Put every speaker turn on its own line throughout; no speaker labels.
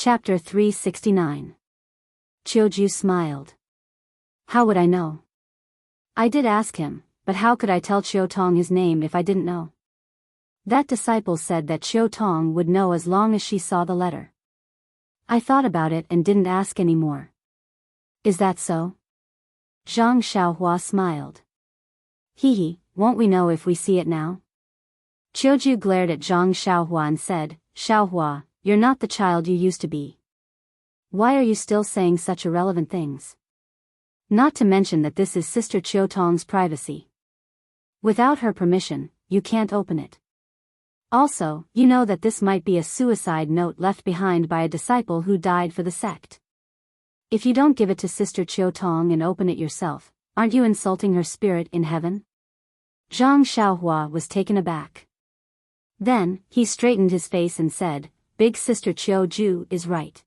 Chapter 369. Qiuju smiled. How would I know? I did ask him, but how could I tell Qiu Tong his name if I didn't know? That disciple said that Qiu Tong would know as long as she saw the letter. I thought about it and didn't ask any more. Is that so? Zhang Xiaohua smiled. Hee, won't we know if we see it now? Qiuju glared at Zhang Xiaohua and said, Xiaohua, you're not the child you used to be. Why are you still saying such irrelevant things? Not to mention that this is Sister Qiu Tong's privacy. Without her permission, you can't open it. Also, you know that this might be a suicide note left behind by a disciple who died for the sect. If you don't give it to Sister Qiu Tong and open it yourself, aren't you insulting her spirit in heaven? Zhang Xiaohua was taken aback. Then, he straightened his face and said, Big Sister Qiuju is right.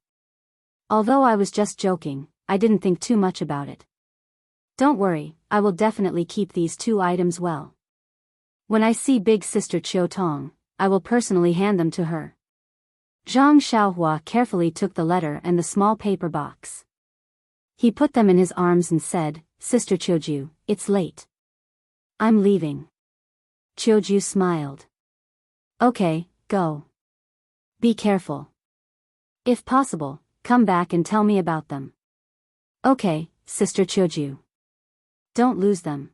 Although I was just joking, I didn't think too much about it. Don't worry, I will definitely keep these 2 items well. When I see Big Sister Qiu Tong, I will personally hand them to her. Zhang Xiaohua carefully took the letter and the small paper box. He put them in his arms and said, Sister Qiuju, it's late. I'm leaving. Qiuju smiled. Okay, go. Be careful. If possible, come back and tell me about them. Okay, Sister Qiuju. Don't lose them.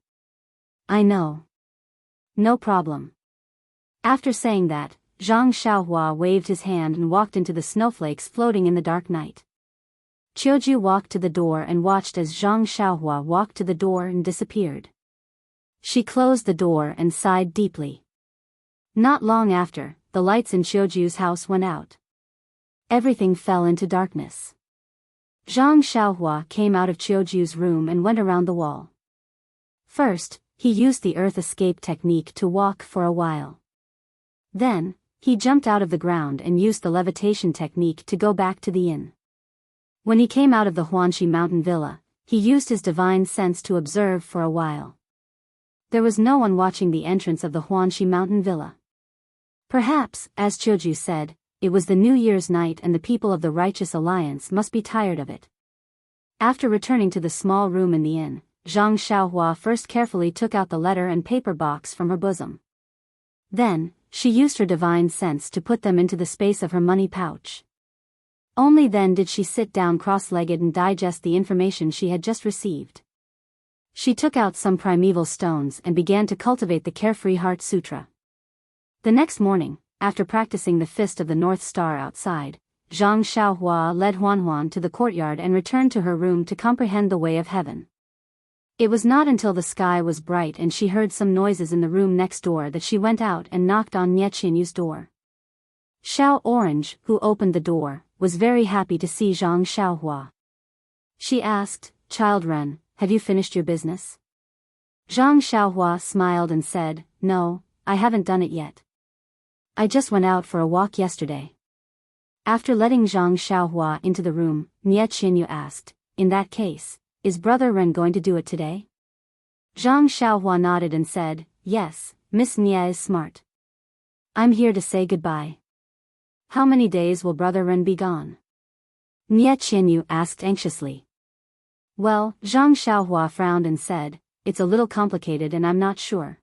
I know. No problem. After saying that, Zhang Xiaohua waved his hand and walked into the snowflakes floating in the dark night. Qiuju walked to the door and watched as Zhang Xiaohua walked to the door and disappeared. She closed the door and sighed deeply. Not long after, the lights in Qiuju's house went out. Everything fell into darkness. Zhang Xiaohua came out of Qiuju's room and went around the wall. First, he used the earth escape technique to walk for a while. Then, he jumped out of the ground and used the levitation technique to go back to the inn. When he came out of the Huanxi mountain villa, he used his divine sense to observe for a while. There was no one watching the entrance of the Huanxi mountain villa. Perhaps, as Qiuju said, it was the New Year's night and the people of the Righteous Alliance must be tired of it. After returning to the small room in the inn, Zhang Xiaohua first carefully took out the letter and paper box from her bosom. Then, she used her divine sense to put them into the space of her money pouch. Only then did she sit down cross-legged and digest the information she had just received. She took out some primeval stones and began to cultivate the Carefree Heart Sutra. The next morning, after practicing the Fist of the North Star outside, Zhang Xiaohua led Huanhuan to the courtyard and returned to her room to comprehend the way of heaven. It was not until the sky was bright and she heard some noises in the room next door that she went out and knocked on Nie Qianyu's door. Xiao Orange, who opened the door, was very happy to see Zhang Xiaohua. She asked, Child Ren, have you finished your business? Zhang Xiaohua smiled and said, No, I haven't done it yet. I just went out for a walk yesterday. After letting Zhang Xiaohua into the room, Nie Qianyu asked, In that case, is Brother Ren going to do it today? Zhang Xiaohua nodded and said, Yes, Miss Nie is smart. I'm here to say goodbye. How many days will Brother Ren be gone? Nie Qianyu asked anxiously. Well, Zhang Xiaohua frowned and said, It's a little complicated and I'm not sure.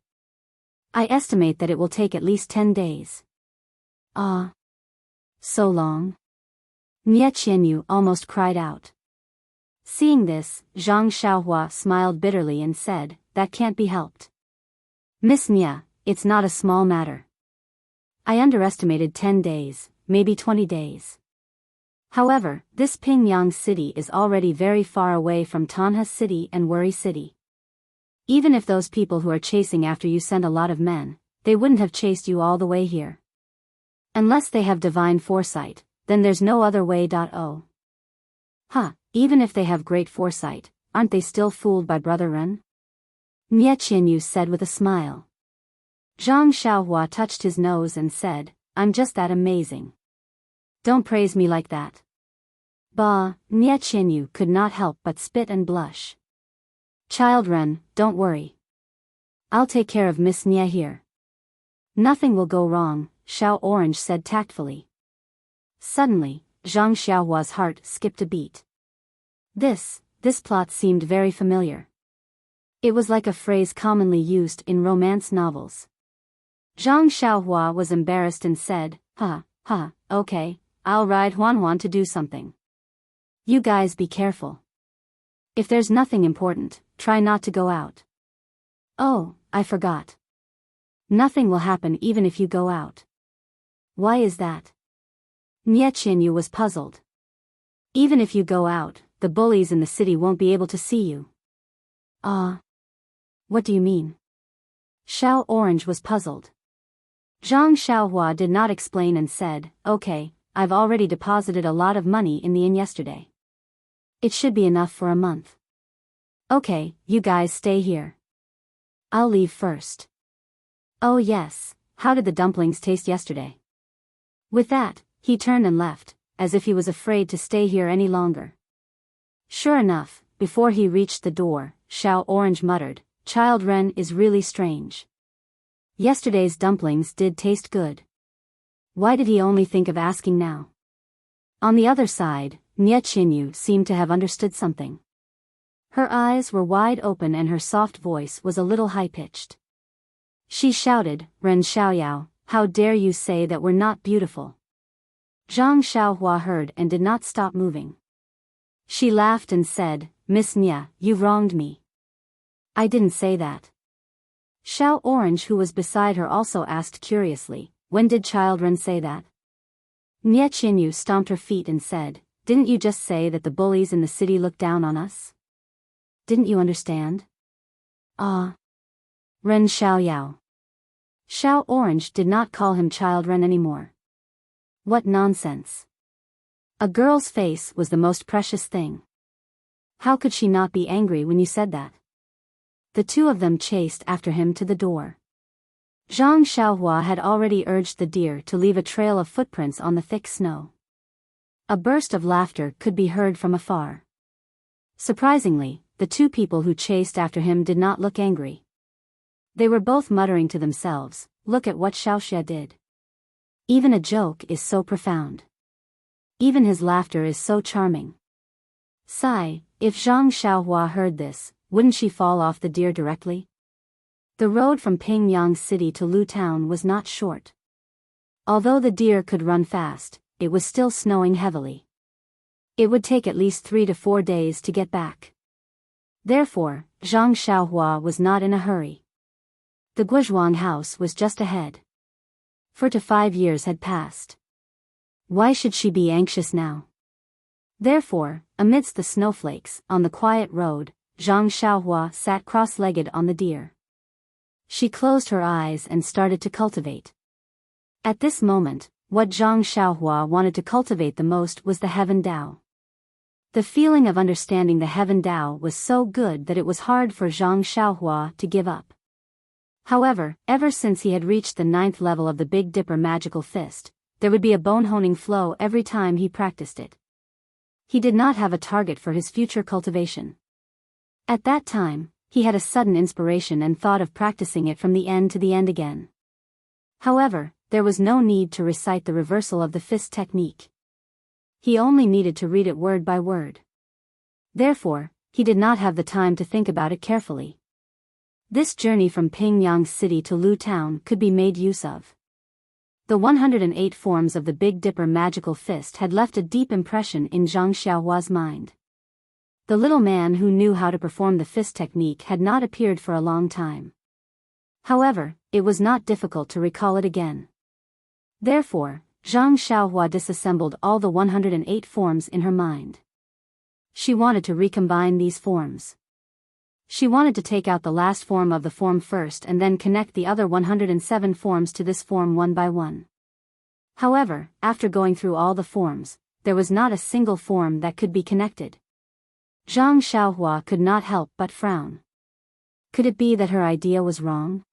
I estimate that it will take at least 10 days. Ah. So long? Nie Qianyu almost cried out. Seeing this, Zhang Xiaohua smiled bitterly and said, That can't be helped. Miss Nie, it's not a small matter. I underestimated 10 days, maybe 20 days. However, this Pingyang city is already very far away from Tanha City and Wuri City. Even if those people who are chasing after you send a lot of men, they wouldn't have chased you all the way here. Unless they have divine foresight, then there's no other way. Oh. Huh, even if they have great foresight, aren't they still fooled by Brother Ren? Nie Qianyu said with a smile. Zhang Xiaohua touched his nose and said, I'm just that amazing. Don't praise me like that. Bah, Nie Qianyu could not help but spit and blush. Child Ren, don't worry. I'll take care of Miss Nie here. Nothing will go wrong, Xiao Orange said tactfully. Suddenly, Zhang Xiaohua's heart skipped a beat. This plot seemed very familiar. It was like a phrase commonly used in romance novels. Zhang Xiaohua was embarrassed and said, okay, I'll ride Huan to do something. You guys be careful. If there's nothing important, try not to go out. Oh, I forgot. Nothing will happen even if you go out. Why is that? Nie Qinyu was puzzled. Even if you go out, the bullies in the city won't be able to see you. What do you mean? Xiao Orange was puzzled. Zhang Xiaohua did not explain and said, okay, I've already deposited a lot of money in the inn yesterday. It should be enough for a month. Okay, you guys stay here. I'll leave first. Oh yes, how did the dumplings taste yesterday? With that, he turned and left, as if he was afraid to stay here any longer. Sure enough, before he reached the door, Xiao Orange muttered, Child Ren is really strange. Yesterday's dumplings did taste good. Why did he only think of asking now? On the other side, Nie Qinyu seemed to have understood something. Her eyes were wide open and her soft voice was a little high-pitched. She shouted, Ren Xiaoyao, how dare you say that we're not beautiful? Zhang Xiaohua heard and did not stop moving. She laughed and said, Miss Nie, you wronged me. I didn't say that. Xiao Orange, who was beside her, also asked curiously, when did Child Ren say that? Nie Qinyu stomped her feet and said, didn't you just say that the bullies in the city look down on us? Didn't you understand? Ren Xiaoyao. Xiao Orange did not call him Child Ren anymore. What nonsense. A girl's face was the most precious thing. How could she not be angry when you said that? The two of them chased after him to the door. Zhang Xiaohua had already urged the deer to leave a trail of footprints on the thick snow. A burst of laughter could be heard from afar. Surprisingly, the two people who chased after him did not look angry. They were both muttering to themselves, look at what Xiaoxia did. Even a joke is so profound. Even his laughter is so charming. Sigh, if Zhang Xiaohua heard this, wouldn't she fall off the deer directly? The road from Pingyang City to Lu Town was not short. Although the deer could run fast, it was still snowing heavily. It would take at least 3 to 4 days to get back. Therefore, Zhang Xiaohua was not in a hurry. The Guozhuang house was just ahead. 4 to 5 years had passed. Why should she be anxious now? Therefore, amidst the snowflakes, on the quiet road, Zhang Xiaohua sat cross-legged on the deer. She closed her eyes and started to cultivate. At this moment, what Zhang Xiaohua wanted to cultivate the most was the Heaven Dao. The feeling of understanding the Heaven Dao was so good that it was hard for Zhang Xiaohua to give up. However, ever since he had reached the 9th level of the Big Dipper magical fist, there would be a bone-honing flow every time he practiced it. He did not have a target for his future cultivation. At that time, he had a sudden inspiration and thought of practicing it from the end to the end again. However, there was no need to recite the reversal of the fist technique. He only needed to read it word by word. Therefore, he did not have the time to think about it carefully. This journey from Pingyang City to Lu Town could be made use of. The 108 forms of the Big Dipper magical fist had left a deep impression in Zhang Xiaohua's mind. The little man who knew how to perform the fist technique had not appeared for a long time. However, it was not difficult to recall it again. Therefore, Zhang Xiaohua disassembled all the 108 forms in her mind. She wanted to recombine these forms. She wanted to take out the last form of the form first and then connect the other 107 forms to this form one by one. However, after going through all the forms, there was not a single form that could be connected. Zhang Xiaohua could not help but frown. Could it be that her idea was wrong?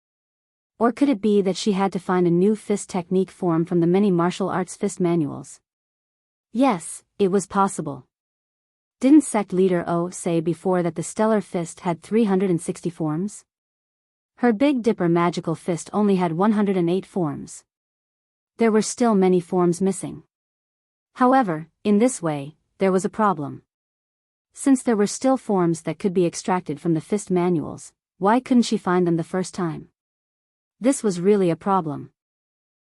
Or could it be that she had to find a new fist technique form from the many martial arts fist manuals? Yes, it was possible. Didn't sect leader O say before that the stellar fist had 360 forms? Her Big Dipper magical fist only had 108 forms. There were still many forms missing. However, in this way, there was a problem. Since there were still forms that could be extracted from the fist manuals, why couldn't she find them the first time? This was really a problem.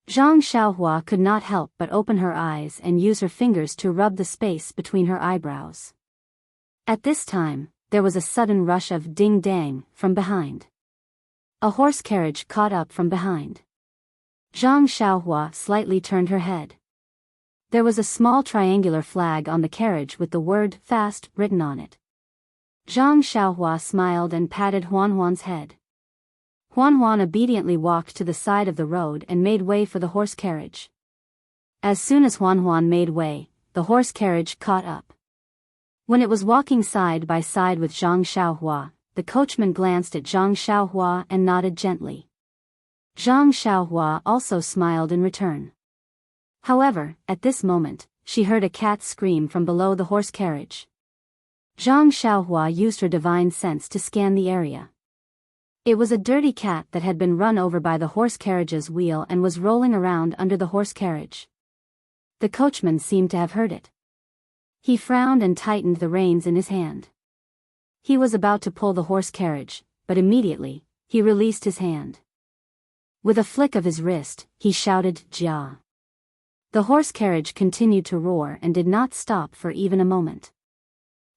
Zhang Xiaohua could not help but open her eyes and use her fingers to rub the space between her eyebrows. At this time, there was a sudden rush of ding-dang from behind. A horse carriage caught up from behind. Zhang Xiaohua slightly turned her head. There was a small triangular flag on the carriage with the word "fast" written on it. Zhang Xiaohua smiled and patted Huan's head. Huan obediently walked to the side of the road and made way for the horse carriage. As soon as Huan made way, the horse carriage caught up. When it was walking side by side with Zhang Xiaohua, the coachman glanced at Zhang Xiaohua and nodded gently. Zhang Xiaohua also smiled in return. However, at this moment, she heard a cat scream from below the horse carriage. Zhang Xiaohua used her divine sense to scan the area. It was a dirty cat that had been run over by the horse carriage's wheel and was rolling around under the horse carriage. The coachman seemed to have heard it. He frowned and tightened the reins in his hand. He was about to pull the horse carriage, but immediately, he released his hand. With a flick of his wrist, he shouted, "Jia." The horse carriage continued to roar and did not stop for even a moment.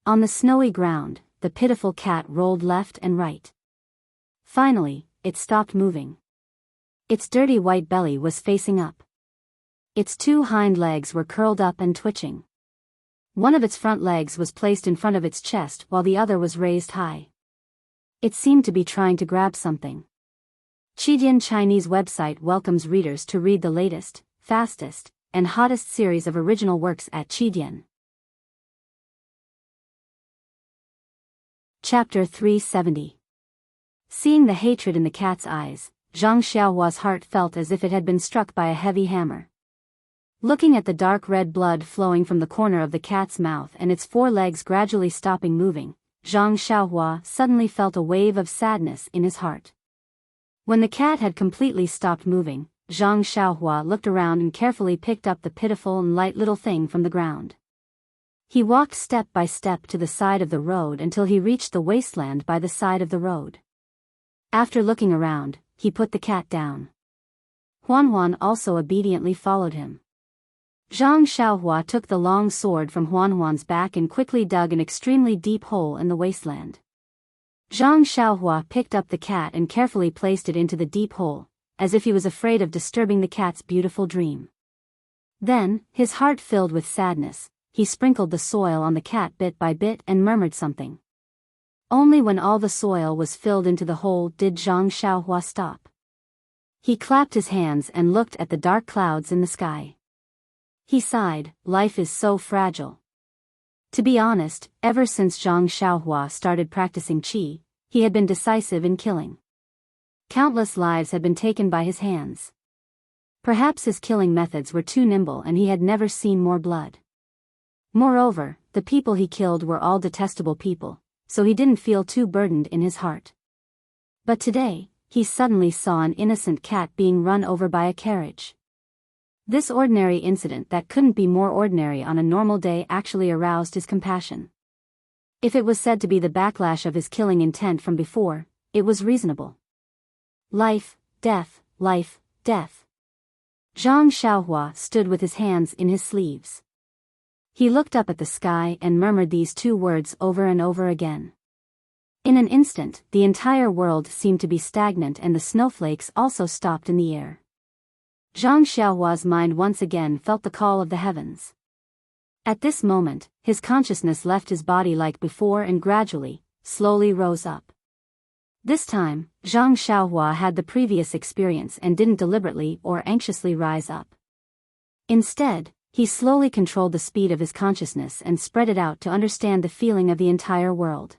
On the snowy ground, the pitiful cat rolled left and right. Finally, it stopped moving. Its dirty white belly was facing up. Its two hind legs were curled up and twitching. One of its front legs was placed in front of its chest while the other was raised high. It seemed to be trying to grab something. Qidian Chinese website welcomes readers to read the latest, fastest, and hottest series of original works at Qidian. Chapter 370. Seeing the hatred in the cat's eyes, Zhang Xiaohua's heart felt as if it had been struck by a heavy hammer. Looking at the dark red blood flowing from the corner of the cat's mouth and its four legs gradually stopping moving, Zhang Xiaohua suddenly felt a wave of sadness in his heart. When the cat had completely stopped moving, Zhang Xiaohua looked around and carefully picked up the pitiful and light little thing from the ground. He walked step by step to the side of the road until he reached the wasteland by the side of the road. After looking around, he put the cat down. Huan also obediently followed him. Zhang Xiaohua took the long sword from Huan's back and quickly dug an extremely deep hole in the wasteland. Zhang Xiaohua picked up the cat and carefully placed it into the deep hole, as if he was afraid of disturbing the cat's beautiful dream. Then, his heart filled with sadness, he sprinkled the soil on the cat bit by bit and murmured something. Only when all the soil was filled into the hole did Zhang Xiaohua stop. He clapped his hands and looked at the dark clouds in the sky. He sighed, "Life is so fragile." To be honest, ever since Zhang Xiaohua started practicing qi, he had been decisive in killing. Countless lives had been taken by his hands. Perhaps his killing methods were too nimble and he had never seen more blood. Moreover, the people he killed were all detestable people, so he didn't feel too burdened in his heart. But today, he suddenly saw an innocent cat being run over by a carriage. This ordinary incident that couldn't be more ordinary on a normal day actually aroused his compassion. If it was said to be the backlash of his killing intent from before, it was reasonable. Life, death, life, death. Zhang Xiaohua stood with his hands in his sleeves. He looked up at the sky and murmured these two words over and over again. In an instant, the entire world seemed to be stagnant and the snowflakes also stopped in the air. Zhang Xiaohua's mind once again felt the call of the heavens. At this moment, his consciousness left his body like before and gradually, slowly rose up. This time, Zhang Xiaohua had the previous experience and didn't deliberately or anxiously rise up. Instead, he slowly controlled the speed of his consciousness and spread it out to understand the feeling of the entire world.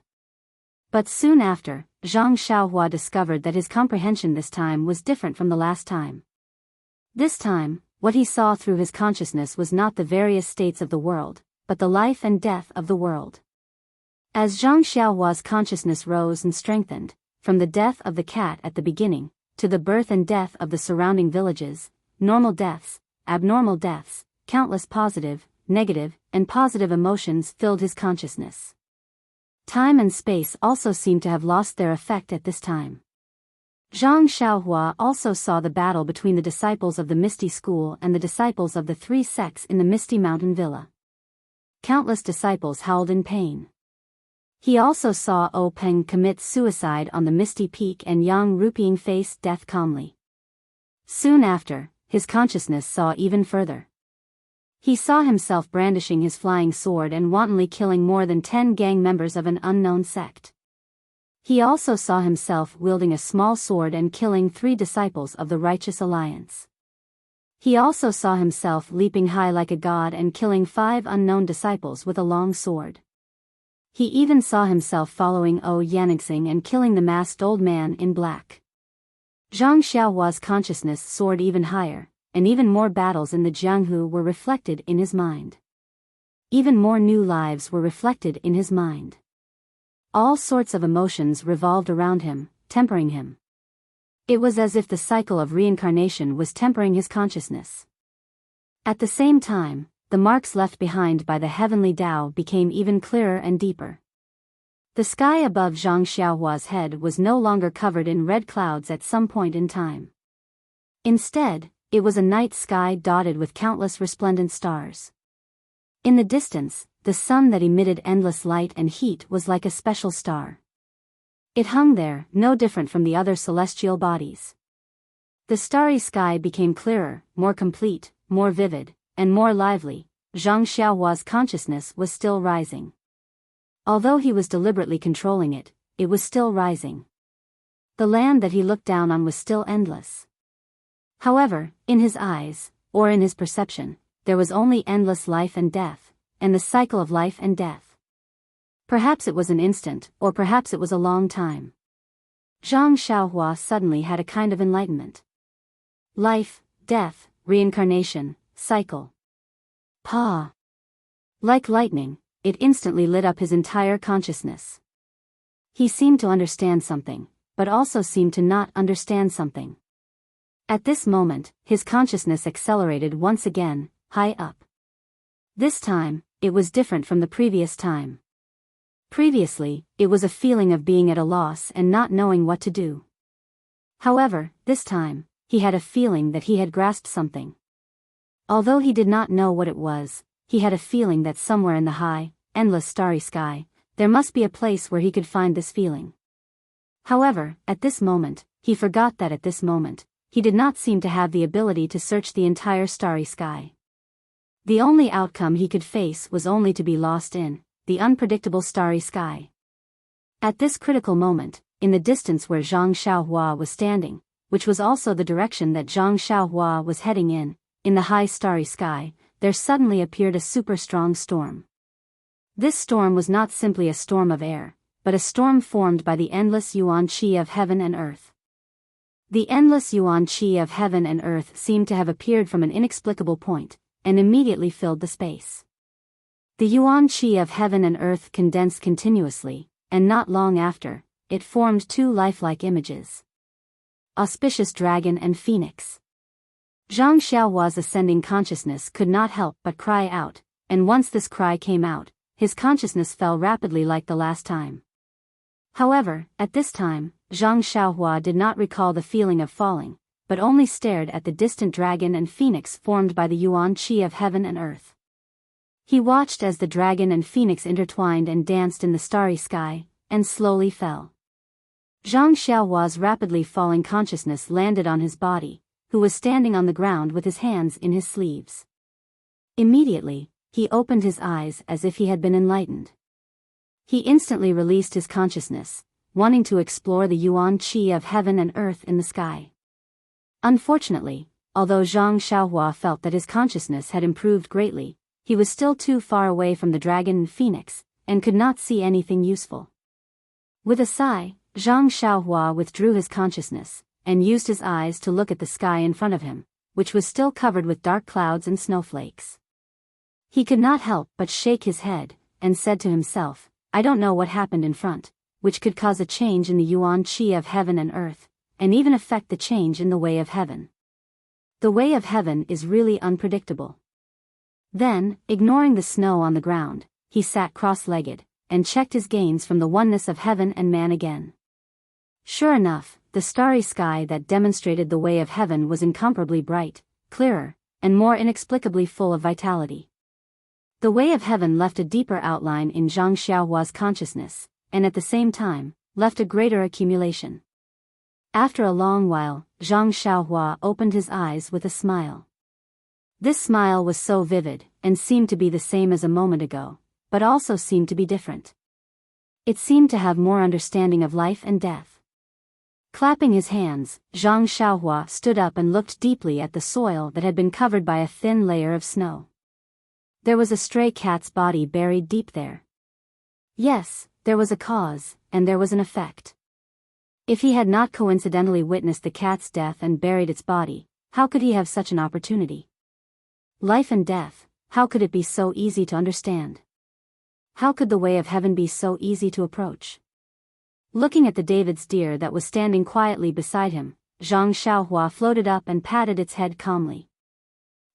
But soon after, Zhang Xiaohua discovered that his comprehension this time was different from the last time. This time, what he saw through his consciousness was not the various states of the world, but the life and death of the world. As Zhang Xiaohua's consciousness rose and strengthened, from the death of the cat at the beginning, to the birth and death of the surrounding villages, normal deaths, abnormal deaths, countless positive, negative, and positive emotions filled his consciousness. Time and space also seemed to have lost their effect at this time. Zhang Xiaohua also saw the battle between the disciples of the Misty School and the disciples of the three sects in the Misty Mountain Villa. Countless disciples howled in pain. He also saw O Peng commit suicide on the Misty Peak and Yang Rupiang face death calmly. Soon after, his consciousness saw even further. He saw himself brandishing his flying sword and wantonly killing more than 10 gang members of an unknown sect. He also saw himself wielding a small sword and killing 3 disciples of the Righteous Alliance. He also saw himself leaping high like a god and killing 5 unknown disciples with a long sword. He even saw himself following O Yanixing and killing the masked old man in black. Zhang Xiaohua's consciousness soared even higher, and even more battles in the Jianghu were reflected in his mind. Even more new lives were reflected in his mind. All sorts of emotions revolved around him, tempering him. It was as if the cycle of reincarnation was tempering his consciousness. At the same time, the marks left behind by the heavenly Tao became even clearer and deeper. The sky above Zhang Xiaohua's head was no longer covered in red clouds at some point in time. Instead, it was a night sky dotted with countless resplendent stars. In the distance, the sun that emitted endless light and heat was like a special star. It hung there, no different from the other celestial bodies. The starry sky became clearer, more complete, more vivid, and more lively. Zhang Xiaohua's consciousness was still rising. Although he was deliberately controlling it, it was still rising. The land that he looked down on was still endless. However, in his eyes, or in his perception, there was only endless life and death, and the cycle of life and death. Perhaps it was an instant, or perhaps it was a long time. Zhang Xiaohua suddenly had a kind of enlightenment. Life, death, reincarnation, cycle. Pa. Like lightning, it instantly lit up his entire consciousness. He seemed to understand something, but also seemed to not understand something. At this moment, his consciousness accelerated once again, high up. This time, it was different from the previous time. Previously, it was a feeling of being at a loss and not knowing what to do. However, this time, he had a feeling that he had grasped something. Although he did not know what it was, he had a feeling that somewhere in the high, endless starry sky, there must be a place where he could find this feeling. However, at this moment, he forgot that at this moment, he did not seem to have the ability to search the entire starry sky. The only outcome he could face was only to be lost in the unpredictable starry sky. At this critical moment, in the distance where Zhang Xiaohua was standing, which was also the direction that Zhang Xiaohua was heading in the high starry sky, there suddenly appeared a super strong storm. This storm was not simply a storm of air, but a storm formed by the endless yuan qi of heaven and earth. The endless yuan qi of heaven and earth seemed to have appeared from an inexplicable point, and immediately filled the space. The yuan qi of heaven and earth condensed continuously, and not long after, it formed 2 lifelike images. Auspicious dragon and phoenix. Zhang Xiaohua's ascending consciousness could not help but cry out, and once this cry came out, his consciousness fell rapidly like the last time. However, at this time, Zhang Xiaohua did not recall the feeling of falling, but only stared at the distant dragon and phoenix formed by the yuan qi of heaven and earth. He watched as the dragon and phoenix intertwined and danced in the starry sky, and slowly fell. Zhang Xiaohua's rapidly falling consciousness landed on his body, who was standing on the ground with his hands in his sleeves. Immediately, he opened his eyes as if he had been enlightened. He instantly released his consciousness, wanting to explore the yuan qi of heaven and earth in the sky. Unfortunately, although Zhang Xiaohua felt that his consciousness had improved greatly, he was still too far away from the dragon and phoenix, and could not see anything useful. With a sigh, Zhang Xiaohua withdrew his consciousness, and used his eyes to look at the sky in front of him, which was still covered with dark clouds and snowflakes. He could not help but shake his head, and said to himself, I don't know what happened in front, which could cause a change in the yuan qi of heaven and earth, and even affect the change in the way of heaven. The way of heaven is really unpredictable. Then, ignoring the snow on the ground, he sat cross-legged, and checked his gains from the oneness of heaven and man again. Sure enough, the starry sky that demonstrated the way of heaven was incomparably bright, clearer, and more inexplicably full of vitality. The way of heaven left a deeper outline in Zhang Xiaohua's consciousness, and at the same time, left a greater accumulation. After a long while, Zhang Xiaohua opened his eyes with a smile. This smile was so vivid, and seemed to be the same as a moment ago, but also seemed to be different. It seemed to have more understanding of life and death. Clapping his hands, Zhang Xiaohua stood up and looked deeply at the soil that had been covered by a thin layer of snow. There was a stray cat's body buried deep there. Yes, there was a cause, and there was an effect. If he had not coincidentally witnessed the cat's death and buried its body, how could he have such an opportunity? Life and death, how could it be so easy to understand? How could the way of heaven be so easy to approach? Looking at the David's deer that was standing quietly beside him, Zhang Xiaohua floated up and patted its head calmly.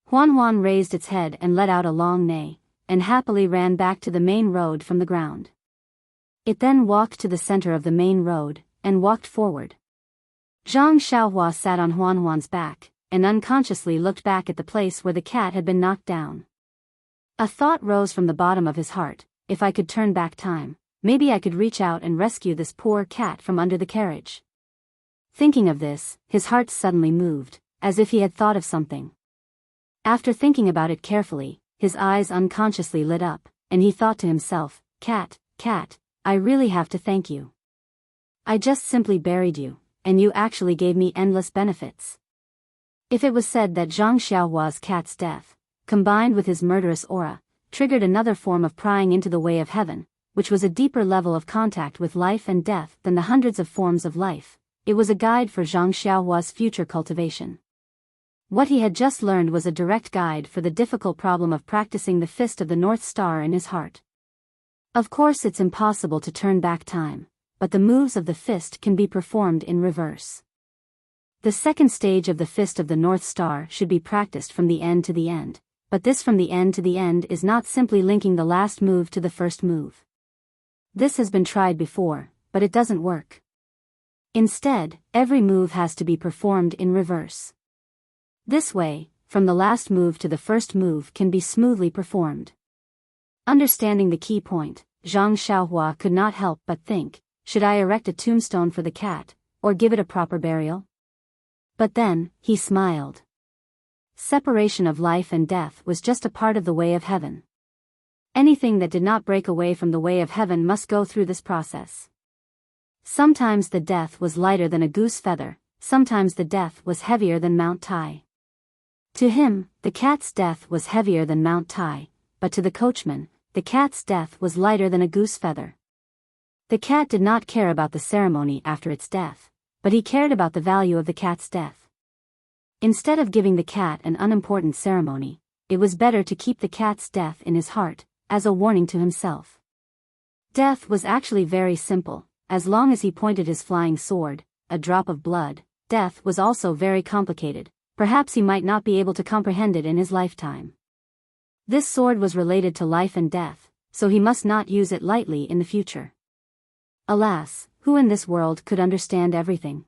Huan raised its head and let out a long neigh, and happily ran back to the main road from the ground. It then walked to the center of the main road, and walked forward. Zhang Xiaohua sat on Huan's back, and unconsciously looked back at the place where the cat had been knocked down. A thought rose from the bottom of his heart: if I could turn back time, maybe I could reach out and rescue this poor cat from under the carriage. Thinking of this, his heart suddenly moved, as if he had thought of something. After thinking about it carefully, his eyes unconsciously lit up, and he thought to himself, Cat, I really have to thank you. I just simply buried you, and you actually gave me endless benefits. If it was said that Zhang Xiaohua's cat's death, combined with his murderous aura, triggered another form of prying into the way of heaven, which was a deeper level of contact with life and death than the hundreds of forms of life, it was a guide for Zhang Xiaohua's future cultivation. What he had just learned was a direct guide for the difficult problem of practicing the fist of the North Star in his heart. Of course, it's impossible to turn back time, but the moves of the fist can be performed in reverse. The second stage of the fist of the North Star should be practiced from the end to the end, but this from the end to the end is not simply linking the last move to the first move. This has been tried before, but it doesn't work. Instead, every move has to be performed in reverse. This way, from the last move to the first move can be smoothly performed. Understanding the key point, Zhang Xiaohua could not help but think, should I erect a tombstone for the cat, or give it a proper burial? But then, he smiled. Separation of life and death was just a part of the way of heaven. Anything that did not break away from the way of heaven must go through this process. Sometimes the death was lighter than a goose feather, sometimes the death was heavier than Mount Tai. To him, the cat's death was heavier than Mount Tai, but to the coachman, the cat's death was lighter than a goose feather. The cat did not care about the ceremony after its death, but he cared about the value of the cat's death. Instead of giving the cat an unimportant ceremony, it was better to keep the cat's death in his heart, as a warning to himself. Death was actually very simple, as long as he pointed his flying sword, a drop of blood. Death was also very complicated. Perhaps he might not be able to comprehend it in his lifetime. This sword was related to life and death, so he must not use it lightly in the future. Alas, who in this world could understand everything?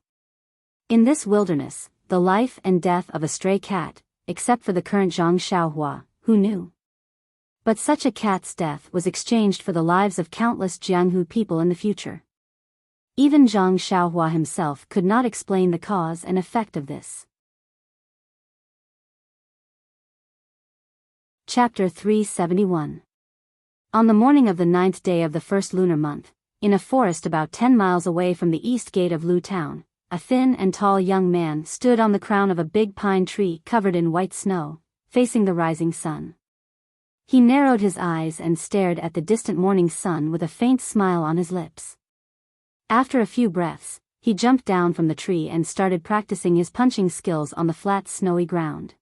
In this wilderness, the life and death of a stray cat, except for the current Zhang Xiaohua, who knew? But such a cat's death was exchanged for the lives of countless Jianghu people in the future. Even Zhang Xiaohua himself could not explain the cause and effect of this. Chapter 371. On the morning of the 9th day of the first lunar month, in a forest about 10 miles away from the east gate of Lu Town, a thin and tall young man stood on the crown of a big pine tree covered in white snow, facing the rising sun. He narrowed his eyes and stared at the distant morning sun with a faint smile on his lips. After a few breaths, he jumped down from the tree and started practicing his punching skills on the flat snowy ground.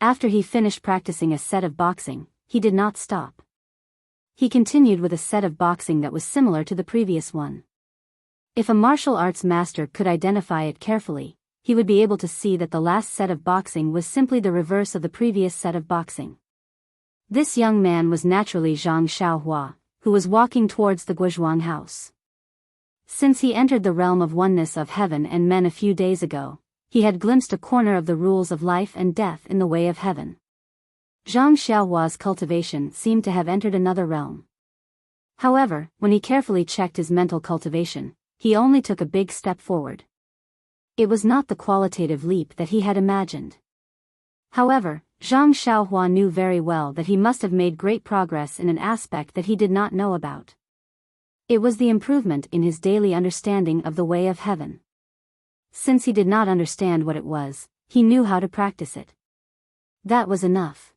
After he finished practicing a set of boxing, he did not stop. He continued with a set of boxing that was similar to the previous one. If a martial arts master could identify it carefully, he would be able to see that the last set of boxing was simply the reverse of the previous set of boxing. This young man was naturally Zhang Xiaohua, who was walking towards the Guizhuang house. Since he entered the realm of oneness of heaven and men a few days ago, he had glimpsed a corner of the rules of life and death in the way of heaven. Zhang Xiaohua's cultivation seemed to have entered another realm. However, when he carefully checked his mental cultivation, he only took a big step forward. It was not the qualitative leap that he had imagined. However, Zhang Xiaohua knew very well that he must have made great progress in an aspect that he did not know about. It was the improvement in his daily understanding of the way of heaven. Since he did not understand what it was, he knew how to practice it. That was enough.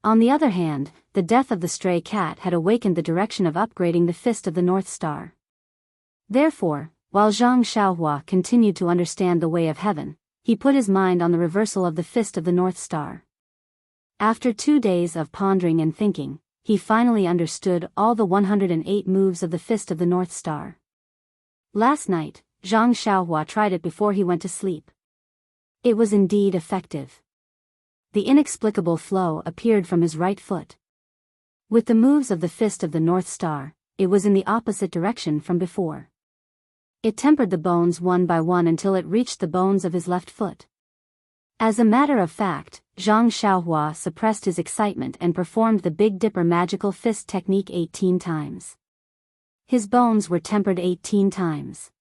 On the other hand, the death of the stray cat had awakened the direction of upgrading the Fist of the North Star. Therefore, while Zhang Xiaohua continued to understand the way of heaven, he put his mind on the reversal of the Fist of the North Star. After 2 days of pondering and thinking, he finally understood all the 108 moves of the Fist of the North Star. Last night, Zhang Xiaohua tried it before he went to sleep. It was indeed effective. The inexplicable flow appeared from his right foot. With the moves of the Fist of the North Star, it was in the opposite direction from before. It tempered the bones one by one until it reached the bones of his left foot. As a matter of fact, Zhang Xiaohua suppressed his excitement and performed the Big Dipper magical fist technique 18 times. His bones were tempered 18 times.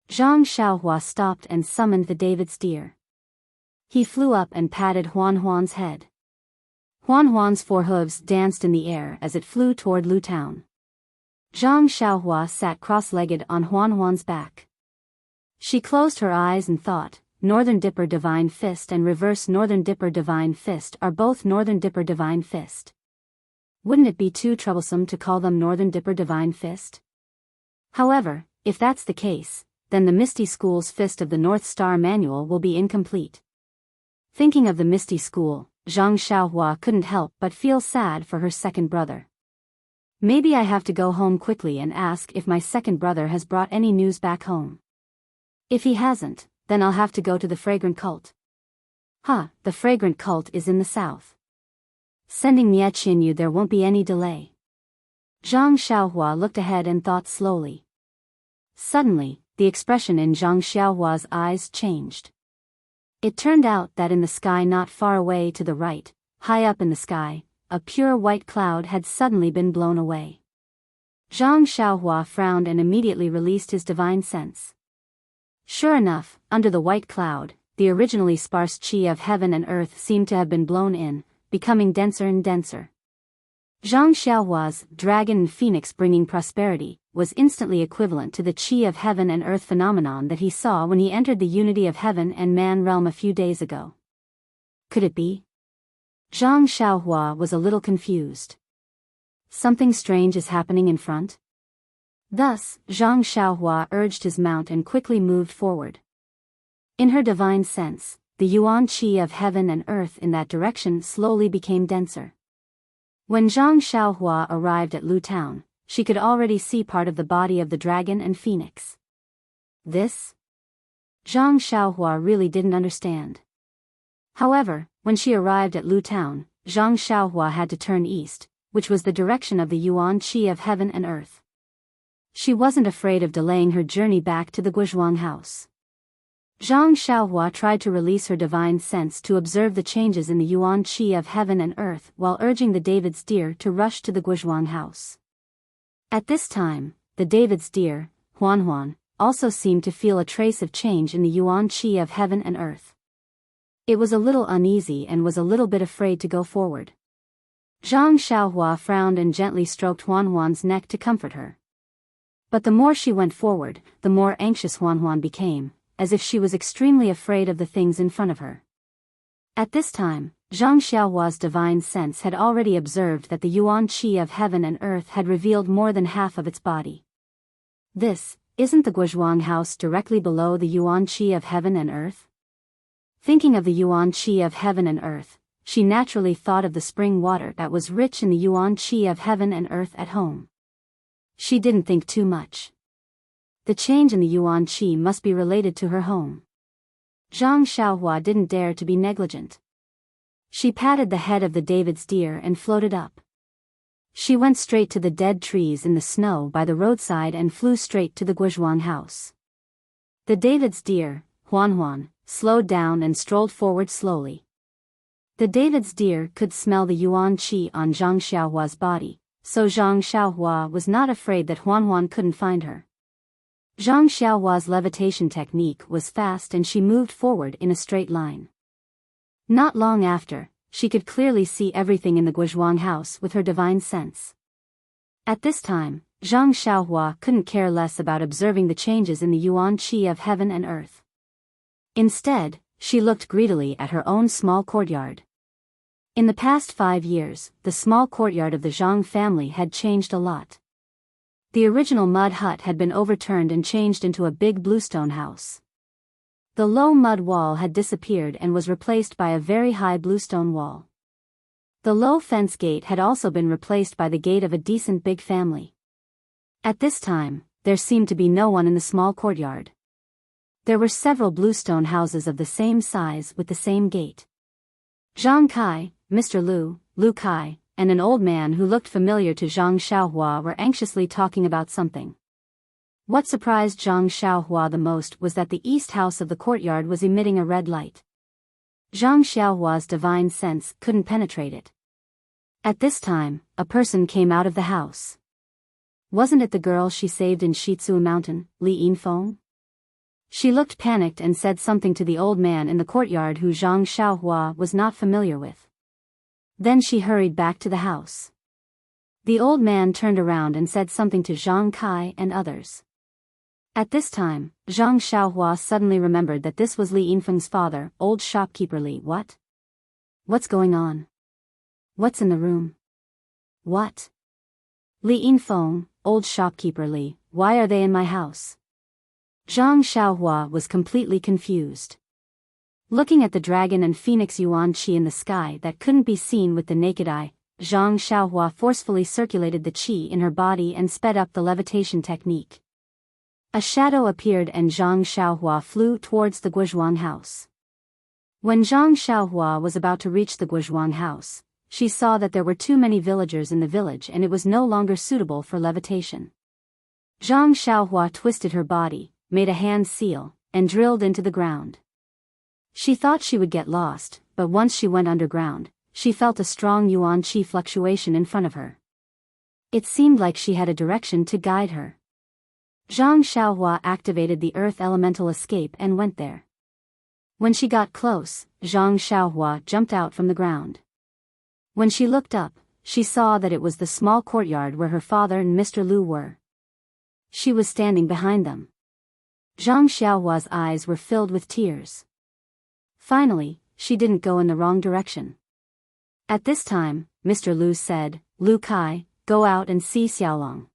Zhang Xiaohua stopped and summoned the David's deer. He flew up and patted Huanhuan's head. Huanhuan's 4 hooves danced in the air as it flew toward Lu Town. Zhang Xiaohua sat cross-legged on Huanhuan's back. She closed her eyes and thought, Northern Dipper Divine Fist and Reverse Northern Dipper Divine Fist are both Northern Dipper Divine Fist. Wouldn't it be too troublesome to call them Northern Dipper Divine Fist? However, if that's the case, then the Misty School's Fist of the North Star manual will be incomplete. Thinking of the Misty School, Zhang Xiaohua couldn't help but feel sad for her second brother. Maybe I have to go home quickly and ask if my second brother has brought any news back home. If he hasn't, then I'll have to go to the fragrant cult. The fragrant cult is in the south. Sending Nie Qinyu there won't be any delay. Zhang Xiaohua looked ahead and thought slowly. Suddenly, the expression in Zhang Xiaohua's eyes changed. It turned out that in the sky not far away to the right, high up in the sky, a pure white cloud had suddenly been blown away. Zhang Xiaohua frowned and immediately released his divine sense. Sure enough, under the white cloud, the originally sparse qi of heaven and earth seemed to have been blown in, becoming denser and denser. Zhang Xiaohua's dragon and phoenix bringing prosperity was instantly equivalent to the qi of heaven and earth phenomenon that he saw when he entered the unity of heaven and man realm a few days ago. Could it be? Zhang Xiaohua was a little confused. Something strange is happening in front? Thus, Zhang Xiaohua urged his mount and quickly moved forward. In her divine sense, the yuan qi of heaven and earth in that direction slowly became denser. When Zhang Xiaohua arrived at Lu Town, she could already see part of the body of the dragon and phoenix. This? Zhang Xiaohua really didn't understand. However, when she arrived at Lu Town, Zhang Xiaohua had to turn east, which was the direction of the yuan qi of heaven and earth. She wasn't afraid of delaying her journey back to the Guizhuang house. Zhang Xiaohua tried to release her divine sense to observe the changes in the yuan qi of heaven and earth while urging the David's deer to rush to the Guizhuang house. At this time, the David's deer, Huanhuan, also seemed to feel a trace of change in the yuan qi of heaven and earth. It was a little uneasy and was a little bit afraid to go forward. Zhang Xiaohua frowned and gently stroked Huanhuan's neck to comfort her. But the more she went forward, the more anxious Huanhuan became, as if she was extremely afraid of the things in front of her. At this time, Zhang Xiaohua's divine sense had already observed that the yuan qi of heaven and earth had revealed more than half of its body. Isn't the Guizhuang house directly below the yuan qi of heaven and earth? Thinking of the yuan qi of heaven and earth, she naturally thought of the spring water that was rich in the yuan qi of heaven and earth at home. She didn't think too much. The change in the yuan qi must be related to her home. Zhang Xiaohua didn't dare to be negligent. She patted the head of the David's deer and floated up. She went straight to the dead trees in the snow by the roadside and flew straight to the Guizhuang house. The David's deer, Huan, slowed down and strolled forward slowly. The David's deer could smell the yuan qi on Zhang Xiaohua's body, so Zhang Xiaohua was not afraid that Huan couldn't find her. Zhang Xiaohua's levitation technique was fast and she moved forward in a straight line. Not long after, she could clearly see everything in the Guizhuang house with her divine sense. At this time, Zhang Xiaohua couldn't care less about observing the changes in the yuan qi of heaven and earth. Instead, she looked greedily at her own small courtyard. In the past 5 years, the small courtyard of the Zhang family had changed a lot. The original mud hut had been overturned and changed into a big bluestone house. The low mud wall had disappeared and was replaced by a very high bluestone wall. The low fence gate had also been replaced by the gate of a decent big family. At this time, there seemed to be no one in the small courtyard. There were several bluestone houses of the same size with the same gate. Zhang Kai, Mr. Lu Kai, and an old man who looked familiar to Zhang Xiaohua were anxiously talking about something. What surprised Zhang Xiaohua the most was that the east house of the courtyard was emitting a red light. Zhang Xiaohua's divine sense couldn't penetrate it. At this time, a person came out of the house. Wasn't it the girl she saved in Shitsu Mountain, Li Yinfeng? She looked panicked and said something to the old man in the courtyard who Zhang Xiaohua was not familiar with. Then she hurried back to the house. The old man turned around and said something to Zhang Kai and others. At this time, Zhang Xiaohua suddenly remembered that this was Li Yinfeng's father, old shopkeeper Li. What? What's going on? What's in the room? What? Li Yinfeng, old shopkeeper Li, why are they in my house? Zhang Xiaohua was completely confused. Looking at the dragon and phoenix yuan qi in the sky that couldn't be seen with the naked eye, Zhang Xiaohua forcefully circulated the qi in her body and sped up the levitation technique. A shadow appeared and Zhang Xiaohua flew towards the Guizhuang house. When Zhang Xiaohua was about to reach the Guizhuang house, she saw that there were too many villagers in the village and it was no longer suitable for levitation. Zhang Xiaohua twisted her body, made a hand seal, and drilled into the ground. She thought she would get lost, but once she went underground, she felt a strong yuan qi fluctuation in front of her. It seemed like she had a direction to guide her. Zhang Xiaohua activated the earth elemental escape and went there. When she got close, Zhang Xiaohua jumped out from the ground. When she looked up, she saw that it was the small courtyard where her father and Mr. Lu were. She was standing behind them. Zhang Xiaohua's eyes were filled with tears. Finally, she didn't go in the wrong direction. At this time, Mr. Lu said, "Lu Kai, go out and see Xiaolong."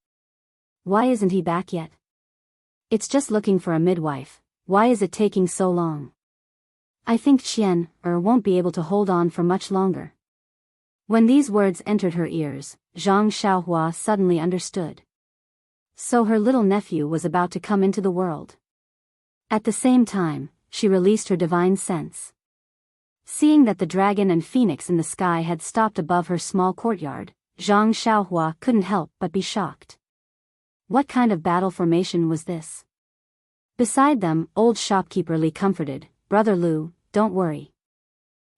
"Why isn't he back yet?" "It's just looking for a midwife. Why is it taking so long?" "I think Qian won't be able to hold on for much longer." When these words entered her ears, Zhang Xiaohua suddenly understood. So her little nephew was about to come into the world. At the same time, she released her divine sense. Seeing that the dragon and phoenix in the sky had stopped above her small courtyard, Zhang Xiaohua couldn't help but be shocked. What kind of battle formation was this? Beside them, old shopkeeper Li comforted, "Brother Lu, don't worry.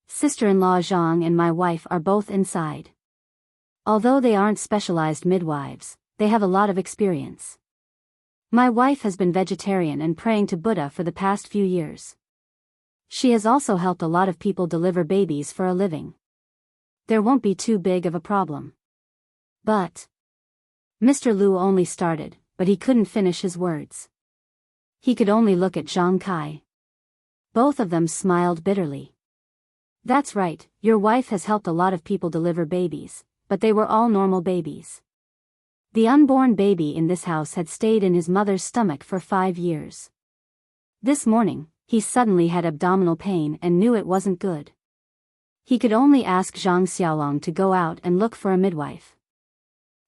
Sister-in-law Zhang and my wife are both inside. Although they aren't specialized midwives, they have a lot of experience. My wife has been vegetarian and praying to Buddha for the past few years. She has also helped a lot of people deliver babies for a living. There won't be too big of a problem." But Mr. Lu only started, but he couldn't finish his words. He could only look at Zhang Kai. Both of them smiled bitterly. "That's right, your wife has helped a lot of people deliver babies, but they were all normal babies. The unborn baby in this house had stayed in his mother's stomach for 5 years. This morning, he suddenly had abdominal pain and knew it wasn't good. He could only ask Zhang Xiaolong to go out and look for a midwife.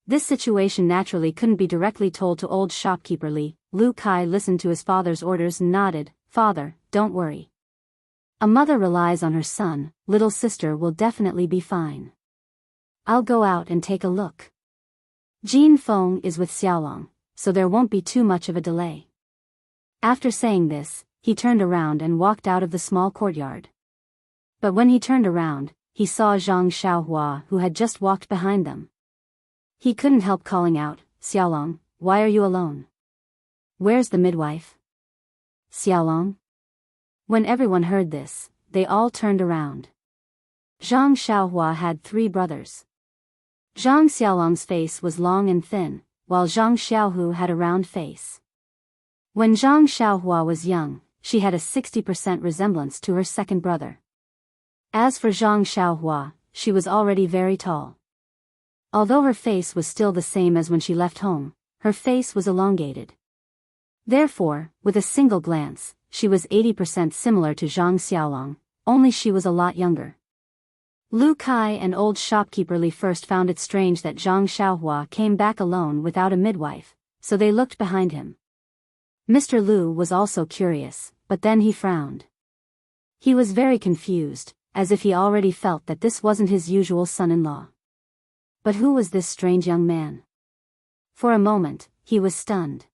This situation naturally couldn't be directly told to old shopkeeper Li. Lu Kai listened to his father's orders and nodded, "Father, don't worry. A mother relies on her son, little sister will definitely be fine. I'll go out and take a look. Jin Feng is with Xiaolong, so there won't be too much of a delay. After saying this, he turned around and walked out of the small courtyard. But when he turned around, he saw Zhang Xiaohua who had just walked behind them. He couldn't help calling out, Xiaolong, why are you alone? Where's the midwife? Xiaolong? When everyone heard this, they all turned around. Zhang Xiaohua had 3 brothers. Zhang Xiaolong's face was long and thin, while Zhang Xiaohu had a round face. When Zhang Xiaohua was young, she had a 60% resemblance to her second brother. As for Zhang Xiaohua, she was already very tall. Although her face was still the same as when she left home, her face was elongated. Therefore, with a single glance, she was 80% similar to Zhang Xiaolong, only she was a lot younger. Lu Kai and old shopkeeper Li first found it strange that Zhang Xiaohua came back alone without a midwife, so they looked behind him. Mr. Lu was also curious, but then he frowned. He was very confused, as if he already felt that this wasn't his usual son-in-law. But who was this strange young man? For a moment, he was stunned.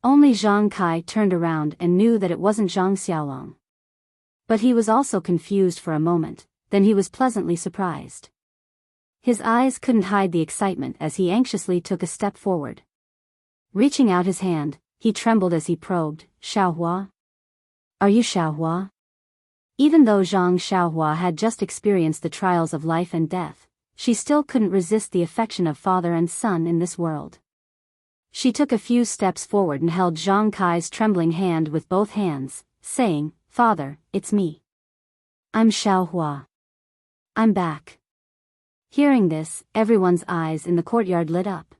Only Zhang Kai turned around and knew that it wasn't Zhang Xiaolong. But he was also confused for a moment, then he was pleasantly surprised. His eyes couldn't hide the excitement as he anxiously took a step forward. Reaching out his hand, he trembled as he probed, Xiaohua? Are you Xiaohua? Even though Zhang Xiaohua had just experienced the trials of life and death, she still couldn't resist the affection of father and son in this world. She took a few steps forward and held Zhang Kai's trembling hand with both hands, saying, Father, it's me. I'm Xiaohua. I'm back. Hearing this, everyone's eyes in the courtyard lit up.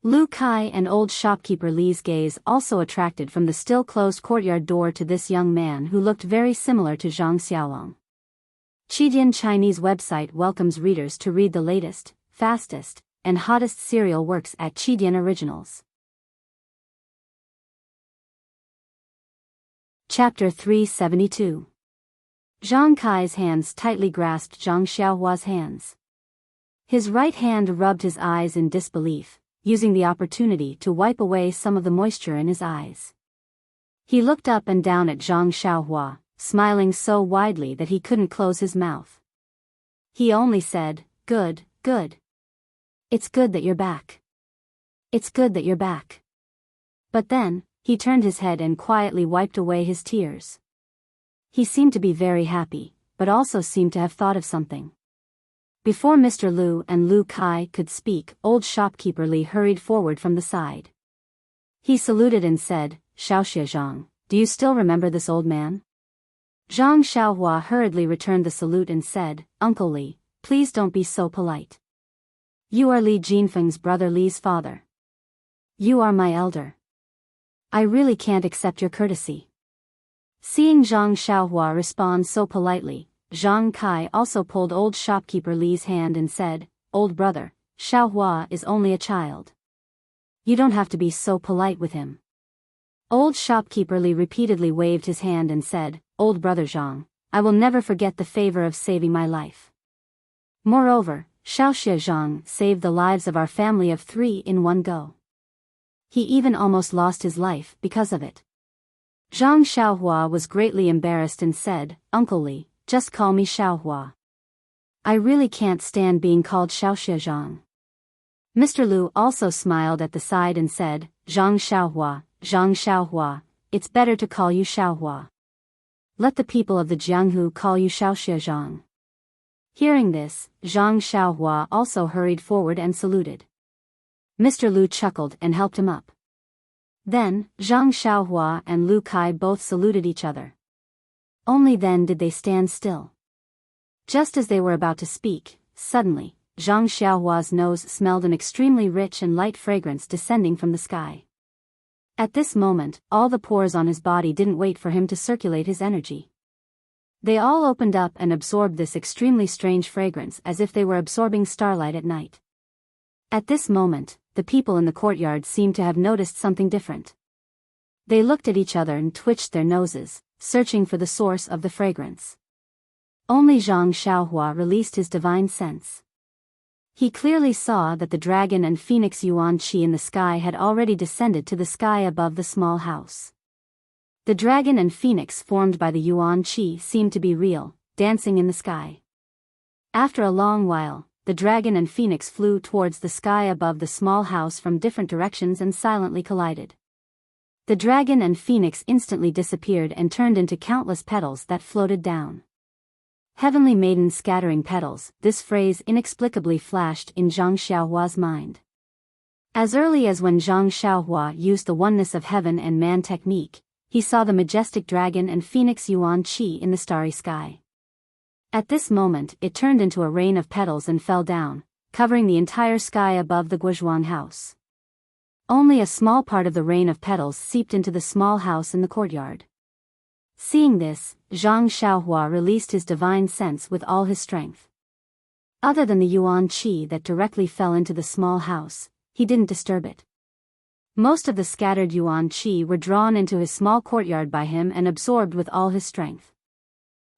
Lu Kai and old shopkeeper Li's gaze also attracted from the still-closed courtyard door to this young man who looked very similar to Zhang Xiaolong. Chidian Chinese website welcomes readers to read the latest, fastest, and hottest serial works at Chidian Originals. Chapter 372. Zhang Kai's hands tightly grasped Zhang Xiaohua's hands. His right hand rubbed his eyes in disbelief, using the opportunity to wipe away some of the moisture in his eyes. He looked up and down at Zhang Xiaohua, smiling so widely that he couldn't close his mouth. He only said, Good, good. It's good that you're back. It's good that you're back. But then, he turned his head and quietly wiped away his tears. He seemed to be very happy, but also seemed to have thought of something. Before Mr. Lu and Lu Kai could speak, old shopkeeper Li hurried forward from the side. He saluted and said, Xiaoxia Zhang, do you still remember this old man? Zhang Xiaohua hurriedly returned the salute and said, Uncle Li, please don't be so polite. You are Li Jinfeng's brother Li's father. You are my elder. I really can't accept your courtesy. Seeing Zhang Xiaohua respond so politely, Zhang Kai also pulled old shopkeeper Li's hand and said, Old brother, Xiaohua is only a child. You don't have to be so polite with him. Old shopkeeper Li repeatedly waved his hand and said, Old brother Zhang, I will never forget the favor of saving my life. Moreover, Xiaoxia Zhang saved the lives of our family of 3 in one go. He even almost lost his life because of it. Zhang Xiaohua was greatly embarrassed and said, Uncle Li, just call me Xiaohua. I really can't stand being called Xiaoxia Zhang. Mr. Lu also smiled at the side and said, Zhang Xiaohua, it's better to call you Xiaohua. Let the people of the Jianghu call you Xiaoxia Zhang. Hearing this, Zhang Xiaohua also hurried forward and saluted. Mr. Lu chuckled and helped him up. Then, Zhang Xiaohua and Lu Kai both saluted each other. Only then did they stand still. Just as they were about to speak, suddenly, Zhang Xiaohua's nose smelled an extremely rich and light fragrance descending from the sky. At this moment, all the pores on his body didn't wait for him to circulate his energy. They all opened up and absorbed this extremely strange fragrance as if they were absorbing starlight at night. At this moment, the people in the courtyard seemed to have noticed something different. They looked at each other and twitched their noses, searching for the source of the fragrance. Only Zhang Xiaohua released his divine sense. He clearly saw that the dragon and phoenix Yuan Qi in the sky had already descended to the sky above the small house. The dragon and phoenix formed by the Yuan Qi seemed to be real, dancing in the sky. After a long while, the dragon and phoenix flew towards the sky above the small house from different directions and silently collided. The dragon and phoenix instantly disappeared and turned into countless petals that floated down. Heavenly maiden scattering petals, this phrase inexplicably flashed in Zhang Xiaohua's mind. As early as when Zhang Xiaohua used the oneness of heaven and man technique, he saw the majestic dragon and phoenix Yuan Qi in the starry sky. At this moment it turned into a rain of petals and fell down, covering the entire sky above the Guozhuang house. Only a small part of the rain of petals seeped into the small house in the courtyard. Seeing this, Zhang Xiaohua released his divine sense with all his strength. Other than the Yuan Qi that directly fell into the small house, he didn't disturb it. Most of the scattered Yuan Qi were drawn into his small courtyard by him and absorbed with all his strength.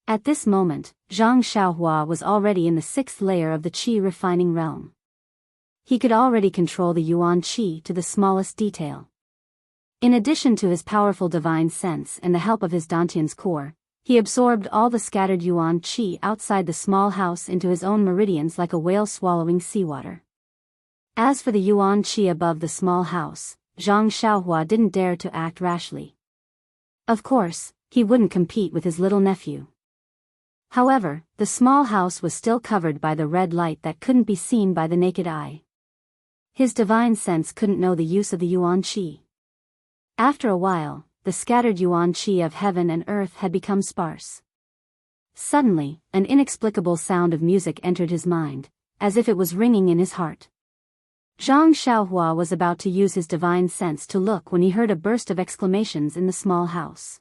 At this moment, Zhang Xiaohua was already in the 6th layer of the Qi refining realm. He could already control the Yuan Qi to the smallest detail. In addition to his powerful divine sense and the help of his Dantian's core, he absorbed all the scattered Yuan Qi outside the small house into his own meridians like a whale swallowing seawater. As for the Yuan Qi above the small house, Zhang Xiaohua didn't dare to act rashly. Of course, he wouldn't compete with his little nephew. However, the small house was still covered by the red light that couldn't be seen by the naked eye. His divine sense couldn't know the use of the Yuan Qi. After a while, the scattered Yuan Qi of heaven and earth had become sparse. Suddenly, an inexplicable sound of music entered his mind, as if it was ringing in his heart. Zhang Xiaohua was about to use his divine sense to look when he heard a burst of exclamations in the small house.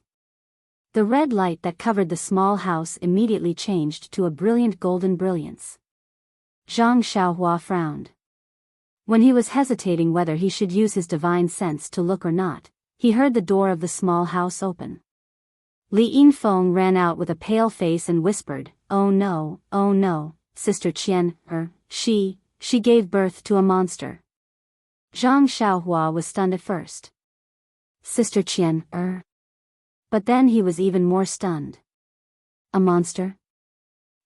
The red light that covered the small house immediately changed to a brilliant golden brilliance. Zhang Xiaohua frowned. When he was hesitating whether he should use his divine sense to look or not, he heard the door of the small house open. Li Yinfeng ran out with a pale face and whispered, oh no, Sister Qian, she gave birth to a monster. Zhang Xiaohua was stunned at first. Sister Qian, But then he was even more stunned. A monster?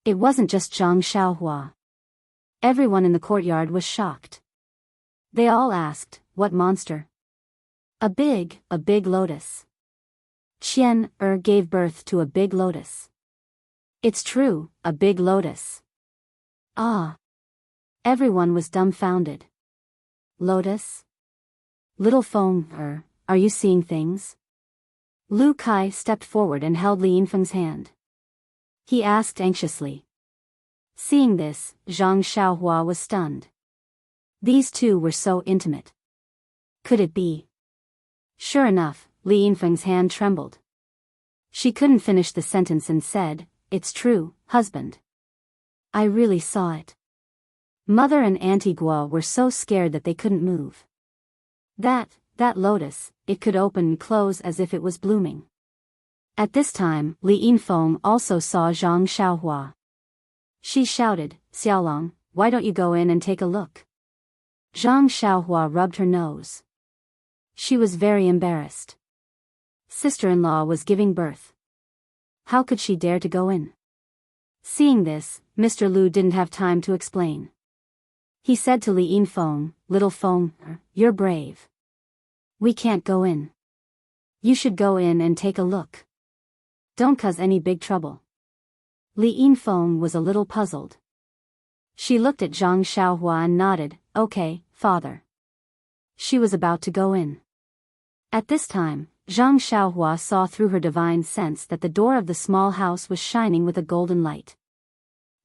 It wasn't just Zhang Xiaohua. Everyone in the courtyard was shocked. They all asked, what monster? A big lotus. Qian, gave birth to a big lotus. It's true, a big lotus. Ah. Everyone was dumbfounded. Lotus? Little Feng, are you seeing things? Lu Kai stepped forward and held Li Yinfeng's hand. He asked anxiously. Seeing this, Zhang Xiaohua was stunned. These two were so intimate. Could it be? Sure enough, Li Yinfeng's hand trembled. She couldn't finish the sentence and said, it's true, husband. I really saw it. Mother and Auntie Guo were so scared that they couldn't move. That lotus, it could open and close as if it was blooming. At this time, Li Yinfeng also saw Zhang Xiaohua. She shouted, Xiaolong, why don't you go in and take a look? Zhang Xiaohua rubbed her nose. She was very embarrassed. Sister-in-law was giving birth. How could she dare to go in? Seeing this, Mr. Lu didn't have time to explain. He said to Li Yinfeng, Little Feng, you're brave. We can't go in. You should go in and take a look. Don't cause any big trouble. Li Yinfeng was a little puzzled. She looked at Zhang Xiaohua and nodded, okay, father. She was about to go in. At this time, Zhang Xiaohua saw through her divine sense that the door of the small house was shining with a golden light.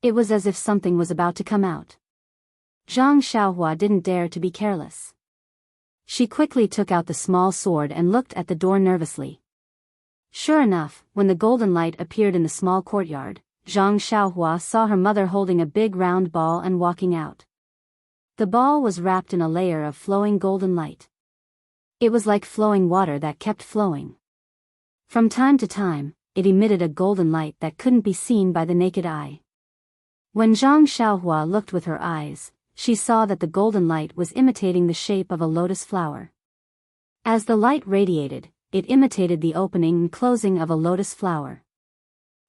It was as if something was about to come out. Zhang Xiaohua didn't dare to be careless. She quickly took out the small sword and looked at the door nervously. Sure enough, when the golden light appeared in the small courtyard, Zhang Xiaohua saw her mother holding a big round ball and walking out. The ball was wrapped in a layer of flowing golden light. It was like flowing water that kept flowing. From time to time, it emitted a golden light that couldn't be seen by the naked eye. When Zhang Xiaohua looked with her eyes, she saw that the golden light was imitating the shape of a lotus flower. As the light radiated, it imitated the opening and closing of a lotus flower.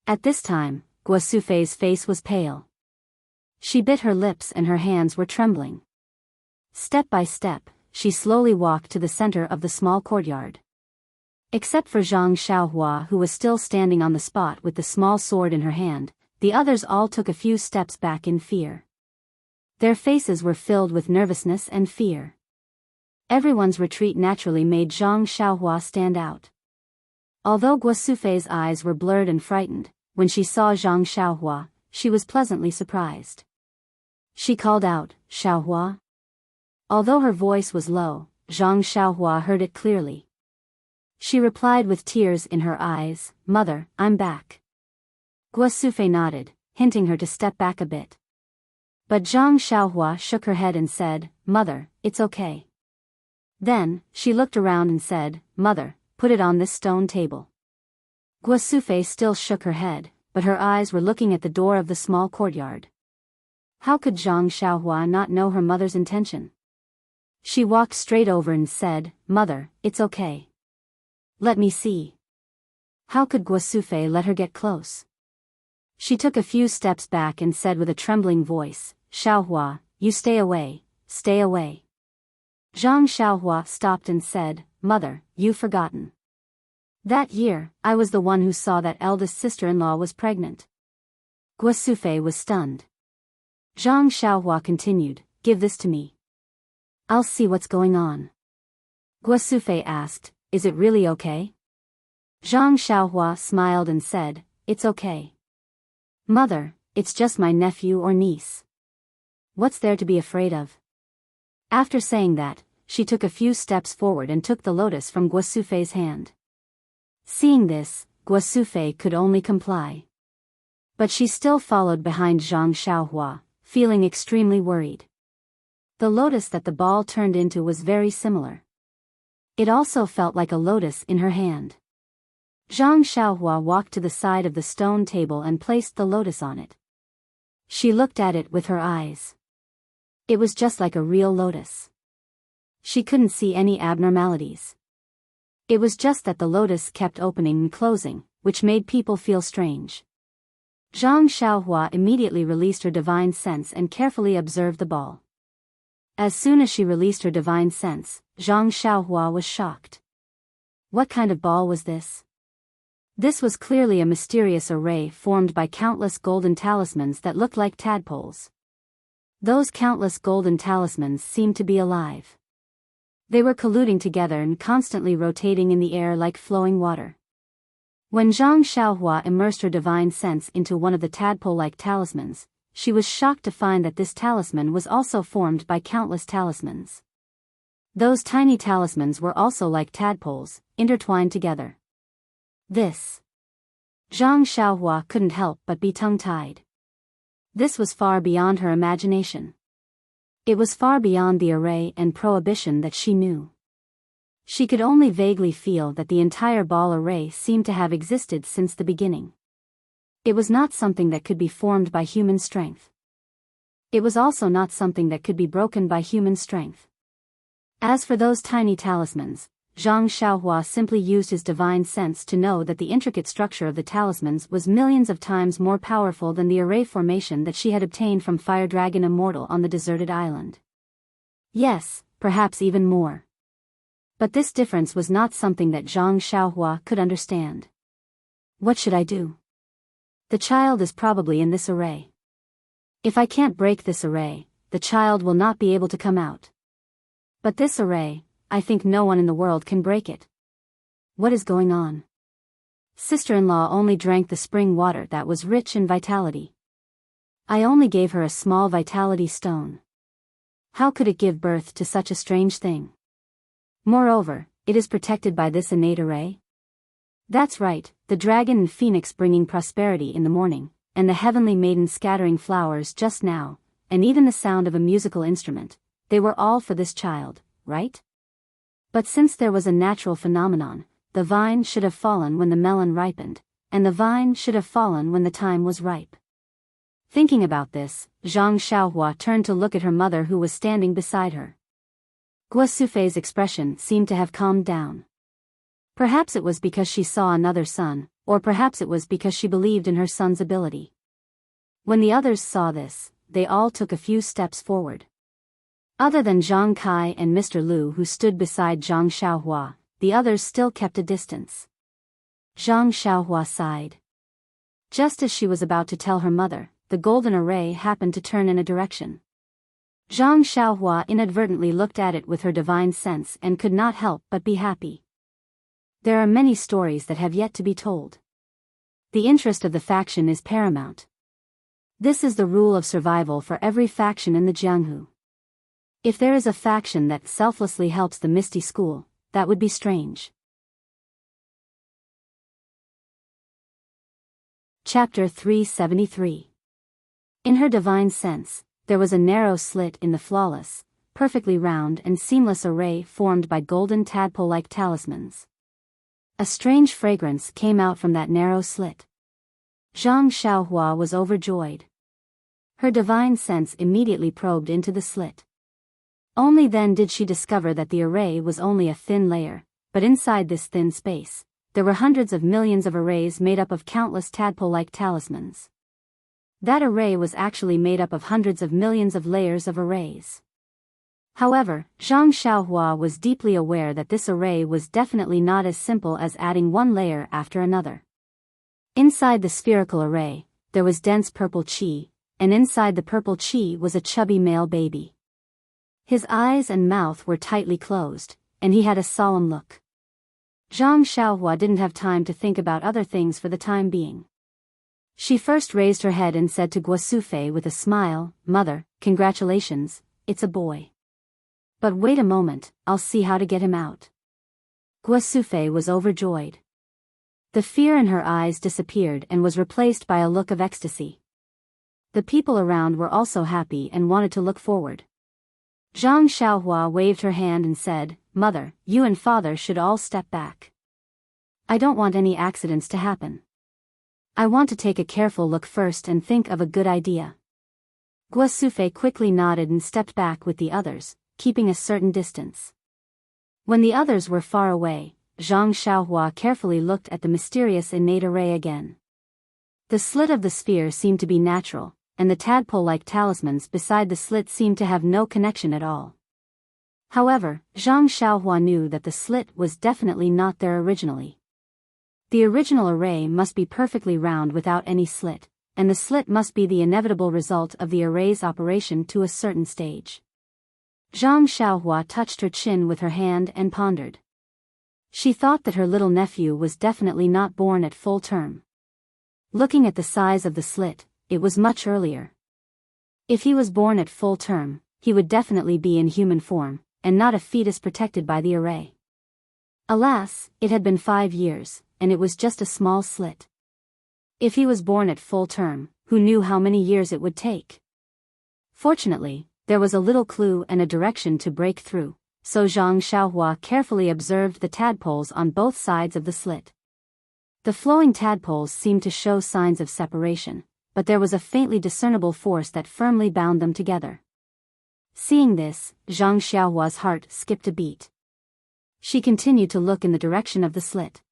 At this time, Guo Sufei's face was pale. She bit her lips and her hands were trembling. Step by step, she slowly walked to the center of the small courtyard. Except for Zhang Xiaohua, who was still standing on the spot with the small sword in her hand, the others all took a few steps back in fear. Their faces were filled with nervousness and fear. Everyone's retreat naturally made Zhang Xiaohua stand out. Although Guo Sufei's eyes were blurred and frightened, when she saw Zhang Xiaohua, she was pleasantly surprised. She called out, "Xiaohua?" Although her voice was low, Zhang Xiaohua heard it clearly. She replied with tears in her eyes, "Mother, I'm back." Guo Sufei nodded, hinting her to step back a bit. But Zhang Xiaohua shook her head and said, "Mother, it's okay." Then, she looked around and said, "Mother, put it on this stone table." Guo Sufei still shook her head, but her eyes were looking at the door of the small courtyard. How could Zhang Xiaohua not know her mother's intention? She walked straight over and said, "Mother, it's okay. Let me see." How could Guo Sufei let her get close? She took a few steps back and said with a trembling voice, "Xiaohua, you stay away, stay away." Zhang Xiaohua stopped and said, "Mother, you've forgotten. That year, I was the one who saw that eldest sister-in-law was pregnant." Guo Sufei was stunned. Zhang Xiaohua continued, "Give this to me. I'll see what's going on." Guo Sufei asked, "Is it really okay?" Zhang Xiaohua smiled and said, "It's okay. Mother, it's just my nephew or niece. What's there to be afraid of?" After saying that, she took a few steps forward and took the lotus from Guo Sufei's hand. Seeing this, Guo Sufei could only comply. But she still followed behind Zhang Xiaohua, feeling extremely worried. The lotus that the ball turned into was very similar. It also felt like a lotus in her hand. Zhang Xiaohua walked to the side of the stone table and placed the lotus on it. She looked at it with her eyes. It was just like a real lotus. She couldn't see any abnormalities. It was just that the lotus kept opening and closing, which made people feel strange. Zhang Xiaohua immediately released her divine sense and carefully observed the ball. As soon as she released her divine sense, Zhang Xiaohua was shocked. What kind of ball was this? This was clearly a mysterious array formed by countless golden talismans that looked like tadpoles. Those countless golden talismans seemed to be alive. They were colluding together and constantly rotating in the air like flowing water. When Zhang Xiaohua immersed her divine sense into one of the tadpole-like talismans, she was shocked to find that this talisman was also formed by countless talismans. Those tiny talismans were also like tadpoles, intertwined together. This. Zhang Xiaohua couldn't help but be tongue-tied. This was far beyond her imagination. It was far beyond the array and prohibition that she knew. She could only vaguely feel that the entire ball array seemed to have existed since the beginning. It was not something that could be formed by human strength. It was also not something that could be broken by human strength. As for those tiny talismans, Zhang Xiaohua simply used his divine sense to know that the intricate structure of the talismans was millions of times more powerful than the array formation that she had obtained from Fire Dragon Immortal on the deserted island. Yes, perhaps even more. But this difference was not something that Zhang Xiaohua could understand. What should I do? The child is probably in this array. If I can't break this array, the child will not be able to come out. But this array, I think no one in the world can break it. What is going on? Sister-in-law only drank the spring water that was rich in vitality. I only gave her a small vitality stone. How could it give birth to such a strange thing? Moreover, it is protected by this innate array? That's right, the dragon and phoenix bringing prosperity in the morning, and the heavenly maiden scattering flowers just now, and even the sound of a musical instrument, they were all for this child, right? But since there was a natural phenomenon, the vine should have fallen when the melon ripened, and the vine should have fallen when the time was ripe. Thinking about this, Zhang Xiaohua turned to look at her mother who was standing beside her. Guo Sufei's expression seemed to have calmed down. Perhaps it was because she saw another son, or perhaps it was because she believed in her son's ability. When the others saw this, they all took a few steps forward. Other than Zhang Kai and Mr. Liu who stood beside Zhang Xiaohua, the others still kept a distance. Zhang Xiaohua sighed. Just as she was about to tell her mother, the golden array happened to turn in a direction. Zhang Xiaohua inadvertently looked at it with her divine sense and could not help but be happy. There are many stories that have yet to be told. The interest of the faction is paramount. This is the rule of survival for every faction in the Jianghu. If there is a faction that selflessly helps the Misty School, that would be strange. Chapter 373. In her divine sense, there was a narrow slit in the flawless, perfectly round and seamless array formed by golden tadpole-like talismans. A strange fragrance came out from that narrow slit. Zhang Xiaohua was overjoyed. Her divine sense immediately probed into the slit. Only then did she discover that the array was only a thin layer, but inside this thin space, there were hundreds of millions of arrays made up of countless tadpole-like talismans. That array was actually made up of hundreds of millions of layers of arrays. However, Zhang Xiaohua was deeply aware that this array was definitely not as simple as adding one layer after another. Inside the spherical array, there was dense purple qi, and inside the purple qi was a chubby male baby. His eyes and mouth were tightly closed, and he had a solemn look. Zhang Xiaohua didn't have time to think about other things for the time being. She first raised her head and said to Guo Sufei with a smile, "Mother, congratulations, it's a boy. But wait a moment, I'll see how to get him out." Guo Sufei was overjoyed. The fear in her eyes disappeared and was replaced by a look of ecstasy. The people around were also happy and wanted to look forward. Zhang Xiaohua waved her hand and said, "Mother, you and father should all step back. I don't want any accidents to happen. I want to take a careful look first and think of a good idea." Guo Sufei quickly nodded and stepped back with the others, keeping a certain distance. When the others were far away, Zhang Xiaohua carefully looked at the mysterious innate array again. The slit of the sphere seemed to be natural, and the tadpole-like talismans beside the slit seemed to have no connection at all. However, Zhang Xiaohua knew that the slit was definitely not there originally. The original array must be perfectly round without any slit, and the slit must be the inevitable result of the array's operation to a certain stage. Zhang Xiaohua touched her chin with her hand and pondered. She thought that her little nephew was definitely not born at full term. Looking at the size of the slit, it was much earlier. If he was born at full term, he would definitely be in human form, and not a fetus protected by the array. Alas, it had been 5 years, and it was just a small slit. If he was born at full term, who knew how many years it would take? Fortunately, there was a little clue and a direction to break through, so Zhang Xiaohua carefully observed the tadpoles on both sides of the slit. The flowing tadpoles seemed to show signs of separation, but there was a faintly discernible force that firmly bound them together. Seeing this, Zhang Xiaohua's heart skipped a beat. She continued to look in the direction of the slit.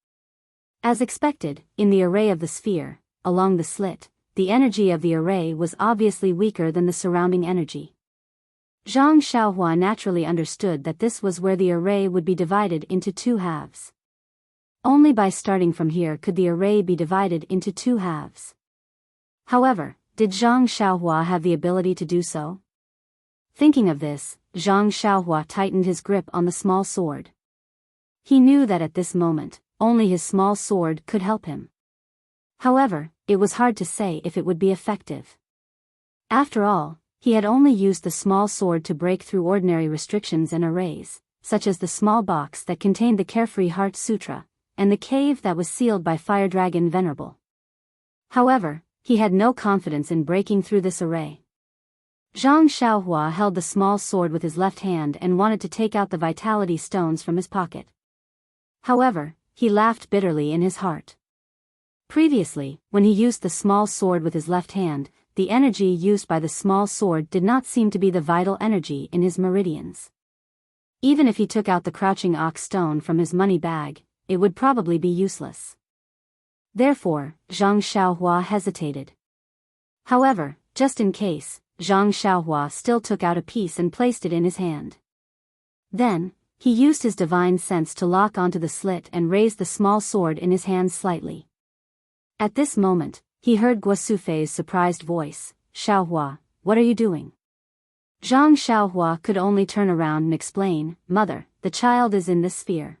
As expected, in the array of the sphere, along the slit, the energy of the array was obviously weaker than the surrounding energy. Zhang Xiaohua naturally understood that this was where the array would be divided into 2 halves. Only by starting from here could the array be divided into 2 halves. However, did Zhang Xiaohua have the ability to do so? Thinking of this, Zhang Xiaohua tightened his grip on the small sword. He knew that at this moment, only his small sword could help him. However, it was hard to say if it would be effective. After all, he had only used the small sword to break through ordinary restrictions and arrays, such as the small box that contained the Carefree Heart Sutra, and the cave that was sealed by Fire Dragon Venerable. However, he had no confidence in breaking through this array. Zhang Xiaohua held the small sword with his left hand and wanted to take out the vitality stones from his pocket. However, he laughed bitterly in his heart. Previously, when he used the small sword with his left hand, the energy used by the small sword did not seem to be the vital energy in his meridians. Even if he took out the crouching ox stone from his money bag, it would probably be useless. Therefore, Zhang Xiaohua hesitated. However, just in case, Zhang Xiaohua still took out a piece and placed it in his hand. Then, he used his divine sense to lock onto the slit and raise the small sword in his hand slightly. At this moment, he heard Guosufei's surprised voice, "Xiaohua, what are you doing?" Zhang Xiaohua could only turn around and explain, "Mother, the child is in this sphere.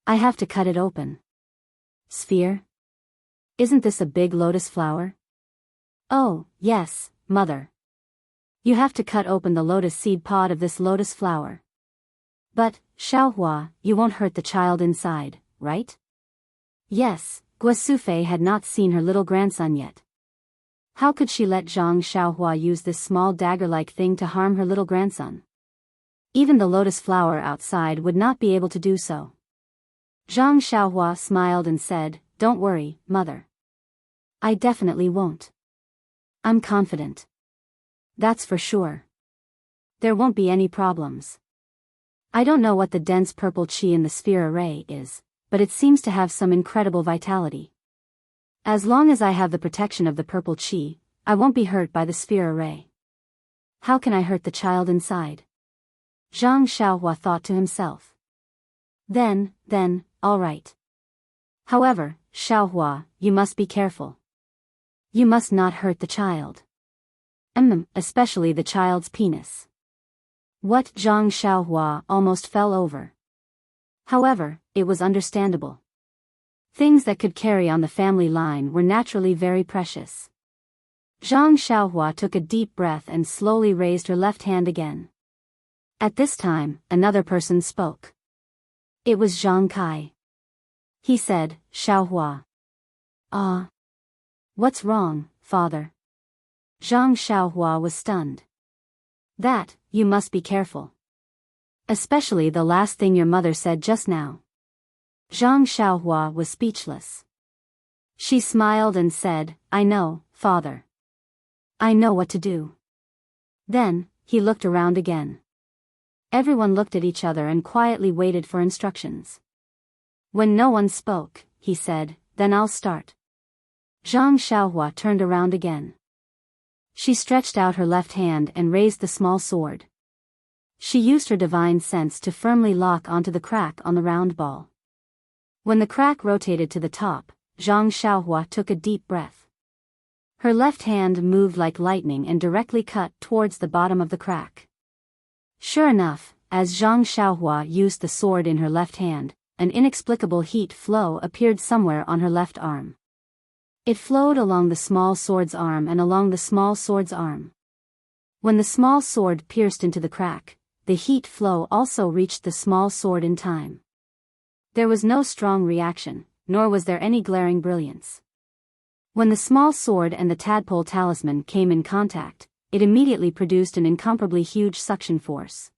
I have to cut it open." "Sphere? Isn't this a big lotus flower?" "Oh, yes, Mother. You have to cut open the lotus seed pod of this lotus flower. But, Xiaohua, you won't hurt the child inside, right?" Yes, Guosufei had not seen her little grandson yet. How could she let Zhang Xiaohua use this small dagger-like thing to harm her little grandson? Even the lotus flower outside would not be able to do so. Zhang Xiaohua smiled and said, "Don't worry, Mother. I definitely won't. I'm confident. That's for sure. There won't be any problems. I don't know what the dense purple chi in the sphere array is, but it seems to have some incredible vitality. As long as I have the protection of the purple chi, I won't be hurt by the sphere array. How can I hurt the child inside?" Zhang Xiaohua thought to himself. Then, all right. However, Xiaohua, you must be careful. You must not hurt the child. Especially the child's penis. What? Zhang Xiaohua almost fell over. However, it was understandable. Things that could carry on the family line were naturally very precious. Zhang Xiaohua took a deep breath and slowly raised her left hand again. At this time, another person spoke. It was Zhang Kai. He said, "Xiaohua. What's wrong, father?" Zhang Xiaohua was stunned. "That, you must be careful. Especially the last thing your mother said just now." Zhang Xiaohua was speechless. She smiled and said, "I know, father. I know what to do." Then, he looked around again. Everyone looked at each other and quietly waited for instructions. When no one spoke, he said, "Then I'll start." Zhang Xiaohua turned around again. She stretched out her left hand and raised the small sword. She used her divine sense to firmly lock onto the crack on the round ball. When the crack rotated to the top, Zhang Xiaohua took a deep breath. Her left hand moved like lightning and directly cut towards the bottom of the crack. Sure enough, as Zhang Xiaohua used the sword in her left hand, an inexplicable heat flow appeared somewhere on her left arm. It flowed along the small sword's arm and along the small sword's arm. When the small sword pierced into the crack, the heat flow also reached the small sword in time. There was no strong reaction, nor was there any glaring brilliance. When the small sword and the tadpole talisman came in contact, it immediately produced an incomparably huge suction force.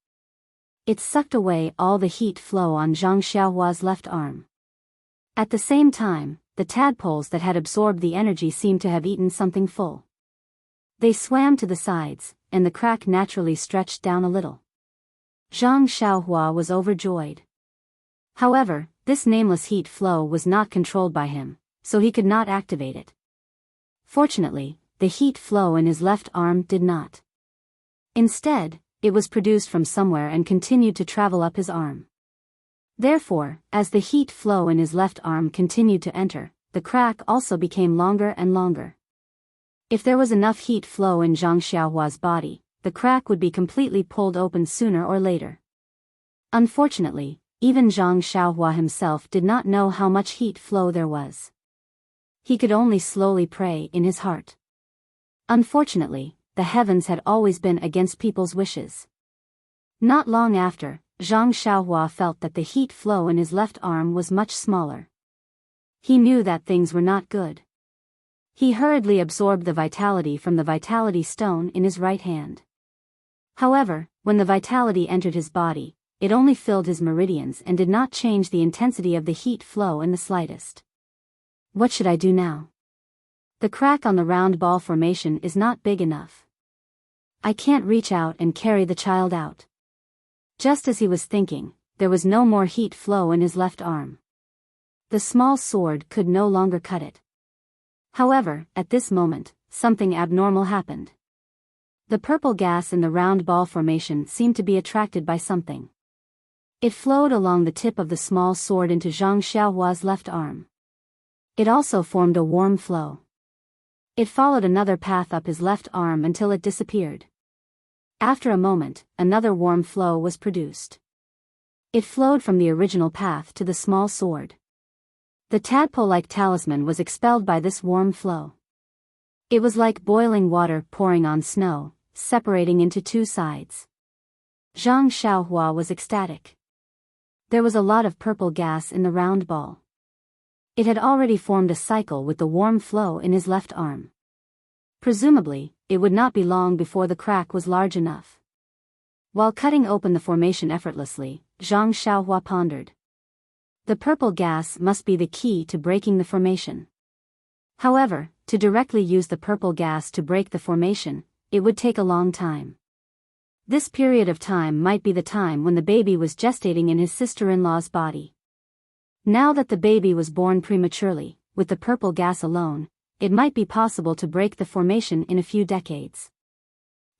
It sucked away all the heat flow on Zhang Xiaohua's left arm. At the same time, the tadpoles that had absorbed the energy seemed to have eaten something full. They swam to the sides, and the crack naturally stretched down a little. Zhang Xiaohua was overjoyed. However, this nameless heat flow was not controlled by him, so he could not activate it. Fortunately, the heat flow in his left arm did not. Instead, it was produced from somewhere and continued to travel up his arm. Therefore, as the heat flow in his left arm continued to enter, the crack also became longer and longer. If there was enough heat flow in Zhang Xiaohua's body, the crack would be completely pulled open sooner or later. Unfortunately, even Zhang Xiaohua himself did not know how much heat flow there was. He could only slowly pray in his heart. Unfortunately, the heavens had always been against people's wishes. Not long after, Zhang Xiaohua felt that the heat flow in his left arm was much smaller. He knew that things were not good. He hurriedly absorbed the vitality from the vitality stone in his right hand. However, when the vitality entered his body, it only filled his meridians and did not change the intensity of the heat flow in the slightest. What should I do now? The crack on the round ball formation is not big enough. I can't reach out and carry the child out. Just as he was thinking, there was no more heat flow in his left arm. The small sword could no longer cut it. However, at this moment, something abnormal happened. The purple gas in the round ball formation seemed to be attracted by something. It flowed along the tip of the small sword into Zhang Xiaohua's left arm. It also formed a warm flow. It followed another path up his left arm until it disappeared. After a moment, another warm flow was produced. It flowed from the original path to the small sword. The tadpole-like talisman was expelled by this warm flow. It was like boiling water pouring on snow, separating into two sides. Zhang Xiaohua was ecstatic. There was a lot of purple gas in the round ball. It had already formed a cycle with the warm flow in his left arm. Presumably, it would not be long before the crack was large enough. While cutting open the formation effortlessly, Zhang Xiaohua pondered. The purple gas must be the key to breaking the formation. However, to directly use the purple gas to break the formation, it would take a long time. This period of time might be the time when the baby was gestating in his sister-in-law's body. Now that the baby was born prematurely, with the purple gas alone, it might be possible to break the formation in a few decades.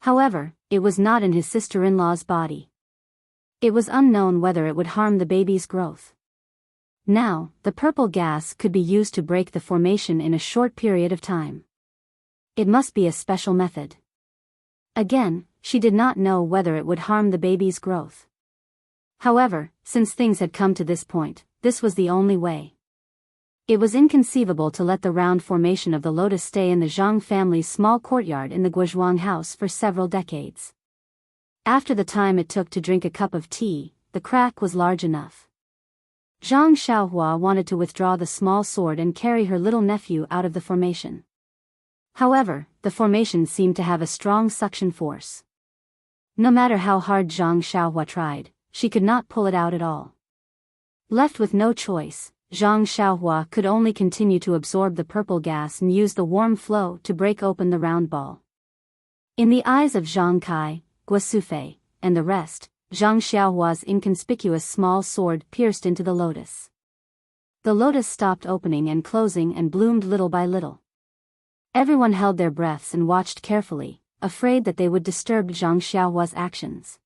However, it was not in his sister-in-law's body. It was unknown whether it would harm the baby's growth. Now, the purple gas could be used to break the formation in a short period of time. It must be a special method. Again, she did not know whether it would harm the baby's growth. However, since things had come to this point, this was the only way. It was inconceivable to let the round formation of the lotus stay in the Zhang family's small courtyard in the Guozhuang house for several decades. After the time it took to drink a cup of tea, the crack was large enough. Zhang Xiaohua wanted to withdraw the small sword and carry her little nephew out of the formation. However, the formation seemed to have a strong suction force. No matter how hard Zhang Xiaohua tried, she could not pull it out at all. Left with no choice, Zhang Xiaohua could only continue to absorb the purple gas and use the warm flow to break open the round ball. In the eyes of Zhang Kai, Guo Sufei, and the rest, Zhang Xiaohua's inconspicuous small sword pierced into the lotus. The lotus stopped opening and closing and bloomed little by little. Everyone held their breaths and watched carefully, afraid that they would disturb Zhang Xiaohua's actions.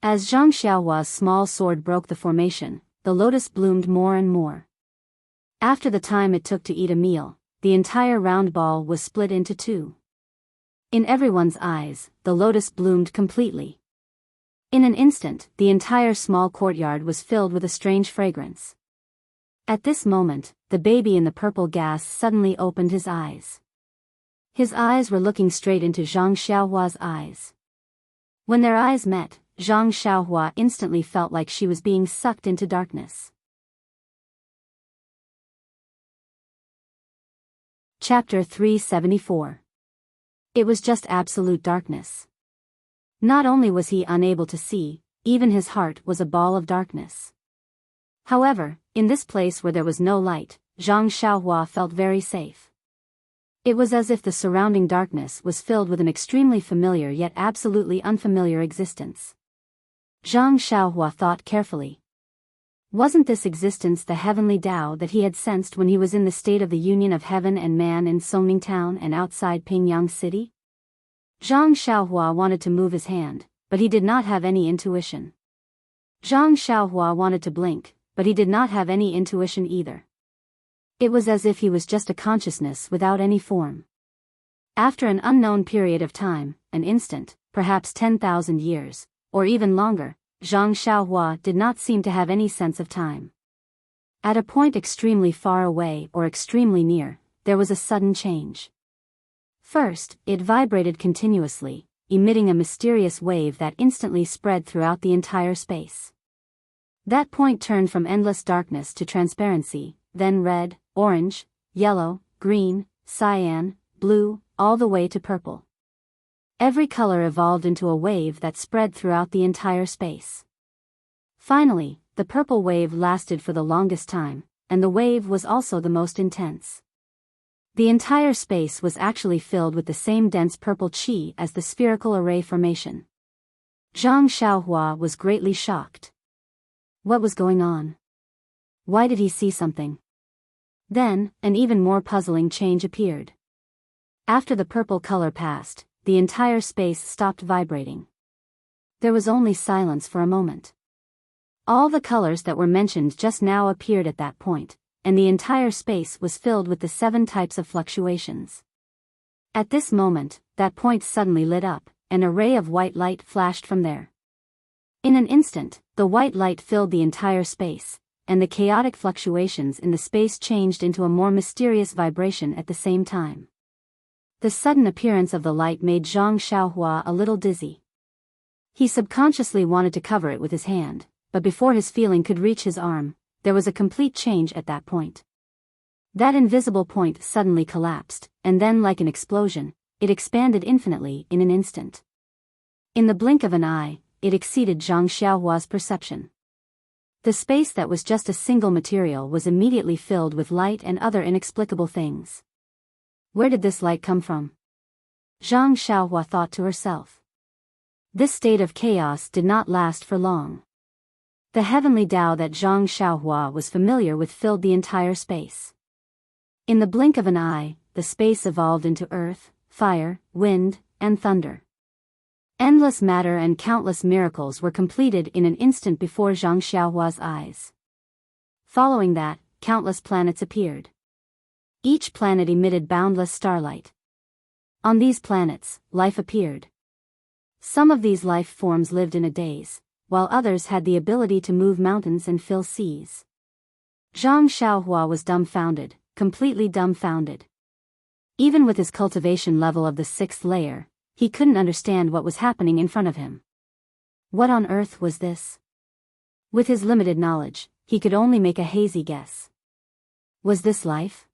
As Zhang Xiaohua's small sword broke the formation, the lotus bloomed more and more. After the time it took to eat a meal, the entire round ball was split into two. In everyone's eyes, the lotus bloomed completely. In an instant, the entire small courtyard was filled with a strange fragrance. At this moment, the baby in the purple gas suddenly opened his eyes. His eyes were looking straight into Zhang Xiaohua's eyes. When their eyes met, Zhang Xiaohua instantly felt like she was being sucked into darkness. Chapter 374. It was just absolute darkness. Not only was he unable to see, even his heart was a ball of darkness. However, in this place where there was no light, Zhang Xiaohua felt very safe. It was as if the surrounding darkness was filled with an extremely familiar yet absolutely unfamiliar existence. Zhang Xiaohua thought carefully. Wasn't this existence the heavenly Tao that he had sensed when he was in the state of the union of heaven and man in Songning Town and outside Pingyang City? Zhang Xiaohua wanted to move his hand, but he did not have any intuition. Zhang Xiaohua wanted to blink, but he did not have any intuition either. It was as if he was just a consciousness without any form. After an unknown period of time, an instant, perhaps 10,000 years, or even longer, Zhang Xiaohua did not seem to have any sense of time. At a point extremely far away or extremely near, there was a sudden change. First, it vibrated continuously, emitting a mysterious wave that instantly spread throughout the entire space. That point turned from endless darkness to transparency, then red, orange, yellow, green, cyan, blue, all the way to purple. Every color evolved into a wave that spread throughout the entire space. Finally, the purple wave lasted for the longest time, and the wave was also the most intense. The entire space was actually filled with the same dense purple qi as the spherical array formation. Zhang Xiaohua was greatly shocked. What was going on? Why did he see something? Then, an even more puzzling change appeared. After the purple color passed, the entire space stopped vibrating. There was only silence for a moment. All the colors that were mentioned just now appeared at that point, and the entire space was filled with the 7 types of fluctuations. At this moment, that point suddenly lit up, and a ray of white light flashed from there. In an instant, the white light filled the entire space, and the chaotic fluctuations in the space changed into a more mysterious vibration at the same time. The sudden appearance of the light made Zhang Xiaohua a little dizzy. He subconsciously wanted to cover it with his hand, but before his feeling could reach his arm, there was a complete change at that point. That invisible point suddenly collapsed, and then like an explosion, it expanded infinitely in an instant. In the blink of an eye, it exceeded Zhang Xiaohua's perception. The space that was just a single material was immediately filled with light and other inexplicable things. Where did this light come from? Zhang Xiaohua thought to herself. This state of chaos did not last for long. The heavenly Tao that Zhang Xiaohua was familiar with filled the entire space. In the blink of an eye, the space evolved into earth, fire, wind, and thunder. Endless matter and countless miracles were completed in an instant before Zhang Xiaohua's eyes. Following that, countless planets appeared. Each planet emitted boundless starlight. On these planets, life appeared. Some of these life forms lived in a daze, while others had the ability to move mountains and fill seas. Zhang Xiaohua was dumbfounded, completely dumbfounded. Even with his cultivation level of the 6th layer, he couldn't understand what was happening in front of him. What on earth was this? With his limited knowledge, he could only make a hazy guess. Was this life?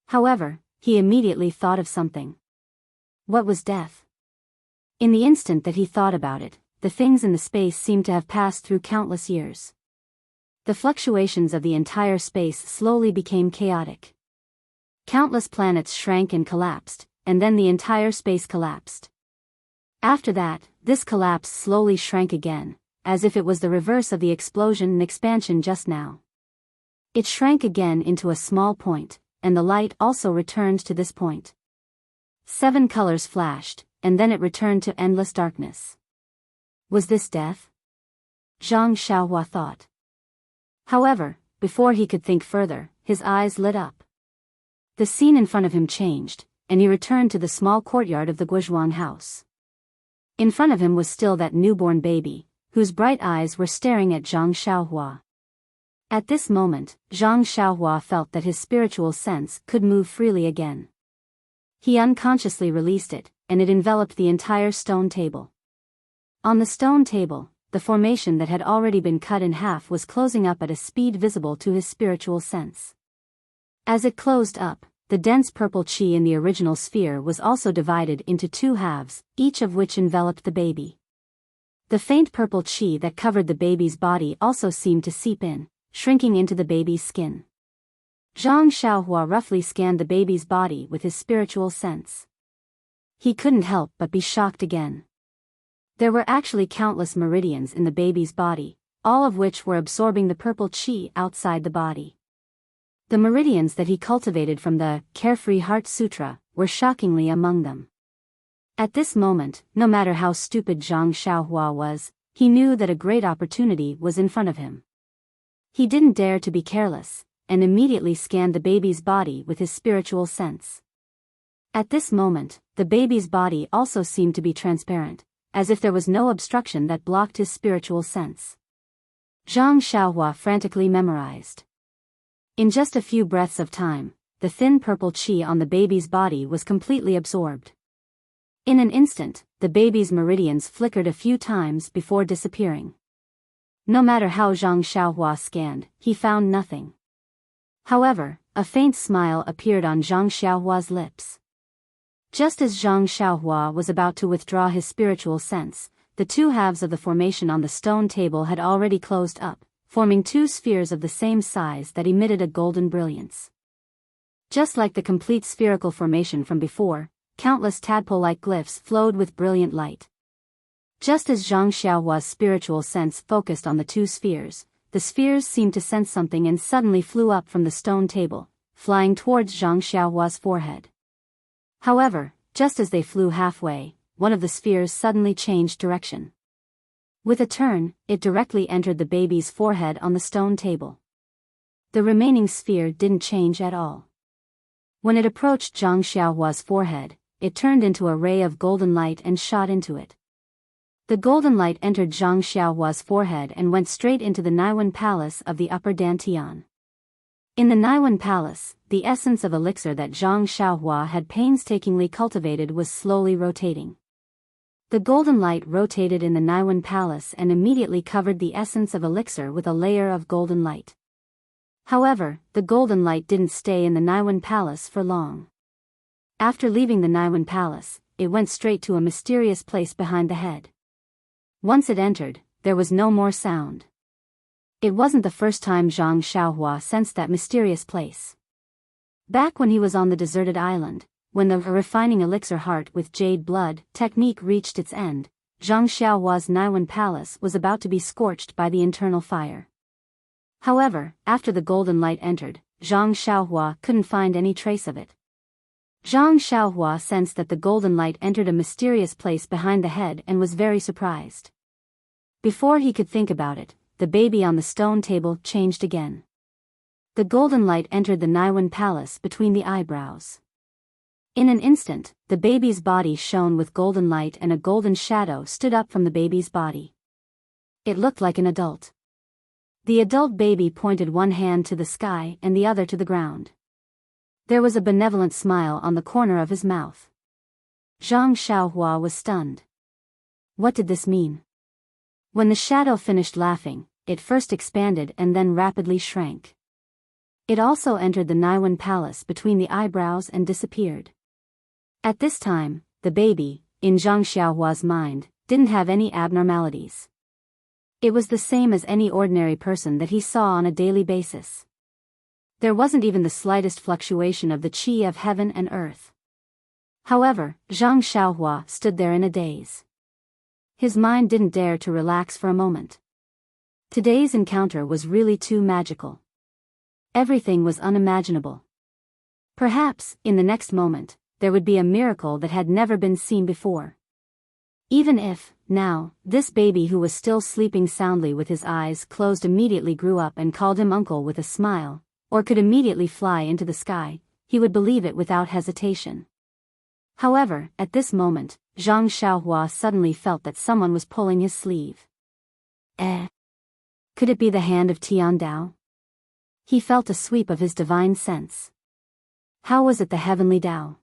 However, he immediately thought of something. What was death? In the instant that he thought about it, the things in the space seemed to have passed through countless years. The fluctuations of the entire space slowly became chaotic. Countless planets shrank and collapsed, and then the entire space collapsed. After that, this collapse slowly shrank again, as if it was the reverse of the explosion and expansion just now. It shrank again into a small point, and the light also returned to this point. 7 colors flashed, and then it returned to endless darkness. Was this death? Zhang Xiaohua thought. However, before he could think further, his eyes lit up. The scene in front of him changed, and he returned to the small courtyard of the Guozhuang house. In front of him was still that newborn baby, whose bright eyes were staring at Zhang Xiaohua. At this moment, Zhang Xiaohua felt that his spiritual sense could move freely again. He unconsciously released it, and it enveloped the entire stone table. On the stone table, the formation that had already been cut in half was closing up at a speed visible to his spiritual sense. As it closed up, the dense purple qi in the original sphere was also divided into 2 halves, each of which enveloped the baby. The faint purple qi that covered the baby's body also seemed to seep in, shrinking into the baby's skin. Zhang Xiaohua roughly scanned the baby's body with his spiritual sense. He couldn't help but be shocked again. There were actually countless meridians in the baby's body, all of which were absorbing the purple qi outside the body. The meridians that he cultivated from the Carefree Heart Sutra were shockingly among them. At this moment, no matter how stupid Zhang Xiaohua was, he knew that a great opportunity was in front of him. He didn't dare to be careless, and immediately scanned the baby's body with his spiritual sense. At this moment, the baby's body also seemed to be transparent, as if there was no obstruction that blocked his spiritual sense. Zhang Xiaohua frantically memorized. In just a few breaths of time, the thin purple qi on the baby's body was completely absorbed. In an instant, the baby's meridians flickered a few times before disappearing. No matter how Zhang Xiaohua scanned, he found nothing. However, a faint smile appeared on Zhang Xiaohua's lips. Just as Zhang Xiaohua was about to withdraw his spiritual sense, the 2 halves of the formation on the stone table had already closed up, forming two spheres of the same size that emitted a golden brilliance. Just like the complete spherical formation from before, countless tadpole-like glyphs flowed with brilliant light. Just as Zhang Xiaohua's spiritual sense focused on the two spheres, the spheres seemed to sense something and suddenly flew up from the stone table, flying towards Zhang Xiaohua's forehead. However, just as they flew halfway, one of the spheres suddenly changed direction. With a turn, it directly entered the baby's forehead on the stone table. The remaining sphere didn't change at all. When it approached Zhang Xiaohua's forehead, it turned into a ray of golden light and shot into it. The golden light entered Zhang Xiaohua's forehead and went straight into the Naiwen Palace of the Upper Dantian. In the Naiwen Palace, the essence of elixir that Zhang Xiaohua had painstakingly cultivated was slowly rotating. The golden light rotated in the Naiwen Palace and immediately covered the essence of elixir with a layer of golden light. However, the golden light didn't stay in the Naiwen Palace for long. After leaving the Naiwen Palace, it went straight to a mysterious place behind the head. Once it entered, there was no more sound. It wasn't the first time Zhang Xiaohua sensed that mysterious place. Back when he was on the deserted island, when the refining elixir heart with jade blood technique reached its end, Zhang Xiaohua's Naiwen Palace was about to be scorched by the internal fire. However, after the golden light entered, Zhang Xiaohua couldn't find any trace of it. Zhang Xiaohua sensed that the golden light entered a mysterious place behind the head and was very surprised. Before he could think about it, the baby on the stone table changed again. The golden light entered the Naiwen Palace between the eyebrows. In an instant, the baby's body shone with golden light and a golden shadow stood up from the baby's body. It looked like an adult. The adult baby pointed one hand to the sky and the other to the ground. There was a benevolent smile on the corner of his mouth. Zhang Xiaohua was stunned. What did this mean? When the shadow finished laughing, it first expanded and then rapidly shrank. It also entered the Naiwen Palace between the eyebrows and disappeared. At this time, the baby, in Zhang Xiaohua's mind, didn't have any abnormalities. It was the same as any ordinary person that he saw on a daily basis. There wasn't even the slightest fluctuation of the qi of heaven and earth. However, Zhang Xiaohua stood there in a daze. His mind didn't dare to relax for a moment. Today's encounter was really too magical. Everything was unimaginable. Perhaps, in the next moment, there would be a miracle that had never been seen before. Even if, now, this baby who was still sleeping soundly with his eyes closed immediately grew up and called him uncle with a smile, or could immediately fly into the sky, he would believe it without hesitation. However, at this moment, Zhang Xiaohua suddenly felt that someone was pulling his sleeve. Could it be the hand of Tian Dao? He felt a sweep of his divine sense. How was it the heavenly Dao?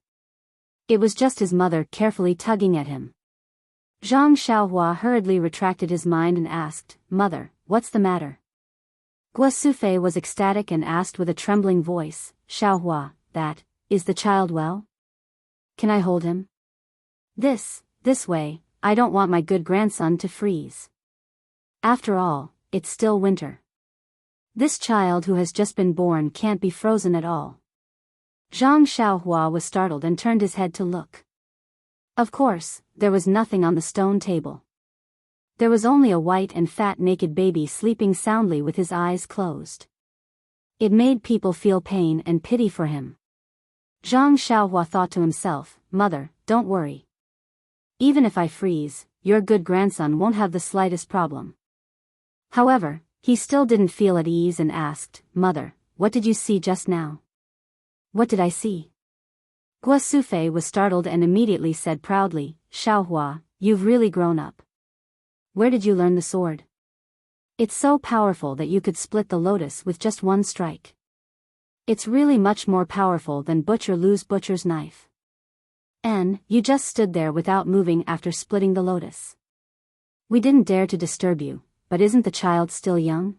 It was just his mother carefully tugging at him. Zhang Xiaohua hurriedly retracted his mind and asked, "Mother, what's the matter?" Guo Sufei was ecstatic and asked with a trembling voice, "Xiaohua, is the child well? Can I hold him? This way, I don't want my good grandson to freeze. After all, it's still winter. This child who has just been born can't be frozen at all." Zhang Xiaohua was startled and turned his head to look. Of course, there was nothing on the stone table. There was only a white and fat naked baby sleeping soundly with his eyes closed. It made people feel pain and pity for him. Zhang Xiaohua thought to himself, "Mother, don't worry. Even if I freeze, your good grandson won't have the slightest problem." However, he still didn't feel at ease and asked, "Mother, what did you see just now?" "What did I see?" Guo Sufei was startled and immediately said proudly, "Xiaohua, you've really grown up. Where did you learn the sword? It's so powerful that you could split the lotus with just one strike. It's really much more powerful than Butcher Lu's butcher's knife. And you just stood there without moving after splitting the lotus. We didn't dare to disturb you, but isn't the child still young?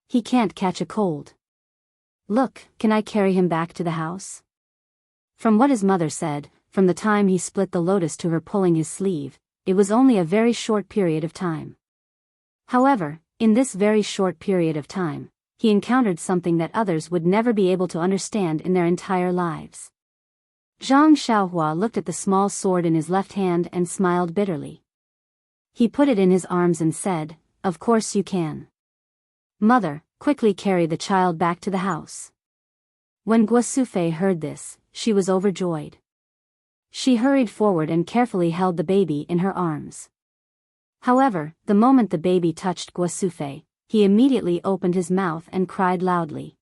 He can't catch a cold. Look, can I carry him back to the house?" From what his mother said, from the time he split the lotus to her pulling his sleeve, it was only a very short period of time. However, In this very short period of time, he encountered something that others would never be able to understand in their entire lives. Zhang Xiaohua looked at the small sword in his left hand and smiled bitterly. He put it in his arms and said, "Of course you can. Mother, quickly carry the child back to the house." When Guo Sufei heard this, she was overjoyed. She hurried forward and carefully held the baby in her arms. However, the moment the baby touched Guo Sufei, he immediately opened his mouth and cried loudly.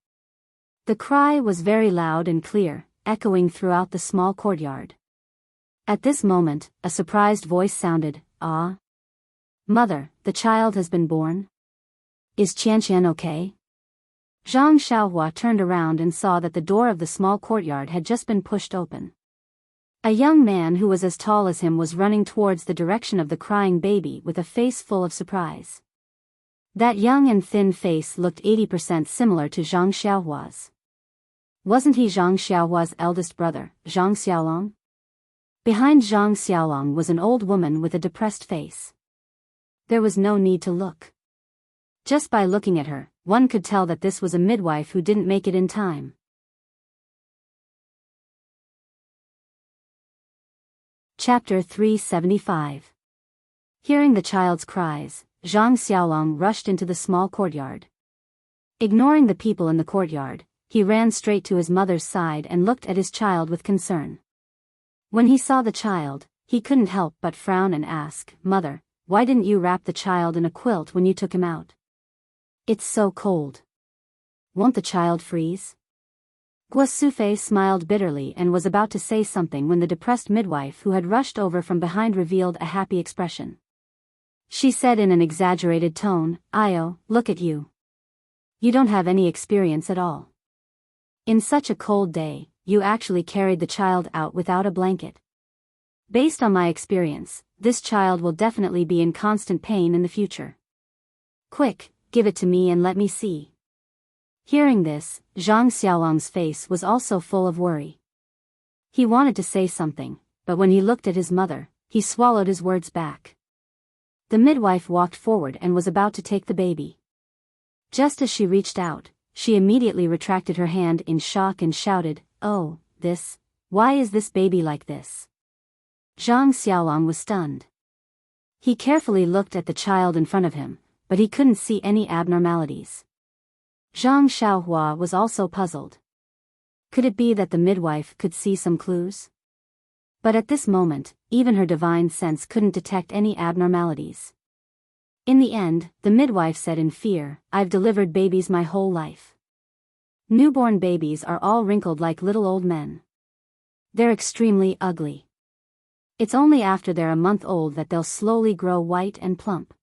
The cry was very loud and clear, echoing throughout the small courtyard. At this moment, a surprised voice sounded, "Ah? Mother, the child has been born? Is Qianqian okay?" Zhang Xiaohua turned around and saw that the door of the small courtyard had just been pushed open. A young man who was as tall as him was running towards the direction of the crying baby with a face full of surprise. That young and thin face looked 80% similar to Zhang Xiaohua's. Wasn't he Zhang Xiaohua's eldest brother, Zhang Xiaolong? Behind Zhang Xiaolong was an old woman with a depressed face. There was no need to look. Just by looking at her, one could tell that this was a midwife who didn't make it in time. Chapter 375. Hearing the child's cries, Zhang Xiaolong rushed into the small courtyard. Ignoring the people in the courtyard, he ran straight to his mother's side and looked at his child with concern. When he saw the child, he couldn't help but frown and ask, "Mother, why didn't you wrap the child in a quilt when you took him out? It's so cold. Won't the child freeze?" Guo Sufei smiled bitterly and was about to say something when the depressed midwife who had rushed over from behind revealed a happy expression. She said in an exaggerated tone, "Io, look at you. You don't have any experience at all. In such a cold day, you actually carried the child out without a blanket. Based on my experience, this child will definitely be in constant pain in the future. Quick, give it to me and let me see." Hearing this, Zhang Xiaolong's face was also full of worry. He wanted to say something, but when he looked at his mother, he swallowed his words back. The midwife walked forward and was about to take the baby. Just as she reached out, she immediately retracted her hand in shock and shouted, "Oh, why is this baby like this?" Zhang Xiaolong was stunned. He carefully looked at the child in front of him, but he couldn't see any abnormalities. Zhang Xiaohua was also puzzled. Could it be that the midwife could see some clues? But at this moment, even her divine sense couldn't detect any abnormalities. In the end, the midwife said in fear, "I've delivered babies my whole life. Newborn babies are all wrinkled like little old men. They're extremely ugly. It's only after they're a month old that they'll slowly grow white and plump.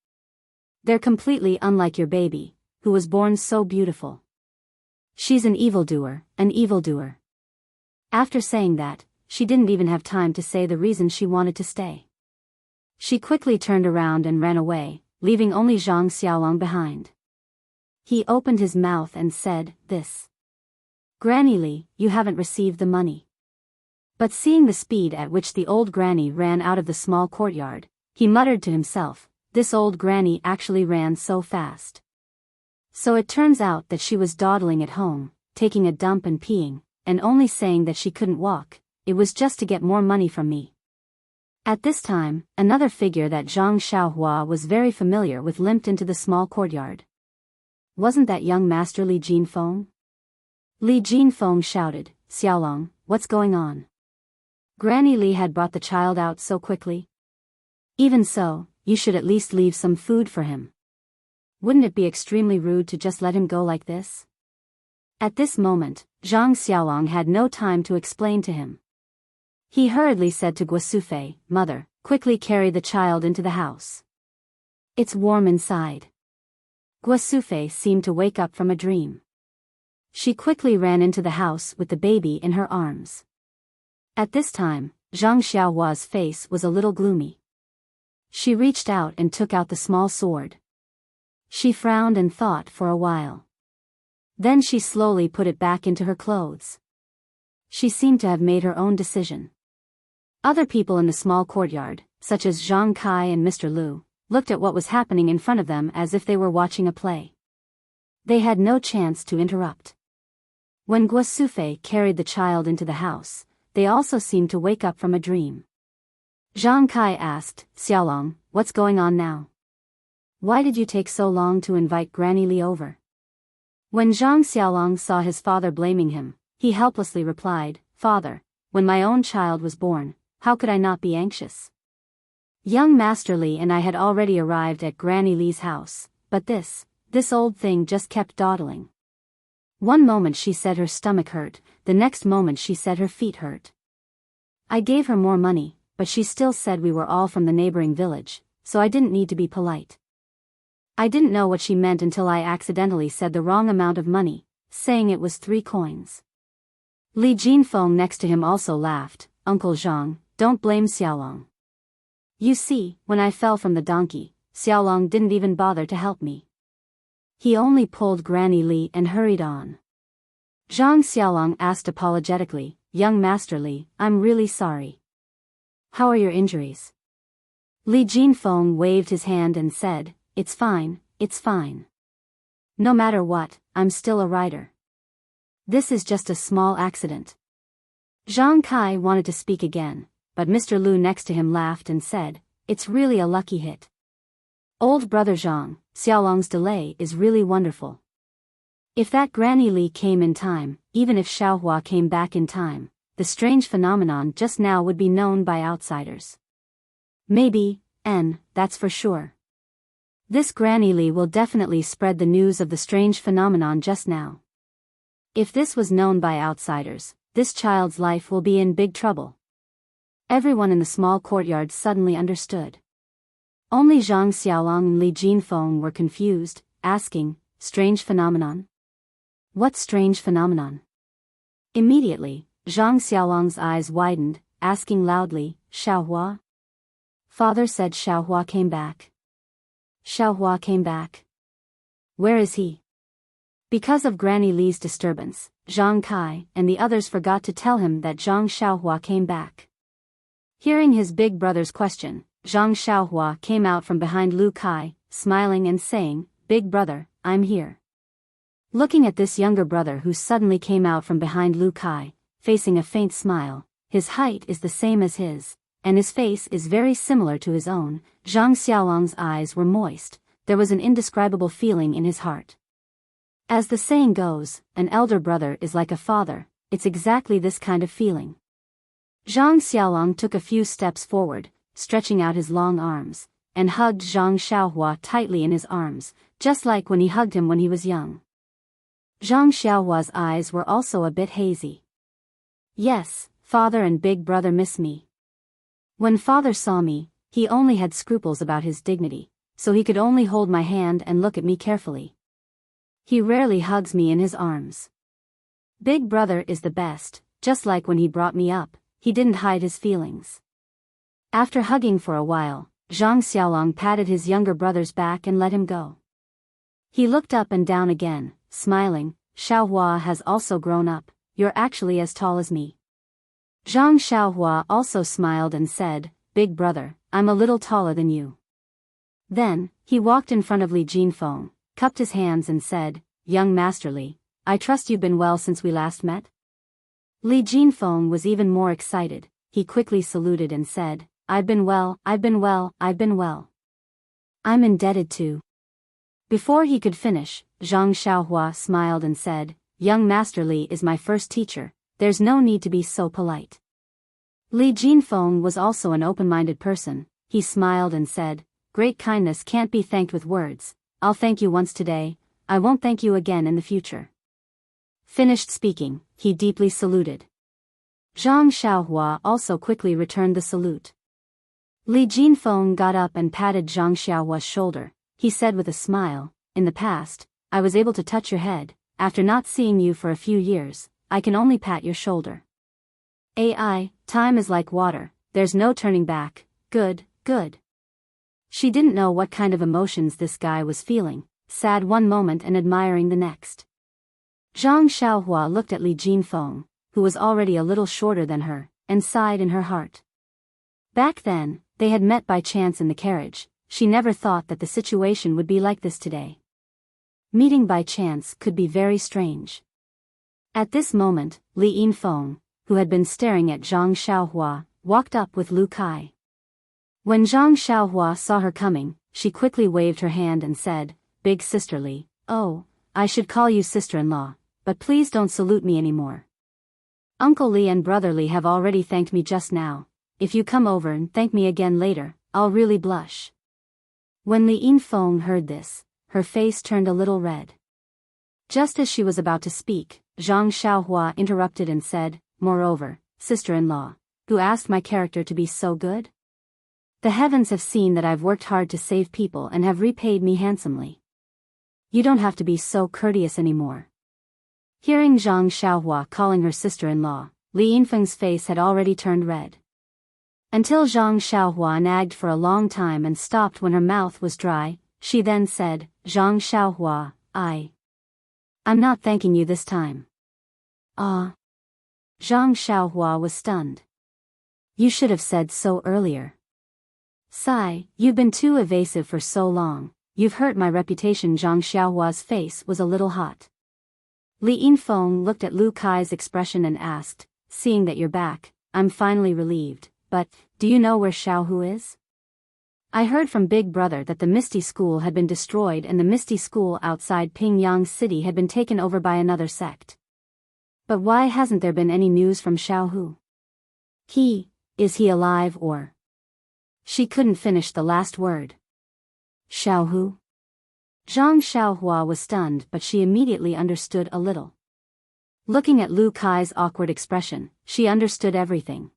They're completely unlike your baby, who was born so beautiful. She's an evildoer, an evildoer." After saying that, she didn't even have time to say the reason she wanted to stay. She quickly turned around and ran away, leaving only Zhang Xiaolong behind. He opened his mouth and said, "Granny Li, you haven't received the money." But seeing the speed at which the old granny ran out of the small courtyard, he muttered to himself, "This old granny actually ran so fast. So it turns out that she was dawdling at home, taking a dump and peeing, and only saying that she couldn't walk. It was just to get more money from me." At this time, another figure that Zhang Xiaohua was very familiar with limped into the small courtyard. Wasn't that young master Li Jinfeng? Li Jinfeng shouted, "Xiaolong, what's going on? Granny Li had brought the child out so quickly. Even so, you should at least leave some food for him. Wouldn't it be extremely rude to just let him go like this?" At this moment, Zhang Xiaolong had no time to explain to him. He hurriedly said to Guo Sufei, "Mother, quickly carry the child into the house. It's warm inside." Guo Sufei seemed to wake up from a dream. She quickly ran into the house with the baby in her arms. At this time, Zhang Xiaohua's face was a little gloomy. She reached out and took out the small sword. She frowned and thought for a while. Then she slowly put it back into her clothes. She seemed to have made her own decision. Other people in the small courtyard, such as Zhang Kai and Mr. Lu, looked at what was happening in front of them as if they were watching a play. They had no chance to interrupt. When Guo Sufei carried the child into the house, they also seemed to wake up from a dream. Zhang Kai asked, Xiaolong, what's going on now? Why did you take so long to invite Granny Li over? When Zhang Xiaolong saw his father blaming him, he helplessly replied, Father, when my own child was born, how could I not be anxious? Young Master Li and I had already arrived at Granny Li's house, but this old thing just kept dawdling. One moment she said her stomach hurt, the next moment she said her feet hurt. I gave her more money, but she still said we were all from the neighboring village, so I didn't need to be polite. I didn't know what she meant until I accidentally said the wrong amount of money, saying it was 3 coins. Li Jinfeng next to him also laughed, Uncle Zhang, don't blame Xiaolong. You see, when I fell from the donkey, Xiaolong didn't even bother to help me. He only pulled Granny Li and hurried on. Zhang Xiaolong asked apologetically, Young Master Li, I'm really sorry. How are your injuries? Li Jinfeng waved his hand and said, It's fine, it's fine. No matter what, I'm still a rider. This is just a small accident. Zhang Kai wanted to speak again, but Mr. Lu next to him laughed and said, It's really a lucky hit. Old brother Zhang, Xiaolong's delay is really wonderful. If that Granny Li came in time, even if Xiaohua came back in time, the strange phenomenon just now would be known by outsiders. Maybe, that's for sure. This Granny Li will definitely spread the news of the strange phenomenon just now. If this was known by outsiders, this child's life will be in big trouble. Everyone in the small courtyard suddenly understood. Only Zhang Xiaolong and Li Jinfeng were confused, asking, Strange phenomenon? What strange phenomenon? Immediately, Zhang Xiaolong's eyes widened, asking loudly, Xiaohua? Father said Xiaohua came back. Xiaohua came back. Where is he? Because of Granny Li's disturbance, Zhang Kai and the others forgot to tell him that Zhang Xiaohua came back. Hearing his big brother's question, Zhang Xiaohua came out from behind Lu Kai, smiling and saying, Big brother, I'm here. Looking at this younger brother who suddenly came out from behind Lu Kai, facing a faint smile, his height is the same as his, and his face is very similar to his own, Zhang Xiaolong's eyes were moist, there was an indescribable feeling in his heart. As the saying goes, an elder brother is like a father, it's exactly this kind of feeling. Zhang Xiaolong took a few steps forward, stretching out his long arms, and hugged Zhang Xiaohua tightly in his arms, just like when he hugged him when he was young. Zhang Xiaohua's eyes were also a bit hazy. Yes, father and big brother miss me. When father saw me, he only had scruples about his dignity, so he could only hold my hand and look at me carefully. He rarely hugs me in his arms. Big brother is the best, just like when he brought me up, he didn't hide his feelings. After hugging for a while, Zhang Xiaolong patted his younger brother's back and let him go. He looked up and down again, smiling, Xiaohua has also grown up, you're actually as tall as me. Zhang Xiaohua also smiled and said, Big brother, I'm a little taller than you. Then, he walked in front of Li Jinfeng, cupped his hands and said, Young Master Li, I trust you've been well since we last met? Li Jinfeng was even more excited, he quickly saluted and said, I've been well, I've been well, I've been well. I'm indebted to. Before he could finish, Zhang Xiaohua smiled and said, Young Master Li is my first teacher, there's no need to be so polite. Li Jinfeng was also an open-minded person, he smiled and said, Great kindness can't be thanked with words, I'll thank you once today, I won't thank you again in the future. Finished speaking, he deeply saluted. Zhang Xiaohua also quickly returned the salute. Li Jinfeng got up and patted Zhang Xiaohua's shoulder, he said with a smile, In the past, I was able to touch your head, after not seeing you for a few years, I can only pat your shoulder. Time is like water, there's no turning back, good. She didn't know what kind of emotions this guy was feeling, sad one moment and admiring the next. Zhang Xiaohua looked at Li Jinfeng, who was already a little shorter than her, and sighed in her heart. Back then, they had met by chance in the carriage, she never thought that the situation would be like this today. Meeting by chance could be very strange. At this moment, Li Yinfeng, who had been staring at Zhang Xiaohua, walked up with Lu Kai. When Zhang Xiaohua saw her coming, she quickly waved her hand and said, "Big sister Li, oh, I should call you sister-in-law, but please don't salute me anymore. Uncle Li and Brother Li have already thanked me just now. If you come over and thank me again later, I'll really blush." When Li Yinfeng heard this, her face turned a little red. Just as she was about to speak, Zhang Xiaohua interrupted and said, "Moreover, sister-in-law, who asked my character to be so good? The heavens have seen that I've worked hard to save people and have repaid me handsomely. You don't have to be so courteous anymore." Hearing Zhang Xiaohua calling her sister-in-law, Li Yinfeng's face had already turned red. Until Zhang Xiaohua nagged for a long time and stopped when her mouth was dry, she then said, "Zhang Xiaohua, I'm not thanking you this time." "Ah." Zhang Xiaohua was stunned. "You should have said so earlier. Sigh, you've been too evasive for so long, you've hurt my reputation." Zhang Xiaohua's face was a little hot. Li Yinfeng looked at Lu Kai's expression and asked, "Seeing that you're back, I'm finally relieved, but, do you know where Xiaohu is? I heard from Big Brother that the Misty School had been destroyed and the Misty School outside Pingyang City had been taken over by another sect. But why hasn't there been any news from Xiaohu? Is he alive or?" She couldn't finish the last word. "Xiaohu?" Zhang Xiaohua was stunned, but she immediately understood a little. Looking at Lu Kai's awkward expression, she understood everything.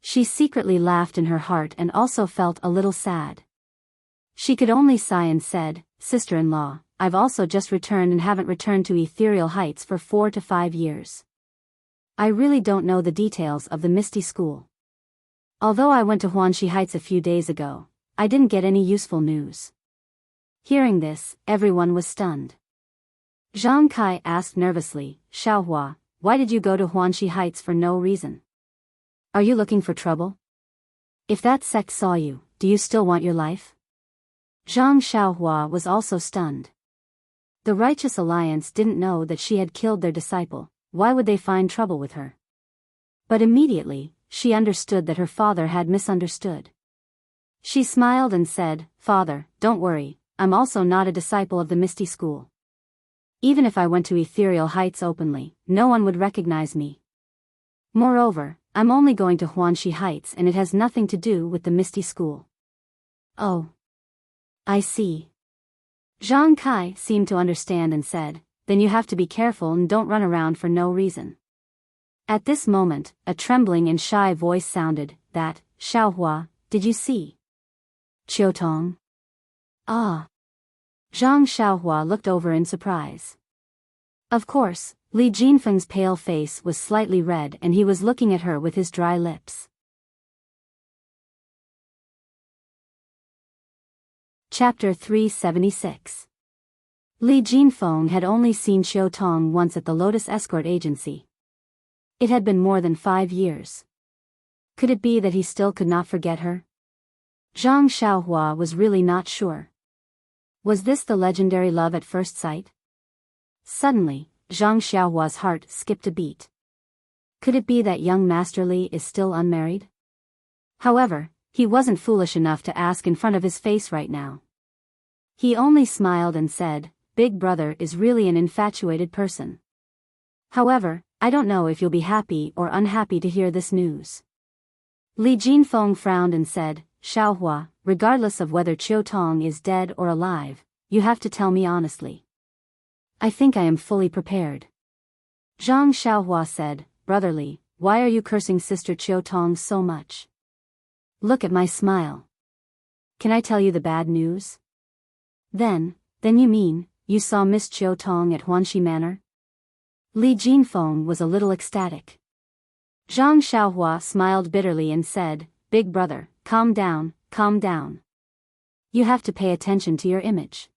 She secretly laughed in her heart and also felt a little sad. She could only sigh and said, "Sister-in-law, I've also just returned and haven't returned to Ethereal Heights for 4 to 5 years. I really don't know the details of the Misty School. Although I went to Huanxi Heights a few days ago, I didn't get any useful news." Hearing this, everyone was stunned. Zhang Kai asked nervously, "Xiaohua, why did you go to Huanxi Heights for no reason? Are you looking for trouble? If that sect saw you, do you still want your life?" Zhang Xiaohua was also stunned. The Righteous Alliance didn't know that she had killed their disciple. Why would they find trouble with her? But immediately, she understood that her father had misunderstood. She smiled and said, "Father, don't worry, I'm also not a disciple of the Misty School. Even if I went to Ethereal Heights openly, no one would recognize me. Moreover, I'm only going to Huanxi Heights and it has nothing to do with the Misty School." "Oh. I see." Zhang Kai seemed to understand and said, "Then you have to be careful and don't run around for no reason." At this moment, a trembling and shy voice sounded, that, "Xiaohua, did you see Qiutong?" "Ah." Zhang Xiaohua looked over in surprise. Of course, Li Jinfeng's pale face was slightly red and he was looking at her with his dry lips. Chapter 376. Li Jinfeng had only seen Qiutong once at the Lotus Escort Agency. It had been more than 5 years. Could it be that he still could not forget her? Zhang Xiaohua was really not sure. Was this the legendary love at first sight? Suddenly, Zhang Xiaohua's heart skipped a beat. Could it be that young Master Li is still unmarried? However, he wasn't foolish enough to ask in front of his face right now. He only smiled and said, "Big Brother is really an infatuated person. However, I don't know if you'll be happy or unhappy to hear this news." Li Jinfeng frowned and said, "Xiaohua, regardless of whether Qiutong is dead or alive, you have to tell me honestly." "I think I am fully prepared." Zhang Xiaohua said, "Brother Li, why are you cursing Sister Qiutong so much? Look at my smile. Can I tell you the bad news?" Then you mean, you saw Miss Qiutong at Huanxi Manor?" Li Jinfeng was a little ecstatic. Zhang Xiaohua smiled bitterly and said, "Big Brother, calm down, calm down. You have to pay attention to your image.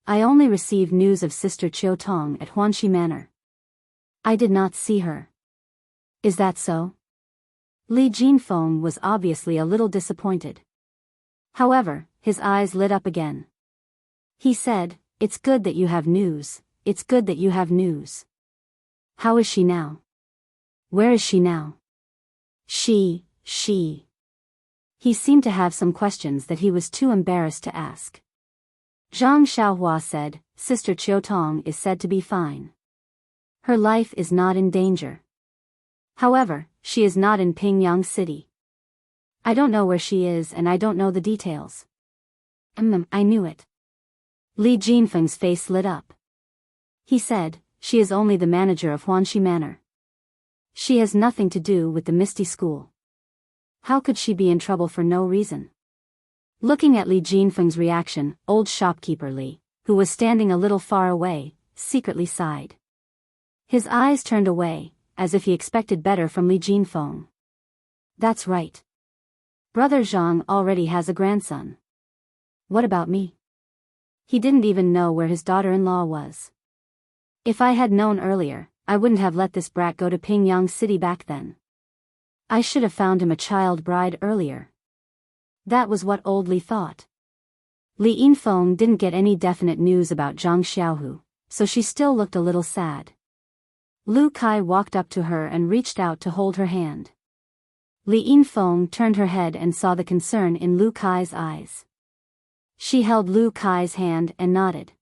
I only received news of Sister Qiutong at Huanxi Manor. I did not see her." "Is that so?" Li Jinfeng was obviously a little disappointed. However, his eyes lit up again. He said, "It's good that you have news, it's good that you have news. How is she now? Where is she now?" She. He seemed to have some questions that he was too embarrassed to ask. Zhang Xiaohua said, "Sister Qiutong is said to be fine. Her life is not in danger. However, she is not in Pingyang City. I don't know where she is and I don't know the details." I knew it. Li Jinfeng's face lit up. He said, "She is only the manager of Huanxi Manor. She has nothing to do with the Misty School. How could she be in trouble for no reason?" Looking at Li Jinfeng's reaction, old shopkeeper Li, who was standing a little far away, secretly sighed. His eyes turned away, as if he expected better from Li Jinfeng. "That's right. Brother Zhang already has a grandson. What about me?" He didn't even know where his daughter-in-law was. "If I had known earlier, I wouldn't have let this brat go to Pingyang City back then. I should have found him a child bride earlier." That was what old Li thought. Li Yinfeng didn't get any definite news about Zhang Xiaohu, so she still looked a little sad. Lu Kai walked up to her and reached out to hold her hand. Li Yinfeng turned her head and saw the concern in Lu Kai's eyes. She held Lu Kai's hand and nodded.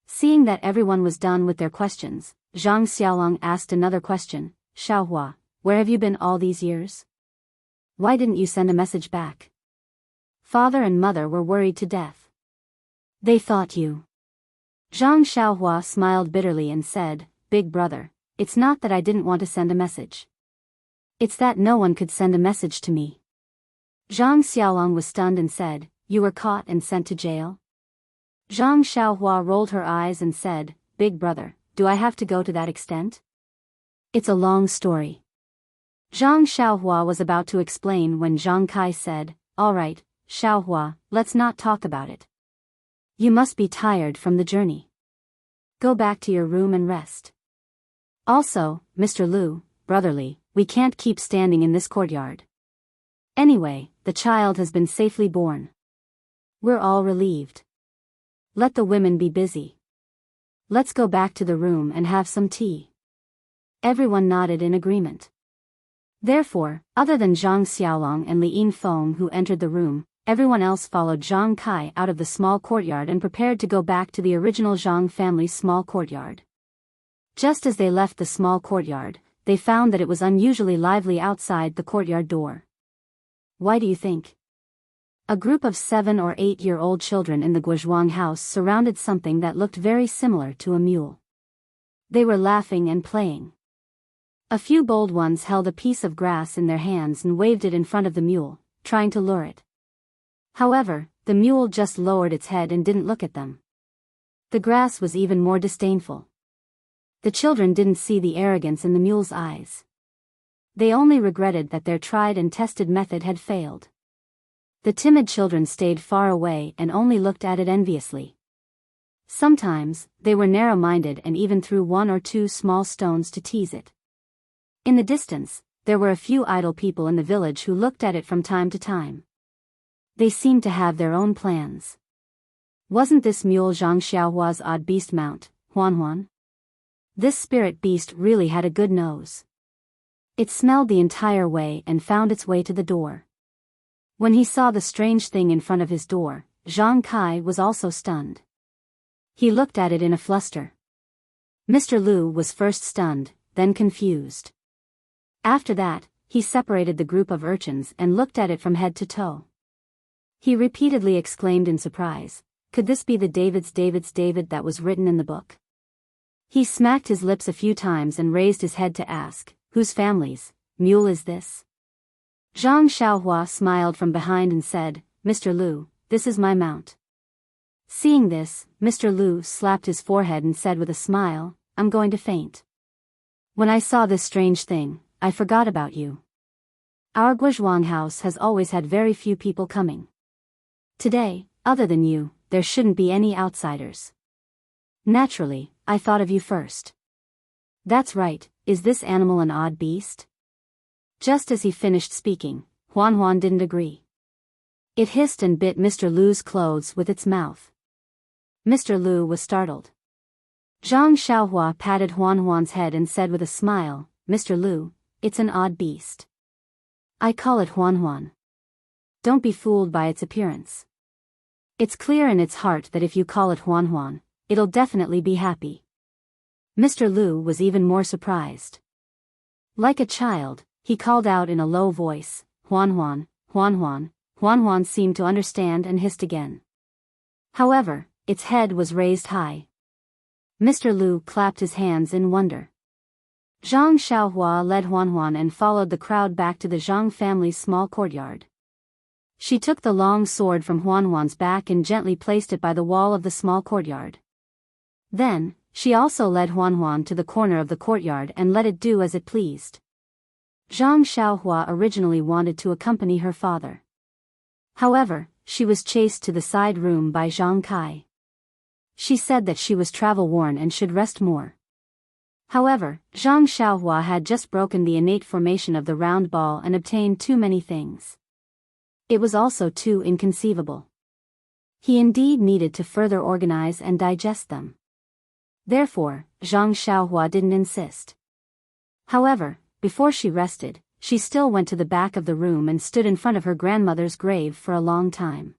Seeing that everyone was done with their questions, Zhang Xiaolong asked another question, "Xiaohua, where have you been all these years? Why didn't you send a message back? Father and mother were worried to death. They thought you..." Zhang Xiaohua smiled bitterly and said, "Big brother, it's not that I didn't want to send a message. It's that no one could send a message to me." Zhang Xiaolong was stunned and said, "You were caught and sent to jail?" Zhang Xiaohua rolled her eyes and said, "Big brother, do I have to go to that extent? It's a long story." Zhang Xiaohua was about to explain when Zhang Kai said, "All right, Xiaohua, let's not talk about it. You must be tired from the journey. Go back to your room and rest. Also, Mr. Lu, brotherly, we can't keep standing in this courtyard. Anyway, the child has been safely born. We're all relieved. Let the women be busy. Let's go back to the room and have some tea." Everyone nodded in agreement. Therefore, other than Zhang Xiaolong and Li Yinfeng who entered the room, everyone else followed Zhang Kai out of the small courtyard and prepared to go back to the original Zhang family's small courtyard. Just as they left the small courtyard, they found that it was unusually lively outside the courtyard door. Why do you think? A group of 7 or 8-year-old children in the Guozhuang house surrounded something that looked very similar to a mule. They were laughing and playing. A few bold ones held a piece of grass in their hands and waved it in front of the mule, trying to lure it. However, the mule just lowered its head and didn't look at them. The grass was even more disdainful. The children didn't see the arrogance in the mule's eyes. They only regretted that their tried and tested method had failed. The timid children stayed far away and only looked at it enviously. Sometimes, they were narrow-minded and even threw 1 or 2 small stones to tease it. In the distance, there were a few idle people in the village who looked at it from time to time. They seemed to have their own plans. Wasn't this mule Zhang Xiaohua's odd beast mount, Huan? This spirit beast really had a good nose. It smelled the entire way and found its way to the door. When he saw the strange thing in front of his door, Zhang Kai was also stunned. He looked at it in a fluster. Mr. Lu was first stunned, then confused. After that, he separated the group of urchins and looked at it from head to toe. He repeatedly exclaimed in surprise, "Could this be the David's David that was written in the book?" He smacked his lips a few times and raised his head to ask, "Whose family's mule is this?" Zhang Xiaohua smiled from behind and said, "Mr. Lu, this is my mount." Seeing this, Mr. Lu slapped his forehead and said with a smile, "I'm going to faint. When I saw this strange thing, I forgot about you. Our Guozhuang house has always had very few people coming. Today, other than you, there shouldn't be any outsiders. Naturally, I thought of you first. That's right, is this animal an odd beast?" Just as he finished speaking, Huan didn't agree. It hissed and bit Mr. Lu's clothes with its mouth. Mr. Lu was startled. Zhang Xiaohua patted Huan's head and said with a smile, "Mr. Lu, it's an odd beast. I call it Huan. Don't be fooled by its appearance. It's clear in its heart that if you call it Huan, it'll definitely be happy." Mr. Lu was even more surprised. Like a child, he called out in a low voice, "Huan. Huan seemed to understand and hissed again. However, its head was raised high. Mr. Lu clapped his hands in wonder. Zhang Xiaohua led Huan and followed the crowd back to the Zhang family's small courtyard. She took the long sword from Huan's back and gently placed it by the wall of the small courtyard. Then, she also led Huan to the corner of the courtyard and let it do as it pleased. Zhang Xiaohua originally wanted to accompany her father. However, she was chased to the side room by Zhang Kai. She said that she was travel-worn and should rest more. However, Zhang Xiaohua had just broken the innate formation of the round ball and obtained too many things. It was also too inconceivable. He indeed needed to further organize and digest them. Therefore, Zhang Xiaohua didn't insist. However, before she rested, she still went to the back of the room and stood in front of her grandmother's grave for a long time.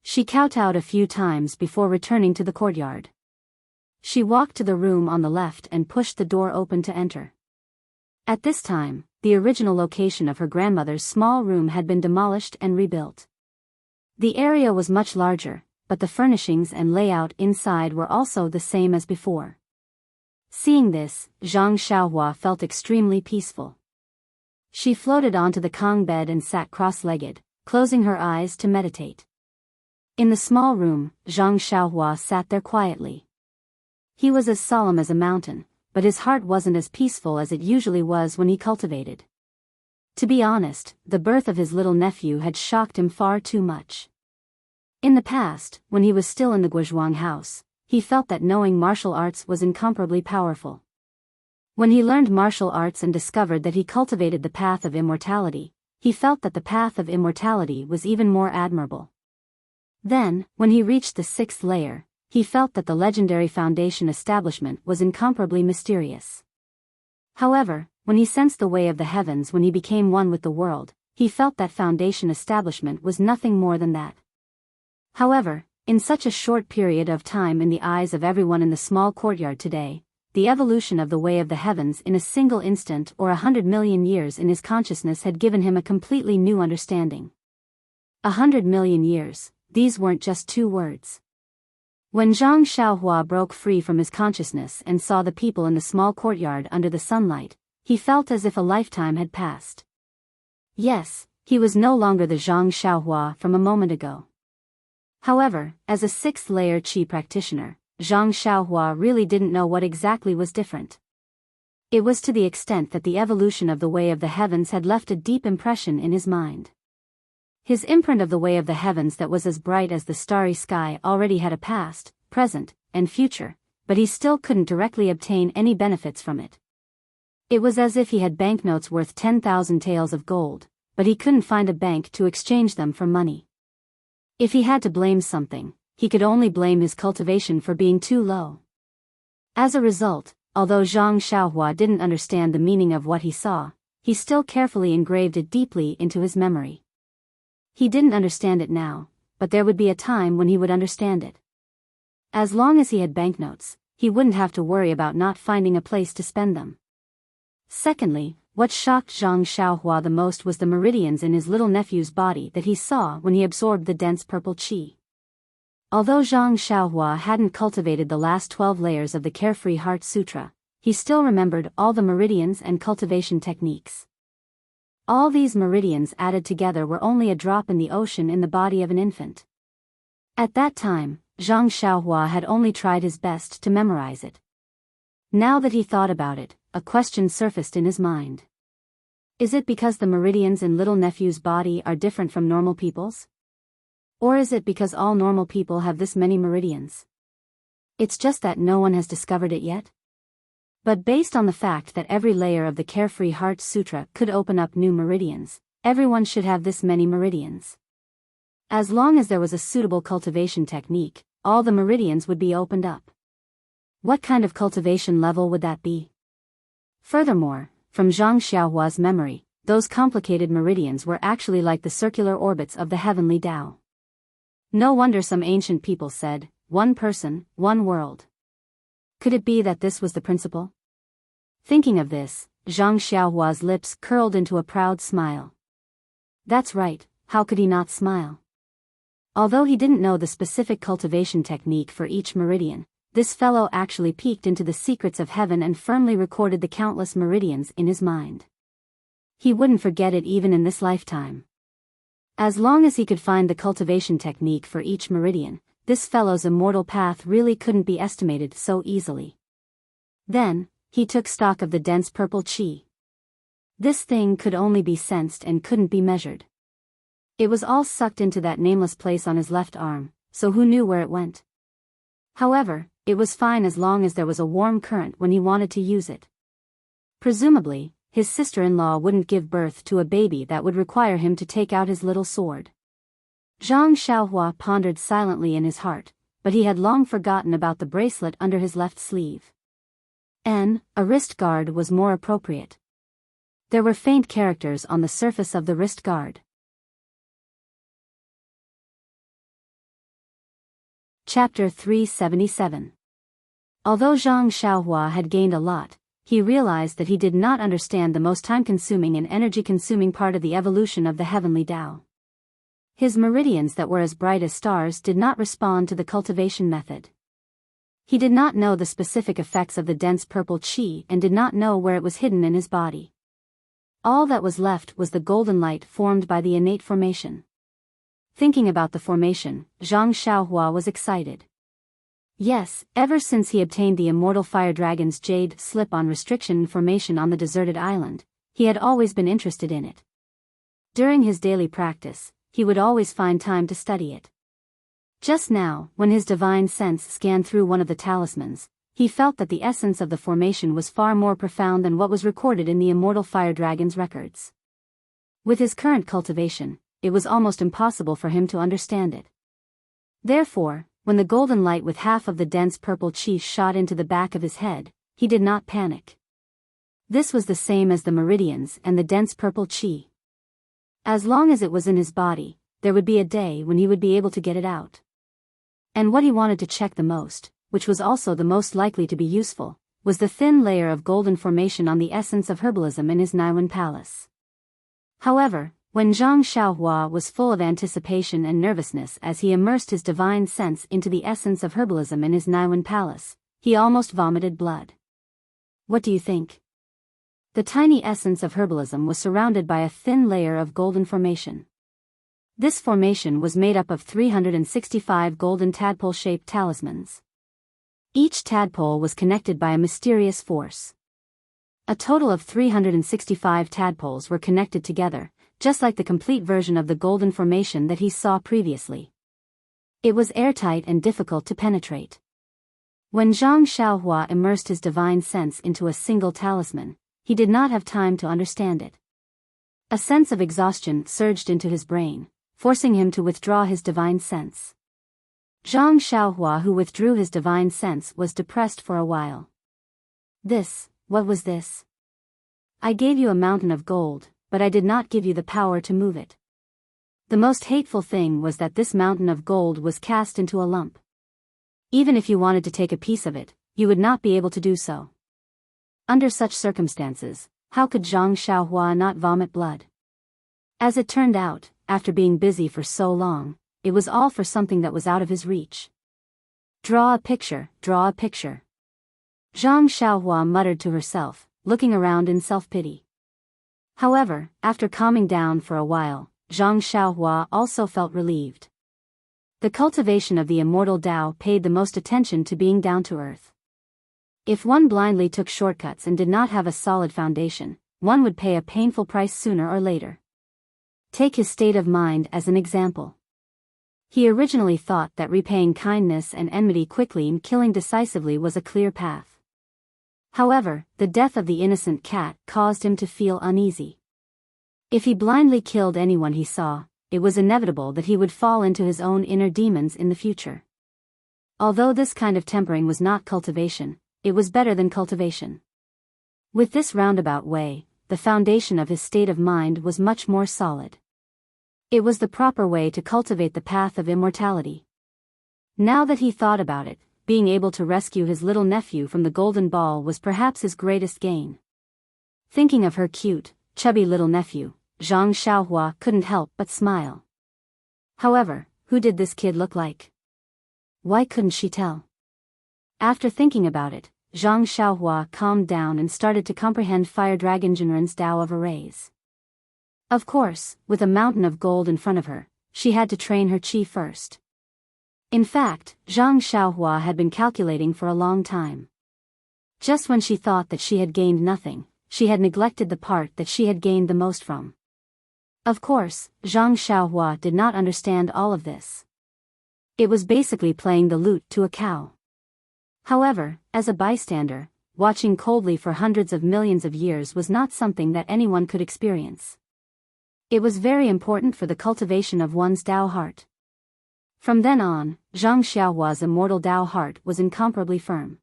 She kowtowed a few times before returning to the courtyard. She walked to the room on the left and pushed the door open to enter. At this time, the original location of her grandmother's small room had been demolished and rebuilt. The area was much larger, but the furnishings and layout inside were also the same as before. Seeing this, Zhang Xiaohua felt extremely peaceful. She floated onto the Kong bed and sat cross-legged, closing her eyes to meditate. In the small room, Zhang Xiaohua sat there quietly. He was as solemn as a mountain, but his heart wasn't as peaceful as it usually was when he cultivated. To be honest, the birth of his little nephew had shocked him far too much. In the past, when he was still in the Guizhuang house, he felt that knowing martial arts was incomparably powerful. When he learned martial arts and discovered that he cultivated the path of immortality, he felt that the path of immortality was even more admirable. Then, when he reached the 6th layer, he felt that the legendary foundation establishment was incomparably mysterious. However, when he sensed the way of the heavens when he became one with the world, he felt that foundation establishment was nothing more than that. However, in such a short period of time in the eyes of everyone in the small courtyard today, the evolution of the way of the heavens in a single instant or 100 million years in his consciousness had given him a completely new understanding. 100 million years. These weren't just two words. When Zhang Xiaohua broke free from his consciousness and saw the people in the small courtyard under the sunlight, he felt as if a lifetime had passed. Yes, he was no longer the Zhang Xiaohua from a moment ago. However, as a 6th-layer Qi practitioner, Zhang Xiaohua really didn't know what exactly was different. It was to the extent that the evolution of the way of the heavens had left a deep impression in his mind. His imprint of the way of the heavens that was as bright as the starry sky already had a past, present, and future, but he still couldn't directly obtain any benefits from it. It was as if he had banknotes worth 10,000 taels of gold, but he couldn't find a bank to exchange them for money. If he had to blame something, he could only blame his cultivation for being too low. As a result, although Zhang Xiaohua didn't understand the meaning of what he saw, he still carefully engraved it deeply into his memory. He didn't understand it now, but there would be a time when he would understand it. As long as he had banknotes, he wouldn't have to worry about not finding a place to spend them. Secondly, what shocked Zhang Xiaohua the most was the meridians in his little nephew's body that he saw when he absorbed the dense purple qi. Although Zhang Xiaohua hadn't cultivated the last 12 layers of the Carefree Heart Sutra, he still remembered all the meridians and cultivation techniques. All these meridians added together were only a drop in the ocean in the body of an infant. At that time, Zhang Xiaohua had only tried his best to memorize it. Now that he thought about it, a question surfaced in his mind. Is it because the meridians in little nephew's body are different from normal people's? Or is it because all normal people have this many meridians? It's just that no one has discovered it yet? But based on the fact that every layer of the Carefree Heart Sutra could open up new meridians, everyone should have this many meridians. As long as there was a suitable cultivation technique, all the meridians would be opened up. What kind of cultivation level would that be? Furthermore, from Zhang Xiaohua's memory, those complicated meridians were actually like the circular orbits of the heavenly Tao. No wonder some ancient people said, one person, one world. Could it be that this was the principle? Thinking of this, Zhang Xiaohua's lips curled into a proud smile. That's right, how could he not smile? Although he didn't know the specific cultivation technique for each meridian, this fellow actually peeked into the secrets of heaven and firmly recorded the countless meridians in his mind. He wouldn't forget it even in this lifetime. As long as he could find the cultivation technique for each meridian, this fellow's immortal path really couldn't be estimated so easily. Then, he took stock of the dense purple qi. This thing could only be sensed and couldn't be measured. It was all sucked into that nameless place on his left arm, so who knew where it went? However, it was fine as long as there was a warm current when he wanted to use it. Presumably, his sister-in-law wouldn't give birth to a baby that would require him to take out his little sword. Zhang Xiaohua pondered silently in his heart, but he had long forgotten about the bracelet under his left sleeve. A wrist guard was more appropriate. There were faint characters on the surface of the wrist guard. Chapter 377. Although Zhang Xiaohua had gained a lot, he realized that he did not understand the most time-consuming and energy-consuming part of the evolution of the heavenly Tao. His meridians that were as bright as stars did not respond to the cultivation method. He did not know the specific effects of the dense purple qi and did not know where it was hidden in his body. All that was left was the golden light formed by the innate formation. Thinking about the formation, Zhang Xiaohua was excited. Yes, ever since he obtained the immortal fire dragon's jade slip-on restriction formation on the deserted island, he had always been interested in it. During his daily practice, he would always find time to study it. Just now, when his divine sense scanned through one of the talismans, he felt that the essence of the formation was far more profound than what was recorded in the immortal fire dragon's records. With his current cultivation, it was almost impossible for him to understand it. Therefore, when the golden light with half of the dense purple qi shot into the back of his head, he did not panic. This was the same as the meridians and the dense purple qi. As long as it was in his body, there would be a day when he would be able to get it out. And what he wanted to check the most, which was also the most likely to be useful, was the thin layer of golden formation on the essence of herbalism in his Naiwan palace. However, when Zhang Xiaohua was full of anticipation and nervousness as he immersed his divine sense into the essence of herbalism in his Naiwan palace, he almost vomited blood. What do you think? The tiny essence of herbalism was surrounded by a thin layer of golden formation. This formation was made up of 365 golden tadpole-shaped talismans. Each tadpole was connected by a mysterious force. A total of 365 tadpoles were connected together, just like the complete version of the golden formation that he saw previously. It was airtight and difficult to penetrate. When Zhang Xiaohua immersed his divine sense into a single talisman, he did not have time to understand it. A sense of exhaustion surged into his brain, forcing him to withdraw his divine sense. Zhang Xiaohua, who withdrew his divine sense, was depressed for a while. What was this? I gave you a mountain of gold, but I did not give you the power to move it. The most hateful thing was that this mountain of gold was cast into a lump. Even if you wanted to take a piece of it, you would not be able to do so. Under such circumstances, how could Zhang Xiaohua not vomit blood? As it turned out, after being busy for so long, it was all for something that was out of his reach. Draw a picture, draw a picture. Zhang Xiaohua muttered to herself, looking around in self-pity. However, after calming down for a while, Zhang Xiaohua also felt relieved. The cultivation of the immortal Tao paid the most attention to being down to earth. If one blindly took shortcuts and did not have a solid foundation, one would pay a painful price sooner or later. Take his state of mind as an example. He originally thought that repaying kindness and enmity quickly and killing decisively was a clear path. However, the death of the innocent cat caused him to feel uneasy. If he blindly killed anyone he saw, it was inevitable that he would fall into his own inner demons in the future. Although this kind of tempering was not cultivation, it was better than cultivation. With this roundabout way, the foundation of his state of mind was much more solid. It was the proper way to cultivate the path of immortality. Now that he thought about it, being able to rescue his little nephew from the golden ball was perhaps his greatest gain. Thinking of her cute, chubby little nephew, Zhang Xiaohua couldn't help but smile. However, who did this kid look like? Why couldn't she tell? After thinking about it, Zhang Xiaohua calmed down and started to comprehend Fire Dragon Jinren's Tao of Arrays. Of course, with a mountain of gold in front of her, she had to train her qi first. In fact, Zhang Xiaohua had been calculating for a long time. Just when she thought that she had gained nothing, she had neglected the part that she had gained the most from. Of course, Zhang Xiaohua did not understand all of this. It was basically playing the lute to a cow. However, as a bystander, watching coldly for hundreds of millions of years was not something that anyone could experience. It was very important for the cultivation of one's Tao heart. From then on, Zhang Xiaohua's immortal Tao heart was incomparably firm.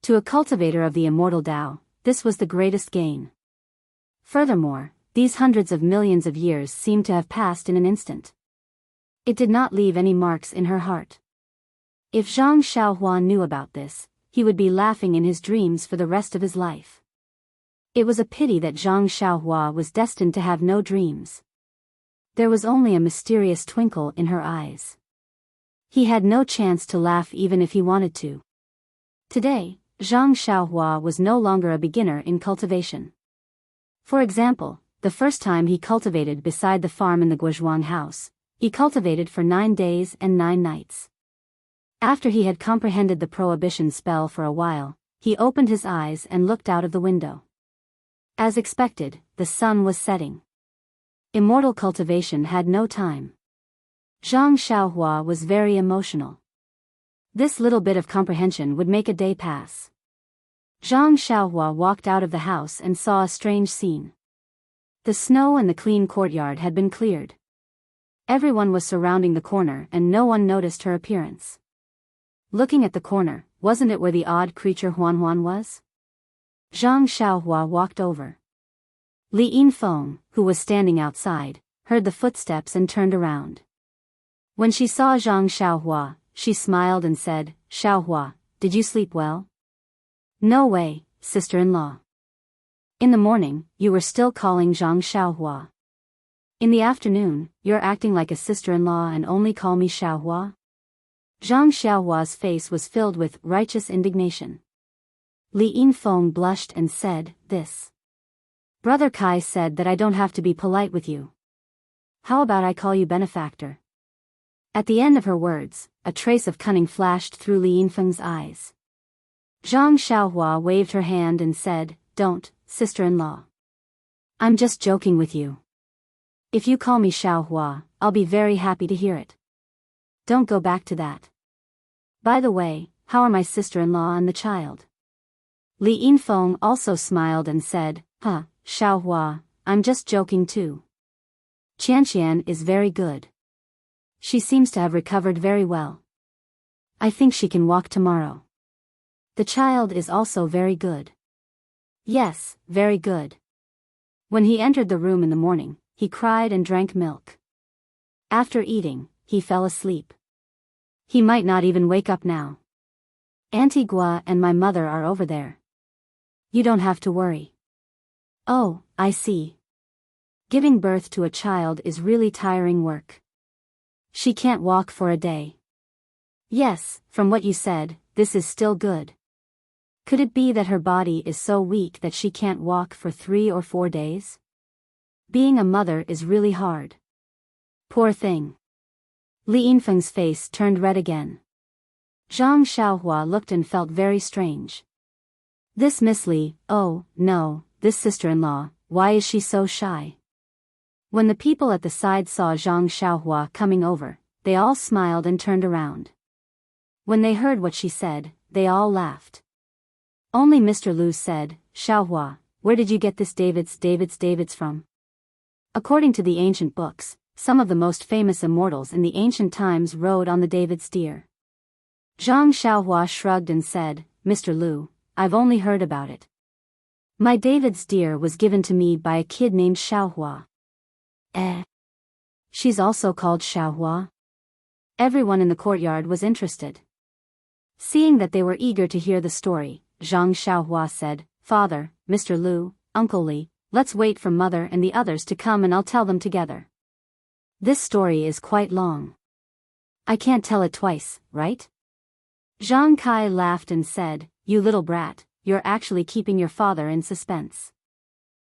To a cultivator of the immortal Tao, this was the greatest gain. Furthermore, these hundreds of millions of years seemed to have passed in an instant. It did not leave any marks in her heart. If Zhang Xiaohua knew about this, he would be laughing in his dreams for the rest of his life. It was a pity that Zhang Xiaohua was destined to have no dreams. There was only a mysterious twinkle in her eyes. He had no chance to laugh even if he wanted to. Today, Zhang Xiaohua was no longer a beginner in cultivation. For example, the first time he cultivated beside the farm in the Guozhuang house, he cultivated for 9 days and 9 nights. After he had comprehended the prohibition spell for a while, he opened his eyes and looked out of the window. As expected, the sun was setting. Immortal cultivation had no time. Zhang Xiaohua was very emotional. This little bit of comprehension would make a day pass. Zhang Xiaohua walked out of the house and saw a strange scene. The snow and the clean courtyard had been cleared. Everyone was surrounding the corner and no one noticed her appearance. Looking at the corner, wasn't it where the odd creature Huan Huan was? Zhang Xiaohua walked over. Li Yinfeng, who was standing outside, heard the footsteps and turned around. When she saw Zhang Xiaohua, she smiled and said, "Xiaohua, did you sleep well?" "No way, sister-in-law. In the morning, you were still calling Zhang Xiaohua. In the afternoon, you're acting like a sister-in-law and only call me Xiaohua?" Zhang Xiaohua's face was filled with righteous indignation. Li Yinfeng blushed and said, "This. Brother Kai said that I don't have to be polite with you. How about I call you benefactor?" At the end of her words, a trace of cunning flashed through Li Yinfeng's eyes. Zhang Xiaohua waved her hand and said, "Don't, sister-in-law. I'm just joking with you. If you call me Xiaohua, I'll be very happy to hear it. Don't go back to that. By the way, how are my sister-in-law and the child?" Li Yinfeng also smiled and said, Xiaohua, I'm just joking too. Qianqian is very good. She seems to have recovered very well. I think she can walk tomorrow. The child is also very good. Yes, very good. When he entered the room in the morning, he cried and drank milk. After eating, he fell asleep. He might not even wake up now. Antigua and my mother are over there. You don't have to worry. Oh, I see. Giving birth to a child is really tiring work. She can't walk for a day. Yes, from what you said, this is still good. Could it be that her body is so weak that she can't walk for 3 or 4 days? Being a mother is really hard. Poor thing. Li Yinfeng's face turned red again. Zhang Xiaohua looked and felt very strange. This Miss Li, oh, no, this sister-in-law, why is she so shy? When the people at the side saw Zhang Xiaohua coming over, they all smiled and turned around. When they heard what she said, they all laughed. Only Mr. Lu said, "Xiaohua, where did you get this David's from?" According to the ancient books, some of the most famous immortals in the ancient times rode on the David's deer. Zhang Xiaohua shrugged and said, Mr. Lu, I've only heard about it. My David's deer was given to me by a kid named Xiaohua. She's also called Xiaohua? Everyone in the courtyard was interested. Seeing that they were eager to hear the story, Zhang Xiaohua said, Father, Mr. Lu, Uncle Li, let's wait for Mother and the others to come and I'll tell them together. This story is quite long. I can't tell it twice, right? Zhang Kai laughed and said, You little brat, you're actually keeping your father in suspense.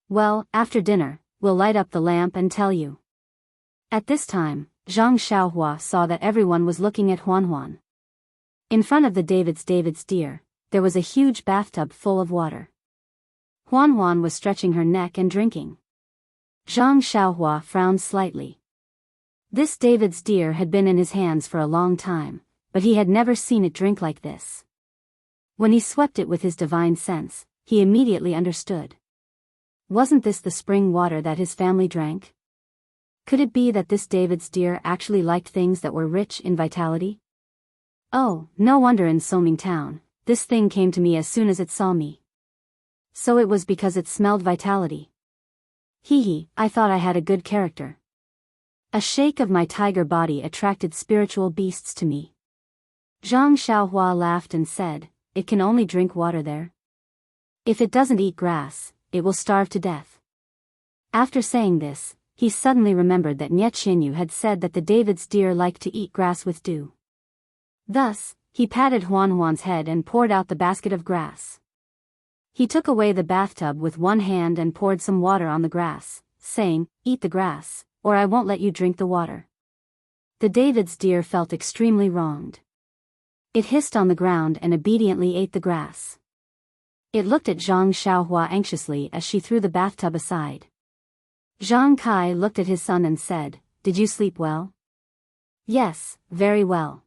Well, after dinner, we'll light up the lamp and tell you. At this time, Zhang Xiaohua saw that everyone was looking at Huan. In front of the David's deer, there was a huge bathtub full of water. Huan was stretching her neck and drinking. Zhang Xiaohua frowned slightly. This David's deer had been in his hands for a long time, but he had never seen it drink like this. When he swept it with his divine sense, he immediately understood. Wasn't this the spring water that his family drank? Could it be that this David's deer actually liked things that were rich in vitality? Oh, no wonder in Soming Town, this thing came to me as soon as it saw me. So it was because it smelled vitality. I thought I had a good character. A shake of my tiger body attracted spiritual beasts to me. Zhang Xiaohua laughed and said, It can only drink water there. If it doesn't eat grass, it will starve to death. After saying this, he suddenly remembered that Nye Qinyu had said that the David's deer liked to eat grass with dew. Thus, he patted Huan's head and poured out the basket of grass. He took away the bathtub with one hand and poured some water on the grass, saying, Eat the grass, or I won't let you drink the water. The David's deer felt extremely wronged. It hissed on the ground and obediently ate the grass. It looked at Zhang Xiaohua anxiously as she threw the bathtub aside. Zhang Kai looked at his son and said, Did you sleep well? Yes, very well.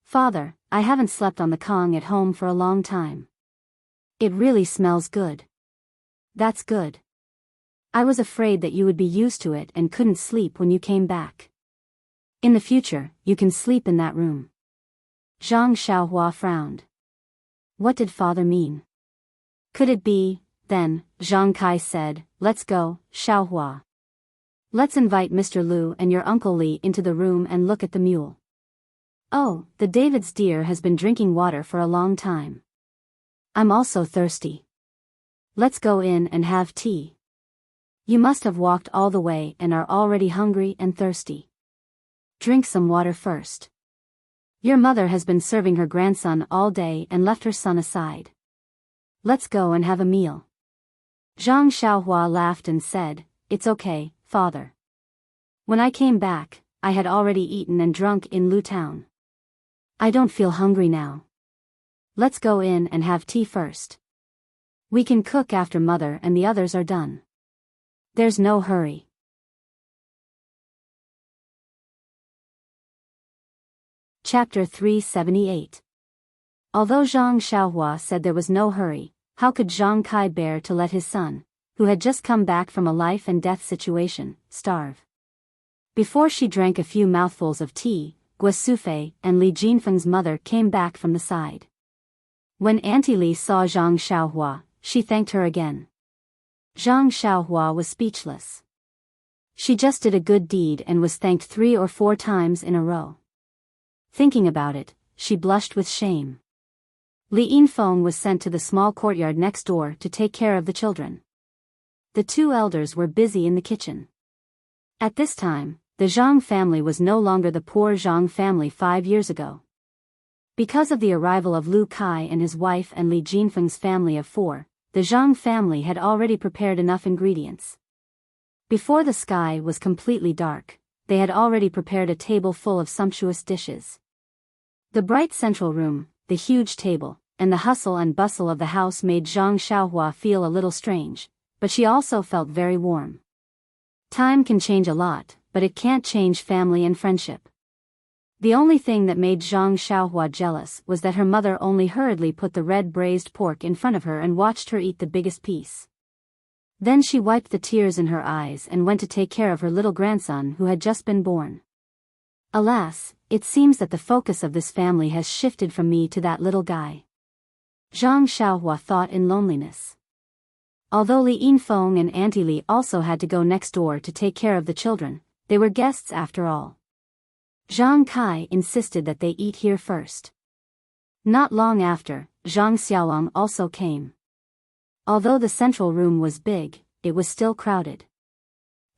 Father, I haven't slept on the Kong at home for a long time. It really smells good. That's good. I was afraid that you would be used to it and couldn't sleep when you came back. In the future, you can sleep in that room. Zhang Xiaohua frowned. What did father mean? Could it be, then, Zhang Kai said, Let's go, Xiaohua. Let's invite Mr. Lu and your Uncle Li into the room and look at the mule. Oh, the David's deer has been drinking water for a long time. I'm also thirsty. Let's go in and have tea. You must have walked all the way and are already hungry and thirsty. Drink some water first. Your mother has been serving her grandson all day and left her son aside. Let's go and have a meal. Zhang Xiaohua laughed and said, It's okay, father. When I came back, I had already eaten and drunk in Lu Town. I don't feel hungry now. Let's go in and have tea first. We can cook after mother and the others are done. There's no hurry. Chapter 378. Although Zhang Xiaohua said there was no hurry, how could Zhang Kai bear to let his son, who had just come back from a life and death situation, starve? Before she drank a few mouthfuls of tea, Guo Sufei and Li Jinfeng's mother came back from the side. When Auntie Li saw Zhang Xiaohua, she thanked her again. Zhang Xiaohua was speechless. She just did a good deed and was thanked 3 or 4 times in a row. Thinking about it, she blushed with shame. Li Yinfeng was sent to the small courtyard next door to take care of the children. The 2 elders were busy in the kitchen. At this time, the Zhang family was no longer the poor Zhang family 5 years ago. Because of the arrival of Lu Kai and his wife and Li Jinfeng's family of 4, the Zhang family had already prepared enough ingredients. Before the sky was completely dark, they had already prepared a table full of sumptuous dishes. The bright central room, the huge table, and the hustle and bustle of the house made Zhang Xiaohua feel a little strange, but she also felt very warm. Time can change a lot, but it can't change family and friendship. The only thing that made Zhang Xiaohua jealous was that her mother only hurriedly put the red braised pork in front of her and watched her eat the biggest piece. Then she wiped the tears in her eyes and went to take care of her little grandson who had just been born. Alas, it seems that the focus of this family has shifted from me to that little guy. Zhang Xiaohua thought in loneliness. Although Li Yinfeng and Auntie Li also had to go next door to take care of the children, they were guests after all. Zhang Kai insisted that they eat here first. Not long after, Zhang Xiaolong also came. Although the central room was big, it was still crowded.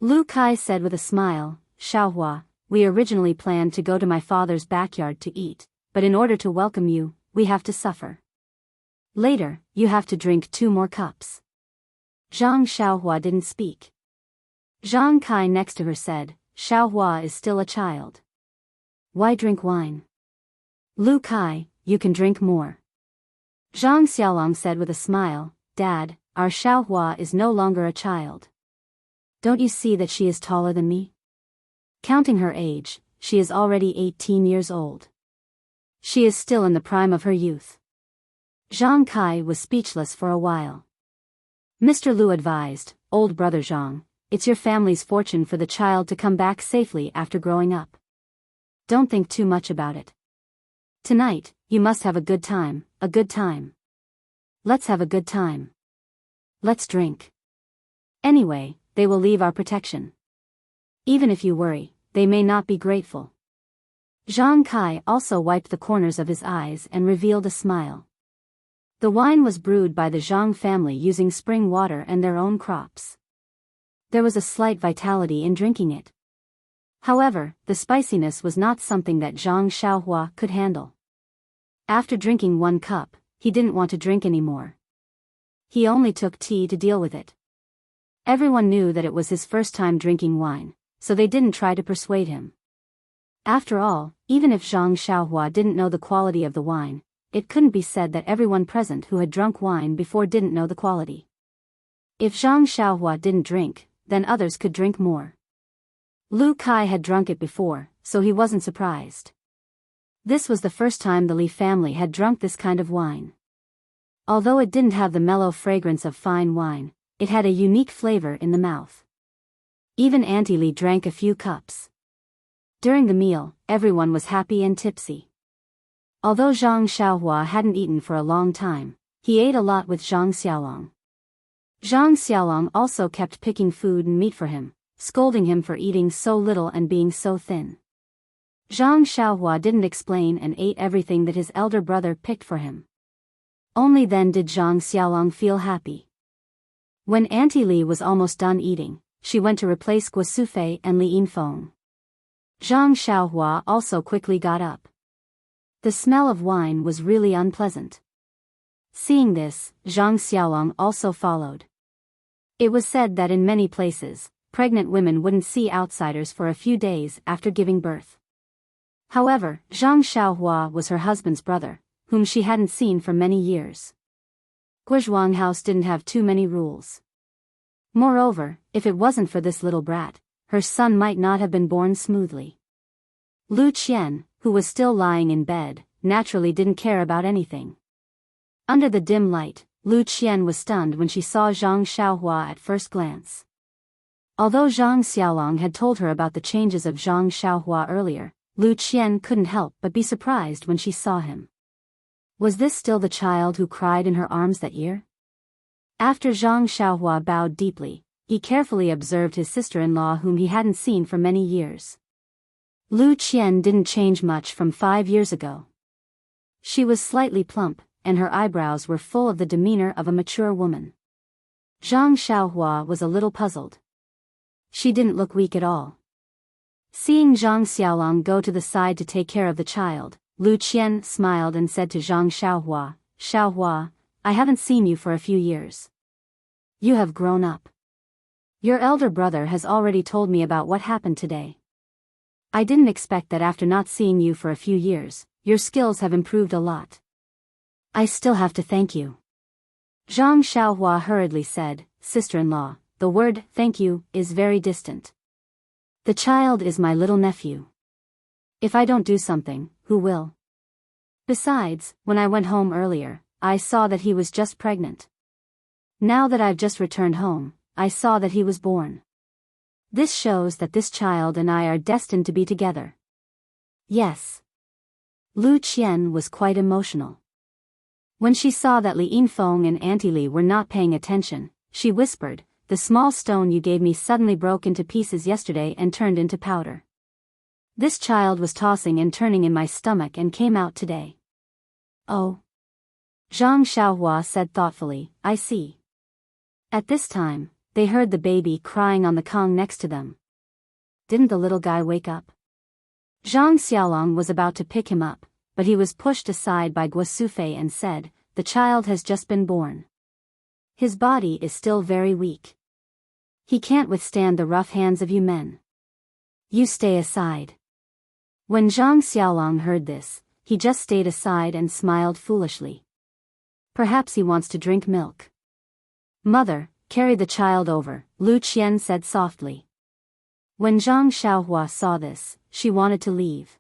Lu Kai said with a smile, "Xiaohua, we originally planned to go to my father's backyard to eat, but in order to welcome you, we have to suffer. Later, you have to drink 2 more cups." Zhang Xiaohua didn't speak. Zhang Kai next to her said, "Xiaohua is still a child. Why drink wine? Lu Kai, you can drink more." Zhang Xiaolong said with a smile, "Dad, our Xiaohua is no longer a child. Don't you see that she is taller than me? Counting her age, she is already 18 years old. She is still in the prime of her youth." Zhang Kai was speechless for a while. Mr. Lu advised, "Old brother Zhang, it's your family's fortune for the child to come back safely after growing up. Don't think too much about it. Tonight, you must have a good time, a good time. Let's have a good time. Let's drink. Anyway, they will leave our protection. Even if you worry, they may not be grateful." Zhang Kai also wiped the corners of his eyes and revealed a smile. The wine was brewed by the Zhang family using spring water and their own crops. There was a slight vitality in drinking it. However, the spiciness was not something that Zhang Xiaohua could handle. After drinking 1 cup, he didn't want to drink anymore. He only took tea to deal with it. Everyone knew that it was his first time drinking wine, so they didn't try to persuade him. After all, even if Zhang Xiaohua didn't know the quality of the wine, it couldn't be said that everyone present who had drunk wine before didn't know the quality. If Zhang Xiaohua didn't drink, then others could drink more. Lu Kai had drunk it before, so he wasn't surprised. This was the first time the Li family had drunk this kind of wine. Although it didn't have the mellow fragrance of fine wine, it had a unique flavor in the mouth. Even Auntie Li drank a few cups. During the meal, everyone was happy and tipsy. Although Zhang Xiaohua hadn't eaten for a long time, he ate a lot with Zhang Xiaolong. Zhang Xiaolong also kept picking food and meat for him, scolding him for eating so little and being so thin. Zhang Xiaohua didn't explain and ate everything that his elder brother picked for him. Only then did Zhang Xiaolong feel happy. When Auntie Li was almost done eating, she went to replace Guo Sufei and Li Yinfeng. Zhang Xiaohua also quickly got up. The smell of wine was really unpleasant. Seeing this, Zhang Xiaolong also followed. It was said that in many places, pregnant women wouldn't see outsiders for a few days after giving birth. However, Zhang Xiaohua was her husband's brother, whom she hadn't seen for many years. Guizhuang House didn't have too many rules. Moreover, if it wasn't for this little brat, her son might not have been born smoothly. Lu Qian, who was still lying in bed, naturally didn't care about anything. Under the dim light, Lu Qian was stunned when she saw Zhang Xiaohua at first glance. Although Zhang Xiaolong had told her about the changes of Zhang Xiaohua earlier, Lu Qian couldn't help but be surprised when she saw him. Was this still the child who cried in her arms that year? After Zhang Xiaohua bowed deeply, he carefully observed his sister-in-law whom he hadn't seen for many years. Lu Qian didn't change much from 5 years ago. She was slightly plump, and her eyebrows were full of the demeanor of a mature woman. Zhang Xiaohua was a little puzzled. She didn't look weak at all. Seeing Zhang Xiaolong go to the side to take care of the child, Lu Qian smiled and said to Zhang Xiaohua, "Xiaohua, I haven't seen you for a few years. You have grown up. Your elder brother has already told me about what happened today. I didn't expect that after not seeing you for a few years, your skills have improved a lot. I still have to thank you." Zhang Xiaohua hurriedly said, "Sister-in-law, the word thank you is very distant. The child is my little nephew. If I don't do something, who will? Besides, when I went home earlier, I saw that he was just pregnant. Now that I've just returned home, I saw that he was born. This shows that this child and I are destined to be together. Yes. Lu Qian was quite emotional. When she saw that Li Yinfeng and Auntie Li were not paying attention, she whispered, "The small stone you gave me suddenly broke into pieces yesterday and turned into powder. This child was tossing and turning in my stomach and came out today." "Oh." Zhang Xiaohua said thoughtfully, "I see." At this time, they heard the baby crying on the kong next to them. Didn't the little guy wake up? Zhang Xiaolong was about to pick him up, but he was pushed aside by Guo Sufei and said, "The child has just been born. His body is still very weak. He can't withstand the rough hands of you men. You stay aside." When Zhang Xiaolong heard this, he just stayed aside and smiled foolishly. Perhaps he wants to drink milk. "Mother, carry the child over," Lu Qian said softly. When Zhang Xiaohua saw this, she wanted to leave.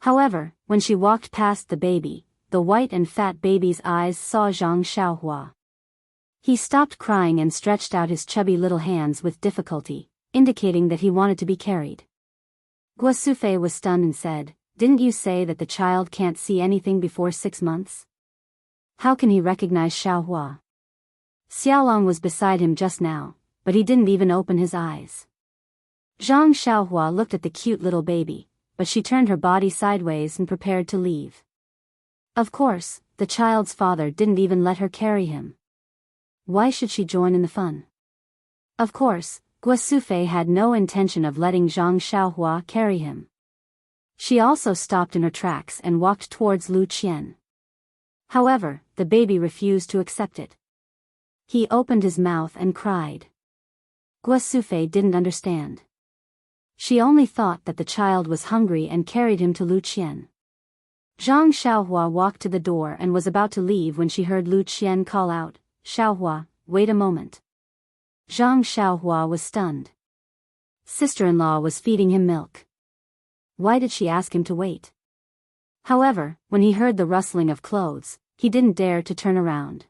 However, when she walked past the baby, the white and fat baby's eyes saw Zhang Xiaohua. He stopped crying and stretched out his chubby little hands with difficulty, indicating that he wanted to be carried. Guo Sufei was stunned and said, "Didn't you say that the child can't see anything before 6 months? How can he recognize Xiaohua?" Xiaolong was beside him just now, but he didn't even open his eyes. Zhang Xiaohua looked at the cute little baby, but she turned her body sideways and prepared to leave. Of course, the child's father didn't even let her carry him. Why should she join in the fun? Of course, Guo Sufei had no intention of letting Zhang Xiaohua carry him. She also stopped in her tracks and walked towards Lu Qian. However, the baby refused to accept it. He opened his mouth and cried. Guo Sufei didn't understand. She only thought that the child was hungry and carried him to Lu Qian. Zhang Xiaohua walked to the door and was about to leave when she heard Lu Qian call out, "Xiaohua, wait a moment." Zhang Xiaohua was stunned. Sister-in-law was feeding him milk. Why did she ask him to wait? However, when he heard the rustling of clothes, he didn't dare to turn around.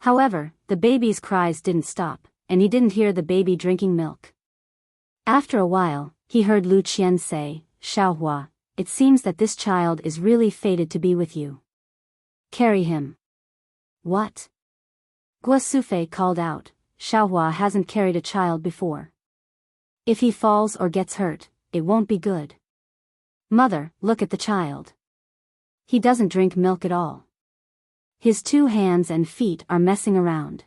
However, the baby's cries didn't stop, and he didn't hear the baby drinking milk. After a while, he heard Lu Qian say, "Xiaohua, it seems that this child is really fated to be with you. Carry him." "What?" Guo Sufei called out, "Xiaohua hasn't carried a child before. If he falls or gets hurt, it won't be good. Mother, look at the child. He doesn't drink milk at all. His 2 hands and feet are messing around.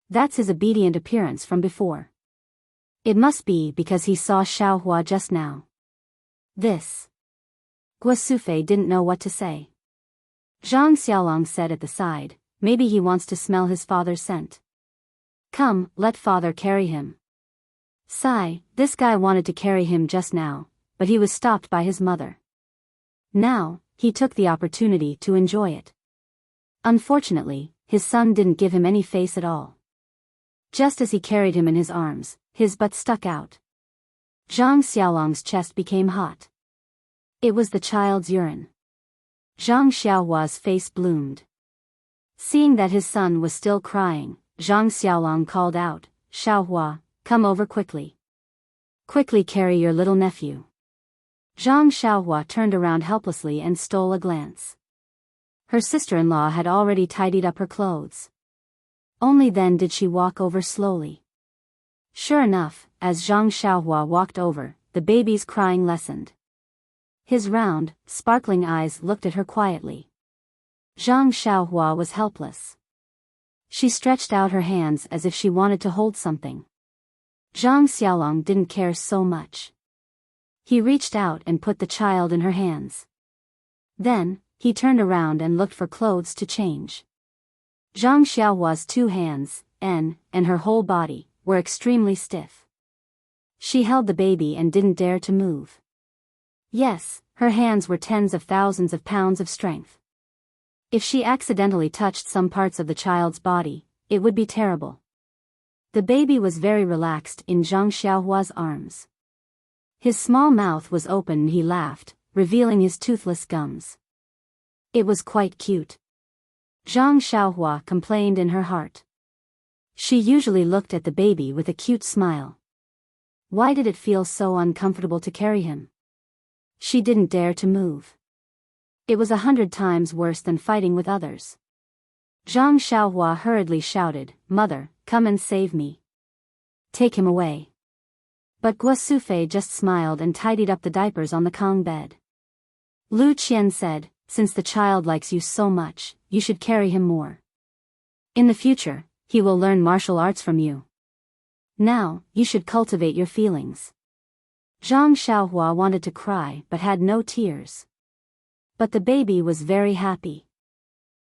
That's his obedient appearance from before. It must be because he saw Xiaohua just now." This. Guo Sufei didn't know what to say. Zhang Xiaolong said at the side, "Maybe he wants to smell his father's scent. Come, let father carry him." Sigh, this guy wanted to carry him just now, but he was stopped by his mother. Now, he took the opportunity to enjoy it. Unfortunately, his son didn't give him any face at all. Just as he carried him in his arms, his butt stuck out. Zhang Xiaolong's chest became hot. It was the child's urine. Zhang Xiaohua's face bloomed. Seeing that his son was still crying, Zhang Xiaolong called out, "Xiaohua, come over quickly. Quickly carry your little nephew." Zhang Xiaohua turned around helplessly and stole a glance. Her sister-in-law had already tidied up her clothes. Only then did she walk over slowly. Sure enough, as Zhang Xiaohua walked over, the baby's crying lessened. His round, sparkling eyes looked at her quietly. Zhang Xiaohua was helpless. She stretched out her hands as if she wanted to hold something. Zhang Xiaolong didn't care so much. He reached out and put the child in her hands. Then, he turned around and looked for clothes to change. Zhang Xiaohua's 2 hands, and her whole body, were extremely stiff. She held the baby and didn't dare to move. Yes, her hands were tens of thousands of pounds of strength. If she accidentally touched some parts of the child's body, it would be terrible. The baby was very relaxed in Zhang Xiaohua's arms. His small mouth was open and he laughed, revealing his toothless gums. It was quite cute. Zhang Xiaohua complained in her heart. She usually looked at the baby with a cute smile. Why did it feel so uncomfortable to carry him? She didn't dare to move. It was 100 times worse than fighting with others. Zhang Xiaohua hurriedly shouted, "Mother, come and save me. Take him away." But Guo Sufei just smiled and tidied up the diapers on the Kong bed. Lu Qian said, "Since the child likes you so much, you should carry him more. In the future, he will learn martial arts from you. Now, you should cultivate your feelings." Zhang Xiaohua wanted to cry but had no tears. But the baby was very happy.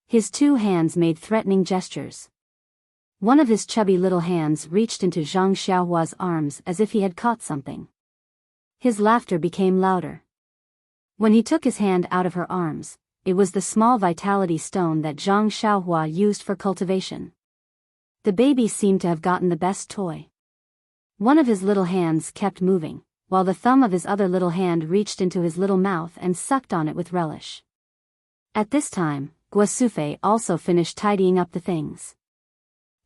His 2 hands made threatening gestures. One of his chubby little hands reached into Zhang Xiaohua's arms as if he had caught something. His laughter became louder. When he took his hand out of her arms, it was the small vitality stone that Zhang Xiaohua used for cultivation. The baby seemed to have gotten the best toy. One of his little hands kept moving, while the thumb of his other little hand reached into his little mouth and sucked on it with relish. At this time, Guo Sufei also finished tidying up the things.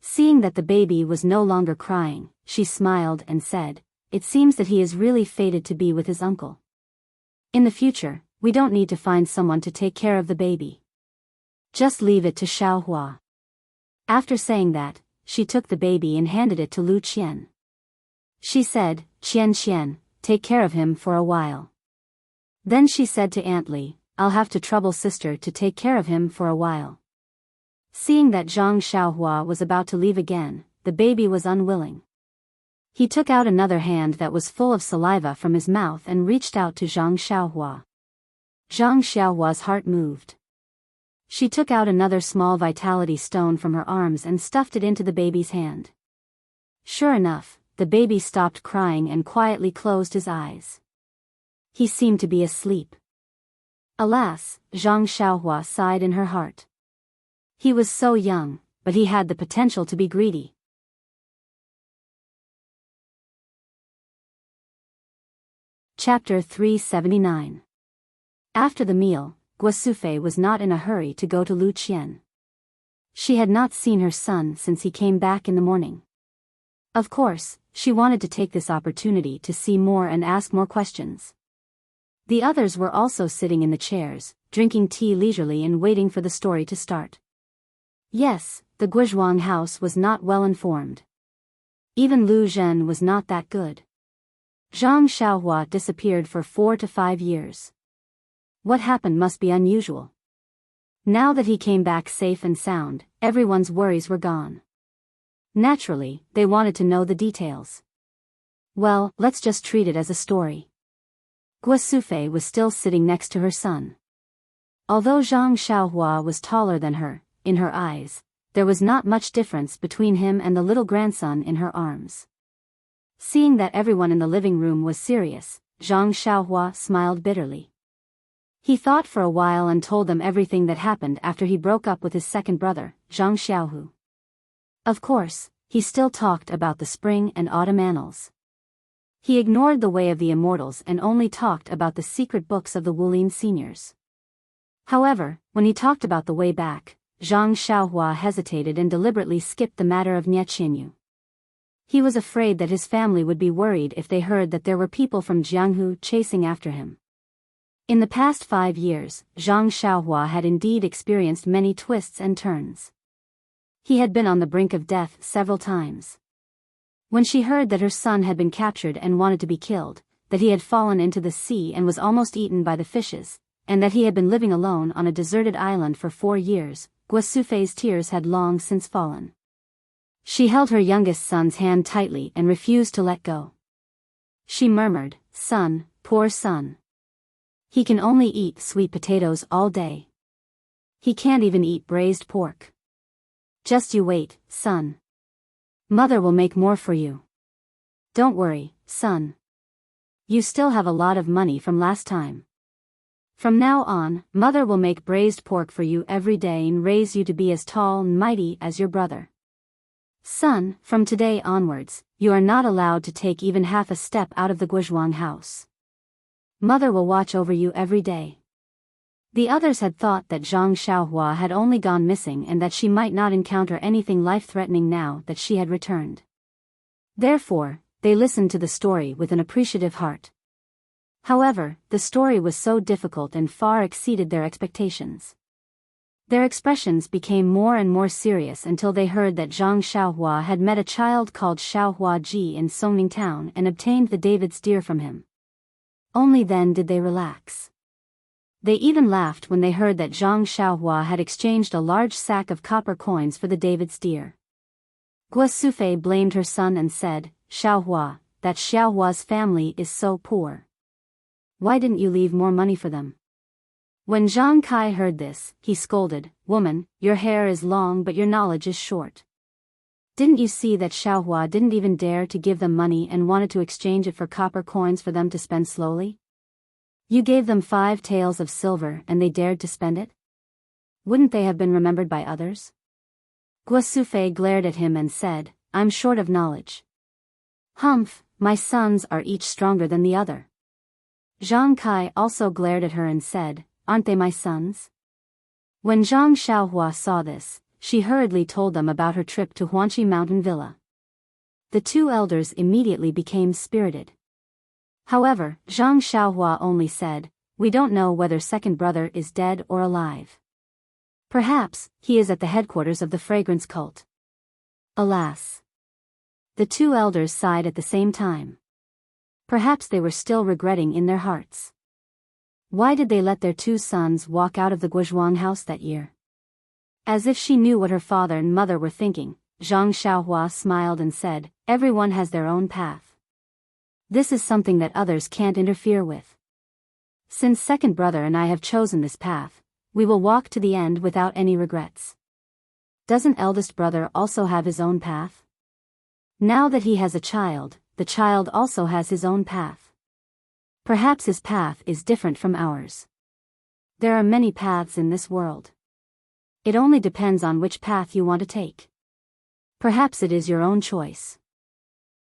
Seeing that the baby was no longer crying, she smiled and said, "It seems that he is really fated to be with his uncle. In the future, we don't need to find someone to take care of the baby. Just leave it to Xiaohua." After saying that, she took the baby and handed it to Lu Qian. She said, "Qian, take care of him for a while." Then she said to Aunt Li, "I'll have to trouble sister to take care of him for a while." Seeing that Zhang Xiaohua was about to leave again, the baby was unwilling. He took out another hand that was full of saliva from his mouth and reached out to Zhang Xiaohua. Zhang Xiaohua's heart moved. She took out another small vitality stone from her arms and stuffed it into the baby's hand. Sure enough, the baby stopped crying and quietly closed his eyes. He seemed to be asleep. Alas, Zhang Xiaohua sighed in her heart. He was so young, but he had the potential to be greedy. Chapter 379. After the meal, Guo Sufei was not in a hurry to go to Lu Qian. She had not seen her son since he came back in the morning. Of course, she wanted to take this opportunity to see more and ask more questions. The others were also sitting in the chairs, drinking tea leisurely and waiting for the story to start. Yes, the Guizhuang house was not well informed. Even Lu Zhen was not that good. Zhang Xiaohua disappeared for 4 to 5 years. What happened must be unusual. Now that he came back safe and sound, everyone's worries were gone. Naturally, they wanted to know the details. Well, let's just treat it as a story. Guo Sufei was still sitting next to her son. Although Zhang Xiaohua was taller than her, in her eyes, there was not much difference between him and the little grandson in her arms. Seeing that everyone in the living room was serious, Zhang Xiaohua smiled bitterly. He thought for a while and told them everything that happened after he broke up with his second brother, Zhang Xiaohu. Of course, he still talked about the spring and autumn annals. He ignored the way of the Immortals and only talked about the secret books of the Wulin seniors. However, when he talked about the way back, Zhang Xiaohua hesitated and deliberately skipped the matter of Nie Qinyu. He was afraid that his family would be worried if they heard that there were people from Jianghu chasing after him. In the past 5 years, Zhang Xiaohua had indeed experienced many twists and turns. He had been on the brink of death several times. When she heard that her son had been captured and wanted to be killed, that he had fallen into the sea and was almost eaten by the fishes, and that he had been living alone on a deserted island for 4 years, Guo Sufei's tears had long since fallen. She held her youngest son's hand tightly and refused to let go. She murmured, "Son, poor son. He can only eat sweet potatoes all day. He can't even eat braised pork. Just you wait, son. Mother will make more for you. Don't worry, son. You still have a lot of money from last time. From now on, Mother will make braised pork for you every day and raise you to be as tall and mighty as your brother. Son, from today onwards, you are not allowed to take even half a step out of the Guizhuang house. Mother will watch over you every day." The others had thought that Zhang Xiaohua had only gone missing and that she might not encounter anything life-threatening now that she had returned. Therefore, they listened to the story with an appreciative heart. However, the story was so difficult and far exceeded their expectations. Their expressions became more and more serious until they heard that Zhang Xiaohua had met a child called Xiaohua Ji in Songning town and obtained the David's deer from him. Only then did they relax. They even laughed when they heard that Zhang Xiaohua had exchanged a large sack of copper coins for the David's deer. Gua Sufei blamed her son and said, "Xiaohua, that Xiaohua's family is so poor. Why didn't you leave more money for them?" When Zhang Kai heard this, he scolded, "Woman, your hair is long but your knowledge is short. Didn't you see that Xiaohua didn't even dare to give them money and wanted to exchange it for copper coins for them to spend slowly? You gave them 5 taels of silver and they dared to spend it? Wouldn't they have been remembered by others?" Gua Sufei glared at him and said, "I'm short of knowledge." "Humph, my sons are each stronger than the other." Zhang Kai also glared at her and said, "Aren't they my sons?" When Zhang Xiaohua saw this, she hurriedly told them about her trip to Huanqi Mountain Villa. The 2 elders immediately became spirited. However, Zhang Xiaohua only said, "We don't know whether second brother is dead or alive. Perhaps, he is at the headquarters of the fragrance cult." Alas! The 2 elders sighed at the same time. Perhaps they were still regretting in their hearts. Why did they let their 2 sons walk out of the Guozhuang house that year? As if she knew what her father and mother were thinking, Zhang Xiaohua smiled and said, "Everyone has their own path. This is something that others can't interfere with. Since second brother and I have chosen this path, we will walk to the end without any regrets. Doesn't eldest brother also have his own path? Now that he has a child, the child also has his own path. Perhaps his path is different from ours. There are many paths in this world. It only depends on which path you want to take. Perhaps it is your own choice.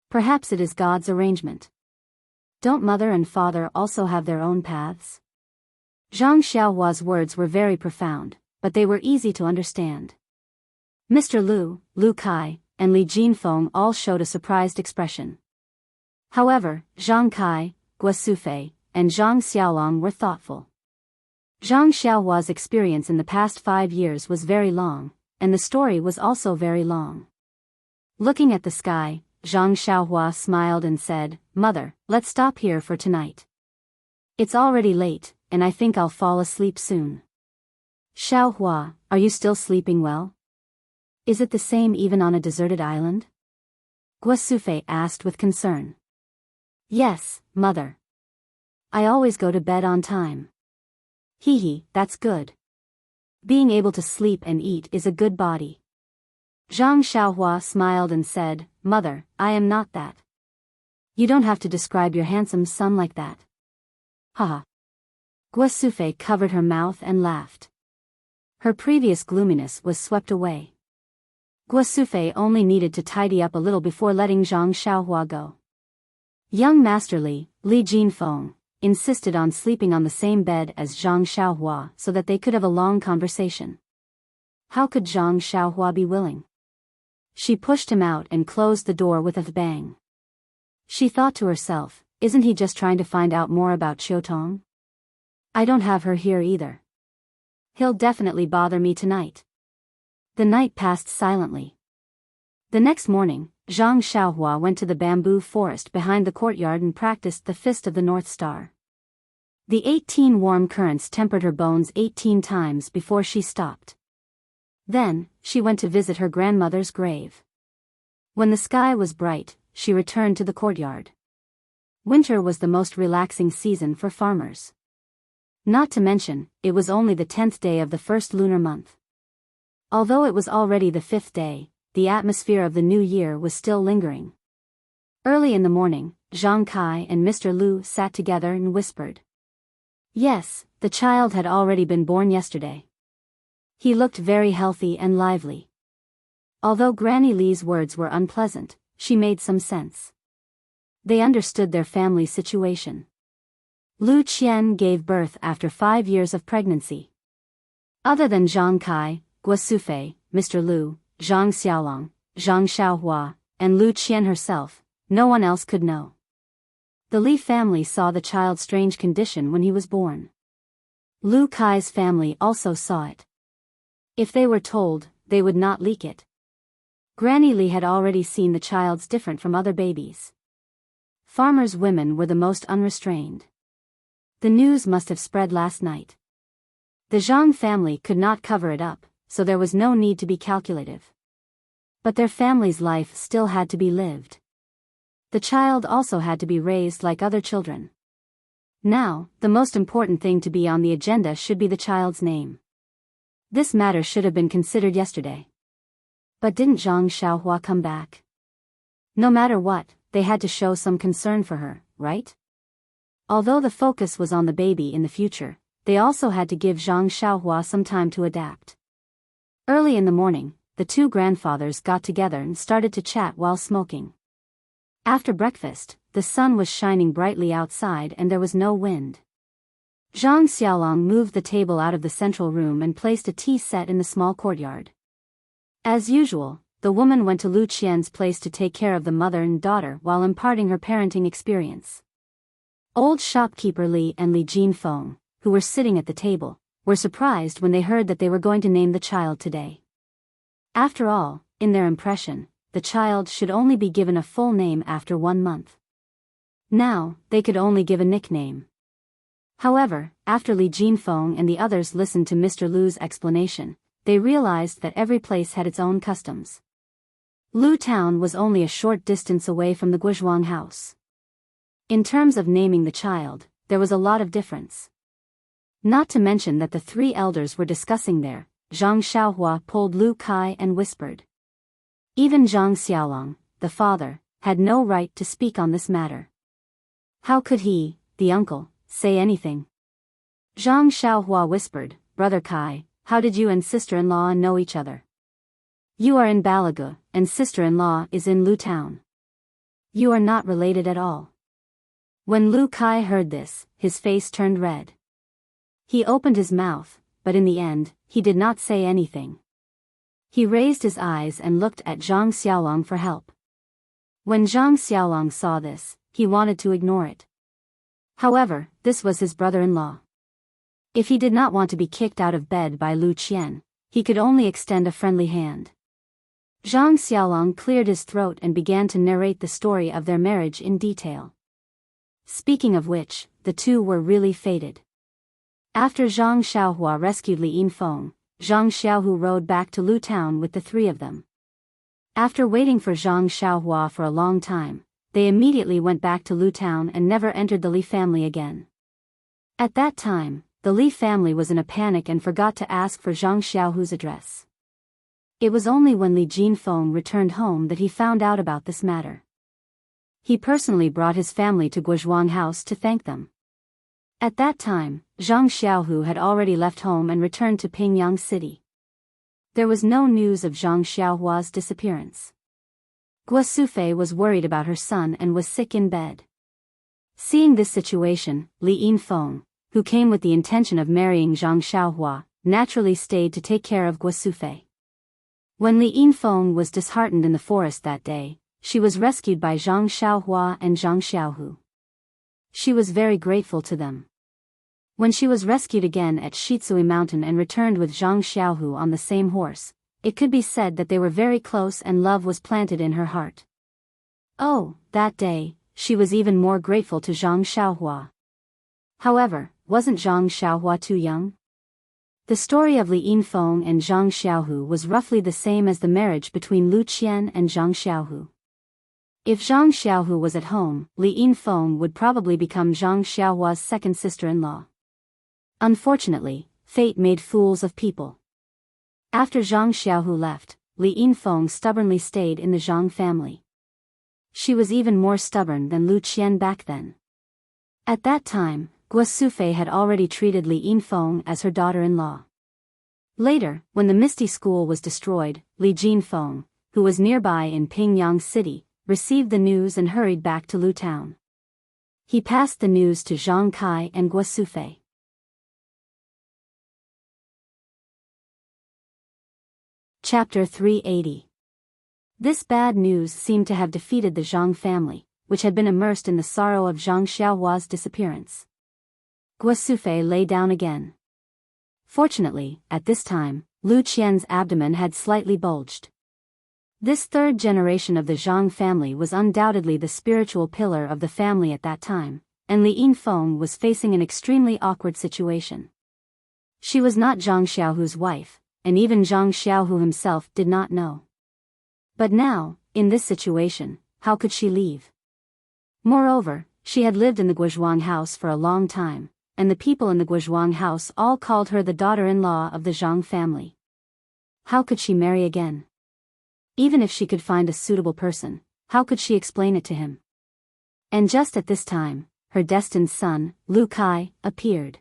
Perhaps it is God's arrangement. Don't mother and father also have their own paths?" Zhang Xiaohua's words were very profound, but they were easy to understand. Mr. Lu, Lu Kai, and Li Jinfeng all showed a surprised expression. However, Zhang Kai, Gua Sufei, and Zhang Xiaolong were thoughtful. Zhang Xiaohua's experience in the past 5 years was very long, and the story was also very long. Looking at the sky, Zhang Xiaohua smiled and said, "Mother, let's stop here for tonight. It's already late, and I think I'll fall asleep soon." "Xiaohua, are you still sleeping well? Is it the same even on a deserted island?" Gua Sufei asked with concern. "Yes, mother. I always go to bed on time." "Hee, that's good. Being able to sleep and eat is a good body." Zhang Xiaohua smiled and said, "Mother, I am not that. You don't have to describe your handsome son like that." "Haha." Gua Sufei covered her mouth and laughed. Her previous gloominess was swept away. Gua Sufei only needed to tidy up a little before letting Zhang Xiaohua go. Young Master Li Jinfeng, insisted on sleeping on the same bed as Zhang Xiaohua so that they could have a long conversation. How could Zhang Xiaohua be willing? She pushed him out and closed the door with a bang. She thought to herself, isn't he just trying to find out more about Qiutong? I don't have her here either. He'll definitely bother me tonight. The night passed silently. The next morning, Zhang Xiaohua went to the bamboo forest behind the courtyard and practiced the Fist of the North Star. The 18 warm currents tempered her bones 18 times before she stopped. Then, she went to visit her grandmother's grave. When the sky was bright, she returned to the courtyard. Winter was the most relaxing season for farmers. Not to mention, it was only the 10th day of the first lunar month. Although it was already the 5th day, the atmosphere of the new year was still lingering. Early in the morning, Zhang Kai and Mr. Lu sat together and whispered. Yes, the child had already been born yesterday. He looked very healthy and lively. Although Granny Li's words were unpleasant, she made some sense. They understood their family's situation. Lu Qian gave birth after 5 years of pregnancy. Other than Zhang Kai, Guo Sufei, Mr. Lu, Zhang Xiaolong, Zhang Xiaohua, and Lu Qian herself, no one else could know. The Li family saw the child's strange condition when he was born. Lu Kai's family also saw it. If they were told, they would not leak it. Granny Li had already seen the child's different from other babies. Farmers' women were the most unrestrained. The news must have spread last night. The Zhang family could not cover it up, so there was no need to be calculative. But their family's life still had to be lived. The child also had to be raised like other children. Now, the most important thing to be on the agenda should be the child's name. This matter should have been considered yesterday. But didn't Zhang Xiaohua come back? No matter what, they had to show some concern for her, right? Although the focus was on the baby in the future, they also had to give Zhang Xiaohua some time to adapt. Early in the morning, the two grandfathers got together and started to chat while smoking. After breakfast, the sun was shining brightly outside and there was no wind. Zhang Xiaolong moved the table out of the central room and placed a tea set in the small courtyard. As usual, the woman went to Lu Qian's place to take care of the mother and daughter while imparting her parenting experience. Old shopkeeper Li and Li Jinfeng, who were sitting at the table, were surprised when they heard that they were going to name the child today. After all, in their impression, the child should only be given a full name after 1 month. Now, they could only give a nickname. However, after Li Jinfeng and the others listened to Mr. Lu's explanation, they realized that every place had its own customs. Lu Town was only a short distance away from the Guizhuang house. In terms of naming the child, there was a lot of difference. Not to mention that the three elders were discussing there. Zhang Xiaohua pulled Lu Kai and whispered. Even Zhang Xiaolong, the father, had no right to speak on this matter. How could he, the uncle, say anything? Zhang Xiaohua whispered, Brother Kai, how did you and sister-in-law know each other? You are in Balagu, and sister-in-law is in Lu Town. You are not related at all. When Lu Kai heard this, his face turned red. He opened his mouth, but in the end, he did not say anything. He raised his eyes and looked at Zhang Xiaolong for help. When Zhang Xiaolong saw this, he wanted to ignore it. However, this was his brother-in-law. If he did not want to be kicked out of bed by Lu Qian, he could only extend a friendly hand. Zhang Xiaolong cleared his throat and began to narrate the story of their marriage in detail. Speaking of which, the two were really fated. After Zhang Xiaohua rescued Li Yinfeng, Zhang Xiaohu rode back to Lu Town with the three of them. After waiting for Zhang Xiaohua for a long time, they immediately went back to Lu Town and never entered the Li family again. At that time, the Li family was in a panic and forgot to ask for Zhang Xiaohu's address. It was only when Li Jinfeng returned home that he found out about this matter. He personally brought his family to Guizhuang House to thank them. At that time, Zhang Xiaohu had already left home and returned to Pingyang City. There was no news of Zhang Xiaohua's disappearance. Guo Sufei was worried about her son and was sick in bed. Seeing this situation, Li Yinfeng, who came with the intention of marrying Zhang Xiaohua, naturally stayed to take care of Guo Sufei. When Li Yinfeng was disheartened in the forest that day, she was rescued by Zhang Xiaohua and Zhang Xiaohu. She was very grateful to them. When she was rescued again at Shitsui Mountain and returned with Zhang Xiaohu on the same horse, it could be said that they were very close and love was planted in her heart. Oh, that day, she was even more grateful to Zhang Xiaohua. However, wasn't Zhang Xiaohua too young? The story of Li Yinfeng and Zhang Xiaohu was roughly the same as the marriage between Lu Qian and Zhang Xiaohu. If Zhang Xiaohu was at home, Li Yinfeng would probably become Zhang Xiaohua's second sister-in-law. Unfortunately, fate made fools of people. After Zhang Xiaohu left, Li Yinfeng stubbornly stayed in the Zhang family. She was even more stubborn than Lu Qian back then. At that time, Guo Sufei had already treated Li Yinfeng as her daughter-in-law. Later, when the Misty School was destroyed, Li Jinfeng, who was nearby in Pingyang City, received the news and hurried back to Lu Town. He passed the news to Zhang Kai and Guo Sufei. Chapter 380. This bad news seemed to have defeated the Zhang family, which had been immersed in the sorrow of Zhang Xiaohua's disappearance. Guo Sufei lay down again. Fortunately, at this time, Lu Qian's abdomen had slightly bulged. This third generation of the Zhang family was undoubtedly the spiritual pillar of the family at that time, and Li Yinfeng was facing an extremely awkward situation. She was not Zhang Xiaohu's wife, and even Zhang Xiaohu himself did not know. But now, in this situation, how could she leave? Moreover, she had lived in the Guozhuang house for a long time, and the people in the Guozhuang house all called her the daughter-in-law of the Zhang family. How could she marry again? Even if she could find a suitable person, how could she explain it to him? And just at this time, her destined son, Lu Kai, appeared.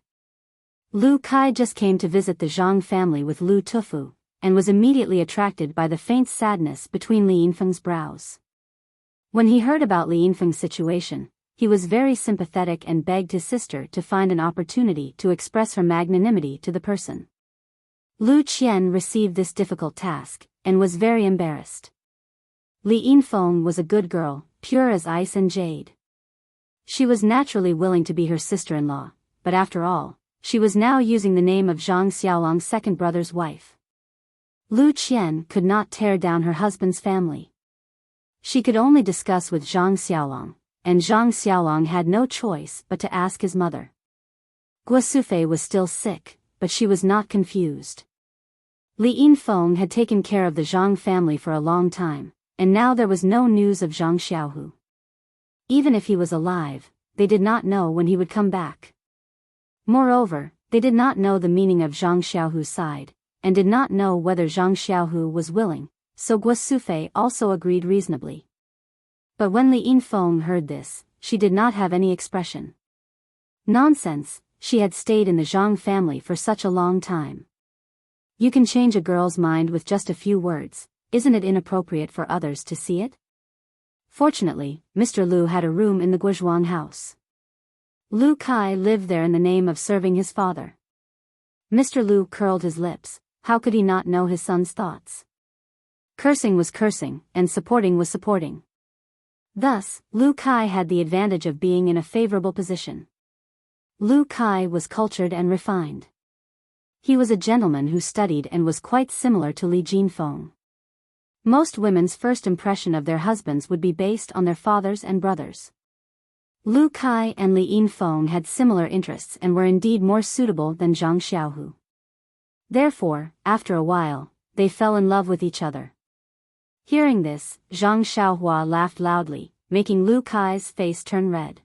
Lu Kai just came to visit the Zhang family with Lu Tufu, and was immediately attracted by the faint sadness between Li Yinfeng's brows. When he heard about Li Yinfeng's situation, he was very sympathetic and begged his sister to find an opportunity to express her magnanimity to the person. Lu Qian received this difficult task, and was very embarrassed. Li Yinfeng was a good girl, pure as ice and jade. She was naturally willing to be her sister-in-law, but after all, she was now using the name of Zhang Xiaolong's second brother's wife. Lu Qian could not tear down her husband's family. She could only discuss with Zhang Xiaolong, and Zhang Xiaolong had no choice but to ask his mother. Guo Sufei was still sick, but she was not confused. Li Yinfeng had taken care of the Zhang family for a long time, and now there was no news of Zhang Xiaohu. Even if he was alive, they did not know when he would come back. Moreover, they did not know the meaning of Zhang Xiaohu's side, and did not know whether Zhang Xiaohu was willing, so Guo Sufei also agreed reasonably. But when Li Yinfeng heard this, she did not have any expression. Nonsense, she had stayed in the Zhang family for such a long time. You can change a girl's mind with just a few words, isn't it inappropriate for others to see it? Fortunately, Mr. Lu had a room in the Guozhuang house. Lu Kai lived there in the name of serving his father. Mr. Lu curled his lips. How could he not know his son's thoughts? Cursing was cursing, and supporting was supporting. Thus, Lu Kai had the advantage of being in a favorable position. Lu Kai was cultured and refined. He was a gentleman who studied and was quite similar to Li Yinfeng. Most women's first impression of their husbands would be based on their fathers and brothers. Lu Kai and Li Yinfeng had similar interests and were indeed more suitable than Zhang Xiaohu. Therefore, after a while, they fell in love with each other. Hearing this, Zhang Xiaohua laughed loudly, making Lu Kai's face turn red.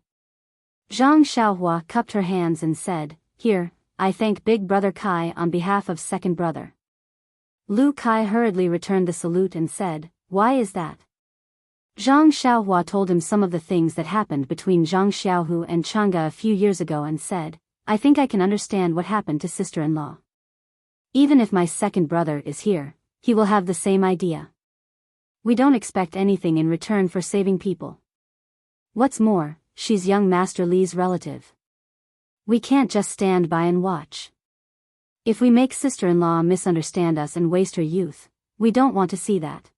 Zhang Xiaohua cupped her hands and said, "Here, I thank Big Brother Kai on behalf of second brother." Lu Kai hurriedly returned the salute and said, "Why is that?" Zhang Xiaohua told him some of the things that happened between Zhang Xiaohu and Chang'e a few years ago and said, "I think I can understand what happened to sister-in-law. Even if my second brother is here, he will have the same idea. We don't expect anything in return for saving people. What's more, she's young Master Li's relative. We can't just stand by and watch. If we make sister-in-law misunderstand us and waste her youth, we don't want to see that.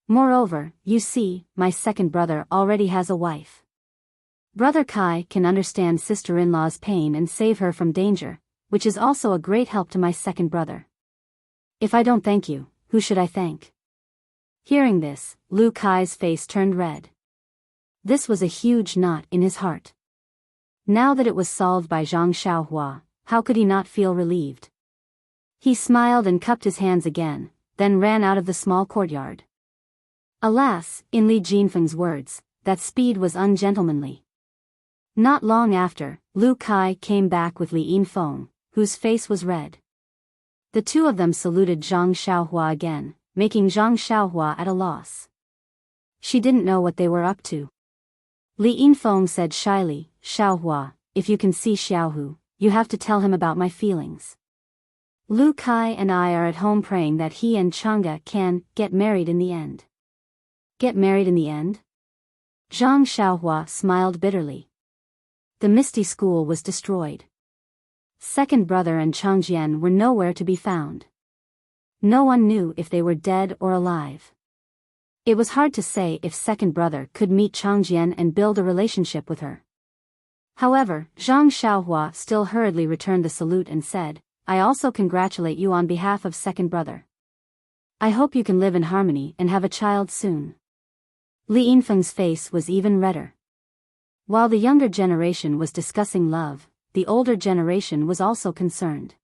Moreover, you see, my second brother already has a wife. Brother Kai can understand sister-in-law's pain and save her from danger, which is also a great help to my second brother. If I don't thank you, who should I thank?" Hearing this, Lu Kai's face turned red. This was a huge knot in his heart. Now that it was solved by Zhang Xiaohua, how could he not feel relieved? He smiled and cupped his hands again, then ran out of the small courtyard. Alas, in Li Yinfeng's words, that speed was ungentlemanly. Not long after, Lu Kai came back with Li Yinfeng, whose face was red. The two of them saluted Zhang Xiaohua again, making Zhang Xiaohua at a loss. She didn't know what they were up to. Li Yinfeng said shyly, "Xiaohua, if you can see Xiaohu, you have to tell him about my feelings. Lu Kai and I are at home praying that he and Chang'e can get married in the end." Get married in the end? Zhang Xiaohua smiled bitterly. The Misty School was destroyed. Second brother and Changjian were nowhere to be found. No one knew if they were dead or alive. It was hard to say if second brother could meet Changjian and build a relationship with her. However, Zhang Xiaohua still hurriedly returned the salute and said, "I also congratulate you on behalf of second brother. I hope you can live in harmony and have a child soon." Li Yinfeng's face was even redder. While the younger generation was discussing love, the older generation was also concerned.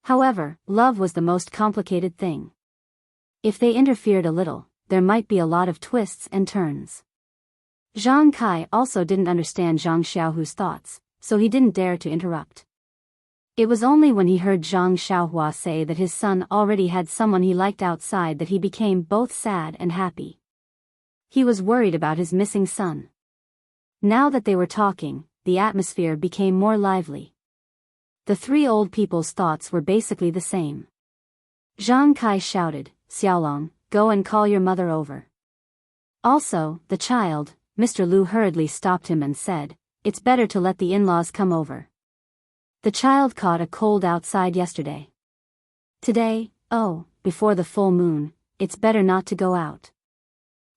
However, love was the most complicated thing. If they interfered a little, there might be a lot of twists and turns. Zhang Kai also didn't understand Zhang Xiaohu's thoughts, so he didn't dare to interrupt. It was only when he heard Zhang Xiaohua say that his son already had someone he liked outside that he became both sad and happy. He was worried about his missing son. Now that they were talking, the atmosphere became more lively. The three old people's thoughts were basically the same. Zhang Kai shouted, "Xiaolong, go and call your mother over." Also, the child, Mr. Lu hurriedly stopped him and said, "It's better to let the in-laws come over. The child caught a cold outside yesterday. Today, before the full moon, it's better not to go out."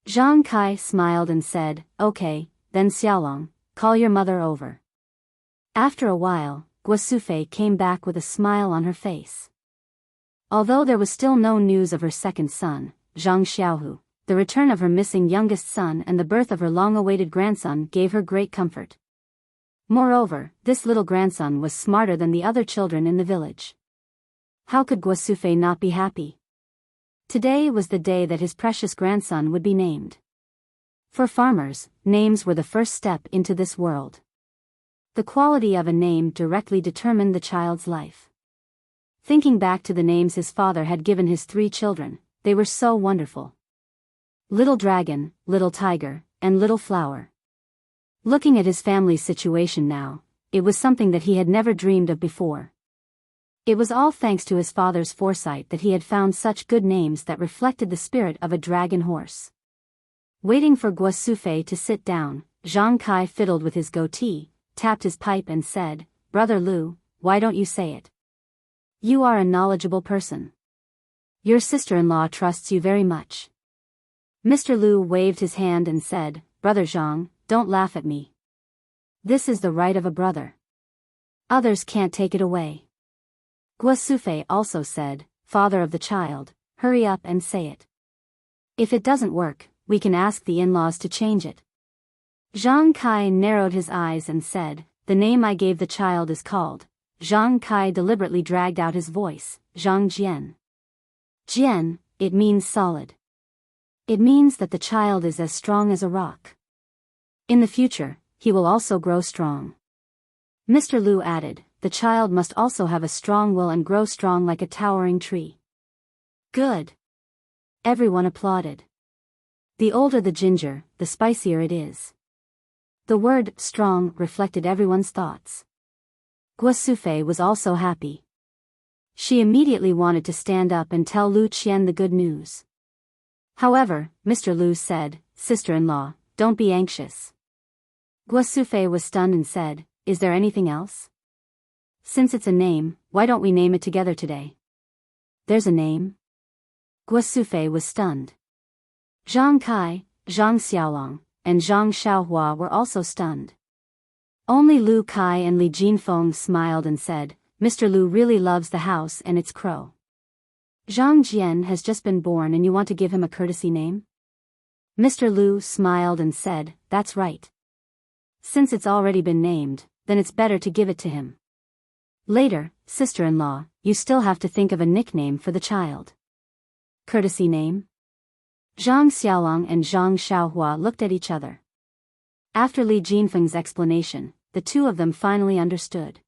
Zhang Kai smiled and said, "Okay, then Xiaolong, call your mother over." After a while, Guosufei came back with a smile on her face. Although there was still no news of her second son, Zhang Xiaohu, the return of her missing youngest son and the birth of her long-awaited grandson gave her great comfort. Moreover, this little grandson was smarter than the other children in the village. How could Guosufei not be happy? Today was the day that his precious grandson would be named. For farmers, names were the first step into this world. The quality of a name directly determined the child's life. Thinking back to the names his father had given his three children, they were so wonderful. Little Dragon, Little Tiger, and Little Flower. Looking at his family's situation now, it was something that he had never dreamed of before. It was all thanks to his father's foresight that he had found such good names that reflected the spirit of a dragon horse. Waiting for Guosufei to sit down, Zhang Kai fiddled with his goatee, tapped his pipe and said, "Brother Lu, why don't you say it? You are a knowledgeable person. Your sister-in-law trusts you very much." Mr. Lu waved his hand and said, "Brother Zhang, don't laugh at me. This is the right of a brother. Others can't take it away." Guosufei also said, "Father of the child, hurry up and say it. If it doesn't work, we can ask the in-laws to change it." Zhang Kai narrowed his eyes and said, "The name I gave the child is called." Zhang Kai deliberately dragged out his voice, "Zhang Jian." Jian, it means solid. It means that the child is as strong as a rock. In the future, he will also grow strong. Mr. Lu added, "The child must also have a strong will and grow strong like a towering tree." Good. Everyone applauded. The older the ginger, the spicier it is. The word strong reflected everyone's thoughts. Guosufei was also happy. She immediately wanted to stand up and tell Lu Qian the good news. However, Mr. Lu said, "Sister-in-law, don't be anxious." Guosufei was stunned and said, "Is there anything else? Since it's a name, why don't we name it together today?" "There's a name?" Guosufei was stunned. Zhang Kai, Zhang Xiaolong, and Zhang Xiaohua were also stunned. Only Lu Kai and Li Jinfeng smiled and said, "Mr. Lu really loves the house and its crow. Zhang Jian has just been born and you want to give him a courtesy name?" Mr. Lu smiled and said, "That's right. Since it's already been named, then it's better to give it to him. Later, sister-in-law, you still have to think of a nickname for the child." "Courtesy name?" Zhang Xiaolong and Zhang Xiaohua looked at each other. After Li Jinfeng's explanation, the two of them finally understood.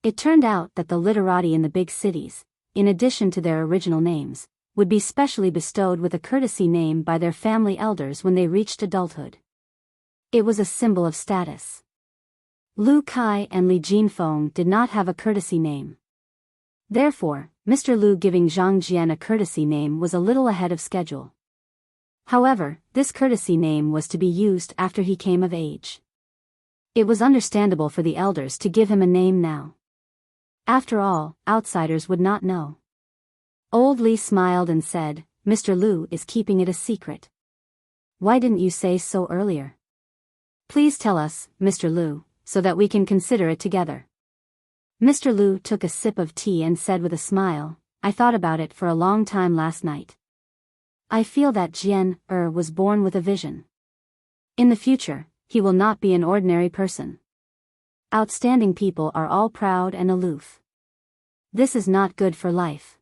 It turned out that the literati in the big cities, in addition to their original names, would be specially bestowed with a courtesy name by their family elders when they reached adulthood. It was a symbol of status. Lu Kai and Li Jinfeng did not have a courtesy name. Therefore, Mr. Lu giving Zhang Jian a courtesy name was a little ahead of schedule. However, this courtesy name was to be used after he came of age. It was understandable for the elders to give him a name now. After all, outsiders would not know. Old Li smiled and said, Mr. Lu is keeping it a secret. Why didn't you say so earlier? Please tell us, Mr. Lu, so that we can consider it together. Mr. Lu took a sip of tea and said with a smile, I thought about it for a long time last night. I feel that Jian was born with a vision. In the future, he will not be an ordinary person. Outstanding people are all proud and aloof. This is not good for life.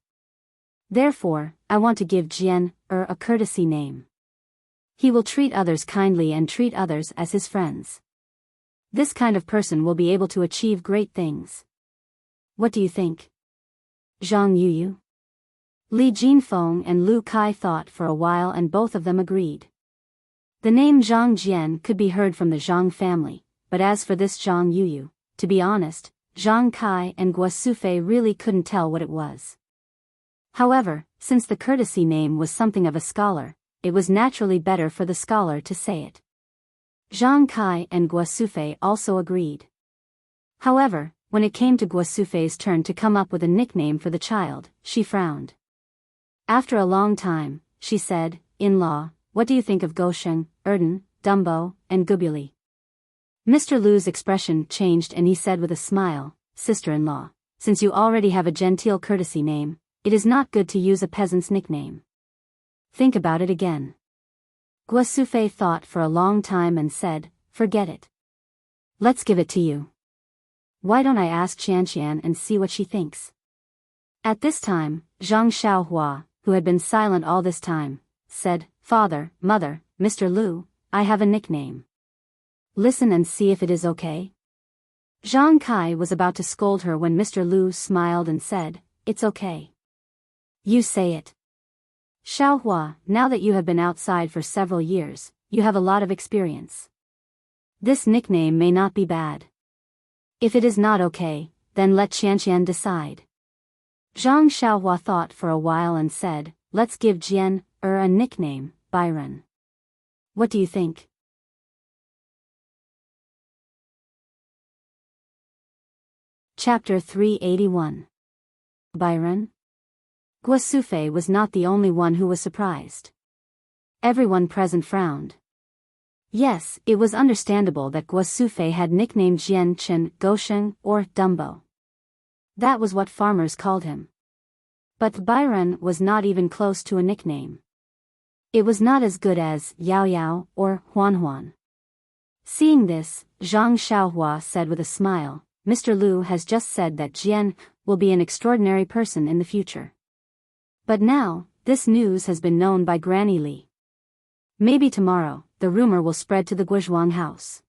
Therefore, I want to give Jian a courtesy name. He will treat others kindly and treat others as his friends. This kind of person will be able to achieve great things. What do you think? Zhang Yuyu? Li Jinfeng and Lu Kai thought for a while and both of them agreed. The name Zhang Jian could be heard from the Zhang family, but as for this Zhang Yuyu, to be honest, Zhang Kai and Guo Sufei really couldn't tell what it was. However, since the courtesy name was something of a scholar, it was naturally better for the scholar to say it. Zhang Kai and Guo Sufei also agreed. However, when it came to Guo Sufei's turn to come up with a nickname for the child, she frowned. After a long time, she said, In-law, what do you think of Gosheng, Erden, Dumbo, and Gubuli? Mr. Lu's expression changed and he said with a smile, Sister-in-law, since you already have a genteel courtesy name, it is not good to use a peasant's nickname. Think about it again. Guo Sufei thought for a long time and said, Forget it. Let's give it to you. Why don't I ask Qianqian and see what she thinks? At this time, Zhang Xiaohua, who had been silent all this time, said, Father, Mother, Mr. Lu, I have a nickname. Listen and see if it is okay. Zhang Kai was about to scold her when Mr. Lu smiled and said, It's okay. You say it. Xiaohua, now that you have been outside for several years, you have a lot of experience. This nickname may not be bad. If it is not okay, then let Qianqian decide. Zhang Xiaohua thought for a while and said, Let's give Jian a nickname, Byron. What do you think? Chapter 381. Byron? Guo Sufei was not the only one who was surprised. Everyone present frowned. Yes, it was understandable that Guo Sufei had nicknamed Jian Chen, Gosheng, or Dumbo. That was what farmers called him. But Byron was not even close to a nickname. It was not as good as Yao Yao or Huan Huan. Seeing this, Zhang Xiaohua said with a smile, Mr. Lu has just said that Jian will be an extraordinary person in the future. But now, this news has been known by Granny Li. Maybe tomorrow, the rumor will spread to the Guizhuang house.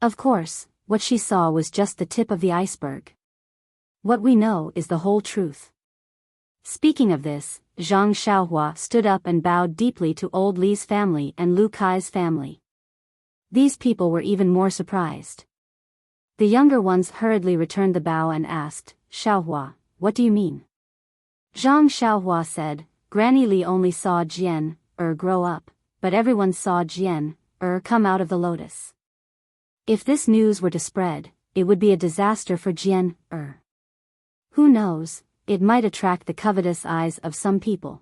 Of course, what she saw was just the tip of the iceberg. What we know is the whole truth. Speaking of this, Zhang Xiaohua stood up and bowed deeply to old Li's family and Lu Kai's family. These people were even more surprised. The younger ones hurriedly returned the bow and asked, Xiaohua, what do you mean? Zhang Xiaohua said, Granny Li only saw Jian grow up, but everyone saw Jian come out of the lotus. If this news were to spread, it would be a disaster for Jian Who knows, it might attract the covetous eyes of some people.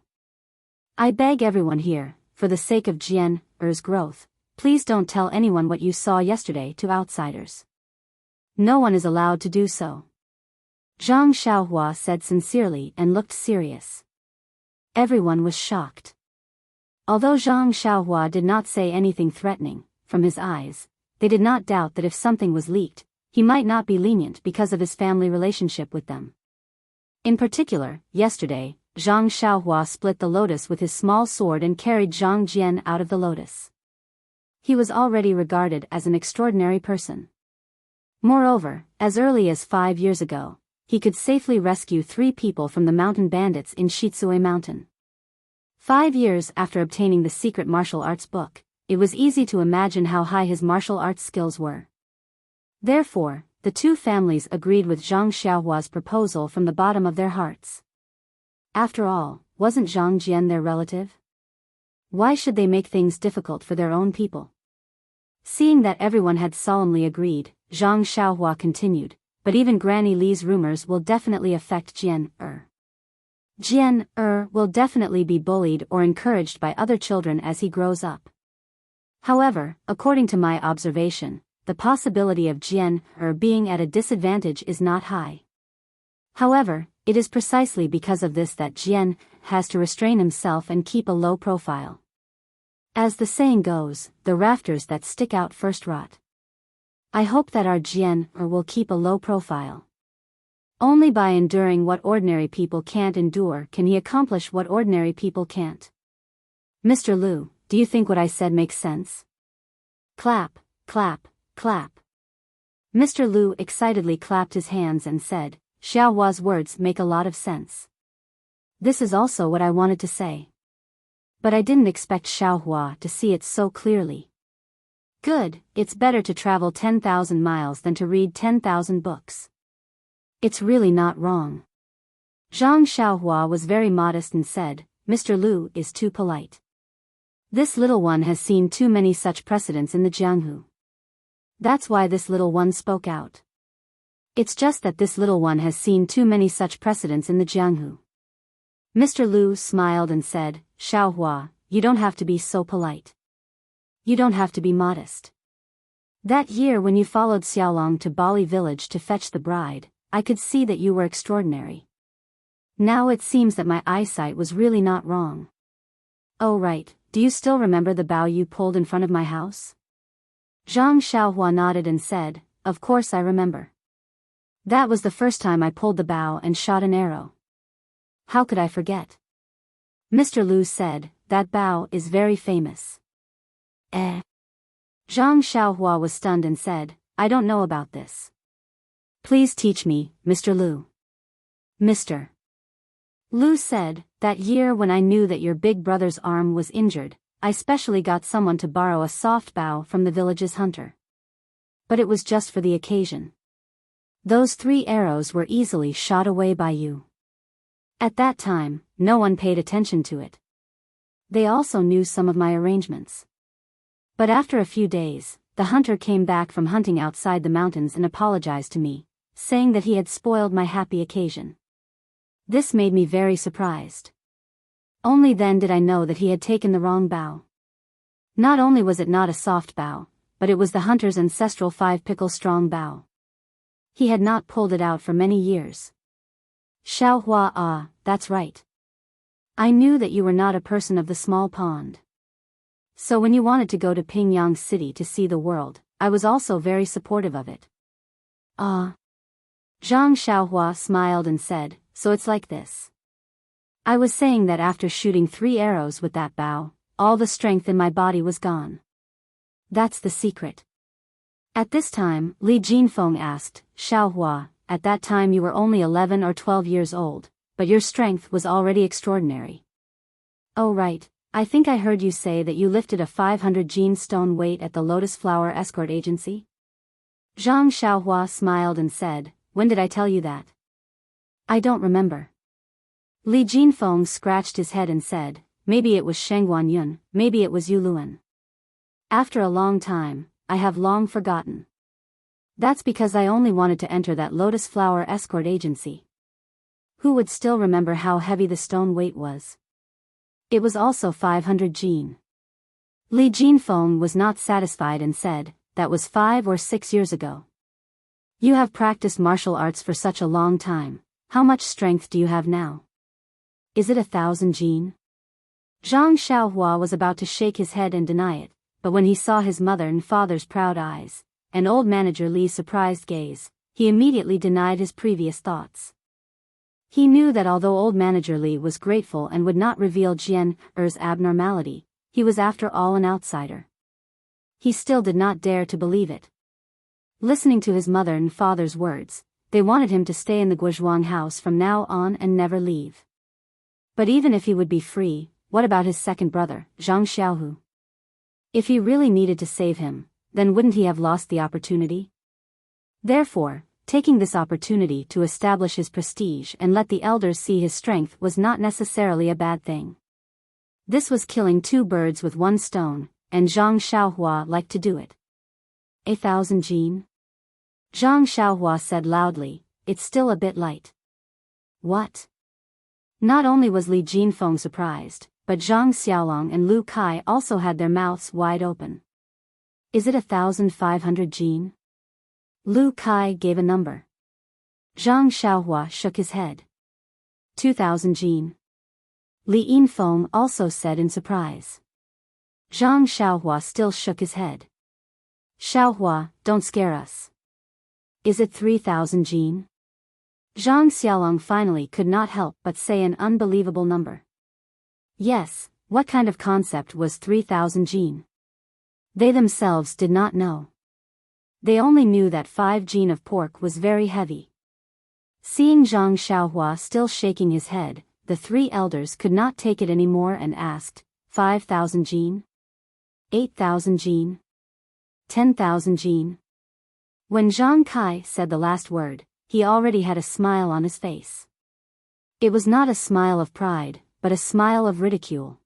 I beg everyone here, for the sake of Jian growth, please don't tell anyone what you saw yesterday to outsiders. No one is allowed to do so. Zhang Xiaohua said sincerely and looked serious. Everyone was shocked. Although Zhang Xiaohua did not say anything threatening, from his eyes, they did not doubt that if something was leaked, he might not be lenient because of his family relationship with them. In particular, yesterday, Zhang Xiaohua split the lotus with his small sword and carried Zhang Jian out of the lotus. He was already regarded as an extraordinary person. Moreover, as early as 5 years ago, he could safely rescue 3 people from the mountain bandits in Shitsue Mountain. 5 years after obtaining the secret martial arts book, it was easy to imagine how high his martial arts skills were. Therefore, the two families agreed with Zhang Xiaohua's proposal from the bottom of their hearts. After all, wasn't Zhang Jian their relative? Why should they make things difficult for their own people? Seeing that everyone had solemnly agreed, Zhang Xiaohua continued, but even Granny Li's rumors will definitely affect Jian. Jian will definitely be bullied or encouraged by other children as he grows up. However, according to my observation, the possibility of Jian being at a disadvantage is not high. However, it is precisely because of this that Jian has to restrain himself and keep a low profile. As the saying goes, the rafters that stick out first rot. I hope that our Jian will keep a low profile. Only by enduring what ordinary people can't endure can he accomplish what ordinary people can't. Mr. Liu, do you think what I said makes sense? Clap, clap, clap. Mr. Liu excitedly clapped his hands and said, Xiaohua's words make a lot of sense. This is also what I wanted to say. But I didn't expect Xiaohua to see it so clearly. Good, it's better to travel 10,000 miles than to read 10,000 books. It's really not wrong. Zhang Xiaohua was very modest and said, Mr. Liu is too polite. This little one has seen too many such precedents in the Jianghu. That's why this little one spoke out. It's just that this little one has seen too many such precedents in the Jianghu. Mr. Liu smiled and said, Xiaohua, you don't have to be so polite. You don't have to be modest. That year when you followed Xiaolong to Bali village to fetch the bride, I could see that you were extraordinary. Now it seems that my eyesight was really not wrong. Oh right, do you still remember the bow you pulled in front of my house? Zhang Xiaohua nodded and said, Of course I remember. That was the first time I pulled the bow and shot an arrow. How could I forget? Mr. Liu said, That bow is very famous. Zhang Xiaohua was stunned and said, I don't know about this. Please teach me, Mr. Liu. Mr. Liu said, That year when I knew that your big brother's arm was injured, I specially got someone to borrow a soft bow from the village's hunter. But it was just for the occasion. Those 3 arrows were easily shot away by you. At that time, no one paid attention to it. They also knew some of my arrangements. But after a few days, the hunter came back from hunting outside the mountains and apologized to me, saying that he had spoiled my happy occasion. This made me very surprised. Only then did I know that he had taken the wrong bow. Not only was it not a soft bow, but it was the hunter's ancestral 5-pickle strong bow. He had not pulled it out for many years. Xiaohua, that's right. I knew that you were not a person of the small pond. So when you wanted to go to Pingyang City to see the world, I was also very supportive of it. Zhang Xiaohua smiled and said, So it's like this. I was saying that after shooting 3 arrows with that bow, all the strength in my body was gone. That's the secret. At this time, Li Jinfeng asked, Xiaohua, at that time you were only 11 or 12 years old, but your strength was already extraordinary. Oh right, I think I heard you say that you lifted a 500 Jin stone weight at the Lotus Flower Escort Agency? Zhang Xiaohua smiled and said, When did I tell you that? I don't remember. Li Jinfeng scratched his head and said, Maybe it was Shengguan Yun, maybe it was Yu Luan. After a long time, I have long forgotten. That's because I only wanted to enter that Lotus Flower Escort Agency. Who would still remember how heavy the stone weight was? It was also 500 Jin. Li Jinfeng was not satisfied and said, That was 5 or 6 years ago. You have practiced martial arts for such a long time, how much strength do you have now? Is it 1,000 Jin? Zhang Xiaohua was about to shake his head and deny it, but when he saw his mother and father's proud eyes, and old manager Li's surprised gaze, he immediately denied his previous thoughts. He knew that although old manager Li was grateful and would not reveal Jian-er's abnormality, he was after all an outsider. He still did not dare to believe it. Listening to his mother and father's words, they wanted him to stay in the Guozhuang house from now on and never leave. But even if he would be free, what about his second brother, Zhang Xiaohu? If he really needed to save him, then wouldn't he have lost the opportunity? Therefore, taking this opportunity to establish his prestige and let the elders see his strength was not necessarily a bad thing. This was killing 2 birds with 1 stone, and Zhang Xiaohua liked to do it. 1,000 jin? Zhang Xiaohua said loudly, it's still a bit light. What? Not only was Li Jinfeng surprised, but Zhang Xiaolong and Lu Kai also had their mouths wide open. Is it 1,500 jin? Lu Kai gave a number. Zhang Xiaohua shook his head. 2,000 jin. Li Yinfeng also said in surprise. Zhang Xiaohua still shook his head. Xiaohua, don't scare us. Is it 3,000 jin? Zhang Xiaolong finally could not help but say an unbelievable number. Yes, what kind of concept was 3,000 jin? They themselves did not know. They only knew that 5 jin of pork was very heavy. Seeing Zhang Xiaohua still shaking his head, the three elders could not take it anymore and asked, 5,000 jin? 8,000 jin? 10,000 jin? When Zhang Kai said the last word, he already had a smile on his face. It was not a smile of pride, but a smile of ridicule.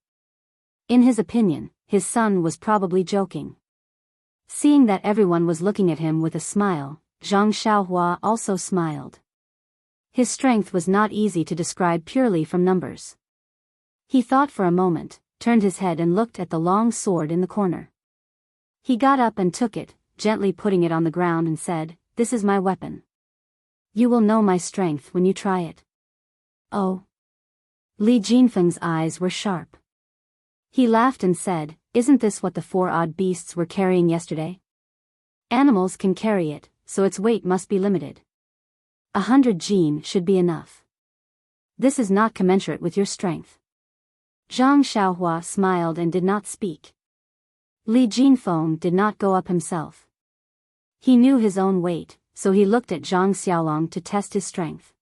In his opinion, his son was probably joking. Seeing that everyone was looking at him with a smile, Zhang Xiaohua also smiled. His strength was not easy to describe purely from numbers. He thought for a moment, turned his head and looked at the long sword in the corner. He got up and took it, gently putting it on the ground and said, "This is my weapon. You will know my strength when you try it." Oh. Li Jinfeng's eyes were sharp. He laughed and said, "Isn't this what the 4 odd beasts were carrying yesterday? Animals can carry it, so its weight must be limited. 100 jin should be enough. This is not commensurate with your strength." Zhang Xiaohua smiled and did not speak. Li Jinfeng did not go up himself. He knew his own weight, so he looked at Zhang Xiaolong to test his strength.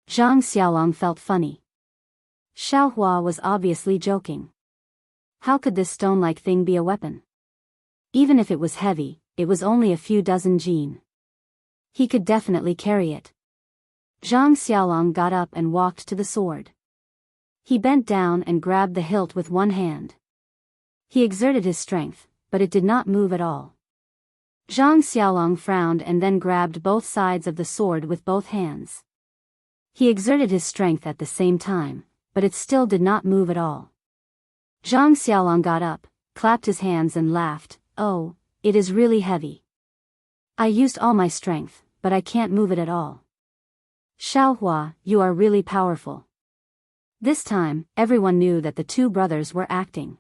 Zhang Xiaolong felt funny. Xiaohua was obviously joking. How could this stone-like thing be a weapon? Even if it was heavy, it was only a few dozen jin. He could definitely carry it. Zhang Xiaolong got up and walked to the sword. He bent down and grabbed the hilt with one hand. He exerted his strength, but it did not move at all. Zhang Xiaolong frowned and then grabbed both sides of the sword with both hands. He exerted his strength at the same time, but it still did not move at all. Zhang Xiaolong got up, clapped his hands and laughed, "Oh, it is really heavy. I used all my strength, but I can't move it at all. Xiaohua, you are really powerful." This time, everyone knew that the two brothers were acting.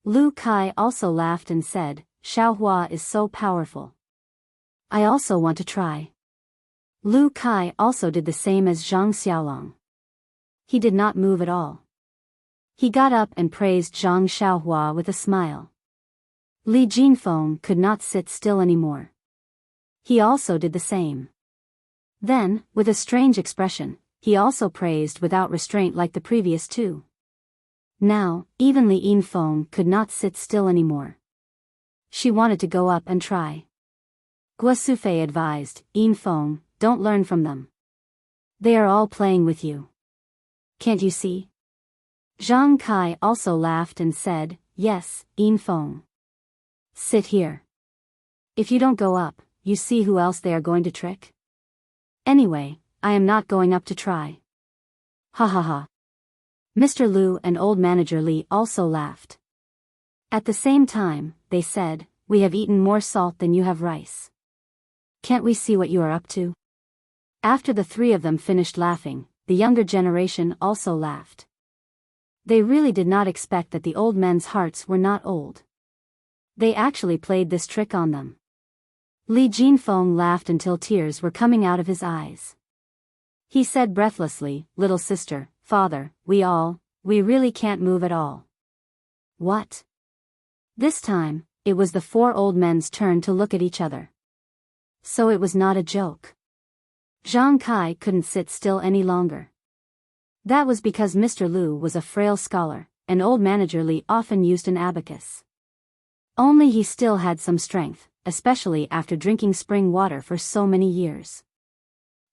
Lu Kai also laughed and said, "Xiaohua is so powerful. I also want to try." Lu Kai also did the same as Zhang Xiaolong. He did not move at all. He got up and praised Zhang Xiaohua with a smile. Li Jinfeng could not sit still anymore. He also did the same. Then, with a strange expression, he also praised without restraint like the previous two. Now, even Li Yinfeng could not sit still anymore. She wanted to go up and try. Guo Sufei advised, "Yinfeng, don't learn from them. They are all playing with you. Can't you see?" Zhang Kai also laughed and said, "Yes, Yinfeng. Sit here. If you don't go up, you see who else they are going to trick? Anyway, I am not going up to try." Ha ha ha. Mr. Lu and old manager Li also laughed. At the same time, they said, "We have eaten more salt than you have rice. Can't we see what you are up to?" After the three of them finished laughing, the younger generation also laughed. They really did not expect that the old men's hearts were not old. They actually played this trick on them. Li Jinfeng laughed until tears were coming out of his eyes. He said breathlessly, "Little sister, father, we really can't move at all." What? This time, it was the 4 old men's turn to look at each other. So it was not a joke. Zhang Kai couldn't sit still any longer. That was because Mr. Lu was a frail scholar, and old manager Li often used an abacus. Only he still had some strength, especially after drinking spring water for so many years.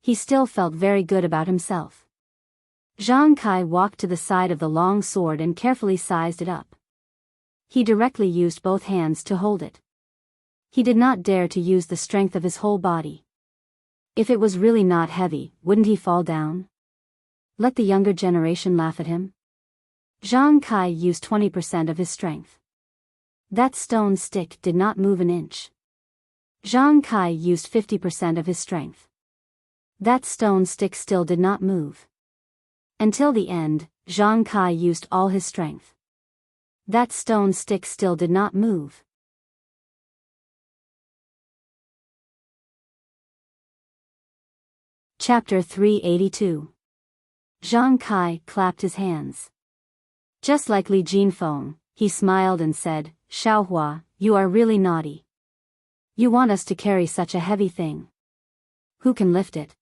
He still felt very good about himself. Zhang Kai walked to the side of the long sword and carefully sized it up. He directly used both hands to hold it. He did not dare to use the strength of his whole body. If it was really not heavy, wouldn't he fall down? Let the younger generation laugh at him? Zhang Kai used 20% of his strength. That stone stick did not move an inch. Zhang Kai used 50% of his strength. That stone stick still did not move. Until the end, Zhang Kai used all his strength. That stone stick still did not move. Chapter 382. Zhang Kai clapped his hands. Just like Li Jinfeng, he smiled and said, Xiaohua, you are really naughty. You want us to carry such a heavy thing. Who can lift it?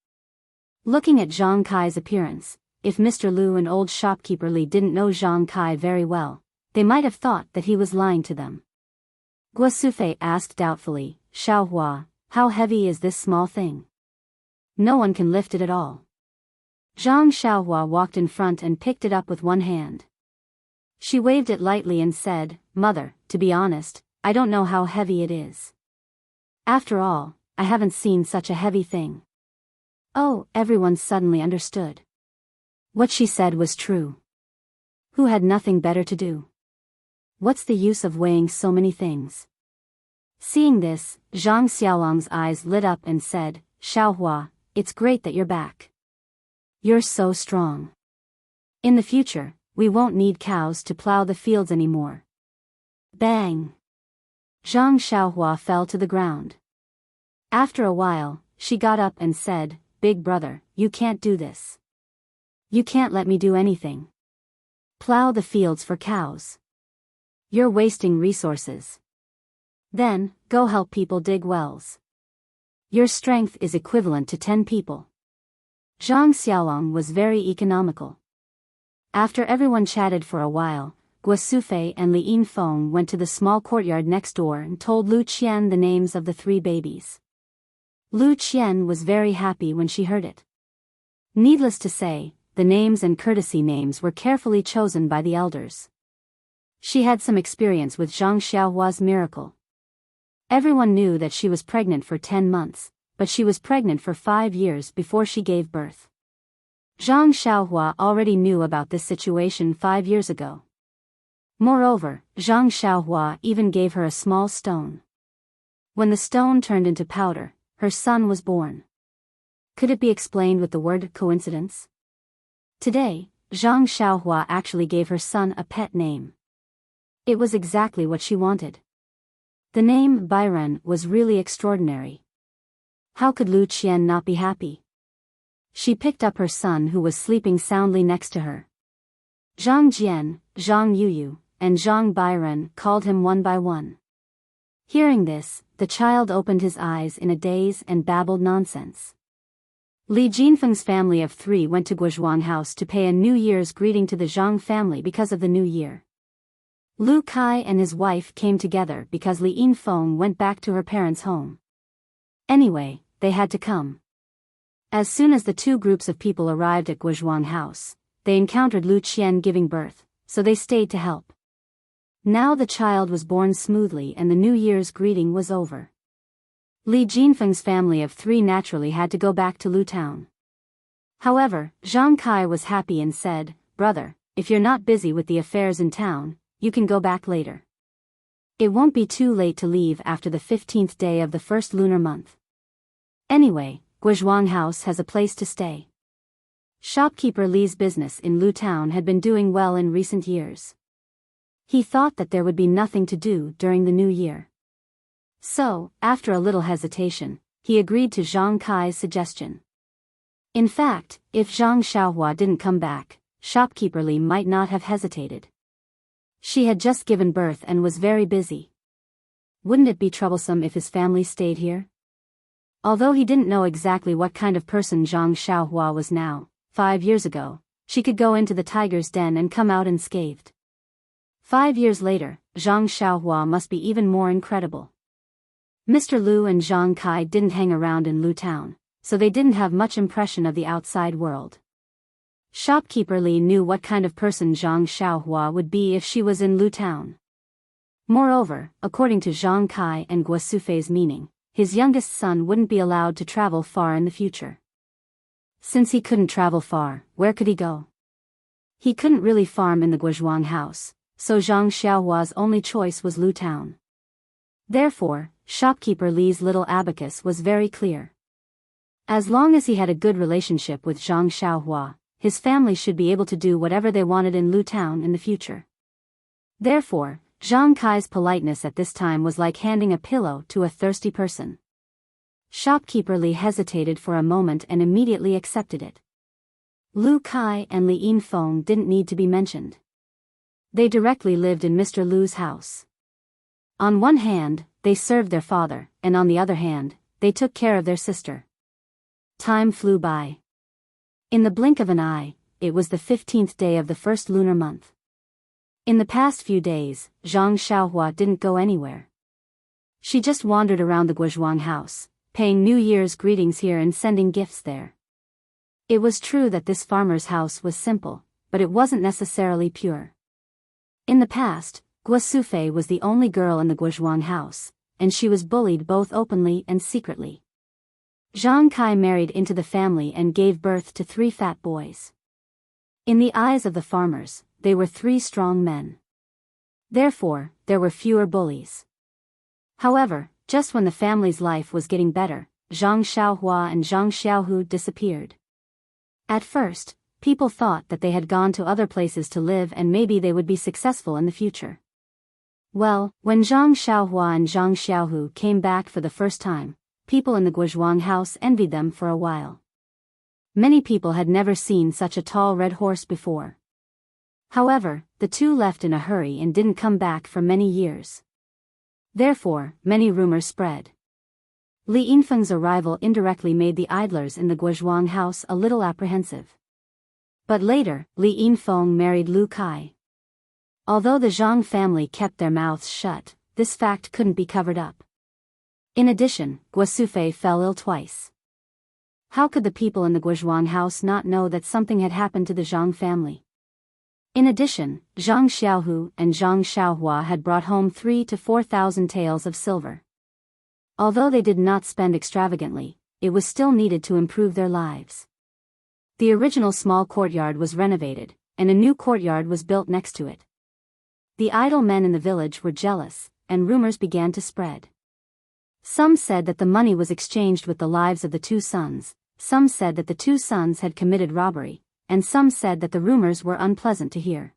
Looking at Zhang Kai's appearance, if Mr. Lu and old shopkeeper Li didn't know Zhang Kai very well, they might have thought that he was lying to them. Guo Sufei asked doubtfully, Xiaohua, how heavy is this small thing? No one can lift it at all. Zhang Xiaohua walked in front and picked it up with one hand. She waved it lightly and said, Mother, to be honest, I don't know how heavy it is. After all, I haven't seen such a heavy thing. Oh, everyone suddenly understood. What she said was true. Who had nothing better to do? What's the use of weighing so many things? Seeing this, Zhang Xiaolong's eyes lit up and said, Xiaohua, it's great that you're back. You're so strong. In the future, we won't need cows to plow the fields anymore. Bang! Zhang Xiaohua fell to the ground. After a while, she got up and said, Big brother, you can't do this. You can't let me do anything. Plow the fields for cows. You're wasting resources. Then, go help people dig wells. Your strength is equivalent to 10 people. Zhang Xiaolong was very economical. After everyone chatted for a while, Guo Sufei and Li Yinfeng went to the small courtyard next door and told Lu Qian the names of the 3 babies. Lu Qian was very happy when she heard it. Needless to say, the names and courtesy names were carefully chosen by the elders. She had some experience with Zhang Xiaohua's miracle. Everyone knew that she was pregnant for 10 months, but she was pregnant for 5 years before she gave birth. Zhang Xiaohua already knew about this situation 5 years ago. Moreover, Zhang Xiaohua even gave her a small stone. When the stone turned into powder, her son was born. Could it be explained with the word coincidence? Today, Zhang Xiaohua actually gave her son a pet name. It was exactly what she wanted. The name Byron was really extraordinary. How could Lu Qian not be happy? She picked up her son who was sleeping soundly next to her. Zhang Jian, Zhang Yuyu, and Zhang Byron called him one by one. Hearing this, the child opened his eyes in a daze and babbled nonsense. Li Jinfeng's family of 3 went to Guozhuang House to pay a New Year's greeting to the Zhang family because of the new year. Lu Kai and his wife came together because Li Yinfeng went back to her parents' home. Anyway, they had to come. As soon as the 2 groups of people arrived at Guozhuang House, they encountered Lu Qian giving birth, so they stayed to help. Now the child was born smoothly and the New Year's greeting was over. Li Jinfeng's family of 3 naturally had to go back to Lu Town. However, Zhang Kai was happy and said, Brother, if you're not busy with the affairs in town, you can go back later. It won't be too late to leave after the 15th day of the first lunar month. Anyway, Guozhuang House has a place to stay. Shopkeeper Li's business in Lu Town had been doing well in recent years. He thought that there would be nothing to do during the new year. So, after a little hesitation, he agreed to Zhang Kai's suggestion. In fact, if Zhang Xiaohua didn't come back, shopkeeper Li might not have hesitated. She had just given birth and was very busy. Wouldn't it be troublesome if his family stayed here? Although he didn't know exactly what kind of person Zhang Xiaohua was now, 5 years ago, she could go into the tiger's den and come out unscathed. 5 years later, Zhang Xiaohua must be even more incredible. Mr. Lu and Zhang Kai didn't hang around in Lu Town, so they didn't have much impression of the outside world. Shopkeeper Li knew what kind of person Zhang Xiaohua would be if she was in Lu Town. Moreover, according to Zhang Kai and Guo Sufei's meaning, his youngest son wouldn't be allowed to travel far in the future. Since he couldn't travel far, where could he go? He couldn't really farm in the Guozhuang house, so Zhang Xiaohua's only choice was Lu Town. Therefore, shopkeeper Li's little abacus was very clear. As long as he had a good relationship with Zhang Xiaohua, his family should be able to do whatever they wanted in Lu Town in the future. Therefore, Zhang Kai's politeness at this time was like handing a pillow to a thirsty person. Shopkeeper Li hesitated for a moment and immediately accepted it. Lu Kai and Li Yinfeng didn't need to be mentioned. They directly lived in Mr. Lu's house. On one hand, they served their father, and on the other hand, they took care of their sister. Time flew by. In the blink of an eye, it was the 15th day of the first lunar month. In the past few days, Zhang Xiaohua didn't go anywhere. She just wandered around the Guozhuang house, paying New Year's greetings here and sending gifts there. It was true that this farmer's house was simple, but it wasn't necessarily pure. In the past, Guo Sufei was the only girl in the Guozhuang house, and she was bullied both openly and secretly. Zhang Kai married into the family and gave birth to 3 fat boys. In the eyes of the farmers, they were 3 strong men. Therefore, there were fewer bullies. However, just when the family's life was getting better, Zhang Xiaohua and Zhang Xiaohu disappeared. At first, people thought that they had gone to other places to live and maybe they would be successful in the future. Well, when Zhang Xiaohua and Zhang Xiaohu came back for the first time, people in the Guozhuang house envied them for a while. Many people had never seen such a tall red horse before. However, the 2 left in a hurry and didn't come back for many years. Therefore, many rumors spread. Li Yinfeng's arrival indirectly made the idlers in the Guozhuang house a little apprehensive. But later, Li Yinfeng married Lu Kai. Although the Zhang family kept their mouths shut, this fact couldn't be covered up. In addition, Guo Sufei fell ill twice. How could the people in the Guozhuang house not know that something had happened to the Zhang family? In addition, Zhang Xiaohu and Zhang Xiaohua had brought home 3,000 to 4,000 taels of silver. Although they did not spend extravagantly, it was still needed to improve their lives. The original small courtyard was renovated, and a new courtyard was built next to it. The idle men in the village were jealous, and rumors began to spread. Some said that the money was exchanged with the lives of the 2 sons, some said that the 2 sons had committed robbery, and some said that the rumors were unpleasant to hear.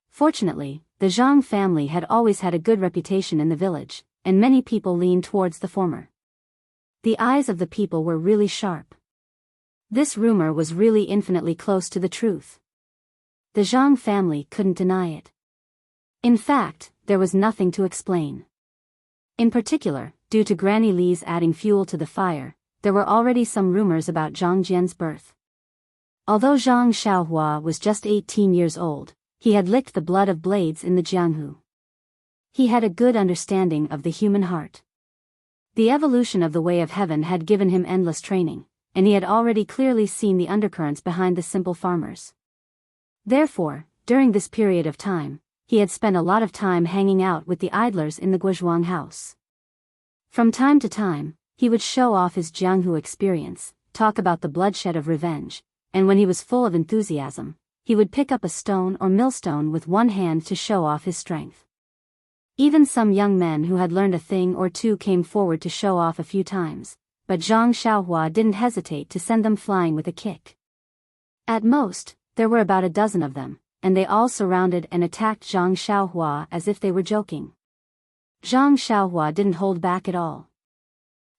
Fortunately, the Zhang family had always had a good reputation in the village, and many people leaned towards the former. The eyes of the people were really sharp. This rumor was really infinitely close to the truth. The Zhang family couldn't deny it. In fact, there was nothing to explain. In particular, due to Granny Li's adding fuel to the fire, there were already some rumors about Zhang Jian's birth. Although Zhang Xiaohua was just 18 years old, he had licked the blood of blades in the Jianghu. He had a good understanding of the human heart. The evolution of the way of heaven had given him endless training, and he had already clearly seen the undercurrents behind the simple farmers. Therefore, during this period of time, he had spent a lot of time hanging out with the idlers in the Guozhuang house. From time to time, he would show off his Jianghu experience, talk about the bloodshed of revenge, and when he was full of enthusiasm, he would pick up a stone or millstone with one hand to show off his strength. Even some young men who had learned a thing or two came forward to show off a few times, but Zhang Xiaohua didn't hesitate to send them flying with a kick. At most, there were about a dozen of them, and they all surrounded and attacked Zhang Xiaohua as if they were joking. Zhang Xiaohua didn't hold back at all.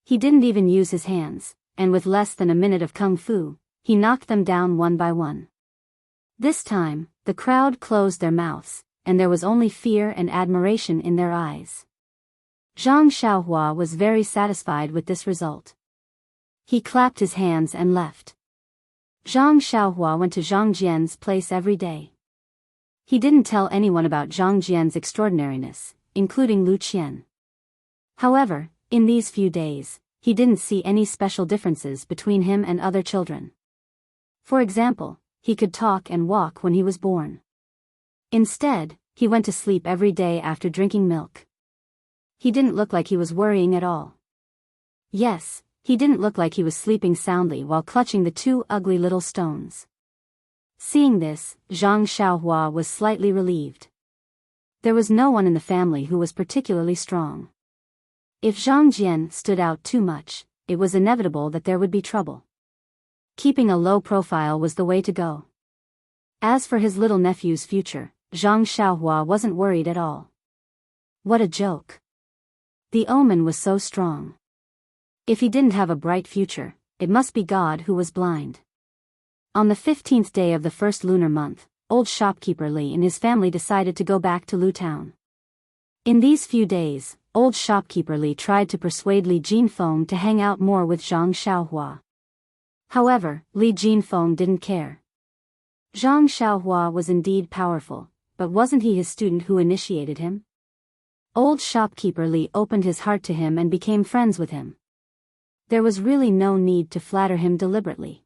He didn't even use his hands, and with less than a minute of kung fu, he knocked them down one by one. This time, the crowd closed their mouths, and there was only fear and admiration in their eyes. Zhang Xiaohua was very satisfied with this result. He clapped his hands and left. Zhang Xiaohua went to Zhang Jian's place every day. He didn't tell anyone about Zhang Jian's extraordinariness, including Lu Qian. However, in these few days, he didn't see any special differences between him and other children. For example, he could talk and walk when he was born. Instead, he went to sleep every day after drinking milk. He didn't look like he was worrying at all. Yes, he didn't look like he was sleeping soundly while clutching the two ugly little stones. Seeing this, Zhang Xiaohua was slightly relieved. There was no one in the family who was particularly strong. If Zhang Jian stood out too much, it was inevitable that there would be trouble. Keeping a low profile was the way to go. As for his little nephew's future, Zhang Xiaohua wasn't worried at all. What a joke. The omen was so strong. If he didn't have a bright future, it must be God who was blind. On the 15th day of the first lunar month, old shopkeeper Li and his family decided to go back to Lu Town. In these few days, old shopkeeper Li tried to persuade Li Jinfeng to hang out more with Zhang Xiaohua. However, Li Jinfeng didn't care. Zhang Xiaohua was indeed powerful, but wasn't he his student who initiated him? Old shopkeeper Li opened his heart to him and became friends with him. There was really no need to flatter him deliberately.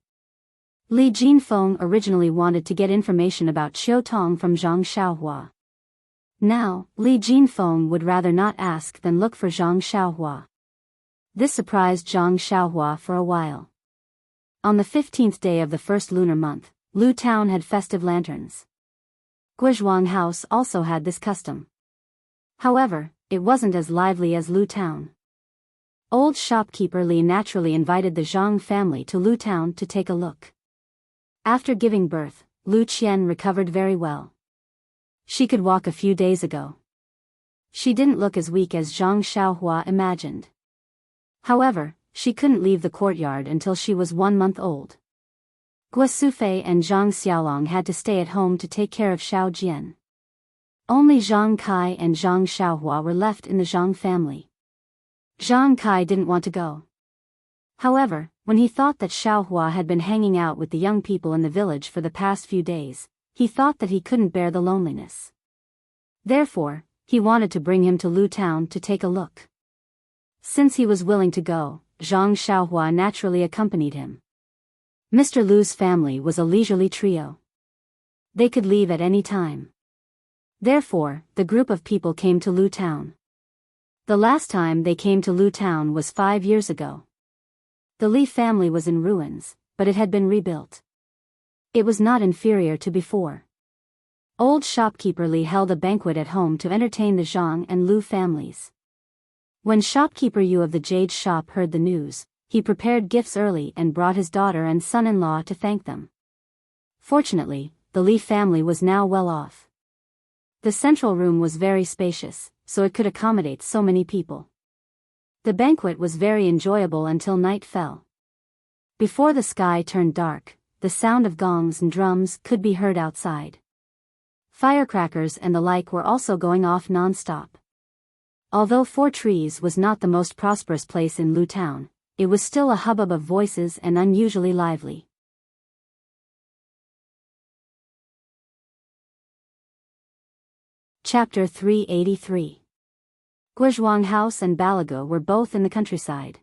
Li Jinfeng originally wanted to get information about Qiu Tong from Zhang Xiaohua. Now, Li Jinfeng would rather not ask than look for Zhang Xiaohua. This surprised Zhang Xiaohua for a while. On the 15th day of the first lunar month, Lu Town had festive lanterns. Guizhuang House also had this custom. However, it wasn't as lively as Lu Town. Old shopkeeper Li naturally invited the Zhang family to Lu Town to take a look. After giving birth, Lu Qian recovered very well. She could walk a few days ago. She didn't look as weak as Zhang Xiaohua imagined. However, she couldn't leave the courtyard until she was 1 month old. Guo Sufei and Zhang Xiaolong had to stay at home to take care of Xiao Jian. Only Zhang Kai and Zhang Xiaohua were left in the Zhang family. Zhang Kai didn't want to go. However, when he thought that Xiaohua had been hanging out with the young people in the village for the past few days, he thought that he couldn't bear the loneliness. Therefore, he wanted to bring him to Lu Town to take a look. Since he was willing to go, Zhang Xiaohua naturally accompanied him. Mr. Lu's family was a leisurely trio. They could leave at any time. Therefore, the group of people came to Lu Town. The last time they came to Lu Town was 5 years ago. The Li family was in ruins, but it had been rebuilt. It was not inferior to before. Old shopkeeper Li held a banquet at home to entertain the Zhang and Lu families. When shopkeeper Yu of the Jade shop heard the news, he prepared gifts early and brought his daughter and son-in-law to thank them. Fortunately, the Li family was now well off. The central room was very spacious, so it could accommodate so many people. The banquet was very enjoyable until night fell. Before the sky turned dark, the sound of gongs and drums could be heard outside. Firecrackers and the like were also going off non-stop. Although Four Trees was not the most prosperous place in Lu Town, it was still a hubbub of voices and unusually lively. Chapter 383. Guizhuang House and Balaga were both in the countryside.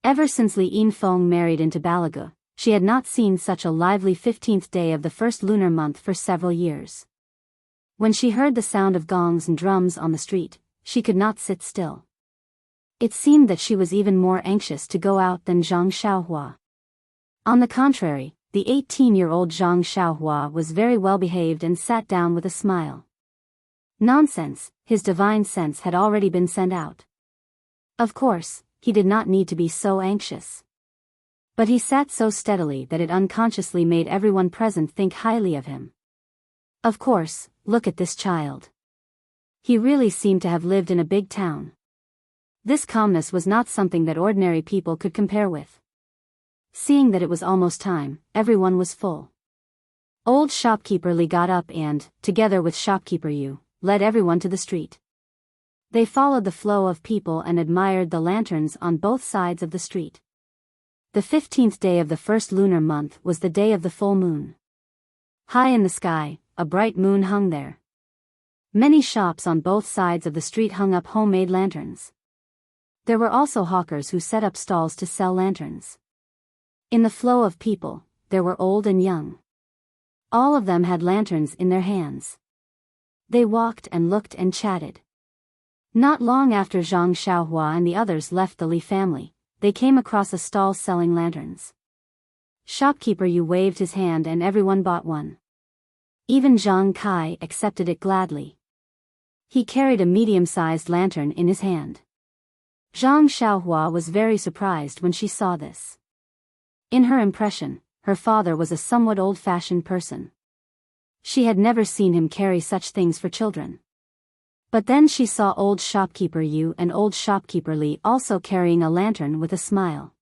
Ever since Li Yinfeng married into Balaga, she had not seen such a lively 15th day of the first lunar month for several years. When she heard the sound of gongs and drums on the street, she could not sit still. It seemed that she was even more anxious to go out than Zhang Xiaohua. On the contrary, the 18-year-old Zhang Xiaohua was very well behaved and sat down with a smile. Nonsense, his divine sense had already been sent out. Of course, he did not need to be so anxious. But he sat so steadily that it unconsciously made everyone present think highly of him. Of course, look at this child. He really seemed to have lived in a big town. This calmness was not something that ordinary people could compare with. Seeing that it was almost time, everyone was full. Old shopkeeper Li got up and, together with shopkeeper Yu, led everyone to the street. They followed the flow of people and admired the lanterns on both sides of the street. The 15th day of the first lunar month was the day of the full moon. High in the sky, a bright moon hung there. Many shops on both sides of the street hung up homemade lanterns. There were also hawkers who set up stalls to sell lanterns. In the flow of people, there were old and young. All of them had lanterns in their hands. They walked and looked and chatted. Not long after Zhang Xiaohua and the others left the Li family, they came across a stall selling lanterns. Shopkeeper Yu waved his hand and everyone bought one. Even Zhang Kai accepted it gladly. He carried a medium-sized lantern in his hand. Zhang Xiaohua was very surprised when she saw this. In her impression, her father was a somewhat old-fashioned person. She had never seen him carry such things for children. But then she saw old shopkeeper Yu and old shopkeeper Li also carrying a lantern with a smile.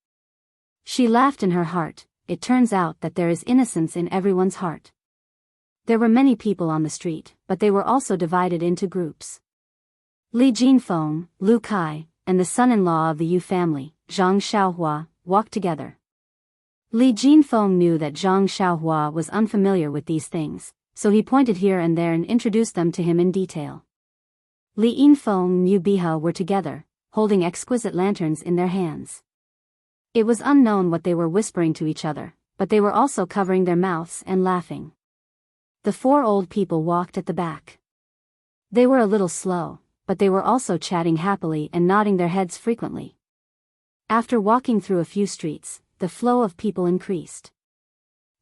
She laughed in her heart. It turns out that there is innocence in everyone's heart. There were many people on the street, but they were also divided into groups. Li Jinfeng, Lu Kai, and the son-in-law of the Yu family, Zhang Xiaohua, walked together. Li Jinfeng knew that Zhang Xiaohua was unfamiliar with these things, so he pointed here and there and introduced them to him in detail. Li Yinfeng and Yu Biyao were together, holding exquisite lanterns in their hands. It was unknown what they were whispering to each other, but they were also covering their mouths and laughing. The four old people walked at the back. They were a little slow, but they were also chatting happily and nodding their heads frequently. After walking through a few streets, the flow of people increased.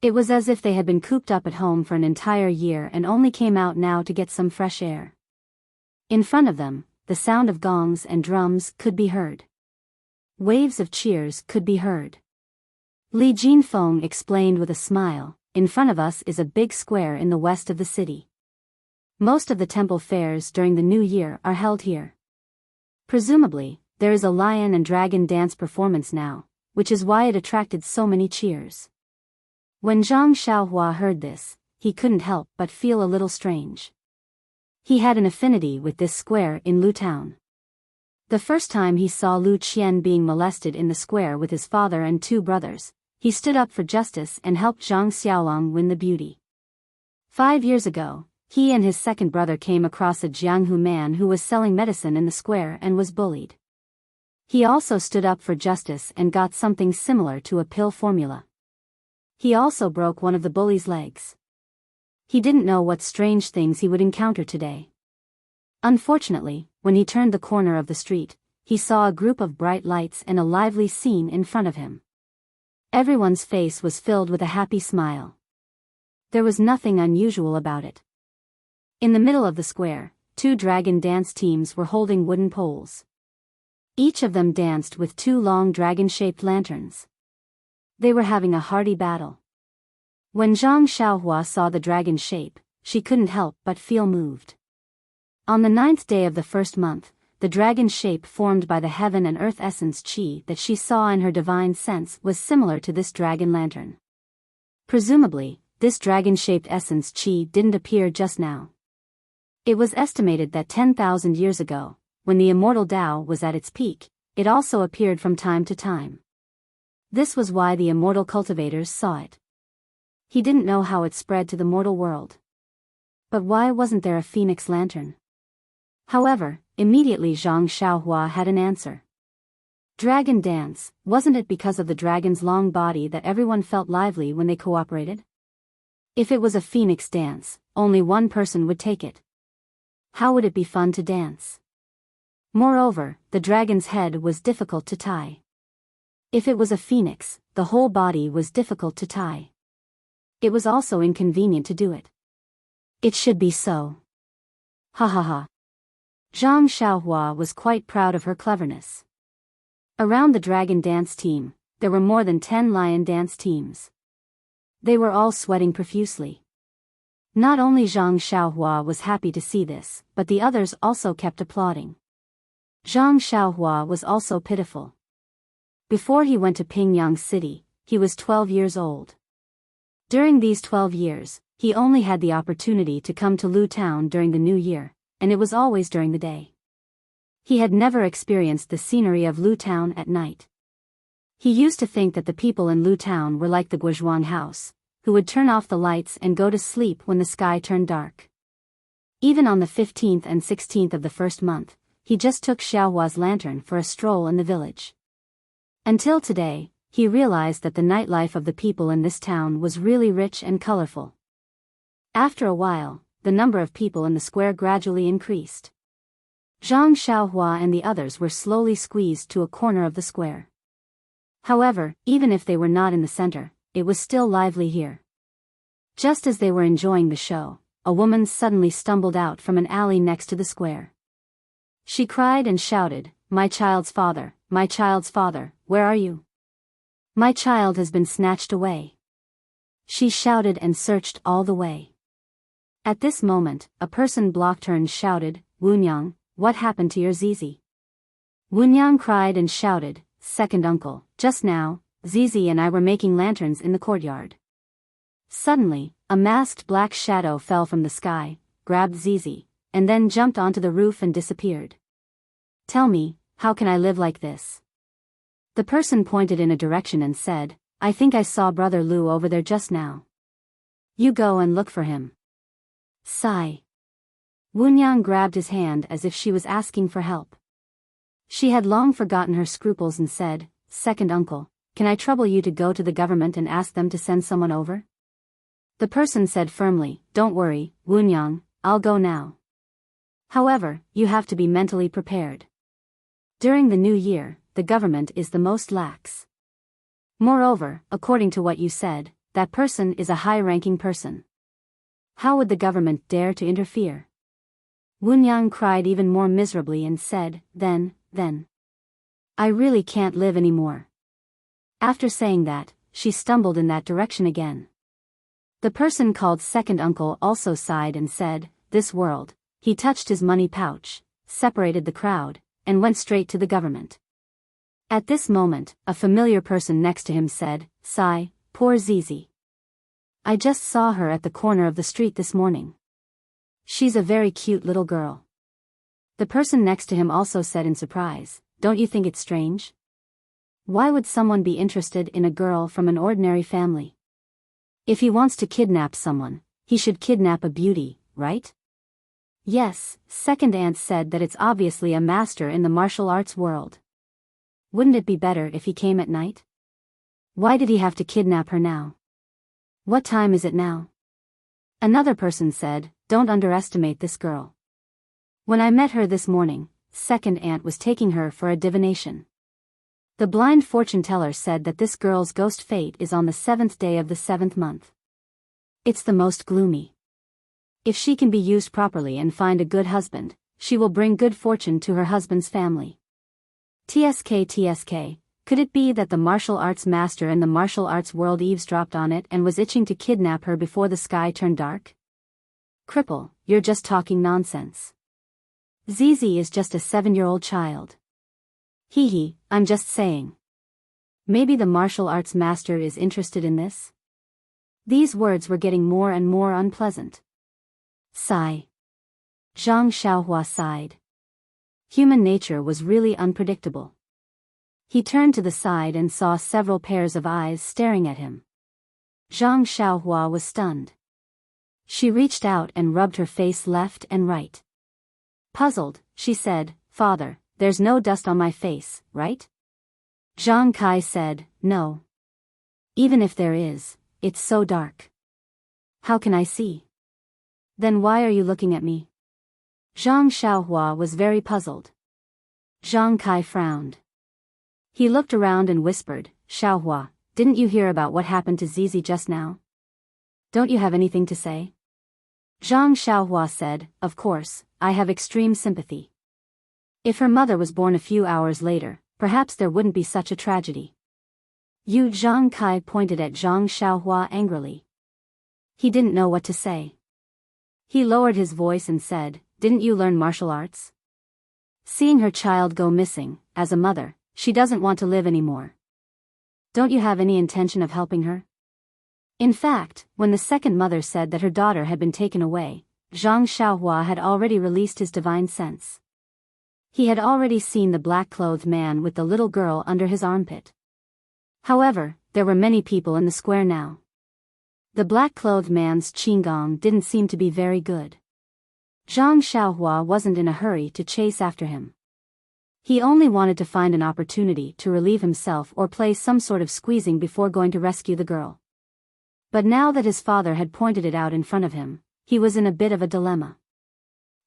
It was as if they had been cooped up at home for an entire year and only came out now to get some fresh air. In front of them, the sound of gongs and drums could be heard. Waves of cheers could be heard. Li Jinfeng explained with a smile, "In front of us is a big square in the west of the city. Most of the temple fairs during the new year are held here. Presumably, there is a lion and dragon dance performance now, which is why it attracted so many cheers." When Zhang Xiaohua heard this, he couldn't help but feel a little strange. He had an affinity with this square in Lu Town. The first time he saw Lu Qian being molested in the square with his father and two brothers, he stood up for justice and helped Zhang Xiaolong win the beauty. 5 years ago, he and his second brother came across a Jianghu man who was selling medicine in the square and was bullied. He also stood up for justice and got something similar to a pill formula. He also broke one of the bully's legs. He didn't know what strange things he would encounter today. Unfortunately, when he turned the corner of the street, he saw a group of bright lights and a lively scene in front of him. Everyone's face was filled with a happy smile. There was nothing unusual about it. In the middle of the square, 2 dragon dance teams were holding wooden poles. Each of them danced with 2 long dragon-shaped lanterns. They were having a hearty battle. When Zhang Xiaohua saw the dragon shape, she couldn't help but feel moved. On the 9th day of the first month, the dragon shape formed by the heaven and earth essence qi that she saw in her divine sense was similar to this dragon lantern. Presumably, this dragon-shaped essence qi didn't appear just now. It was estimated that 10,000 years ago, when the immortal Tao was at its peak, it also appeared from time to time. This was why the immortal cultivators saw it. He didn't know how it spread to the mortal world. But why wasn't there a phoenix lantern? However, immediately Zhang Xiaohua had an answer. Dragon dance, wasn't it because of the dragon's long body that everyone felt lively when they cooperated? If it was a phoenix dance, only one person would take it. How would it be fun to dance? Moreover, the dragon's head was difficult to tie. If it was a phoenix, the whole body was difficult to tie. It was also inconvenient to do it. It should be so. Ha ha ha. Zhang Xiaohua was quite proud of her cleverness. Around the dragon dance team, there were more than 10 lion dance teams. They were all sweating profusely. Not only Zhang Xiaohua was happy to see this, but the others also kept applauding. Zhang Xiaohua was also pitiful. Before he went to Pingyang City, he was 12 years old. During these 12 years, he only had the opportunity to come to Lu Town during the New Year, and it was always during the day. He had never experienced the scenery of Lu Town at night. He used to think that the people in Lu Town were like the Guozhuang house, who would turn off the lights and go to sleep when the sky turned dark. Even on the 15th and 16th of the first month, he just took Xiaohua's lantern for a stroll in the village. Until today, he realized that the nightlife of the people in this town was really rich and colorful. After a while, the number of people in the square gradually increased. Zhang Xiaohua and the others were slowly squeezed to a corner of the square. However, even if they were not in the center, it was still lively here. Just as they were enjoying the show, a woman suddenly stumbled out from an alley next to the square. She cried and shouted, my child's father, where are you? My child has been snatched away. She shouted and searched all the way. At this moment, a person blocked her and shouted, Wunyang, what happened to your Zizi? Wunyang cried and shouted, second uncle, just now, Zizi and I were making lanterns in the courtyard. Suddenly, a masked black shadow fell from the sky, grabbed Zizi, and then jumped onto the roof and disappeared. Tell me, how can I live like this? The person pointed in a direction and said, I think I saw Brother Lu over there just now. You go and look for him. Sigh. Wunyang grabbed his hand as if she was asking for help. She had long forgotten her scruples and said, second uncle, can I trouble you to go to the government and ask them to send someone over? The person said firmly, don't worry, Wunyang, I'll go now. However, you have to be mentally prepared. During the new year, the government is the most lax. Moreover, according to what you said, that person is a high-ranking person. How would the government dare to interfere? Wunyang cried even more miserably and said, then. I really can't live anymore. After saying that, she stumbled in that direction again. The person called second uncle also sighed and said, this world. He touched his money pouch, separated the crowd, and went straight to the government. At this moment, a familiar person next to him said, sigh, poor Zizi. I just saw her at the corner of the street this morning. She's a very cute little girl. The person next to him also said in surprise, don't you think it's strange? Why would someone be interested in a girl from an ordinary family? If he wants to kidnap someone, he should kidnap a beauty, right? Yes, second aunt said that it's obviously a master in the martial arts world. Wouldn't it be better if he came at night? Why did he have to kidnap her now? What time is it now? Another person said, don't underestimate this girl. When I met her this morning, second aunt was taking her for a divination. The blind fortune teller said that this girl's ghost fate is on the 7th day of the 7th month. It's the most gloomy. If she can be used properly and find a good husband, she will bring good fortune to her husband's family. TSK, could it be that the martial arts master in the martial arts world eavesdropped on it and was itching to kidnap her before the sky turned dark? Cripple, you're just talking nonsense. Zizi is just a 7-year-old child. Hee, I'm just saying. Maybe the martial arts master is interested in this? These words were getting more and more unpleasant. Sigh. Zhang Xiaohua sighed. Human nature was really unpredictable. He turned to the side and saw several pairs of eyes staring at him. Zhang Xiaohua was stunned. She reached out and rubbed her face left and right. Puzzled, she said, Father, there's no dust on my face, right? Zhang Kai said, no. Even if there is, it's so dark. How can I see? Then why are you looking at me? Zhang Xiaohua was very puzzled. Zhang Kai frowned. He looked around and whispered, Xiaohua, didn't you hear about what happened to Zizi just now? Don't you have anything to say? Zhang Xiaohua said, of course, I have extreme sympathy. If her mother was born a few hours later, perhaps there wouldn't be such a tragedy. Zhang Kai pointed at Zhang Xiaohua angrily. He didn't know what to say. He lowered his voice and said, didn't you learn martial arts? Seeing her child go missing, as a mother, she doesn't want to live anymore. Don't you have any intention of helping her? In fact, when the second mother said that her daughter had been taken away, Zhang Xiaohua had already released his divine sense. He had already seen the black-clothed man with the little girl under his armpit. However, there were many people in the square now. The black-clothed man's qigong didn't seem to be very good. Zhang Xiaohua wasn't in a hurry to chase after him. He only wanted to find an opportunity to relieve himself or play some sort of squeezing before going to rescue the girl. But now that his father had pointed it out in front of him, He was in a bit of a dilemma.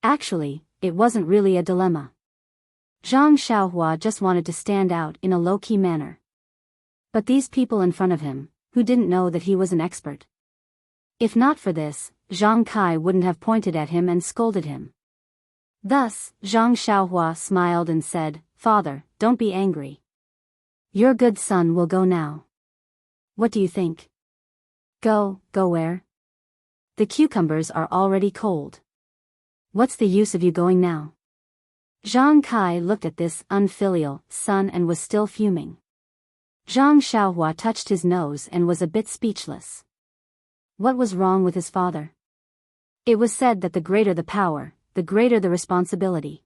Actually, it wasn't really a dilemma. Zhang Xiaohua just wanted to stand out in a low-key manner. But these people in front of him, who didn't know that he was an expert. If not for this, Zhang Kai wouldn't have pointed at him and scolded him. Thus, Zhang Xiaohua smiled and said, "Father, don't be angry. Your good son will go now. What do you think?" Go where? The cucumbers are already cold. What's the use of you going now?" Zhang Kai looked at this unfilial son and was still fuming. Zhang Xiaohua touched his nose and was a bit speechless. What was wrong with his father? It was said that the greater the power, the greater the responsibility.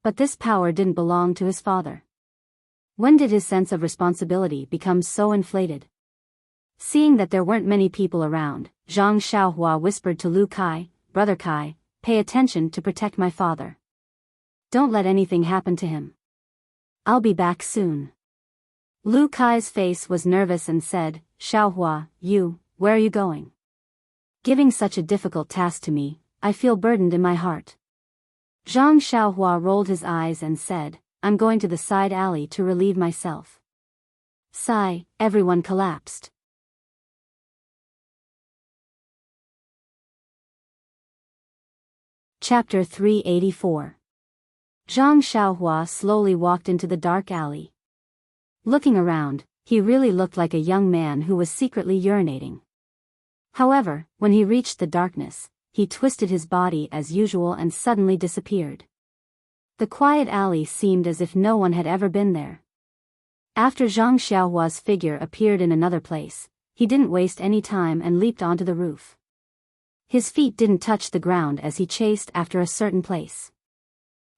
But this power didn't belong to his father. When did his sense of responsibility become so inflated? Seeing that there weren't many people around, Zhang Xiaohua whispered to Lu Kai, "Brother Kai, pay attention to protect my father. Don't let anything happen to him. I'll be back soon." Lu Kai's face was nervous and said, "Xiaohua, where are you going? Giving such a difficult task to me, I feel burdened in my heart." Zhang Xiaohua rolled his eyes and said, "I'm going to the side alley to relieve myself." Sigh, everyone collapsed. Chapter 384. Zhang Xiaohua slowly walked into the dark alley. Looking around, he really looked like a young man who was secretly urinating. However, when he reached the darkness, he twisted his body as usual and suddenly disappeared. The quiet alley seemed as if no one had ever been there. After Zhang Xiaohua's figure appeared in another place, he didn't waste any time and leaped onto the roof. His feet didn't touch the ground as he chased after a certain place.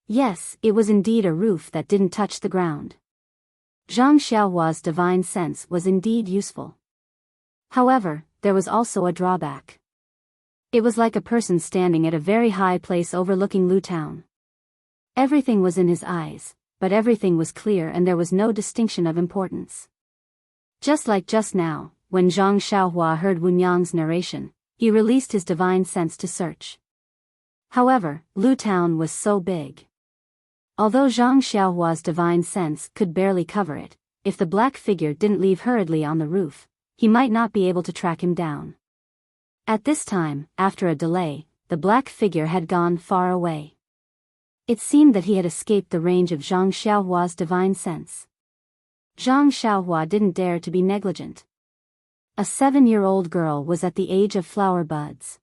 Yes, it was indeed a roof that didn't touch the ground. Zhang Xiaohua's divine sense was indeed useful. However, there was also a drawback. It was like a person standing at a very high place overlooking Lu Town. Everything was in his eyes, but everything was clear and there was no distinction of importance. Just like just now, when Zhang Xiaohua heard Wunyang's narration, he released his divine sense to search. However, Lu Town was so big. Although Zhang Xiaohua's divine sense could barely cover it, if the black figure didn't leave hurriedly on the roof, he might not be able to track him down. At this time, after a delay, the black figure had gone far away. It seemed that he had escaped the range of Zhang Xiaohua's divine sense. Zhang Xiaohua didn't dare to be negligent. A 7-year-old girl was at the age of flower buds.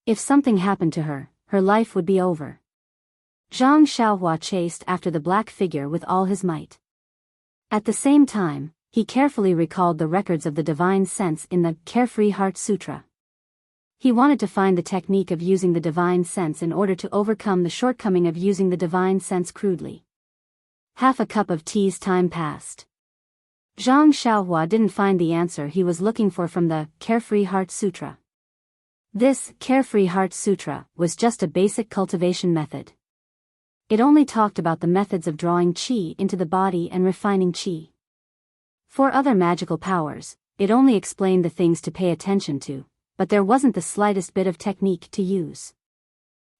If something happened to her, her life would be over. Zhang Xiaohua chased after the black figure with all his might. At the same time, he carefully recalled the records of the divine sense in the Carefree Heart Sutra. He wanted to find the technique of using the divine sense in order to overcome the shortcoming of using the divine sense crudely. Half a cup of tea's time passed. Zhang Xiaohua didn't find the answer he was looking for from the Carefree Heart Sutra. This Carefree Heart Sutra was just a basic cultivation method. It only talked about the methods of drawing qi into the body and refining qi. For other magical powers, it only explained the things to pay attention to, but there wasn't the slightest bit of technique to use.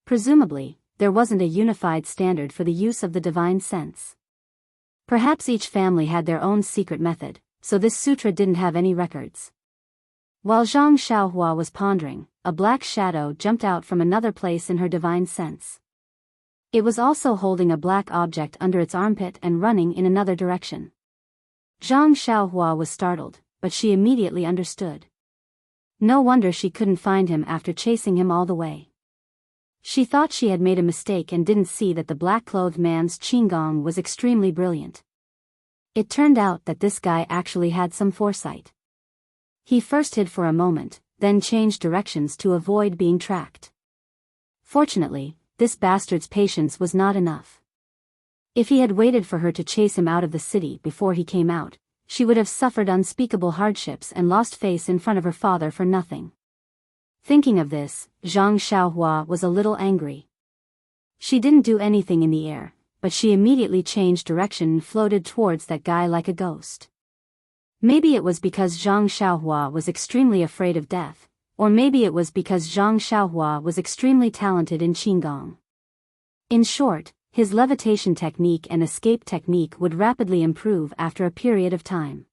Presumably, there wasn't a unified standard for the use of the divine sense. Perhaps each family had their own secret method, so this sutra didn't have any records. While Zhang Xiaohua was pondering, a black shadow jumped out from another place in her divine sense. It was also holding a black object under its armpit and running in another direction. Zhang Xiaohua was startled, but she immediately understood. No wonder she couldn't find him after chasing him all the way. She thought she had made a mistake and didn't see that the black-clothed man's qigong was extremely brilliant. It turned out that this guy actually had some foresight. He first hid for a moment, then changed directions to avoid being tracked. Fortunately, this bastard's patience was not enough. If he had waited for her to chase him out of the city before he came out, she would have suffered unspeakable hardships and lost face in front of her father for nothing. Thinking of this, Zhang Xiaohua was a little angry. She didn't do anything in the air, but she immediately changed direction and floated towards that guy like a ghost. Maybe it was because Zhang Xiaohua was extremely afraid of death, or maybe it was because Zhang Xiaohua was extremely talented in Qigong. In short, his levitation technique and escape technique would rapidly improve after a period of time.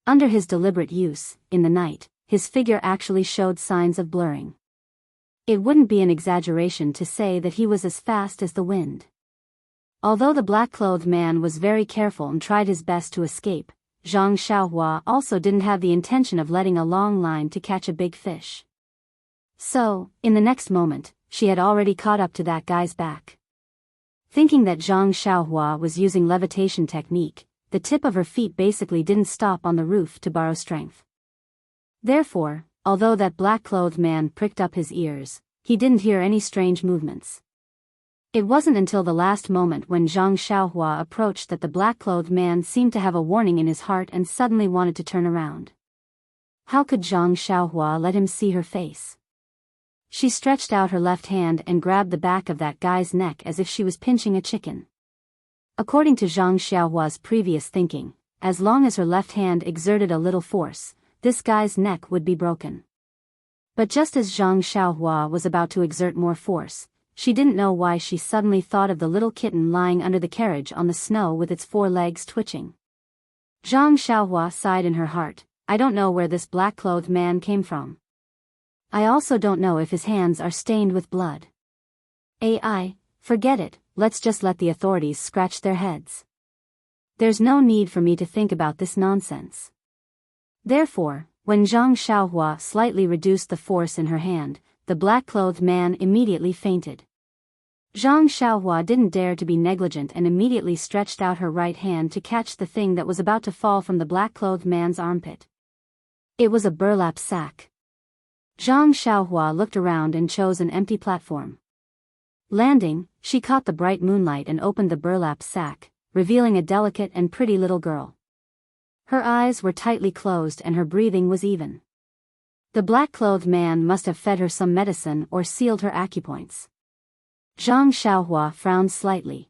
Under his deliberate use, in the night, his figure actually showed signs of blurring. It wouldn't be an exaggeration to say that he was as fast as the wind. Although the black-clothed man was very careful and tried his best to escape, Zhang Xiaohua also didn't have the intention of letting a long line to catch a big fish. So, in the next moment, she had already caught up to that guy's back. Thinking that Zhang Xiaohua was using levitation technique, the tip of her feet basically didn't stop on the roof to borrow strength. Therefore, although that black-clothed man pricked up his ears, he didn't hear any strange movements. It wasn't until the last moment when Zhang Xiaohua approached that the black-clothed man seemed to have a warning in his heart and suddenly wanted to turn around. How could Zhang Xiaohua let him see her face? She stretched out her left hand and grabbed the back of that guy's neck as if she was pinching a chicken. According to Zhang Xiaohua's previous thinking, as long as her left hand exerted a little force, this guy's neck would be broken. But just as Zhang Xiaohua was about to exert more force, she didn't know why she suddenly thought of the little kitten lying under the carriage on the snow with its 4 legs twitching. Zhang Xiaohua sighed in her heart, I don't know where this black-clothed man came from. I also don't know if his hands are stained with blood. Forget it, let's just let the authorities scratch their heads. There's no need for me to think about this nonsense. Therefore, when Zhang Xiaohua slightly reduced the force in her hand, the black-clothed man immediately fainted. Zhang Xiaohua didn't dare to be negligent and immediately stretched out her right hand to catch the thing that was about to fall from the black-clothed man's armpit. It was a burlap sack. Zhang Xiaohua looked around and chose an empty platform. Landing, she caught the bright moonlight and opened the burlap sack, revealing a delicate and pretty little girl. Her eyes were tightly closed and her breathing was even. The black-clothed man must have fed her some medicine or sealed her acupoints. Zhang Xiaohua frowned slightly.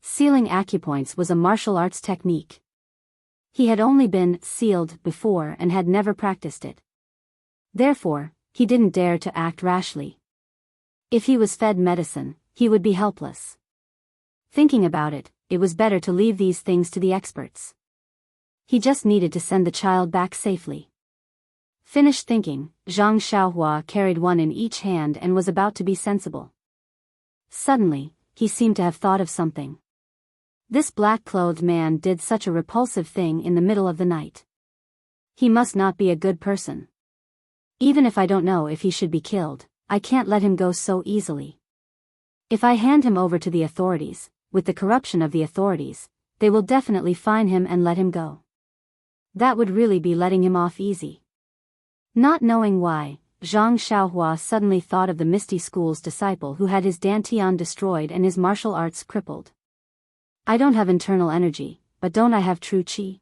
Sealing acupoints was a martial arts technique. He had only been sealed before and had never practiced it. Therefore, he didn't dare to act rashly. If he was fed medicine, he would be helpless. Thinking about it, it was better to leave these things to the experts. He just needed to send the child back safely. Finished thinking, Zhang Xiaohua carried one in each hand and was about to be sensible. Suddenly, he seemed to have thought of something. This black-clothed man did such a repulsive thing in the middle of the night. He must not be a good person. Even if I don't know if he should be killed, I can't let him go so easily. If I hand him over to the authorities, with the corruption of the authorities, they will definitely fine him and let him go. That would really be letting him off easy. Not knowing why, Zhang Xiaohua suddenly thought of the Misty School's disciple who had his dantian destroyed and his martial arts crippled. I don't have internal energy, but don't I have true qi?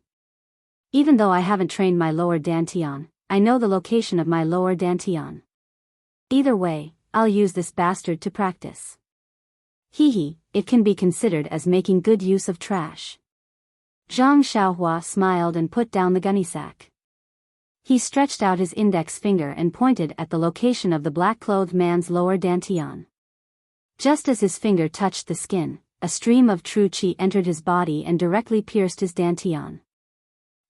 Even though I haven't trained my lower dantian, I know the location of my lower dantian. Either way, I'll use this bastard to practice. It can be considered as making good use of trash. Zhang Xiaohua smiled and put down the gunny sack. He stretched out his index finger and pointed at the location of the black-clothed man's lower dantian. Just as his finger touched the skin, a stream of true qi entered his body and directly pierced his dantian.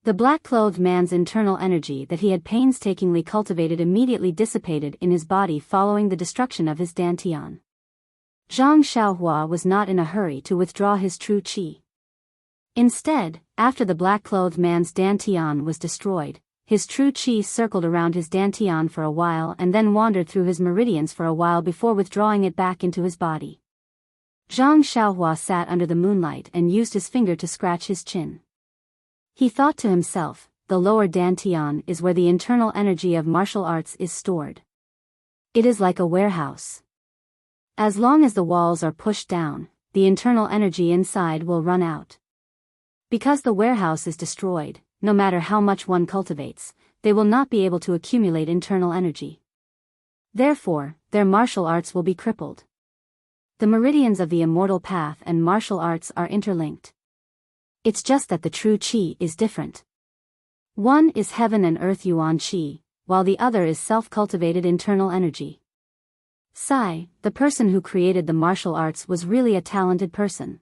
The black-clothed man's internal energy that he had painstakingly cultivated immediately dissipated in his body following the destruction of his dantian. Zhang Xiaohua was not in a hurry to withdraw his true qi. Instead, after the black-clothed man's dantian was destroyed, his true qi circled around his dantian for a while and then wandered through his meridians for a while before withdrawing it back into his body. Zhang Xiaohua sat under the moonlight and used his finger to scratch his chin. He thought to himself, the lower dantian is where the internal energy of martial arts is stored. It is like a warehouse. As long as the walls are pushed down, the internal energy inside will run out. Because the warehouse is destroyed, no matter how much one cultivates, they will not be able to accumulate internal energy. Therefore, their martial arts will be crippled. The meridians of the immortal path and martial arts are interlinked. It's just that the true qi is different. One is heaven and earth yuan qi, while the other is self-cultivated internal energy. Sai, the person who created the martial arts, was really a talented person.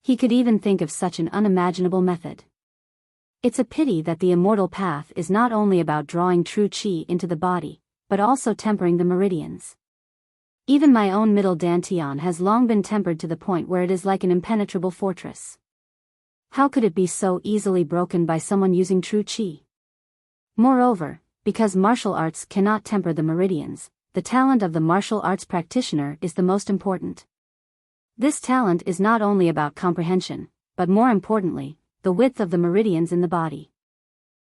He could even think of such an unimaginable method. It's a pity that the immortal path is not only about drawing true qi into the body, but also tempering the meridians. Even my own middle dantian has long been tempered to the point where it is like an impenetrable fortress. How could it be so easily broken by someone using true qi? Moreover, because martial arts cannot temper the meridians, the talent of the martial arts practitioner is the most important. This talent is not only about comprehension, but more importantly, the width of the meridians in the body.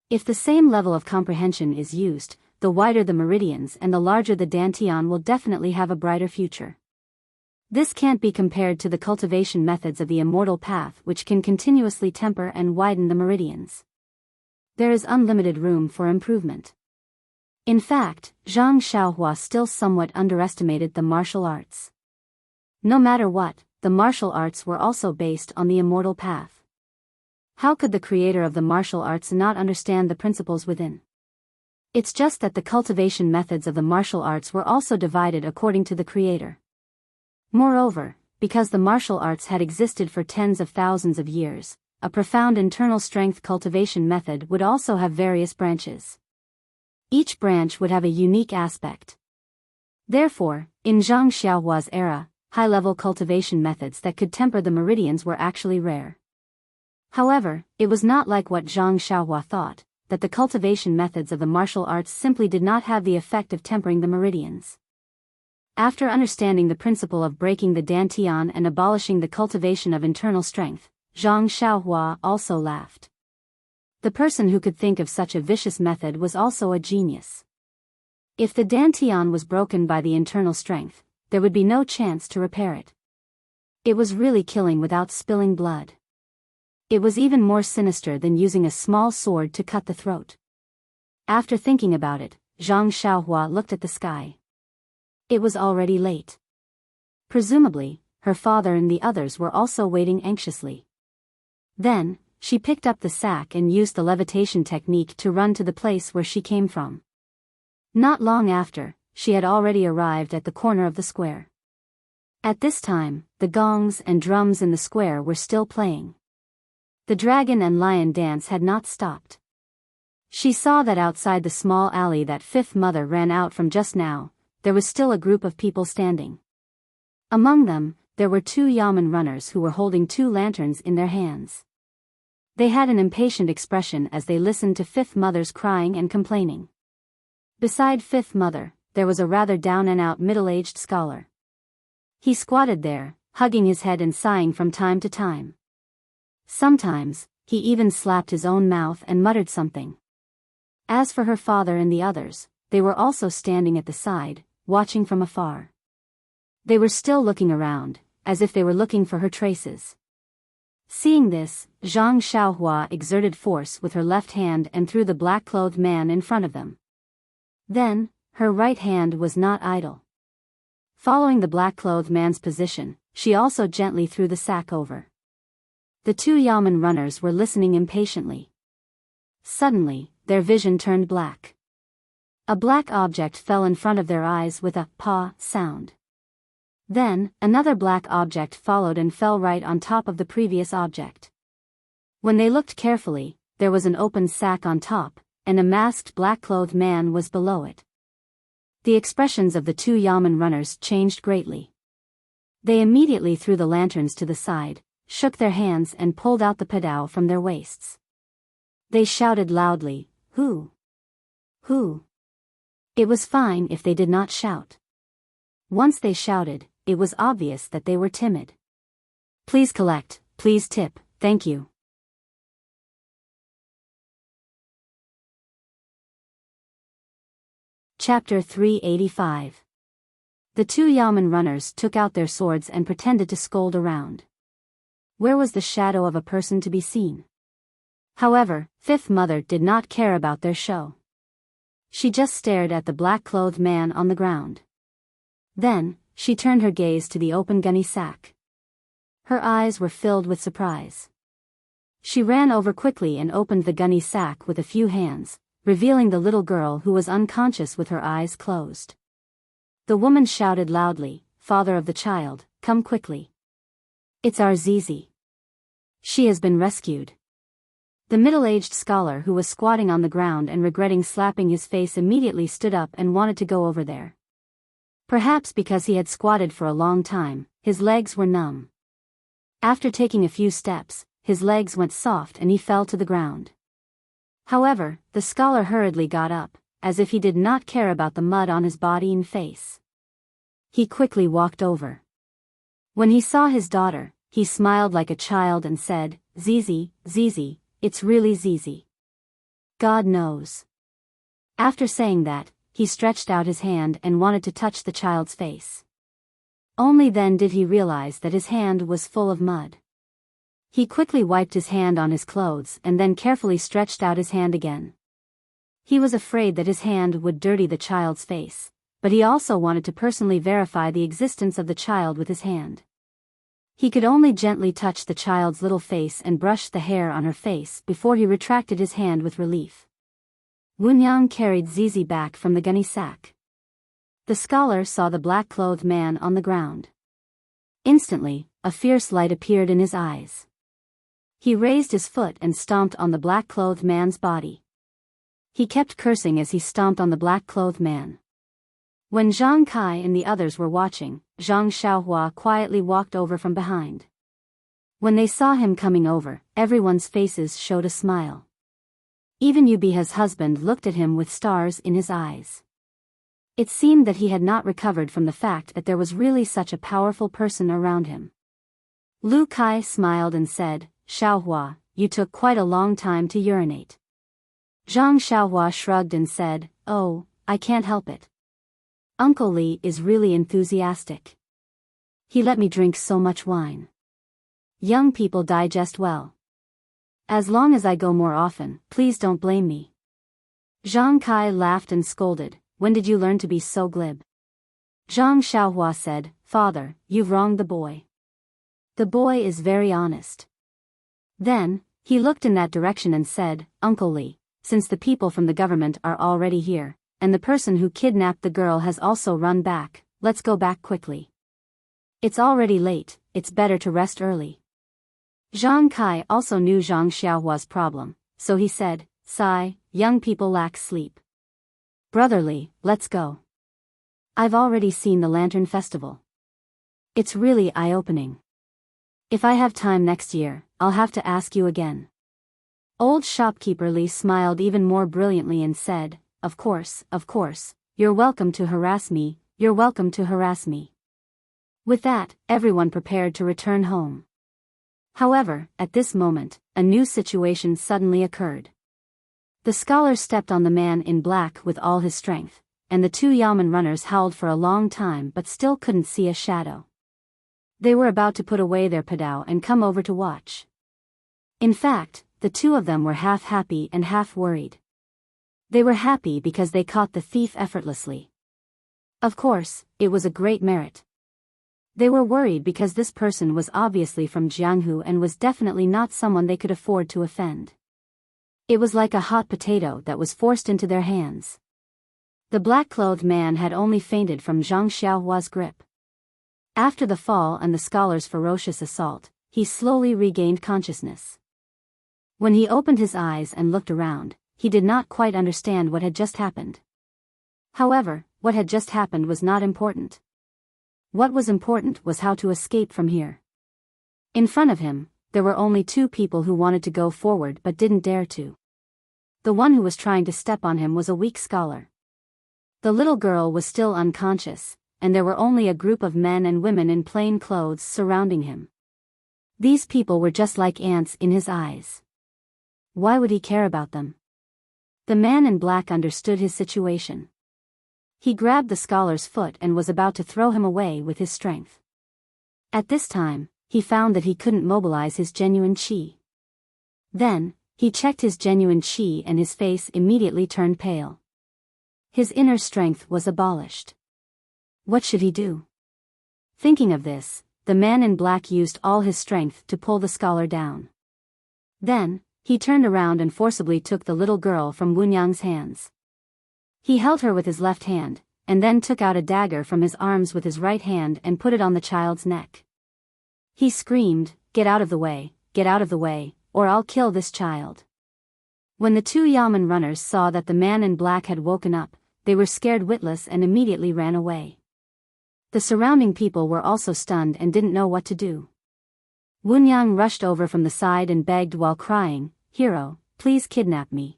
If the same level of comprehension is used, the wider the meridians and the larger the dantian will definitely have a brighter future. This can't be compared to the cultivation methods of the immortal path, which can continuously temper and widen the meridians. There is unlimited room for improvement. In fact, Zhang Xiaohua still somewhat underestimated the martial arts. No matter what, the martial arts were also based on the immortal path. How could the creator of the martial arts not understand the principles within? It's just that the cultivation methods of the martial arts were also divided according to the creator. Moreover, because the martial arts had existed for tens of thousands of years, a profound internal strength cultivation method would also have various branches. Each branch would have a unique aspect. Therefore, in Zhang Xiaohua's era, high-level cultivation methods that could temper the meridians were actually rare. However, it was not like what Zhang Xiaohua thought, that the cultivation methods of the martial arts simply did not have the effect of tempering the meridians. After understanding the principle of breaking the dantian and abolishing the cultivation of internal strength, Zhang Xiaohua also laughed. The person who could think of such a vicious method was also a genius. If the dantian was broken by the internal strength, there would be no chance to repair it. It was really killing without spilling blood. It was even more sinister than using a small sword to cut the throat. After thinking about it, Zhang Xiaohua looked at the sky. It was already late. Presumably, her father and the others were also waiting anxiously. Then, she picked up the sack and used the levitation technique to run to the place where she came from. Not long after, she had already arrived at the corner of the square. At this time, the gongs and drums in the square were still playing. The dragon and lion dance had not stopped. She saw that outside the small alley that Fifth Mother ran out from just now, there was still a group of people standing. Among them, there were 2 yamen runners who were holding 2 lanterns in their hands. They had an impatient expression as they listened to Fifth Mother's crying and complaining. Beside Fifth Mother, there was a rather down-and-out middle-aged scholar. He squatted there, hugging his head and sighing from time to time. Sometimes, he even slapped his own mouth and muttered something. As for her father and the others, they were also standing at the side, watching from afar. They were still looking around, as if they were looking for her traces. Seeing this, Zhang Xiaohua exerted force with her left hand and threw the black-clothed man in front of them. Then, her right hand was not idle. Following the black-clothed man's position, she also gently threw the sack over. The 2 yamen runners were listening impatiently. Suddenly, their vision turned black. A black object fell in front of their eyes with a "pa" sound. Then, another black object followed and fell right on top of the previous object. When they looked carefully, there was an open sack on top, and a masked black-clothed man was below it. The expressions of the 2 yamen runners changed greatly. They immediately threw the lanterns to the side, shook their hands and pulled out the padao from their waists. They shouted loudly, "Who? Who?" It was fine if they did not shout. Once they shouted, it was obvious that they were timid. "Please collect, please tip, thank you." Chapter 385. The 2 yamen runners took out their swords and pretended to scold around. Where was the shadow of a person to be seen? However, Fifth Mother did not care about their show. She just stared at the black-clothed man on the ground. Then, she turned her gaze to the open gunny sack. Her eyes were filled with surprise. She ran over quickly and opened the gunny sack with a few hands, revealing the little girl who was unconscious with her eyes closed. The woman shouted loudly, "Father of the child, come quickly. It's our Zizi. She has been rescued." The middle-aged scholar who was squatting on the ground and regretting slapping his face immediately stood up and wanted to go over there. Perhaps because he had squatted for a long time, his legs were numb. After taking a few steps, his legs went soft and he fell to the ground. However, the scholar hurriedly got up, as if he did not care about the mud on his body and face. He quickly walked over. When he saw his daughter, he smiled like a child and said, "Zizi, Zizi, it's really Zizi. God knows." After saying that, he stretched out his hand and wanted to touch the child's face. Only then did he realize that his hand was full of mud. He quickly wiped his hand on his clothes and then carefully stretched out his hand again. He was afraid that his hand would dirty the child's face, but he also wanted to personally verify the existence of the child with his hand. He could only gently touch the child's little face and brush the hair on her face before he retracted his hand with relief. Wunyang carried Zizi back from the gunny sack. The scholar saw the black-clothed man on the ground. Instantly, a fierce light appeared in his eyes. He raised his foot and stomped on the black-clothed man's body. He kept cursing as he stomped on the black-clothed man. When Zhang Kai and the others were watching, Zhang Xiaohua quietly walked over from behind. When they saw him coming over, everyone's faces showed a smile. Even Yubiha's husband looked at him with stars in his eyes. It seemed that he had not recovered from the fact that there was really such a powerful person around him. Lu Kai smiled and said, "Xiaohua, you took quite a long time to urinate." Zhang Xiaohua shrugged and said, "Oh, I can't help it. Uncle Li is really enthusiastic. He let me drink so much wine. Young people digest well. As long as I go more often, please don't blame me." Zhang Kai laughed and scolded, "When did you learn to be so glib?" Zhang Xiaohua said, "Father, you've wronged the boy. The boy is very honest." Then, he looked in that direction and said, "Uncle Li, since the people from the government are already here, and the person who kidnapped the girl has also run back, let's go back quickly. It's already late, it's better to rest early." Zhang Kai also knew Zhang Xiaohua's problem, so he said, "Sigh, young people lack sleep. Brotherly, let's go. I've already seen the Lantern Festival. It's really eye-opening. If I have time next year, I'll have to ask you again." Old shopkeeper Li smiled even more brilliantly and said, of course, you're welcome to harass me, you're welcome to harass me." With that, everyone prepared to return home. However, at this moment, a new situation suddenly occurred. The scholar stepped on the man in black with all his strength, and the two Yamen runners howled for a long time but still couldn't see a shadow. They were about to put away their padao and come over to watch. In fact, the two of them were half happy and half worried. They were happy because they caught the thief effortlessly. Of course, it was a great merit. They were worried because this person was obviously from Jianghu and was definitely not someone they could afford to offend. It was like a hot potato that was forced into their hands. The black-clothed man had only fainted from Zhang Xiaohua's grip. After the fall and the scholar's ferocious assault, he slowly regained consciousness. When he opened his eyes and looked around, he did not quite understand what had just happened. However, what had just happened was not important. What was important was how to escape from here. In front of him, there were only two people who wanted to go forward but didn't dare to. The one who was trying to step on him was a weak scholar. The little girl was still unconscious, and there were only a group of men and women in plain clothes surrounding him. These people were just like ants in his eyes. Why would he care about them? The man in black understood his situation. He grabbed the scholar's foot and was about to throw him away with his strength. At this time, he found that he couldn't mobilize his genuine qi. Then, he checked his genuine qi and his face immediately turned pale. His inner strength was abolished. What should he do? Thinking of this, the man in black used all his strength to pull the scholar down. Then, He turned around and forcibly took the little girl from Wunyang's hands. He held her with his left hand, and then took out a dagger from his arms with his right hand and put it on the child's neck. He screamed, "Get out of the way, get out of the way, or I'll kill this child." When the two Yamen runners saw that the man in black had woken up, they were scared witless and immediately ran away. The surrounding people were also stunned and didn't know what to do. Wunyang rushed over from the side and begged while crying, "Hero, please kidnap me.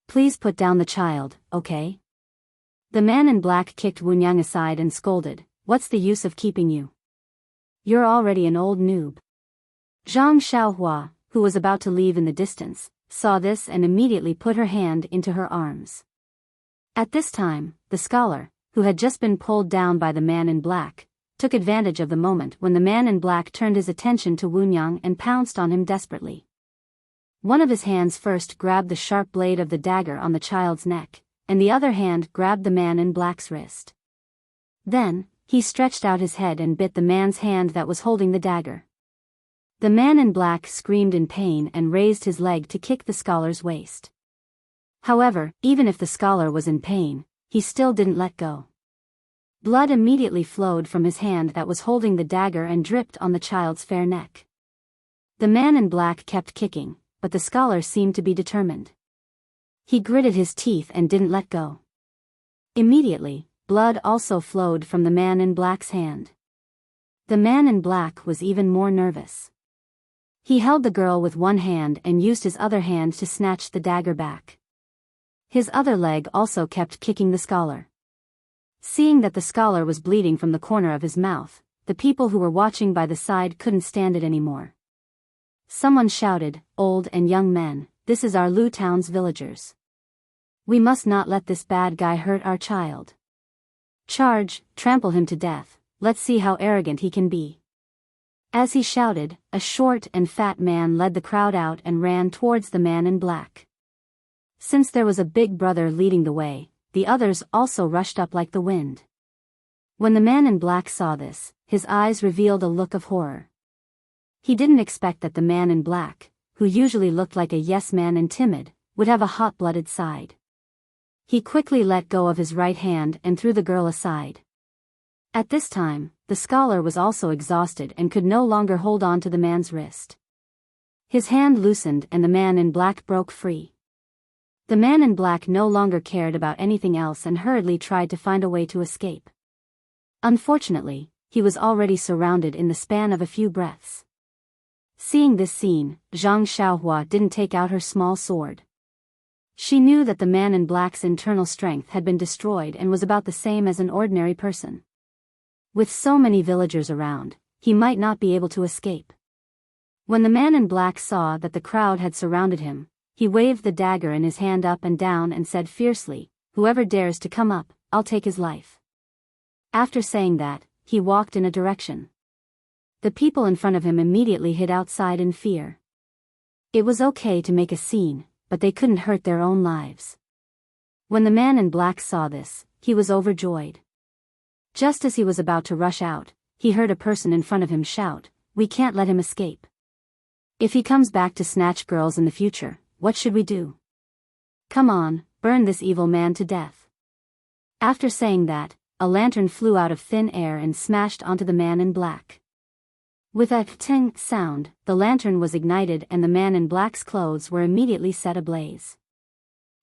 Please put down the child, okay?" The man in black kicked Wunyang aside and scolded, "What's the use of keeping you? You're already an old noob." Zhang Xiaohua, who was about to leave in the distance, saw this and immediately put her hand into her arms. At this time, the scholar, who had just been pulled down by the man in black, took advantage of the moment when the man in black turned his attention to Wunyang and pounced on him desperately. One of his hands first grabbed the sharp blade of the dagger on the child's neck, and the other hand grabbed the man in black's wrist. Then, he stretched out his head and bit the man's hand that was holding the dagger. The man in black screamed in pain and raised his leg to kick the scholar's waist. However, even if the scholar was in pain, he still didn't let go. Blood immediately flowed from his hand that was holding the dagger and dripped on the child's fair neck. The man in black kept kicking, but the scholar seemed to be determined. He gritted his teeth and didn't let go. Immediately, blood also flowed from the man in black's hand. The man in black was even more nervous. He held the girl with one hand and used his other hand to snatch the dagger back. His other leg also kept kicking the scholar. Seeing that the scholar was bleeding from the corner of his mouth, the people who were watching by the side couldn't stand it anymore. Someone shouted, "Old and young men, this is our Lu town's villagers. We must not let this bad guy hurt our child. Charge, trample him to death, let's see how arrogant he can be." As he shouted, a short and fat man led the crowd out and ran towards the man in black. Since there was a big brother leading the way, the others also rushed up like the wind. When the man in black saw this, his eyes revealed a look of horror. He didn't expect that the man in black, who usually looked like a yes man and timid, would have a hot-blooded side. He quickly let go of his right hand and threw the girl aside. At this time, the scholar was also exhausted and could no longer hold on to the man's wrist. His hand loosened and the man in black broke free. The man in black no longer cared about anything else and hurriedly tried to find a way to escape. Unfortunately, he was already surrounded in the span of a few breaths. Seeing this scene, Zhang Xiaohua didn't take out her small sword. She knew that the man in black's internal strength had been destroyed and was about the same as an ordinary person. With so many villagers around, he might not be able to escape. When the man in black saw that the crowd had surrounded him, he waved the dagger in his hand up and down and said fiercely, "Whoever dares to come up, I'll take his life." After saying that, he walked in a direction. The people in front of him immediately hid outside in fear. It was okay to make a scene, but they couldn't hurt their own lives. When the man in black saw this, he was overjoyed. Just as he was about to rush out, he heard a person in front of him shout, "We can't let him escape. If he comes back to snatch girls in the future, what should we do? Come on, burn this evil man to death." After saying that, a lantern flew out of thin air and smashed onto the man in black. With a ting sound, the lantern was ignited and the man in black's clothes were immediately set ablaze.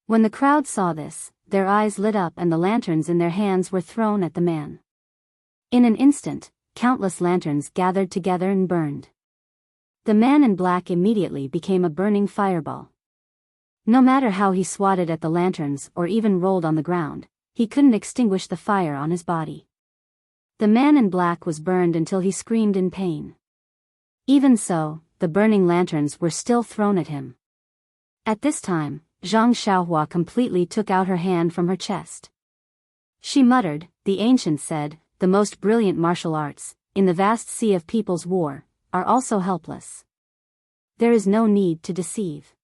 When the crowd saw this, their eyes lit up and the lanterns in their hands were thrown at the man. In an instant, countless lanterns gathered together and burned. The man in black immediately became a burning fireball. No matter how he swatted at the lanterns or even rolled on the ground, he couldn't extinguish the fire on his body. The man in black was burned until he screamed in pain. Even so, the burning lanterns were still thrown at him. At this time, Zhang Xiaohua completely took out her hand from her chest. She muttered, "The ancients said, the most brilliant martial arts, in the vast sea of people's war, are also helpless. There is no need to deceive."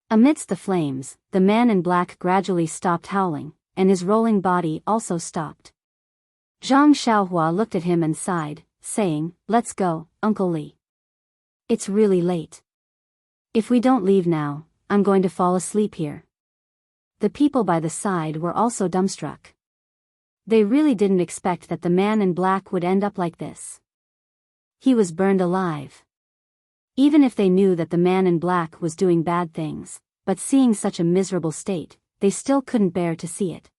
Amidst the flames, the man in black gradually stopped howling, and his rolling body also stopped. Zhang Xiaohua looked at him and sighed, saying, "Let's go, Uncle Li. It's really late." If we don't leave now, I'm going to fall asleep here. The people by the side were also dumbstruck. They really didn't expect that the man in black would end up like this. He was burned alive. Even if they knew that the man in black was doing bad things, but seeing such a miserable state, they still couldn't bear to see it.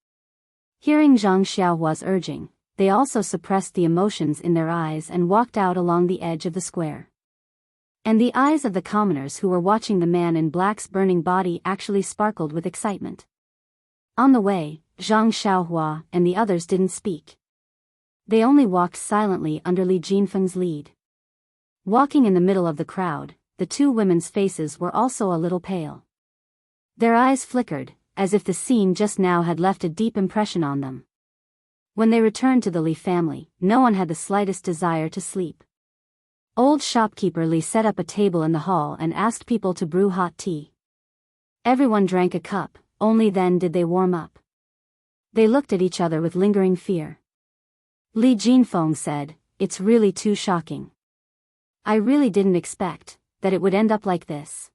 Hearing Zhang Xiaohua's urging, they also suppressed the emotions in their eyes and walked out along the edge of the square. And the eyes of the commoners who were watching the man in black's burning body actually sparkled with excitement. On the way, Zhang Xiaohua and the others didn't speak. They only walked silently under Li Jinfeng's lead. Walking in the middle of the crowd, the two women's faces were also a little pale. Their eyes flickered, as if the scene just now had left a deep impression on them. When they returned to the Li family, no one had the slightest desire to sleep. Old shopkeeper Li set up a table in the hall and asked people to brew hot tea. Everyone drank a cup, only then did they warm up. They looked at each other with lingering fear. Li Jinfeng said, "It's really too shocking. I really didn't expect that it would end up like this."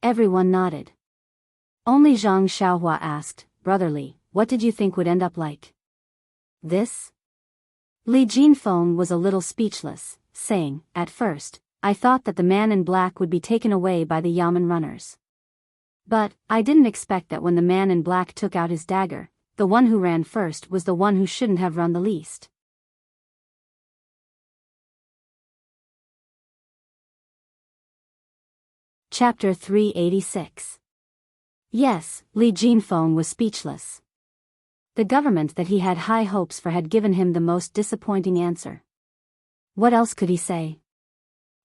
Everyone nodded. Only Zhang Xiaohua asked, "Brother Li, what did you think would end up like this?" Li Jinfeng was a little speechless, saying, "At first, I thought that the man in black would be taken away by the yamen runners. But I didn't expect that when the man in black took out his dagger, the one who ran first was the one who shouldn't have run the least." Chapter 386. Yes, Li Jinfeng was speechless. The government that he had high hopes for had given him the most disappointing answer. What else could he say?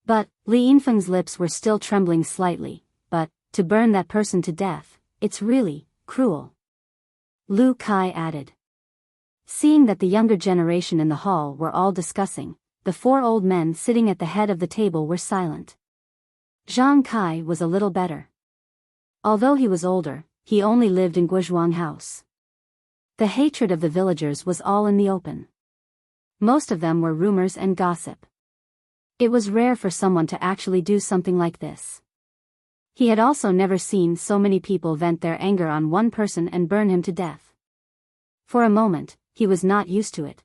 But Li Jinfeng's lips were still trembling slightly. "But, to burn that person to death, it's really cruel," Lu Kai added. Seeing that the younger generation in the hall were all discussing, the four old men sitting at the head of the table were silent. Zhang Kai was a little better. Although he was older, he only lived in Guozhuang House. The hatred of the villagers was all in the open. Most of them were rumors and gossip. It was rare for someone to actually do something like this. He had also never seen so many people vent their anger on one person and burn him to death. For a moment, he was not used to it.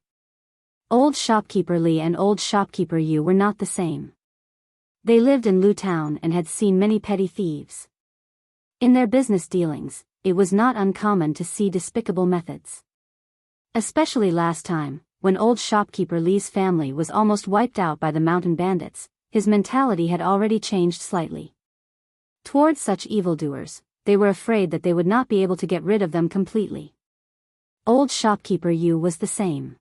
Old shopkeeper Li and old shopkeeper Yu were not the same. They lived in Lu Town and had seen many petty thieves. In their business dealings, it was not uncommon to see despicable methods. Especially last time, when old shopkeeper Li's family was almost wiped out by the mountain bandits, his mentality had already changed slightly. Towards such evildoers, they were afraid that they would not be able to get rid of them completely. Old shopkeeper Yu was the same.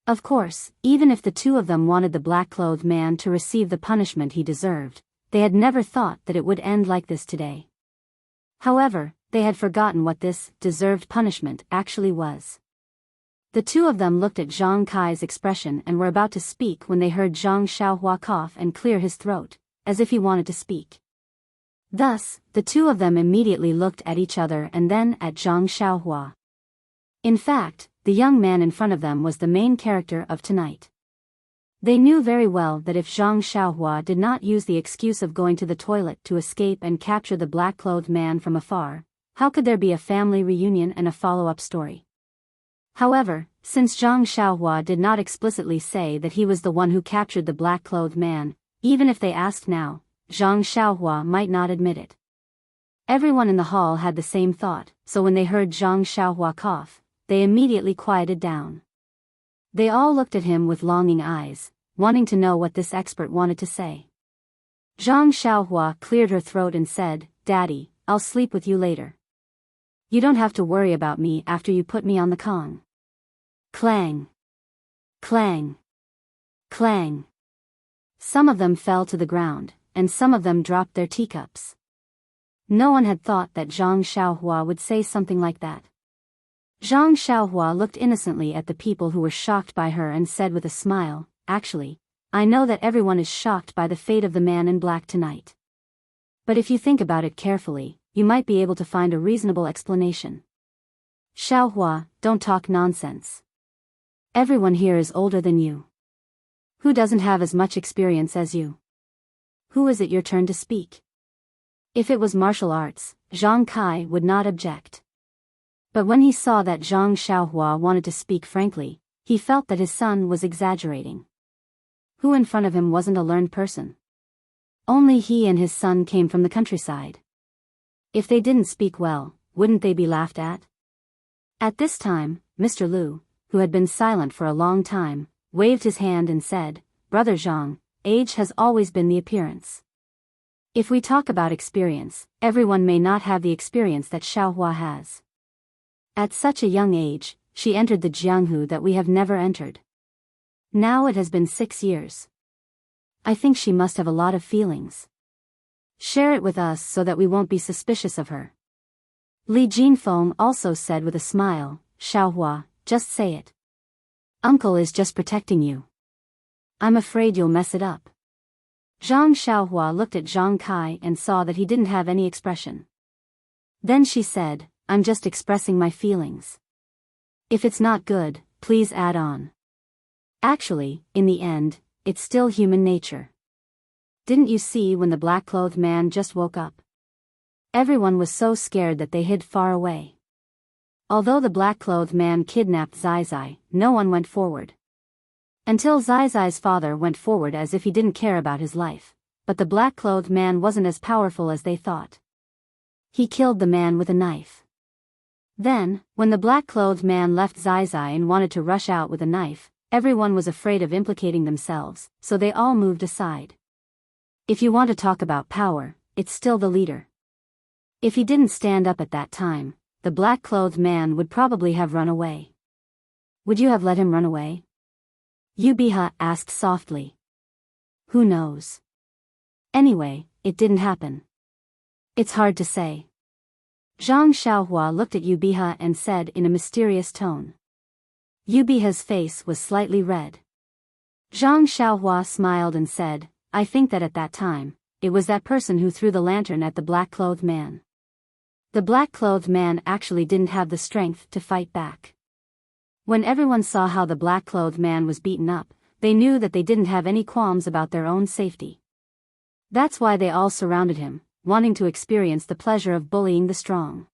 Of course, even if the two of them wanted the black-clothed man to receive the punishment he deserved, they had never thought that it would end like this today. However, they had forgotten what this deserved punishment actually was. The two of them looked at Zhang Kai's expression and were about to speak when they heard Zhang Xiaohua cough and clear his throat, as if he wanted to speak. Thus, the two of them immediately looked at each other and then at Zhang Xiaohua. In fact, the young man in front of them was the main character of tonight. They knew very well that if Zhang Xiaohua did not use the excuse of going to the toilet to escape and capture the black-clothed man from afar, how could there be a family reunion and a follow-up story? However, since Zhang Xiaohua did not explicitly say that he was the one who captured the black-clothed man, even if they asked now, Zhang Xiaohua might not admit it. Everyone in the hall had the same thought, so when they heard Zhang Xiaohua cough, they immediately quieted down. They all looked at him with longing eyes, wanting to know what this expert wanted to say. Zhang Xiaohua cleared her throat and said, "Daddy, I'll sleep with you later. You don't have to worry about me after you put me on the Kong." Clang! Clang! Clang! Some of them fell to the ground, and some of them dropped their teacups. No one had thought that Zhang Xiaohua would say something like that. Zhang Xiaohua looked innocently at the people who were shocked by her and said with a smile, "Actually, I know that everyone is shocked by the fate of the man in black tonight. But if you think about it carefully, you might be able to find a reasonable explanation. Xiaohua, don't talk nonsense. Everyone here is older than you. Who doesn't have as much experience as you? Who is it your turn to speak?" If it was martial arts, Zhang Kai would not object. But when he saw that Zhang Xiaohua wanted to speak frankly, he felt that his son was exaggerating. Who in front of him wasn't a learned person? Only he and his son came from the countryside. If they didn't speak well, wouldn't they be laughed at? At this time, Mr. Lu, who had been silent for a long time, waved his hand and said, "Brother Zhang, age has always been the appearance. If we talk about experience, everyone may not have the experience that Xiaohua has. At such a young age, she entered the Jianghu that we have never entered. Now it has been 6 years. I think she must have a lot of feelings. Share it with us so that we won't be suspicious of her." Li Jinfeng also said with a smile, "Xiaohua, just say it. Uncle is just protecting you. I'm afraid you'll mess it up." Zhang Xiaohua looked at Zhang Kai and saw that he didn't have any expression. Then she said, "I'm just expressing my feelings. If it's not good, please add on. Actually, in the end, it's still human nature. Didn't you see when the black-clothed man just woke up? Everyone was so scared that they hid far away. Although the black-clothed man kidnapped Zai Zai, no one went forward. Until Zai Zai's father went forward as if he didn't care about his life, but the black-clothed man wasn't as powerful as they thought. He killed the man with a knife. Then, when the black-clothed man left Zai Zai and wanted to rush out with a knife, everyone was afraid of implicating themselves, so they all moved aside. If you want to talk about power, it's still the leader. If he didn't stand up at that time, the black-clothed man would probably have run away. Would you have let him run away?" Yubiha asked softly. "Who knows? Anyway, it didn't happen. It's hard to say." Zhang Xiaohua looked at Yubiha and said in a mysterious tone. Yubiha's face was slightly red. Zhang Xiaohua smiled and said, "I think that at that time, it was that person who threw the lantern at the black-clothed man. The black-clothed man actually didn't have the strength to fight back. When everyone saw how the black-clothed man was beaten up, they knew that they didn't have any qualms about their own safety. That's why they all surrounded him, wanting to experience the pleasure of bullying the strong.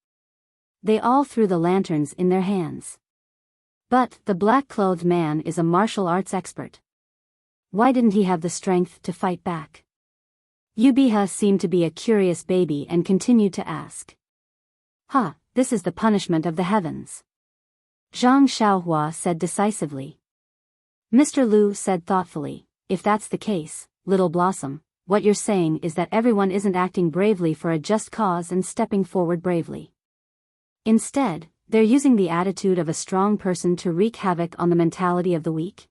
They all threw the lanterns in their hands. But the black-clothed man is a martial arts expert. Why didn't he have the strength to fight back?" Yubiha seemed to be a curious baby and continued to ask. This is the punishment of the heavens," Zhang Xiaohua said decisively. Mr. Lu said thoughtfully, "If that's the case, Little Blossom, what you're saying is that everyone isn't acting bravely for a just cause and stepping forward bravely. Instead, they're using the attitude of a strong person to wreak havoc on the mentality of the weak?"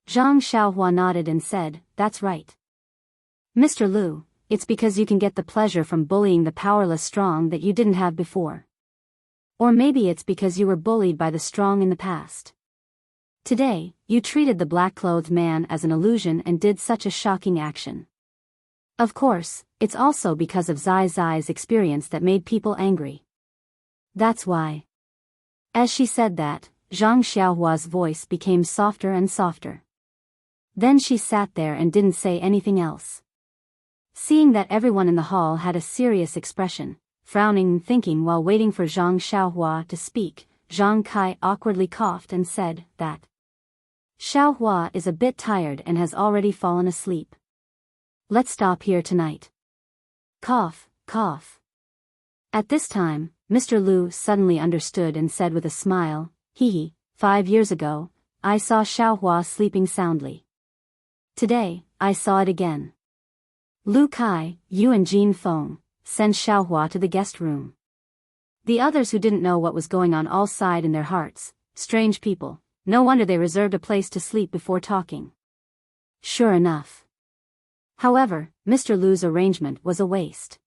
Zhang Xiaohua nodded and said, "That's right. Mr. Lu, it's because you can get the pleasure from bullying the powerless strong that you didn't have before. Or maybe it's because you were bullied by the strong in the past. Today, you treated the black-clothed man as an illusion and did such a shocking action. Of course, it's also because of Zai Zai's experience that made people angry. That's why." As she said that, Zhang Xiaohua's voice became softer and softer. Then she sat there and didn't say anything else. Seeing that everyone in the hall had a serious expression, frowning and thinking while waiting for Zhang Xiaohua to speak, Zhang Kai awkwardly coughed and said that Xiaohua is a bit tired and has already fallen asleep. Let's stop here tonight. Cough, cough. At this time, Mr. Lu suddenly understood and said with a smile, "Hee, 5 years ago, I saw Xiaohua sleeping soundly. Today, I saw it again. Lu Kai, you and Jin Feng, send Xiaohua to the guest room." The others who didn't know what was going on all sighed in their hearts. Strange people, no wonder they reserved a place to sleep before talking. Sure enough. However, Mr. Lu's arrangement was a waste.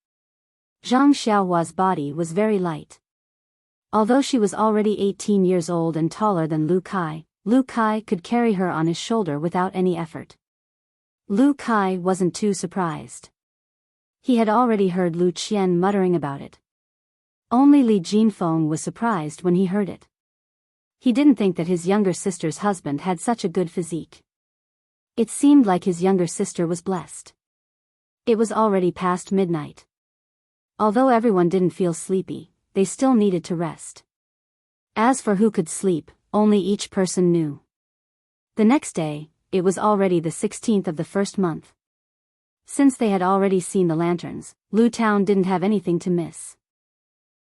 Zhang Xiaohua's body was very light. Although she was already 18 years old and taller than Lu Kai could carry her on his shoulder without any effort. Lu Kai wasn't too surprised. He had already heard Lu Qian muttering about it. Only Li Jinfeng was surprised when he heard it. He didn't think that his younger sister's husband had such a good physique. It seemed like his younger sister was blessed. It was already past midnight. Although everyone didn't feel sleepy, they still needed to rest. As for who could sleep, only each person knew. The next day, it was already the 16th of the first month. Since they had already seen the lanterns, Lu Town didn't have anything to miss.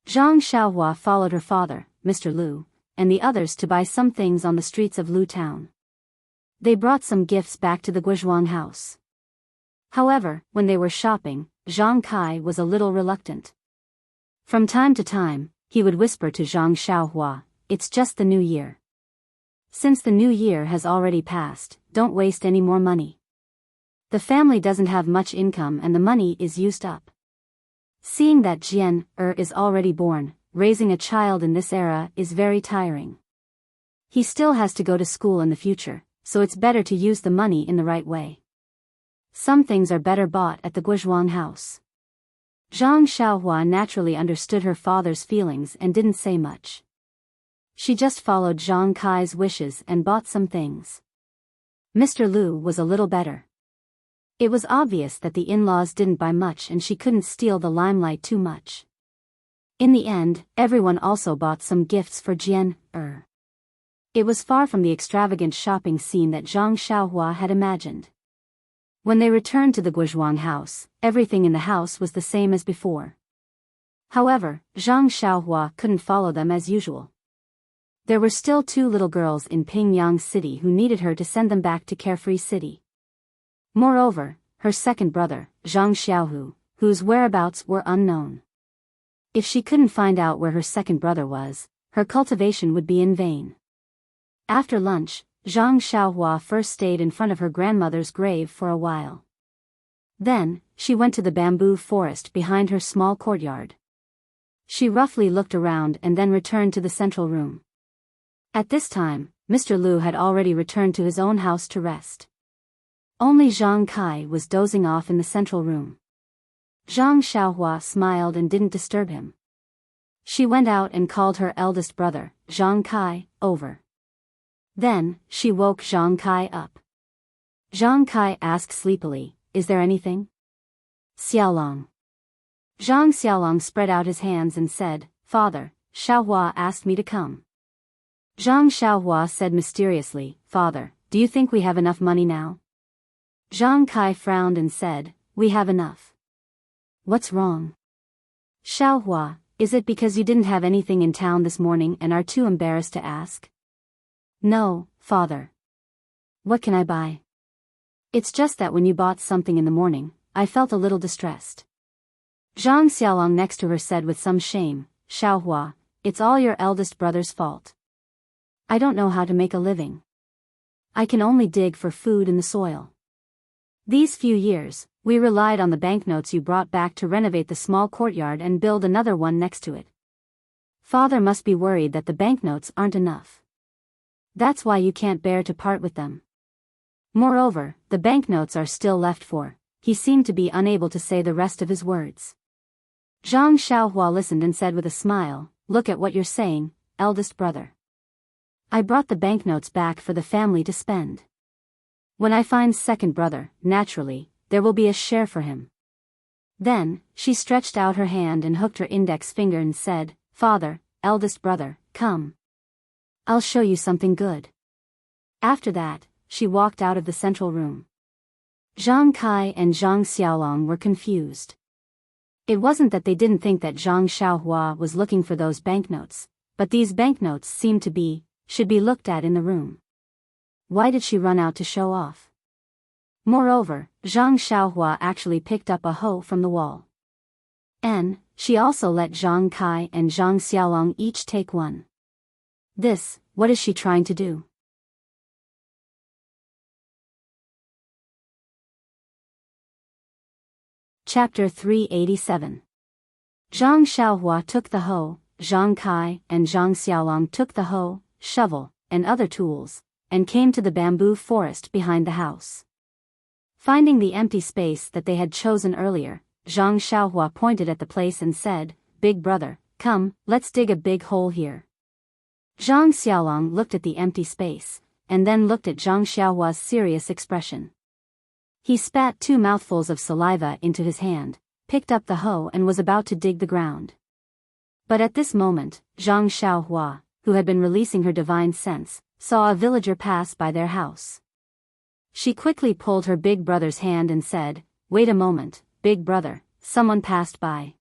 Zhang Xiaohua followed her father, Mr. Lu, and the others to buy some things on the streets of Lu Town. They brought some gifts back to the Guizhuang house. However, when they were shopping, Zhang Kai was a little reluctant. From time to time, he would whisper to Zhang Xiaohua, "It's just the new year. Since the new year has already passed, don't waste any more money. The family doesn't have much income and the money is used up." Seeing that Jian is already born, raising a child in this era is very tiring. He still has to go to school in the future, so it's better to use the money in the right way. Some things are better bought at the Guizhuang house. Zhang Xiaohua naturally understood her father's feelings and didn't say much. She just followed Zhang Kai's wishes and bought some things. Mr. Lu was a little better. It was obvious that the in-laws didn't buy much and she couldn't steal the limelight too much. In the end, everyone also bought some gifts for Jian. It was far from the extravagant shopping scene that Zhang Xiaohua had imagined. When they returned to the Guizhuang house, everything in the house was the same as before. However, Zhang Xiaohua couldn't follow them as usual. There were still 2 little girls in Pingyang City who needed her to send them back to Carefree City. Moreover, her second brother, Zhang Xiaohu, whose whereabouts were unknown. If she couldn't find out where her second brother was, her cultivation would be in vain. After lunch, Zhang Xiaohua first stayed in front of her grandmother's grave for a while. Then, she went to the bamboo forest behind her small courtyard. She roughly looked around and then returned to the central room. At this time, Mr. Lu had already returned to his own house to rest. Only Zhang Kai was dozing off in the central room. Zhang Xiaohua smiled and didn't disturb him. She went out and called her eldest brother, Zhang Kai, over. Then, she woke Zhang Kai up. Zhang Kai asked sleepily, "Is there anything?" "Xiaolong." Zhang Xiaolong spread out his hands and said, "Father, Xiaohua asked me to come." Zhang Xiaohua said mysteriously, "Father, do you think we have enough money now?" Zhang Kai frowned and said, "We have enough." "What's wrong?" "Xiaohua, is it because you didn't have anything in town this morning and are too embarrassed to ask?" "No, father. What can I buy?" "It's just that when you bought something in the morning, I felt a little distressed." Zhang Xiaolong next to her said with some shame, "Xiaohua, it's all your eldest brother's fault. I don't know how to make a living. I can only dig for food in the soil. These few years, we relied on the banknotes you brought back to renovate the small courtyard and build another one next to it. Father must be worried that the banknotes aren't enough. That's why you can't bear to part with them. Moreover, the banknotes are still left for." He seemed to be unable to say the rest of his words. Zhang Xiaohua listened and said with a smile, "Look at what you're saying, eldest brother. I brought the banknotes back for the family to spend. When I find second brother, naturally, there will be a share for him." Then, she stretched out her hand and hooked her index finger and said, "Father, eldest brother, come. I'll show you something good." After that, she walked out of the central room. Zhang Kai and Zhang Xiaolong were confused. It wasn't that they didn't think that Zhang Xiaohua was looking for those banknotes, but these banknotes should be looked at in the room. Why did she run out to show off? Moreover, Zhang Xiaohua actually picked up a hoe from the wall. And she also let Zhang Kai and Zhang Xiaolong each take one. What is she trying to do? Chapter 387. Zhang Xiaohua took the hoe, Zhang Kai and Zhang Xiaolong took the hoe, shovel, and other tools, and came to the bamboo forest behind the house. Finding the empty space that they had chosen earlier, Zhang Xiaohua pointed at the place and said, "Big brother, come, let's dig a big hole here." Zhang Xiaolong looked at the empty space, and then looked at Zhang Xiaohua's serious expression. He spat 2 mouthfuls of saliva into his hand, picked up the hoe and was about to dig the ground. But at this moment, Zhang Xiaohua, who had been releasing her divine sense, saw a villager pass by their house. She quickly pulled her big brother's hand and said, "Wait a moment, big brother, someone passed by."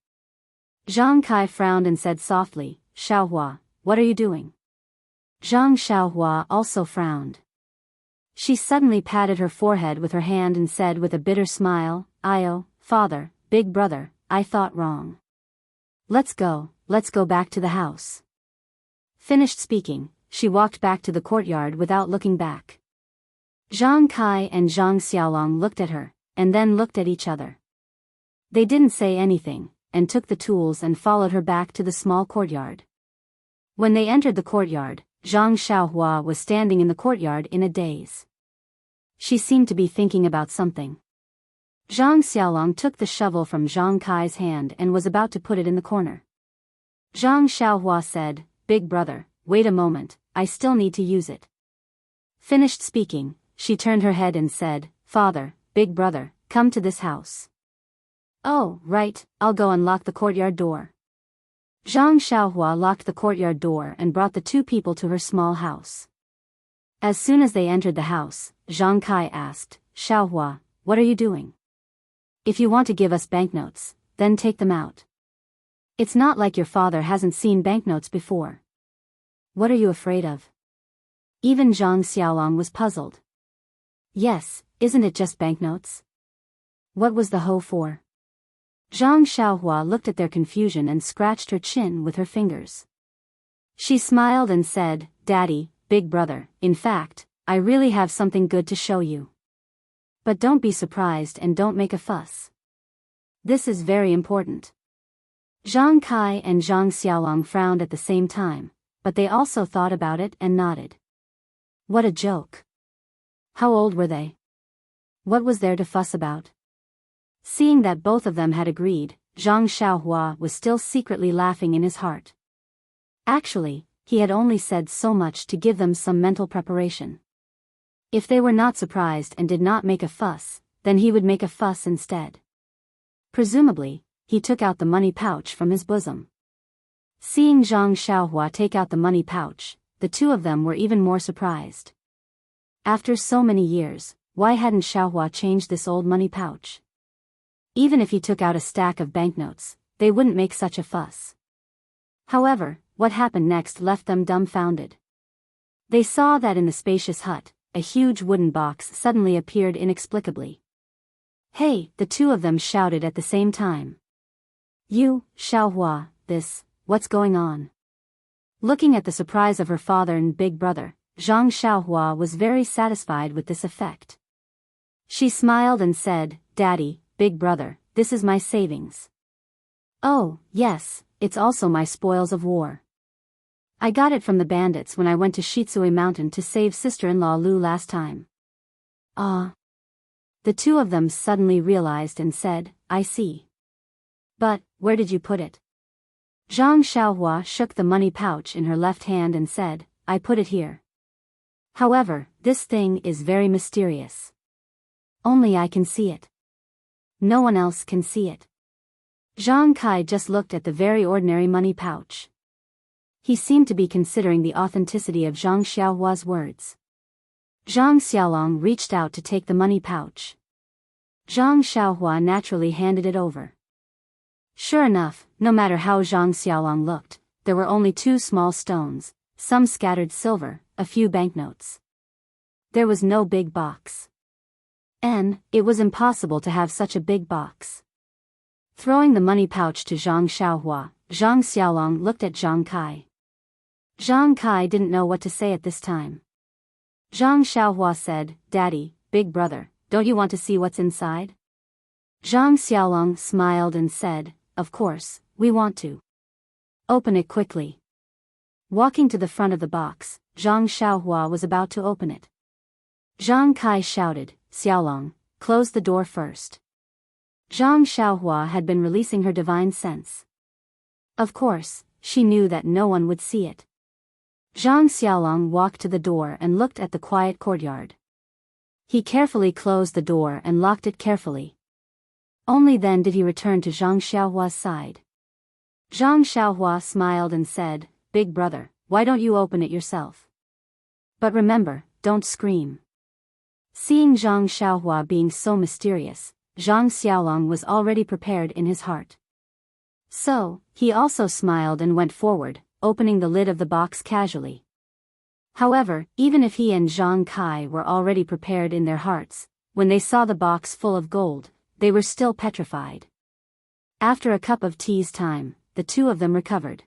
Zhang Kai frowned and said softly, "Xiaohua, what are you doing?" Zhang Xiaohua also frowned. She suddenly patted her forehead with her hand and said with a bitter smile, "Father, big brother, I thought wrong. Let's go back to the house." Finished speaking, she walked back to the courtyard without looking back. Zhang Kai and Zhang Xiaolong looked at her, and then looked at each other. They didn't say anything, and took the tools and followed her back to the small courtyard. When they entered the courtyard, Zhang Xiaohua was standing in the courtyard in a daze. She seemed to be thinking about something. Zhang Xiaolong took the shovel from Zhang Kai's hand and was about to put it in the corner. Zhang Xiaohua said, "Big brother, wait a moment, I still need to use it." Finished speaking, she turned her head and said, "Father, big brother, come to this house." "Oh, right, I'll go and lock the courtyard door." Zhang Xiaohua locked the courtyard door and brought the two people to her small house. As soon as they entered the house, Zhang Kai asked, "Xiaohua, what are you doing? If you want to give us banknotes, then take them out. It's not like your father hasn't seen banknotes before. What are you afraid of?" Even Zhang Xiaolong was puzzled. "Yes, isn't it just banknotes? What was the hoe for?" Zhang Xiaohua looked at their confusion and scratched her chin with her fingers. She smiled and said, "Daddy, big brother, in fact, I really have something good to show you. But don't be surprised and don't make a fuss. This is very important." Zhang Kai and Zhang Xiaolong frowned at the same time, but they also thought about it and nodded. What a joke. How old were they? What was there to fuss about? Seeing that both of them had agreed, Zhang Xiaohua was still secretly laughing in his heart. Actually, he had only said so much to give them some mental preparation. If they were not surprised and did not make a fuss, then he would make a fuss instead. Presumably, he took out the money pouch from his bosom. Seeing Zhang Xiaohua take out the money pouch, the two of them were even more surprised. After so many years, why hadn't Xiaohua changed this old money pouch? Even if he took out a stack of banknotes, they wouldn't make such a fuss. However, what happened next left them dumbfounded. They saw that in the spacious hut, a huge wooden box suddenly appeared inexplicably. "Hey!" the two of them shouted at the same time. "You, Xiaohua, what's going on?" Looking at the surprise of her father and big brother, Zhang Xiaohua was very satisfied with this effect. She smiled and said, "Daddy, big brother, this is my savings." "Oh, yes, it's also my spoils of war. I got it from the bandits when I went to Shitsui Mountain to save sister-in-law Lu last time." "Ah." The two of them suddenly realized and said, "I see. But, where did you put it?" Zhang Xiaohua shook the money pouch in her left hand and said, "I put it here. However, this thing is very mysterious. Only I can see it. No one else can see it." Zhang Kai just looked at the very ordinary money pouch. He seemed to be considering the authenticity of Zhang Xiaohua's words. Zhang Xiaolong reached out to take the money pouch. Zhang Xiaohua naturally handed it over. Sure enough, no matter how Zhang Xiaolong looked, there were only 2 small stones, some scattered silver, a few banknotes. There was no big box. It was impossible to have such a big box. Throwing the money pouch to Zhang Xiaohua, Zhang Xiaolong looked at Zhang Kai. Zhang Kai didn't know what to say at this time. Zhang Xiaohua said, "Daddy, big brother, don't you want to see what's inside?" Zhang Xiaolong smiled and said, "Of course, we want to. Open it quickly." Walking to the front of the box, Zhang Xiaohua was about to open it. Zhang Kai shouted, "Xiaolong, close the door first." Zhang Xiaohua had been releasing her divine sense. Of course, she knew that no one would see it. Zhang Xiaolong walked to the door and looked at the quiet courtyard. He carefully closed the door and locked it carefully. Only then did he return to Zhang Xiaohua's side. Zhang Xiaohua smiled and said, "Big brother, why don't you open it yourself? But remember, don't scream." Seeing Zhang Xiaohua being so mysterious, Zhang Xiaolong was already prepared in his heart. So, he also smiled and went forward, opening the lid of the box casually. However, even if he and Zhang Kai were already prepared in their hearts, when they saw the box full of gold, they were still petrified. After a cup of tea's time, the two of them recovered.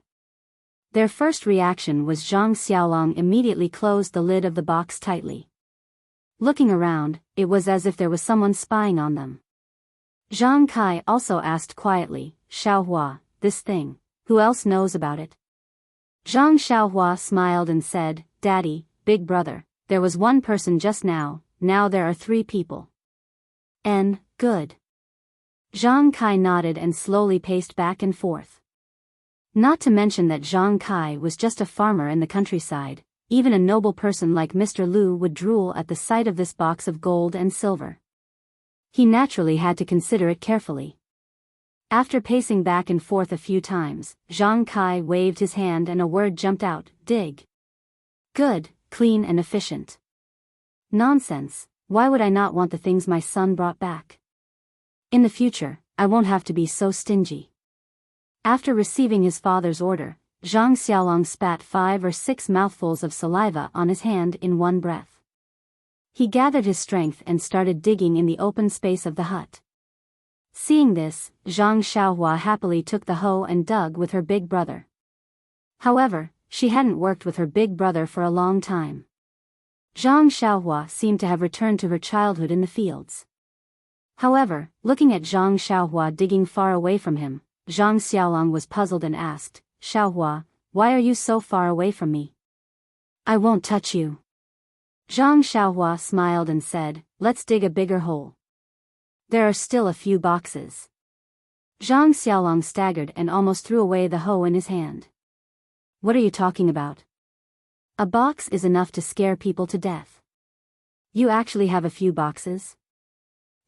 Their first reaction was Zhang Xiaolong immediately closed the lid of the box tightly. Looking around, it was as if there was someone spying on them. Zhang Kai also asked quietly, "Xiaohua, this thing, who else knows about it?" Zhang Xiaohua smiled and said, "Daddy, big brother, there was one person just now there are 3 people." Good. Zhang Kai nodded and slowly paced back and forth. Not to mention that Zhang Kai was just a farmer in the countryside, even a noble person like Mr. Lu would drool at the sight of this box of gold and silver. He naturally had to consider it carefully. After pacing back and forth a few times, Zhang Kai waved his hand and a word jumped out, "Dig." Good, clean and efficient. Nonsense, why would I not want the things my son brought back? In the future, I won't have to be so stingy. After receiving his father's order, Zhang Xiaolong spat 5 or 6 mouthfuls of saliva on his hand in one breath. He gathered his strength and started digging in the open space of the hut. Seeing this, Zhang Xiaohua happily took the hoe and dug with her big brother. However, she hadn't worked with her big brother for a long time. Zhang Xiaohua seemed to have returned to her childhood in the fields. However, looking at Zhang Xiaohua digging far away from him, Zhang Xiaolong was puzzled and asked, "Xiaohua, why are you so far away from me?" "I won't touch you." Zhang Xiaohua smiled and said, "Let's dig a bigger hole. There are still a few boxes." Zhang Xiaolong staggered and almost threw away the hoe in his hand. "What are you talking about? A box is enough to scare people to death. You actually have a few boxes?"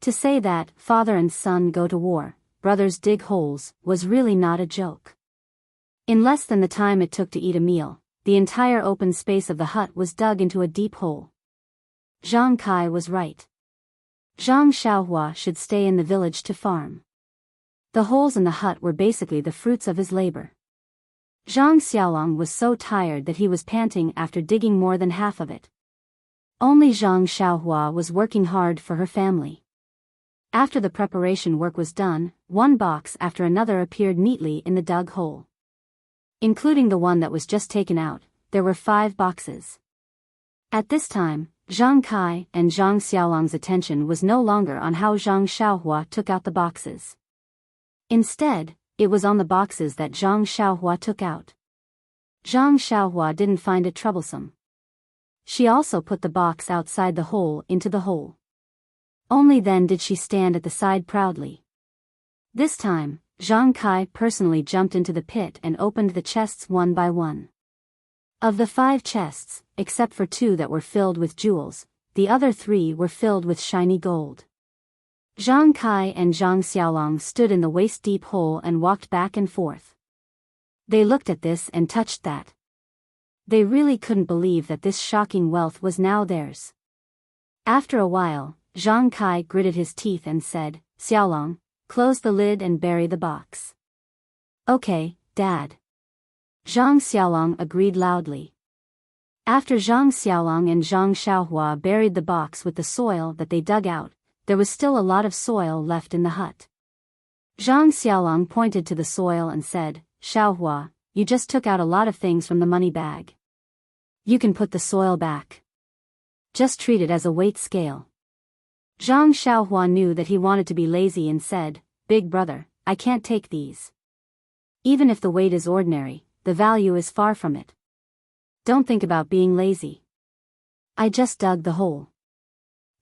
To say that father and son go to war, brothers dig holes, was really not a joke. In less than the time it took to eat a meal, the entire open space of the hut was dug into a deep hole. Zhang Kai was right. Zhang Xiaohua should stay in the village to farm. The holes in the hut were basically the fruits of his labor. Zhang Xiaolong was so tired that he was panting after digging more than half of it. Only Zhang Xiaohua was working hard for her family. After the preparation work was done, one box after another appeared neatly in the dug hole. Including the one that was just taken out, there were 5 boxes. At this time, Zhang Kai and Zhang Xiaolong's attention was no longer on how Zhang Xiaohua took out the boxes. Instead, it was on the boxes that Zhang Xiaohua took out. Zhang Xiaohua didn't find it troublesome. She also put the box outside the hole into the hole. Only then did she stand at the side proudly. This time, Zhang Kai personally jumped into the pit and opened the chests one by one. Of the 5 chests, except for 2 that were filled with jewels, the other 3 were filled with shiny gold. Zhang Kai and Zhang Xiaolong stood in the waist-deep hole and walked back and forth. They looked at this and touched that. They really couldn't believe that this shocking wealth was now theirs. After a while, Zhang Kai gritted his teeth and said, "Xiaolong, close the lid and bury the box." "Okay, Dad." Zhang Xiaolong agreed loudly. After Zhang Xiaolong and Zhang Xiaohua buried the box with the soil that they dug out, there was still a lot of soil left in the hut. Zhang Xiaolong pointed to the soil and said, "Xiaohua, you just took out a lot of things from the money bag. You can put the soil back. Just treat it as a weight scale." Zhang Xiaohua knew that he wanted to be lazy and said, "Big brother, I can't take these. Even if the weight is ordinary, the value is far from it. Don't think about being lazy. I just dug the hole.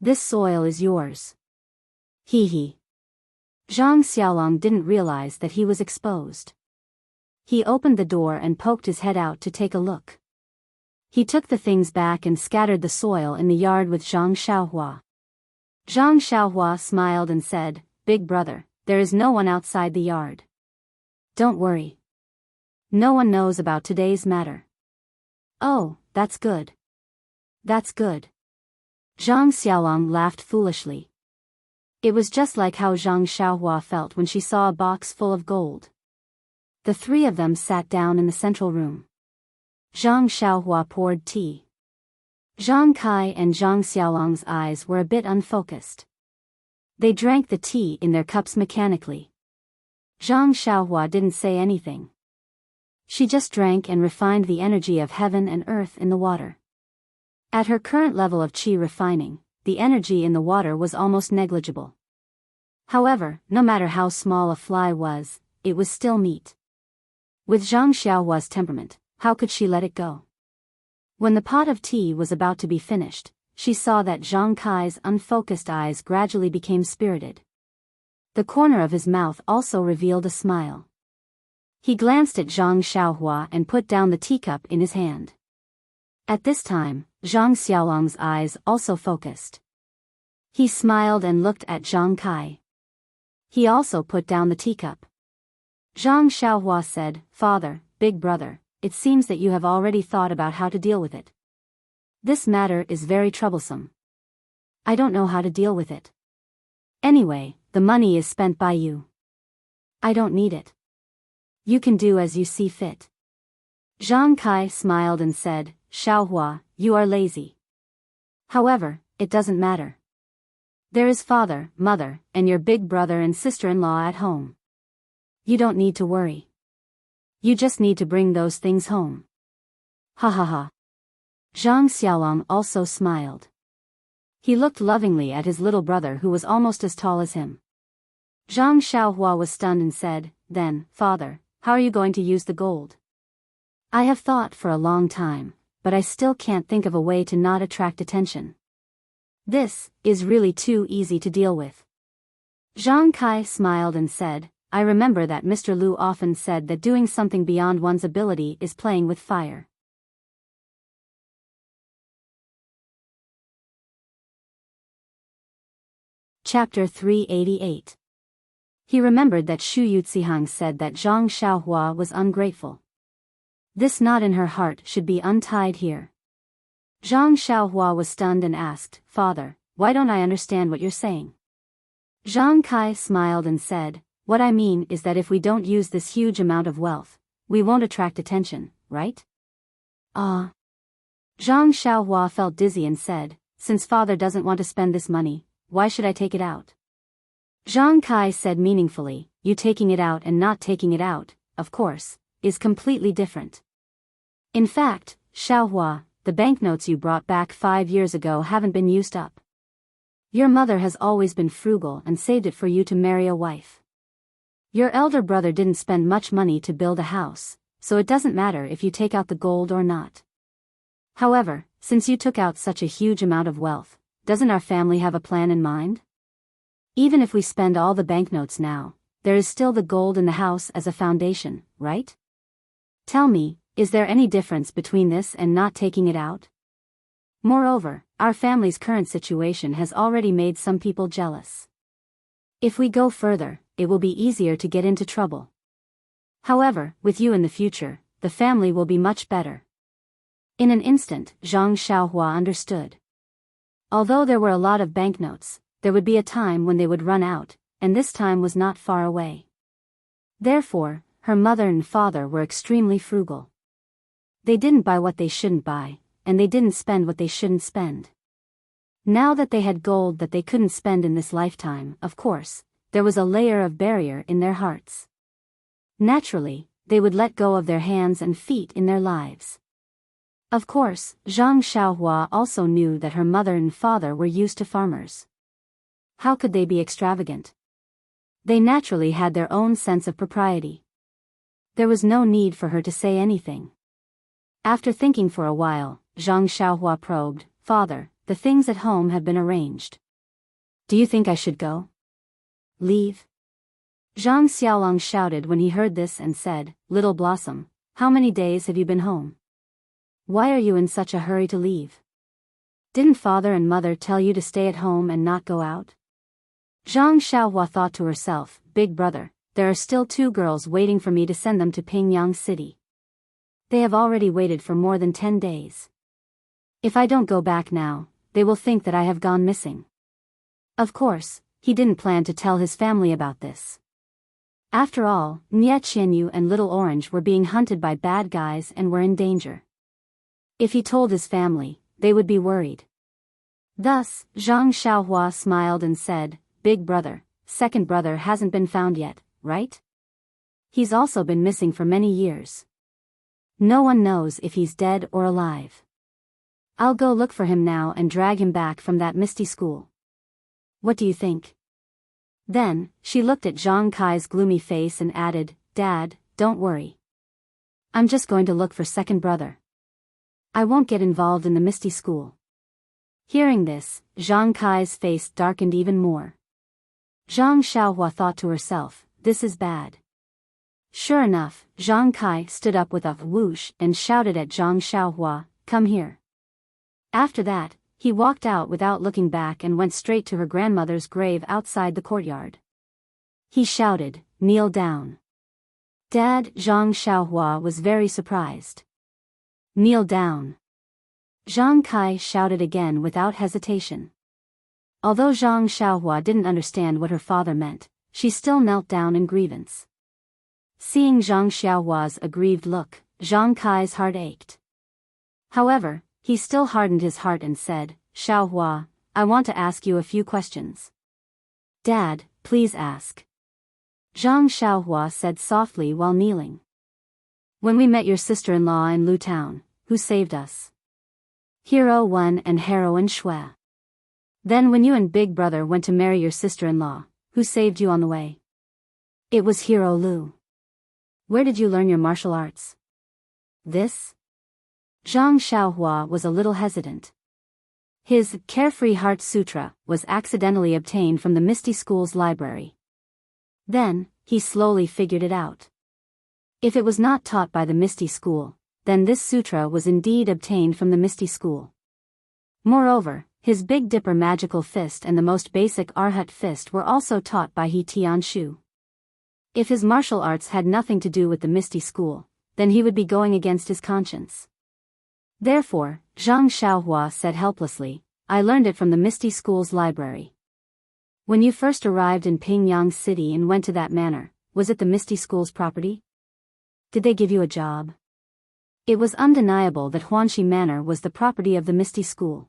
This soil is yours." Hee hee. Zhang Xiaolong didn't realize that he was exposed. He opened the door and poked his head out to take a look. He took the things back and scattered the soil in the yard with Zhang Xiaohua. Zhang Xiaohua smiled and said, "Big brother, there is no one outside the yard. Don't worry. No one knows about today's matter. Oh, that's good. That's good. Zhang Xiaolong laughed foolishly. It was just like how Zhang Xiaohua felt when she saw a box full of gold. The three of them sat down in the central room. Zhang Xiaohua poured tea. Zhang Kai and Zhang Xiaolong's eyes were a bit unfocused. They drank the tea in their cups mechanically. Zhang Xiaohua didn't say anything. She just drank and refined the energy of heaven and earth in the water. At her current level of qi refining, the energy in the water was almost negligible. However, no matter how small a fly was, it was still meat. With Zhang Xiaohua's temperament, how could she let it go? When the pot of tea was about to be finished, she saw that Zhang Kai's unfocused eyes gradually became spirited. The corner of his mouth also revealed a smile. He glanced at Zhang Xiaohua and put down the teacup in his hand. At this time, Zhang Xiaolong's eyes also focused. He smiled and looked at Zhang Kai. He also put down the teacup. Zhang Xiaohua said, "Father, big brother, it seems that you have already thought about how to deal with it. This matter is very troublesome. I don't know how to deal with it. Anyway, the money is spent by you. I don't need it. You can do as you see fit." Zhang Kai smiled and said, "Xiaohua, you are lazy. However, it doesn't matter. There is father, mother, and your big brother and sister-in-law at home. You don't need to worry. You just need to bring those things home." Ha ha ha. Zhang Xiaolong also smiled. He looked lovingly at his little brother who was almost as tall as him. Zhang Xiaohua was stunned and said, "Then, father, how are you going to use the gold?" "I have thought for a long time, but I still can't think of a way to not attract attention. This is really too easy to deal with." Zhang Kai smiled and said, "I remember that Mr. Lu often said that doing something beyond one's ability is playing with fire." Chapter 388. He remembered that Shu Yucihang said that Zhang Xiaohua was ungrateful. This knot in her heart should be untied here. Zhang Xiaohua was stunned and asked, "Father, why don't I understand what you're saying?" Zhang Kai smiled and said, "What I mean is that if we don't use this huge amount of wealth, we won't attract attention, right?" Ah. Zhang Xiaohua felt dizzy and said, "Since father doesn't want to spend this money, why should I take it out?" Zhang Kai said meaningfully, "You taking it out and not taking it out, of course, is completely different. In fact, Xiaohua, the banknotes you brought back 5 years ago haven't been used up. Your mother has always been frugal and saved it for you to marry a wife. Your elder brother didn't spend much money to build a house, so it doesn't matter if you take out the gold or not. However, since you took out such a huge amount of wealth, doesn't our family have a plan in mind? Even if we spend all the banknotes now, there is still the gold in the house as a foundation, right? Tell me, is there any difference between this and not taking it out? Moreover, our family's current situation has already made some people jealous. If we go further, it will be easier to get into trouble. However, with you in the future, the family will be much better." In an instant, Zhang Xiaohua understood. Although there were a lot of banknotes, there would be a time when they would run out, and this time was not far away. Therefore, her mother and father were extremely frugal. They didn't buy what they shouldn't buy, and they didn't spend what they shouldn't spend. Now that they had gold that they couldn't spend in this lifetime, of course, there was a layer of barrier in their hearts. Naturally, they would let go of their hands and feet in their lives. Of course, Zhang Xiaohua also knew that her mother and father were used to farmers. How could they be extravagant? They naturally had their own sense of propriety. There was no need for her to say anything. After thinking for a while, Zhang Xiaohua probed, "Father, the things at home have been arranged. Do you think I should go? Leave?" Zhang Xiaolong shouted when he heard this and said, "Little Blossom, how many days have you been home? Why are you in such a hurry to leave? Didn't father and mother tell you to stay at home and not go out?" Zhang Xiaohua thought to herself, Big brother, there are still 2 girls waiting for me to send them to Pingyang City. They have already waited for more than 10 days. If I don't go back now, they will think that I have gone missing. Of course, he didn't plan to tell his family about this. After all, Nie Qianyu and Little Orange were being hunted by bad guys and were in danger. If he told his family, they would be worried. Thus, Zhang Xiaohua smiled and said, Big brother, second brother hasn't been found yet, right? He's also been missing for many years. No one knows if he's dead or alive. I'll go look for him now and drag him back from that misty school. What do you think? Then, she looked at Zhang Kai's gloomy face and added, Dad, don't worry. I'm just going to look for second brother. I won't get involved in the misty school. Hearing this, Zhang Kai's face darkened even more. Zhang Xiaohua thought to herself, this is bad. Sure enough, Zhang Kai stood up with a whoosh and shouted at Zhang Xiaohua, come here. After that, he walked out without looking back and went straight to her grandmother's grave outside the courtyard. He shouted, kneel down. Dad, Zhang Xiaohua was very surprised. Kneel down. Zhang Kai shouted again without hesitation. Although Zhang Xiaohua didn't understand what her father meant, she still knelt down in grievance. Seeing Zhang Xiaohua's aggrieved look, Zhang Kai's heart ached. However, he still hardened his heart and said, Xiaohua, I want to ask you a few questions. Dad, please ask. Zhang Xiaohua said softly while kneeling. When we met your sister-in-law in Lu Town, who saved us? Hero 1 and Heroine Shui. Then when you and Big Brother went to marry your sister-in-law, who saved you on the way? It was Hero Lu. Where did you learn your martial arts? This? Zhang Xiaohua was a little hesitant. His Carefree Heart Sutra was accidentally obtained from the Misty School's library. Then, he slowly figured it out. If it was not taught by the Misty School, then this sutra was indeed obtained from the Misty School. Moreover, his Big Dipper Magical Fist and the most basic Arhat Fist were also taught by He Tianshu. If his martial arts had nothing to do with the Misty School, then he would be going against his conscience. Therefore, Zhang Xiaohua said helplessly, I learned it from the Misty School's library. When you first arrived in Pingyang City and went to that manor, was it the Misty School's property? Did they give you a job? It was undeniable that Huanxi Manor was the property of the Misty School.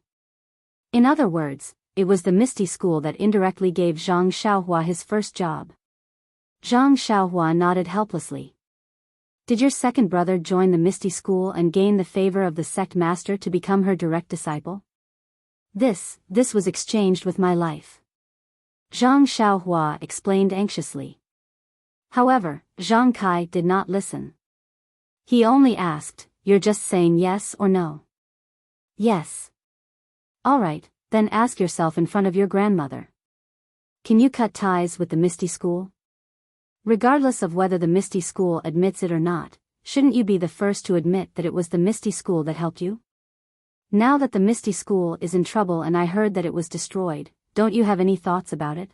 In other words, it was the Misty School that indirectly gave Zhang Xiaohua his first job. Zhang Xiaohua nodded helplessly. Did your second brother join the Misty School and gain the favor of the sect master to become her direct disciple? This was exchanged with my life. Zhang Xiaohua explained anxiously. However, Zhang Kai did not listen. He only asked, you're just saying yes or no? Yes. Alright, then ask yourself in front of your grandmother. Can you cut ties with the Misty School? Regardless of whether the Misty School admits it or not, shouldn't you be the first to admit that it was the Misty School that helped you? Now that the Misty School is in trouble and I heard that it was destroyed, don't you have any thoughts about it?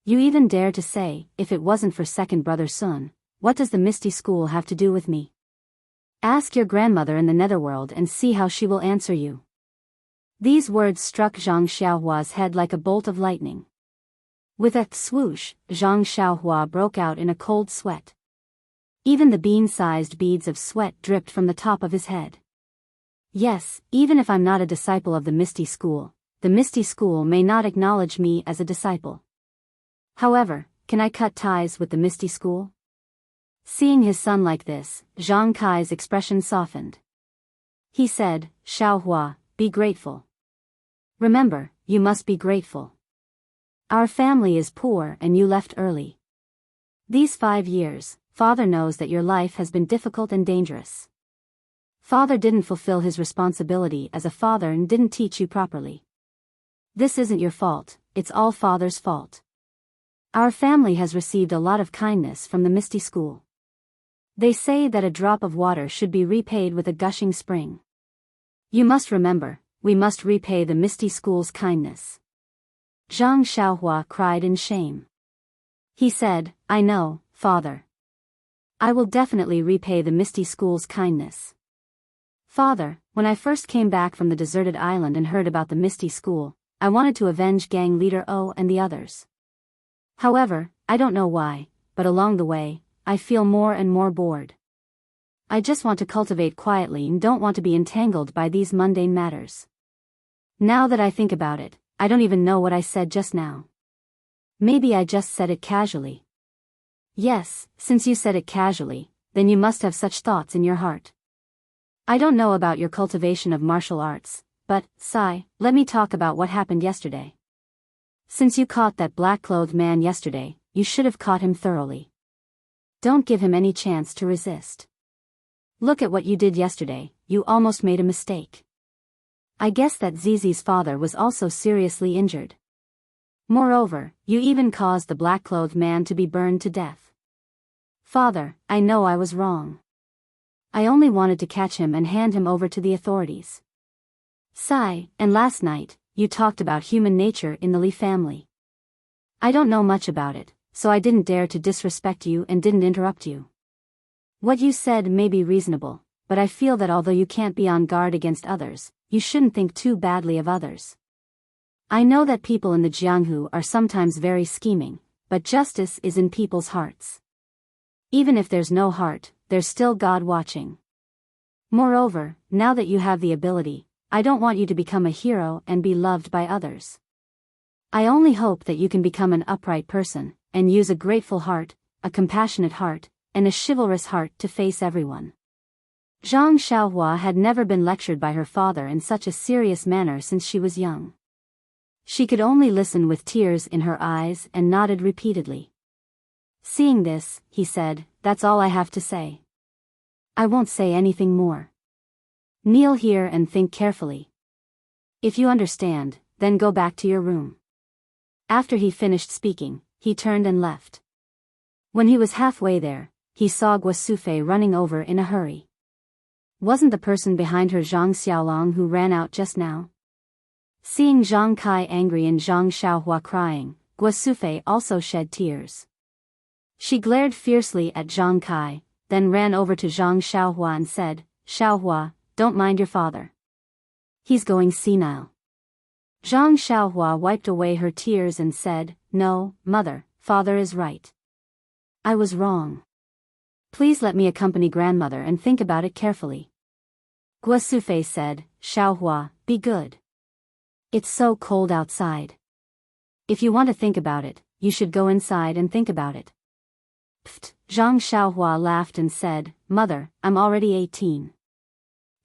You even dare to say, if it wasn't for second brother Sun, what does the Misty School have to do with me? Ask your grandmother in the netherworld and see how she will answer you. These words struck Zhang Xiaohua's head like a bolt of lightning. With a swoosh, Zhang Xiaohua broke out in a cold sweat. Even the bean-sized beads of sweat dripped from the top of his head. Yes, even if I'm not a disciple of the Misty School, the Misty School may not acknowledge me as a disciple. However, can I cut ties with the Misty School? Seeing his son like this, Zhang Kai's expression softened. He said, Xiaohua, be grateful. Remember, you must be grateful. Our family is poor and you left early. These 5 years, Father knows that your life has been difficult and dangerous. Father didn't fulfill his responsibility as a father and didn't teach you properly. This isn't your fault, it's all Father's fault. Our family has received a lot of kindness from the Misty School. They say that a drop of water should be repaid with a gushing spring. You must remember, we must repay the Misty School's kindness. Zhang Xiaohua cried in shame. He said, I know, father. I will definitely repay the Misty School's kindness. Father, when I first came back from the deserted island and heard about the Misty School, I wanted to avenge gang leader O and the others. However, I don't know why, but along the way, I feel more and more bored. I just want to cultivate quietly and don't want to be entangled by these mundane matters. Now that I think about it, I don't even know what I said just now. Maybe I just said it casually. Yes, since you said it casually, then you must have such thoughts in your heart. I don't know about your cultivation of martial arts, but, Sai, let me talk about what happened yesterday. Since you caught that black-clothed man yesterday, you should have caught him thoroughly. Don't give him any chance to resist. Look at what you did yesterday, you almost made a mistake. I guess that Zizi's father was also seriously injured. Moreover, you even caused the black-clothed man to be burned to death. Father, I know I was wrong. I only wanted to catch him and hand him over to the authorities. Sai, and last night, you talked about human nature in the Li family. I don't know much about it, so I didn't dare to disrespect you and didn't interrupt you. What you said may be reasonable, but I feel that although you can't be on guard against others, you shouldn't think too badly of others. I know that people in the Jianghu are sometimes very scheming, but justice is in people's hearts. Even if there's no heart, there's still God watching. Moreover, now that you have the ability, I don't want you to become a hero and be loved by others. I only hope that you can become an upright person, and use a grateful heart, a compassionate heart, and a chivalrous heart to face everyone. Zhang Xiaohua had never been lectured by her father in such a serious manner since she was young. She could only listen with tears in her eyes and nodded repeatedly. Seeing this, he said, that's all I have to say. I won't say anything more. Kneel here and think carefully. If you understand, then go back to your room. After he finished speaking, he turned and left. When he was halfway there, he saw Guosufei running over in a hurry. Wasn't the person behind her Zhang Xiaolong who ran out just now? Seeing Zhang Kai angry and Zhang Xiaohua crying, Guosufei also shed tears. She glared fiercely at Zhang Kai, then ran over to Zhang Xiaohua and said, Xiaohua, don't mind your father. He's going senile. Zhang Xiaohua wiped away her tears and said, no, mother, father is right. I was wrong. Please let me accompany grandmother and think about it carefully. Guosufei said, Xiaohua, be good. It's so cold outside. If you want to think about it, you should go inside and think about it. Pfft, Zhang Xiaohua laughed and said, Mother, I'm already 18.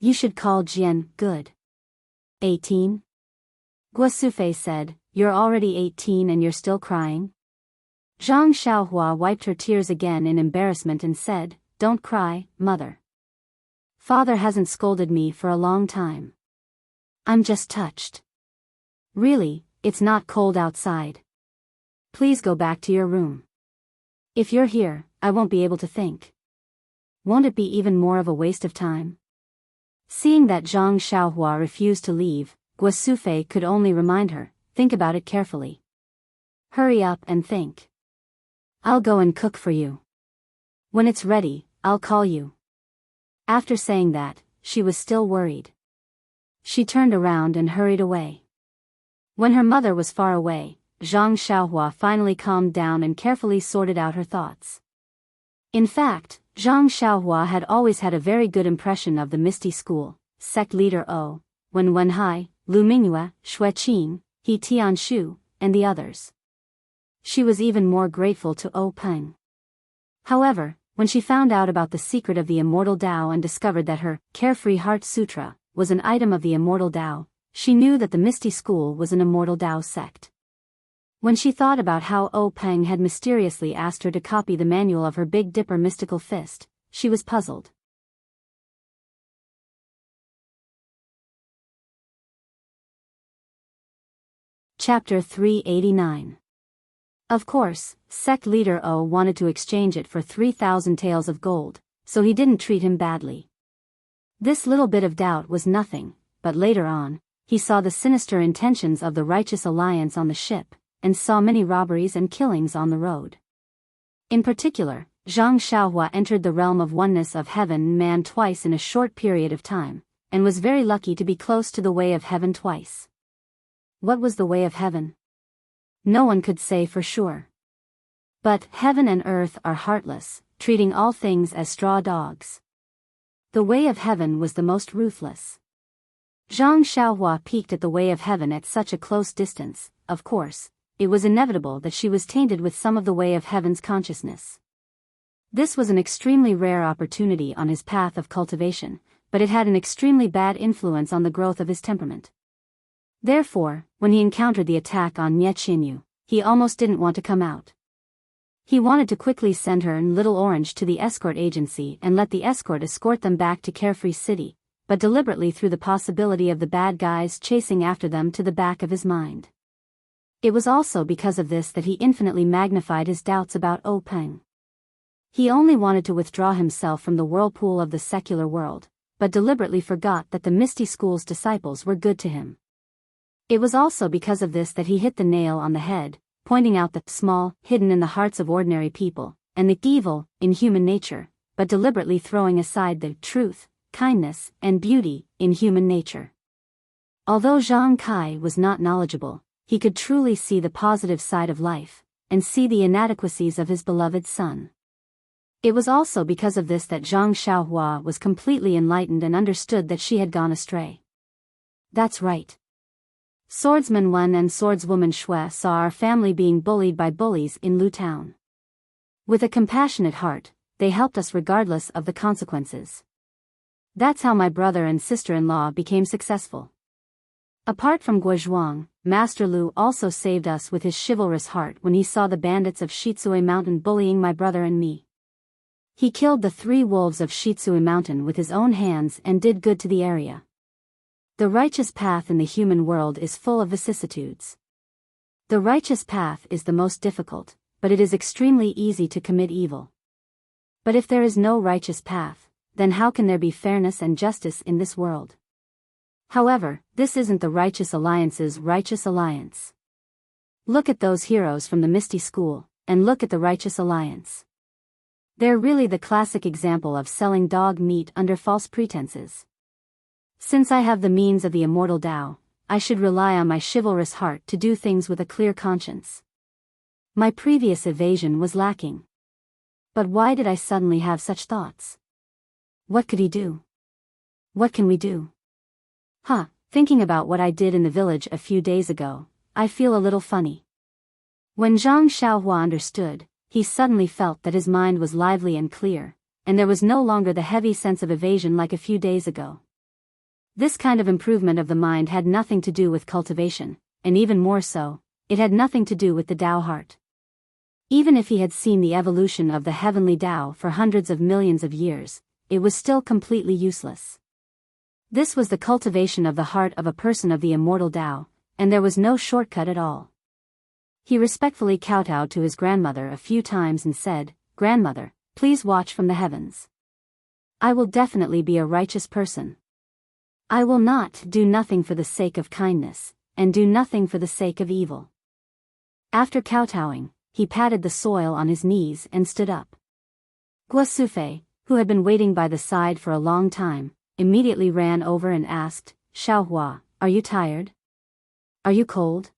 You should call Jian good. 18? Guosufei said, you're already 18 and you're still crying? Zhang Xiaohua wiped her tears again in embarrassment and said, don't cry, mother. Father hasn't scolded me for a long time. I'm just touched. Really, it's not cold outside. Please go back to your room. If you're here, I won't be able to think. Won't it be even more of a waste of time? Seeing that Zhang Xiaohua refused to leave, Guosufei could only remind her, think about it carefully. Hurry up and think. I'll go and cook for you. When it's ready, I'll call you. After saying that, she was still worried. She turned around and hurried away. When her mother was far away, Zhang Xiaohua finally calmed down and carefully sorted out her thoughts. In fact, Zhang Xiaohua had always had a very good impression of the Misty School, sect leader O, Wenhai, Lu Mingyue, Xue Qing, He Tianshu, and the others. She was even more grateful to O Peng. However, when she found out about the secret of the Immortal Tao and discovered that her Carefree Heart Sutra was an item of the Immortal Tao, she knew that the Misty School was an Immortal Tao sect. When she thought about how O Peng had mysteriously asked her to copy the manual of her Big Dipper mystical fist, she was puzzled. Chapter 389. Of course, sect leader O wanted to exchange it for 3,000 taels of gold, so he didn't treat him badly. This little bit of doubt was nothing, but later on, he saw the sinister intentions of the righteous alliance on the ship, and saw many robberies and killings on the road. In particular, Zhang Xiaohua entered the realm of oneness of heaven and man twice in a short period of time, and was very lucky to be close to the way of heaven twice. What was the way of heaven? No one could say for sure. But heaven and earth are heartless, treating all things as straw dogs. The way of heaven was the most ruthless. Zhang Xiaohua peeked at the way of heaven at such a close distance. Of course, it was inevitable that she was tainted with some of the way of heaven's consciousness. This was an extremely rare opportunity on his path of cultivation, but it had an extremely bad influence on the growth of his temperament. Therefore, when he encountered the attack on Nye Qinyu, he almost didn't want to come out. He wanted to quickly send her and Little Orange to the escort agency and let the escort them back to Carefree City, but deliberately threw the possibility of the bad guys chasing after them to the back of his mind. It was also because of this that he infinitely magnified his doubts about O Peng. He only wanted to withdraw himself from the whirlpool of the secular world, but deliberately forgot that the Misty School's disciples were good to him. It was also because of this that he hit the nail on the head, pointing out the small, hidden in the hearts of ordinary people, and the evil in human nature, but deliberately throwing aside the truth, kindness, and beauty in human nature. Although Zhang Kai was not knowledgeable, he could truly see the positive side of life, and see the inadequacies of his beloved son. It was also because of this that Zhang Xiaohua was completely enlightened and understood that she had gone astray. That's right. Swordsman Wen and Swordswoman Shui saw our family being bullied by bullies in Lu Town. With a compassionate heart, they helped us regardless of the consequences. That's how my brother and sister-in-law became successful. Apart from Guozhuang, Master Lu also saved us with his chivalrous heart when he saw the bandits of Shitsui Mountain bullying my brother and me. He killed the 3 wolves of Shitsui Mountain with his own hands and did good to the area. The righteous path in the human world is full of vicissitudes. The righteous path is the most difficult, but it is extremely easy to commit evil. But if there is no righteous path, then how can there be fairness and justice in this world? However, this isn't the Righteous Alliance's righteous alliance. Look at those heroes from the Misty School, and look at the Righteous Alliance. They're really the classic example of selling dog meat under false pretenses. Since I have the means of the Immortal Tao, I should rely on my chivalrous heart to do things with a clear conscience. My previous evasion was lacking. But why did I suddenly have such thoughts? What could he do? What can we do? Thinking about what I did in the village a few days ago, I feel a little funny. When Zhang Xiaohua understood, he suddenly felt that his mind was lively and clear, and there was no longer the heavy sense of evasion like a few days ago. This kind of improvement of the mind had nothing to do with cultivation, and even more so, it had nothing to do with the Tao heart. Even if he had seen the evolution of the heavenly Tao for hundreds of millions of years, it was still completely useless. This was the cultivation of the heart of a person of the Immortal Tao, and there was no shortcut at all. He respectfully kowtowed to his grandmother a few times and said, "Grandmother, please watch from the heavens. I will definitely be a righteous person. I will not do nothing for the sake of kindness, and do nothing for the sake of evil." After kowtowing, he patted the soil on his knees and stood up. Guosufei, who had been waiting by the side for a long time, immediately ran over and asked, "Xiaohua, are you tired? Are you cold?"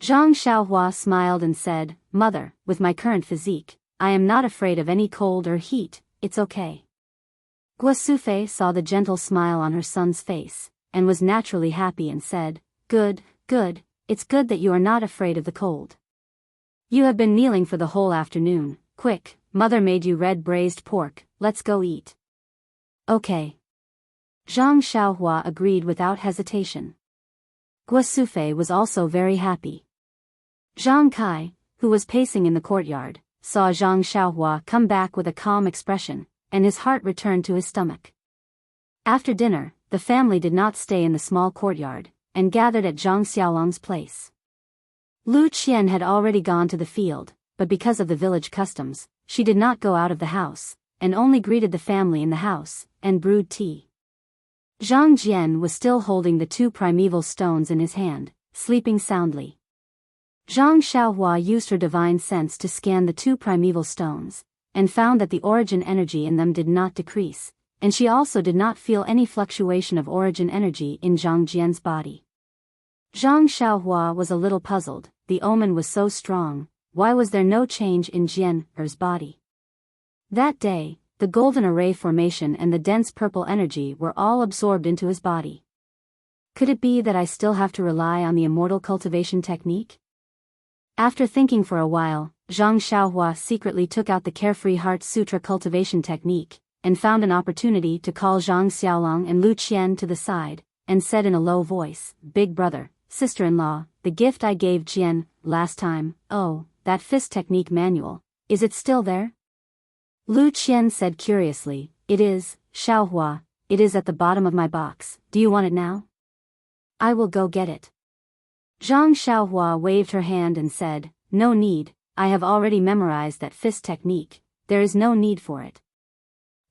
Zhang Xiaohua smiled and said, "Mother, with my current physique, I am not afraid of any cold or heat, it's okay." Guosufei saw the gentle smile on her son's face, and was naturally happy and said, Good, it's good that you are not afraid of the cold. You have been kneeling for the whole afternoon. Quick, mother made you red braised pork, let's go eat." "Okay." Zhang Xiaohua agreed without hesitation. Guosufei was also very happy. Zhang Kai, who was pacing in the courtyard, saw Zhang Xiaohua come back with a calm expression, and his heart returned to his stomach. After dinner, the family did not stay in the small courtyard, and gathered at Zhang Xiaolong's place. Lu Qian had already gone to the field, but because of the village customs, she did not go out of the house, and only greeted the family in the house, and brewed tea. Zhang Jian was still holding the two primeval stones in his hand, sleeping soundly. Zhang Xiaohua used her divine sense to scan the two primeval stones, and found that the origin energy in them did not decrease, and she also did not feel any fluctuation of origin energy in Zhang Jian's body. Zhang Xiaohua was a little puzzled. The omen was so strong, why was there no change in Jian-er's body? That day, the golden array formation and the dense purple energy were all absorbed into his body. Could it be that I still have to rely on the immortal cultivation technique? After thinking for a while, Zhang Xiaohua secretly took out the Carefree Heart Sutra cultivation technique, and found an opportunity to call Zhang Xiaolong and Lu Qian to the side, and said in a low voice, "Big brother, sister-in-law, the gift I gave Jian last time, oh, that fist technique manual, is it still there?" Lu Qian said curiously, "It is, Xiaohua, it is at the bottom of my box, do you want it now?" "I will go get it." Zhang Xiaohua waved her hand and said, "No need, I have already memorized that fist technique, there is no need for it."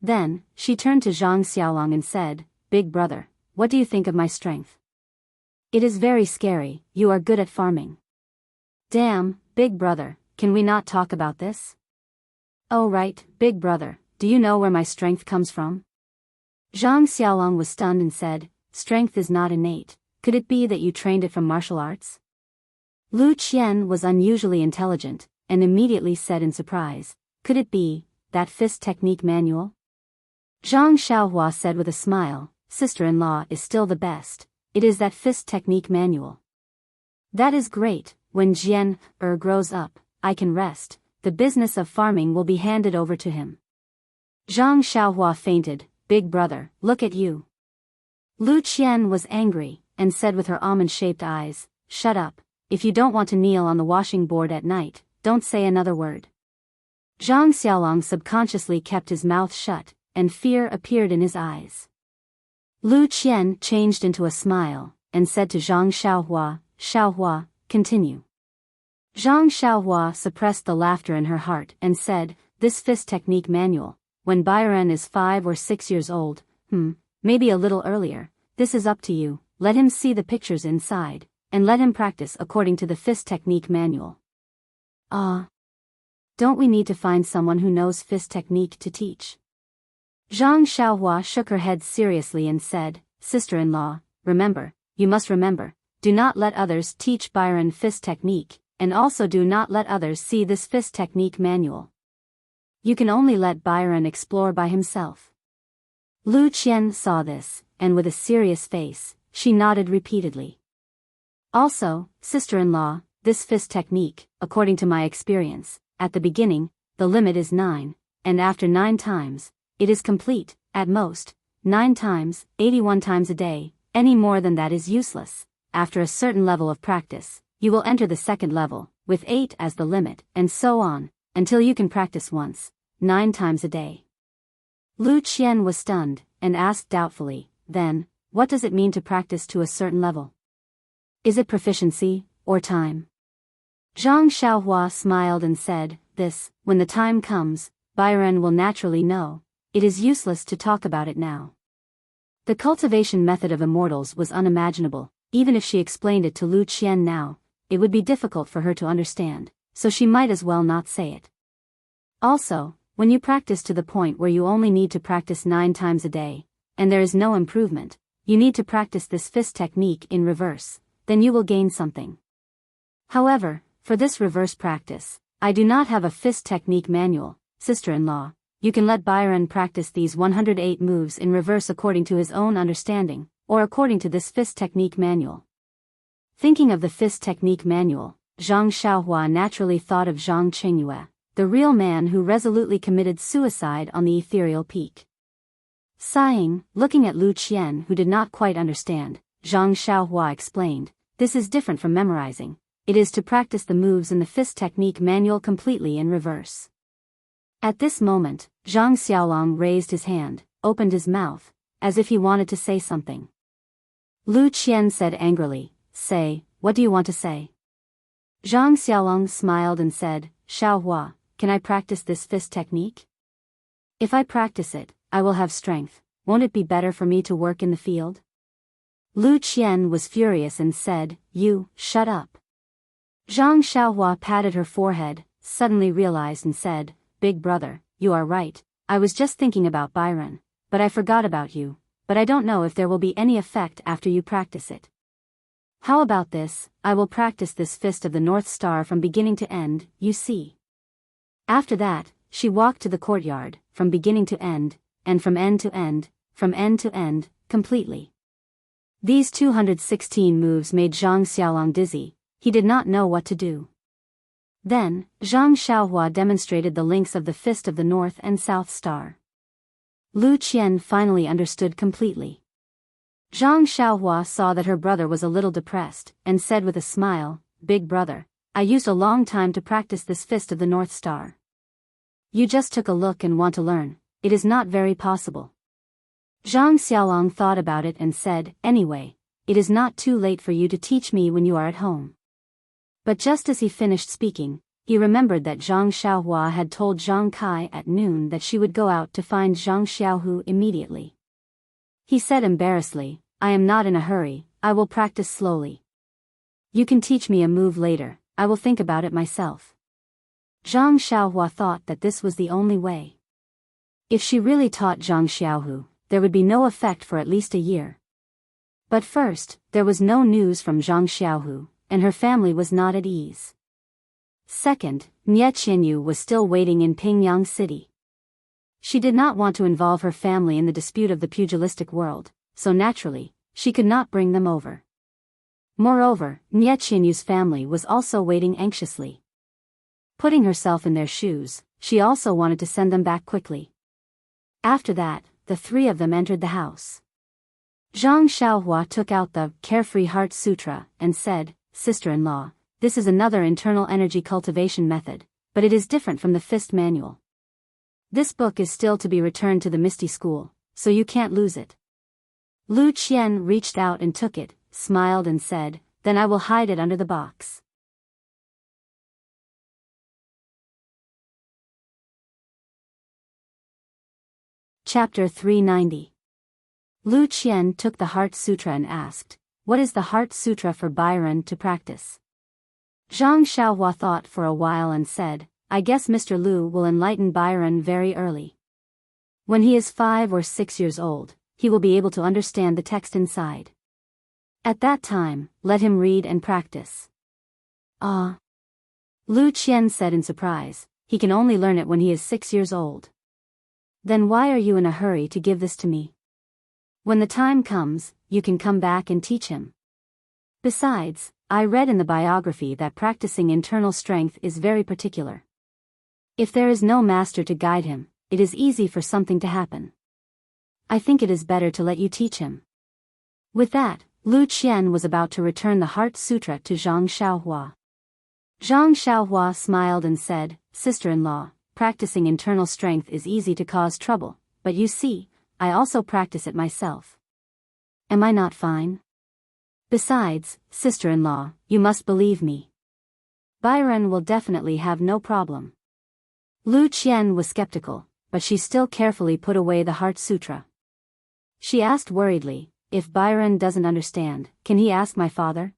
Then, she turned to Zhang Xiaolong and said, "Big brother, what do you think of my strength?" "It is very scary, you are good at farming." "Damn, big brother, can we not talk about this?" "Oh right, big brother, do you know where my strength comes from?" Zhang Xiaolong was stunned and said, "Strength is not innate, could it be that you trained it from martial arts?" Lu Qian was unusually intelligent, and immediately said in surprise, "Could it be that fist technique manual?" Zhang Xiaohua said with a smile, "Sister-in-law is still the best, it is that fist technique manual." "That is great, when Jian-er grows up, I can rest, the business of farming will be handed over to him." Zhang Xiaohua fainted, "Big brother, look at you." Lu Qian was angry, and said with her almond-shaped eyes, "Shut up, if you don't want to kneel on the washing board at night, don't say another word." Zhang Xiaolong subconsciously kept his mouth shut, and fear appeared in his eyes. Lu Qian changed into a smile, and said to Zhang Xiaohua, "Xiaohua, continue." Zhang Xiaohua suppressed the laughter in her heart and said, "This fist technique manual, when Byron is 5 or 6 years old, maybe a little earlier, this is up to you, let him see the pictures inside, and let him practice according to the fist technique manual." Don't we need to find someone who knows fist technique to teach? Zhang Xiaohua shook her head seriously and said, "Sister-in-law, remember, you must remember, do not let others teach Byron fist technique, and also do not let others see this fist technique manual. You can only let Byron explore by himself." Lu Qian saw this, and with a serious face, she nodded repeatedly. "Also, sister-in-law, this fist technique, according to my experience, at the beginning, the limit is 9, and after 9 times, it is complete, at most, 9 times, 81 times a day, any more than that is useless. After a certain level of practice, you will enter the second level, with 8 as the limit, and so on, until you can practice once, 9 times a day." Lu Qian was stunned, and asked doubtfully, "Then, what does it mean to practice to a certain level? Is it proficiency, or time?" Zhang Xiaohua smiled and said, "This, when the time comes, Byron will naturally know, it is useless to talk about it now." The cultivation method of immortals was unimaginable, even if she explained it to Lu Qian now, it would be difficult for her to understand, so she might as well not say it. Also, when you practice to the point where you only need to practice 9 times a day, and there is no improvement, you need to practice this fist technique in reverse, then you will gain something. However, for this reverse practice, I do not have a fist technique manual, sister-in-law. You can let Byron practice these 108 moves in reverse according to his own understanding, or according to this fist technique manual. Thinking of the fist technique manual, Zhang Xiaohua naturally thought of Zhang Qingyue, the real man who resolutely committed suicide on the ethereal peak. Sighing, looking at Lu Qian who did not quite understand, Zhang Xiaohua explained, "This is different from memorizing. It is to practice the moves in the fist technique manual completely in reverse." At this moment, Zhang Xiaolong raised his hand, opened his mouth, as if he wanted to say something. Lu Qian said angrily, "Say, what do you want to say?" Zhang Xiaolong smiled and said, "Xiaohua, can I practice this fist technique? If I practice it, I will have strength, won't it be better for me to work in the field? Lu Qian was furious and said, "You, shut up." Zhang Xiaohua patted her forehead, suddenly realized and said, "Big brother, you are right, I was just thinking about Byron, but I forgot about you, but I don't know if there will be any effect after you practice it. How about this, I will practice this Fist of the North Star from beginning to end, you see." After that, she walked to the courtyard, from beginning to end, and from end to end, from end to end, completely. These 216 moves made Zhang Xiaolong dizzy, he did not know what to do. Then, Zhang Xiaohua demonstrated the links of the Fist of the North and South Star. Lu Qian finally understood completely. Zhang Xiaohua saw that her brother was a little depressed, and said with a smile, "Big brother, I used a long time to practice this Fist of the North Star. You just took a look and want to learn, it is not very possible." Zhang Xiaolong thought about it and said, "Anyway, it is not too late for you to teach me when you are at home." But just as he finished speaking, he remembered that Zhang Xiaohua had told Zhang Kai at noon that she would go out to find Zhang Xiaohu immediately. He said embarrassedly, "I am not in a hurry, I will practice slowly. You can teach me a move later, I will think about it myself." Zhang Xiaohua thought that this was the only way. If she really taught Zhang Xiaohu, there would be no effect for at least a year. But first, there was no news from Zhang Xiaohu, and her family was not at ease. Second, Nie Qianyu was still waiting in Pingyang City. She did not want to involve her family in the dispute of the pugilistic world, so naturally, she could not bring them over. Moreover, Nie Qianyu's family was also waiting anxiously. Putting herself in their shoes, she also wanted to send them back quickly. After that, the three of them entered the house. Zhang Xiaohua took out the Carefree Heart Sutra and said, "Sister-in-law, this is another internal energy cultivation method, but it is different from the Fist manual. This book is still to be returned to the Misty School, so you can't lose it." Lu Qian reached out and took it, smiled and said, "Then I will hide it under the box." Chapter 390. Lu Qian took the Heart Sutra and asked, "What is the Heart Sutra for Byron to practice?" Zhang Xiaohua thought for a while and said, "I guess Mr. Lu will enlighten Byron very early. When he is 5 or 6 years old, he will be able to understand the text inside. At that time, let him read and practice." "Ah," Lu Qian said in surprise, "he can only learn it when he is 6 years old. Then why are you in a hurry to give this to me? When the time comes, you can come back and teach him. Besides, I read in the biography that practicing internal strength is very particular. If there is no master to guide him, it is easy for something to happen. I think it is better to let you teach him." With that, Lu Qian was about to return the Heart Sutra to Zhang Xiaohua. Zhang Xiaohua smiled and said, "Sister-in-law, practicing internal strength is easy to cause trouble, but you see, I also practice it myself. Am I not fine? Besides, sister-in-law, you must believe me. Byron will definitely have no problem." Lu Qian was skeptical, but she still carefully put away the Heart Sutra. She asked worriedly, "If Byron doesn't understand, can he ask my father?"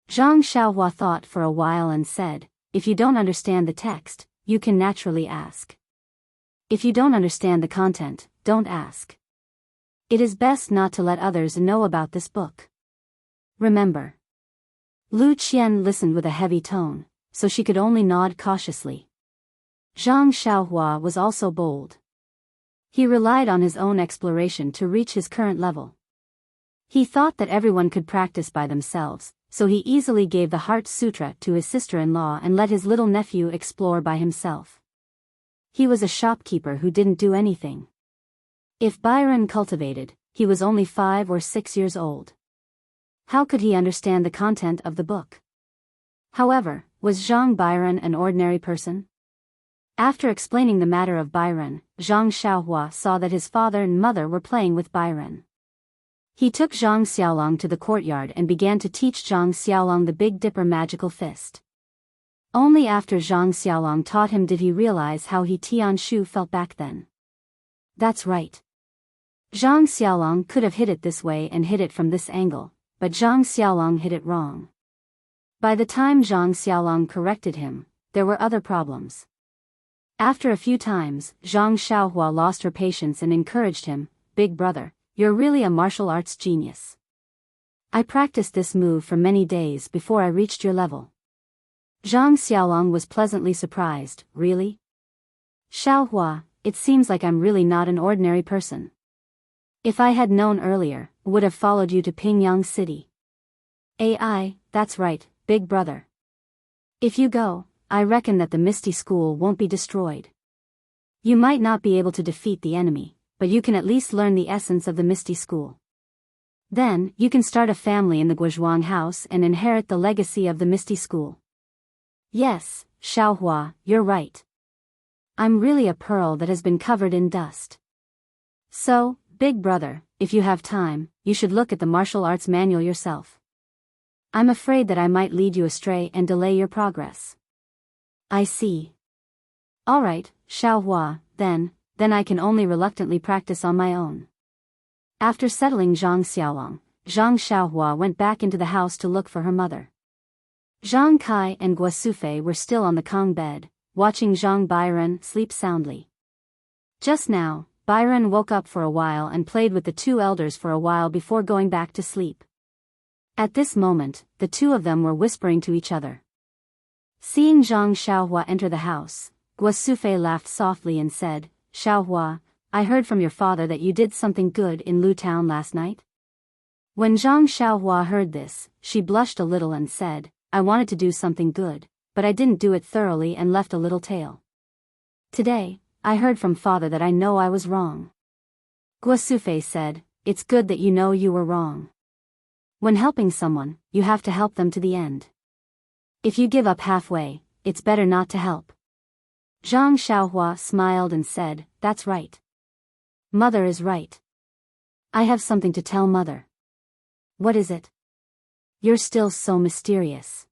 Zhang Xiaohua thought for a while and said, "If you don't understand the text, you can naturally ask. If you don't understand the content, don't ask. It is best not to let others know about this book. Remember." Lu Qian listened with a heavy tone, so she could only nod cautiously. Zhang Xiaohua was also bold. He relied on his own exploration to reach his current level. He thought that everyone could practice by themselves, so he easily gave the Heart Sutra to his sister-in-law and let his little nephew explore by himself. He was a shopkeeper who didn't do anything. If Byron cultivated, he was only 5 or 6 years old. How could he understand the content of the book? However, was Zhang Byron an ordinary person? After explaining the matter of Byron, Zhang Xiaohua saw that his father and mother were playing with Byron. He took Zhang Xiaolong to the courtyard and began to teach Zhang Xiaolong the Big Dipper magical fist. Only after Zhang Xiaolong taught him did he realize how he Tian Shu felt back then. That's right. Zhang Xiaolong could have hit it this way and hit it from this angle, but Zhang Xiaolong hit it wrong. By the time Zhang Xiaolong corrected him, there were other problems. After a few times, Zhang Xiaohua lost her patience and encouraged him, "Big brother, you're really a martial arts genius. I practiced this move for many days before I reached your level." Zhang Xiaolong was pleasantly surprised. "Really? Xiaohua, it seems like I'm really not an ordinary person. If I had known earlier, would have followed you to Pingyang City." "AI, that's right, big brother. If you go, I reckon that the Misty School won't be destroyed. You might not be able to defeat the enemy, but you can at least learn the essence of the Misty School. Then, you can start a family in the Guozhuang house and inherit the legacy of the Misty School." "Yes, Xiaohua, you're right. I'm really a pearl that has been covered in dust. So, big brother, if you have time, you should look at the martial arts manual yourself. I'm afraid that I might lead you astray and delay your progress." "I see. All right, Xiaohua, then I can only reluctantly practice on my own." After settling Zhang Xiaolong, Zhang Xiaohua went back into the house to look for her mother. Zhang Kai and Guo Sufei were still on the Kong bed, watching Zhang Bairen sleep soundly. Just now, Bairen woke up for a while and played with the two elders for a while before going back to sleep. At this moment, the two of them were whispering to each other. Seeing Zhang Xiaohua enter the house, Guo Sufei laughed softly and said, "Xiaohua, I heard from your father that you did something good in Lu Town last night?" When Zhang Xiaohua heard this, she blushed a little and said, "I wanted to do something good, but I didn't do it thoroughly and left a little tail. Today, I heard from father that I know I was wrong." Guo Sufei said, "It's good that you know you were wrong. When helping someone, you have to help them to the end. If you give up halfway, it's better not to help." Zhang Xiaohua smiled and said, "That's right. Mother is right. I have something to tell mother." "What is it? You're still so mysterious."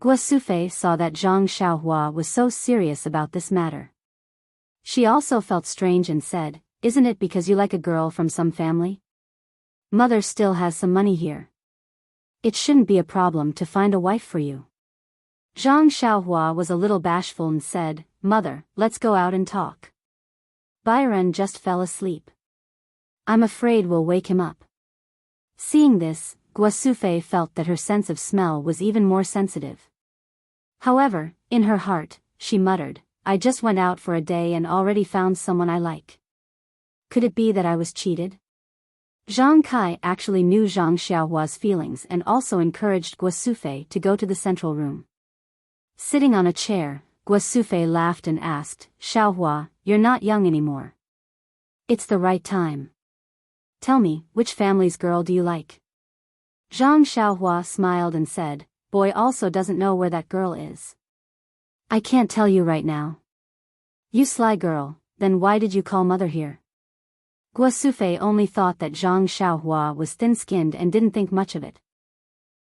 Guo Sufei saw that Zhang Xiaohua was so serious about this matter. She also felt strange and said, "Isn't it because you like a girl from some family? Mother still has some money here. It shouldn't be a problem to find a wife for you." Zhang Xiaohua was a little bashful and said, "Mother, let's go out and talk. Byron just fell asleep. I'm afraid we'll wake him up." Seeing this, Guo Sufei felt that her sense of smell was even more sensitive. However, in her heart, she muttered, "I just went out for a day and already found someone I like. Could it be that I was cheated?" Zhang Kai actually knew Zhang Xiaohua's feelings and also encouraged Guo Sufei to go to the central room. Sitting on a chair, Guo Sufei laughed and asked, "Xiaohua, you're not young anymore. It's the right time. Tell me, which family's girl do you like?" Zhang Xiaohua smiled and said, "Boy also doesn't know where that girl is. I can't tell you right now." "You sly girl, then why did you call mother here?" Guo Sufei only thought that Zhang Xiaohua was thin-skinned and didn't think much of it.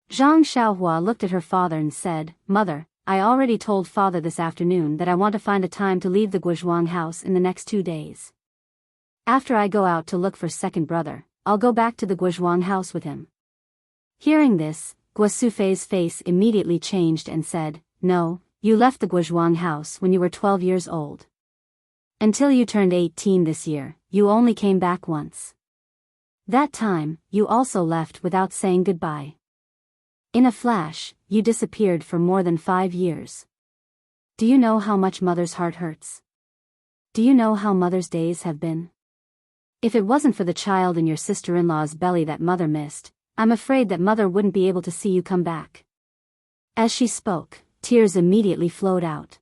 Zhang Xiaohua looked at her father and said, "Mother, I already told father this afternoon that I want to find a time to leave the Guozhuang house in the next 2 days. After I go out to look for second brother, I'll go back to the Guozhuang house with him." Hearing this, Guo Sufei's face immediately changed and said, "No, you left the Guozhuang house when you were 12 years old. Until you turned 18 this year, you only came back once. That time, you also left without saying goodbye. In a flash, you disappeared for more than 5 years. Do you know how much mother's heart hurts? Do you know how mother's days have been? If it wasn't for the child in your sister-in-law's belly that mother missed, I'm afraid that mother wouldn't be able to see you come back." As she spoke, tears immediately flowed out.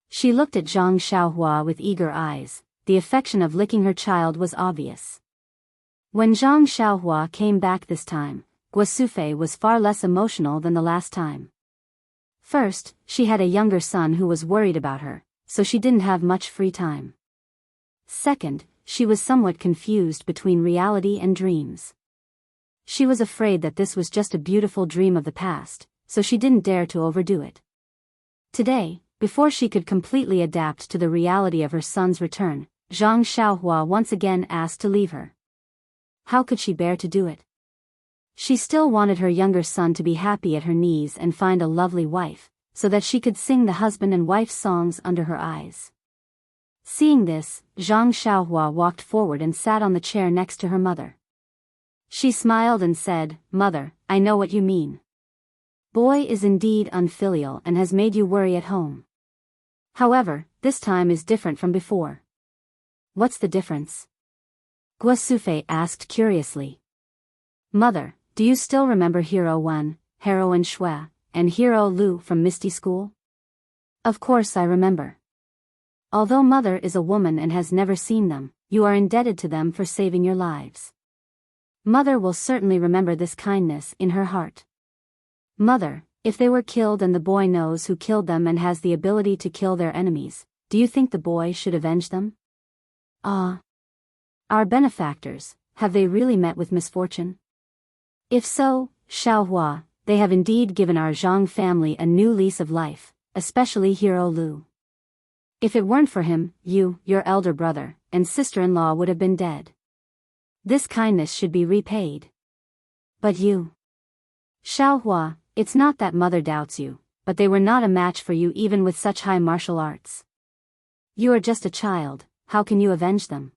She looked at Zhang Xiaohua with eager eyes. The affection of licking her child was obvious. When Zhang Xiaohua came back this time, Guo Sufei was far less emotional than the last time. First, she had a younger son who was worried about her, so she didn't have much free time. Second, she was somewhat confused between reality and dreams. She was afraid that this was just a beautiful dream of the past, so she didn't dare to overdo it. Today, before she could completely adapt to the reality of her son's return, Zhang Xiaohua once again asked to leave her. How could she bear to do it? She still wanted her younger son to be happy at her knees and find a lovely wife, so that she could sing the husband and wife songs under her eyes. Seeing this, Zhang Xiaohua walked forward and sat on the chair next to her mother. She smiled and said, "Mother, I know what you mean. Boy is indeed unfilial and has made you worry at home. However, this time is different from before." "What's the difference?" Guo Sufei asked curiously. "Mother, do you still remember Hero Wan, Heroine Shui, and Hero Lu from Misty School?" "Of course I remember. Although Mother is a woman and has never seen them, you are indebted to them for saving your lives. Mother will certainly remember this kindness in her heart. Mother, if they were killed and the boy knows who killed them and has the ability to kill their enemies, do you think the boy should avenge them?" "Ah. Our benefactors, have they really met with misfortune?" "If so, Xiaohua, they have indeed given our Zhang family a new lease of life, especially Hero Lu. If it weren't for him, you, your elder brother, and sister-in-law would have been dead. This kindness should be repaid. But you, Xiaohua, it's not that Mother doubts you, but they were not a match for you even with such high martial arts. You are just a child, how can you avenge them?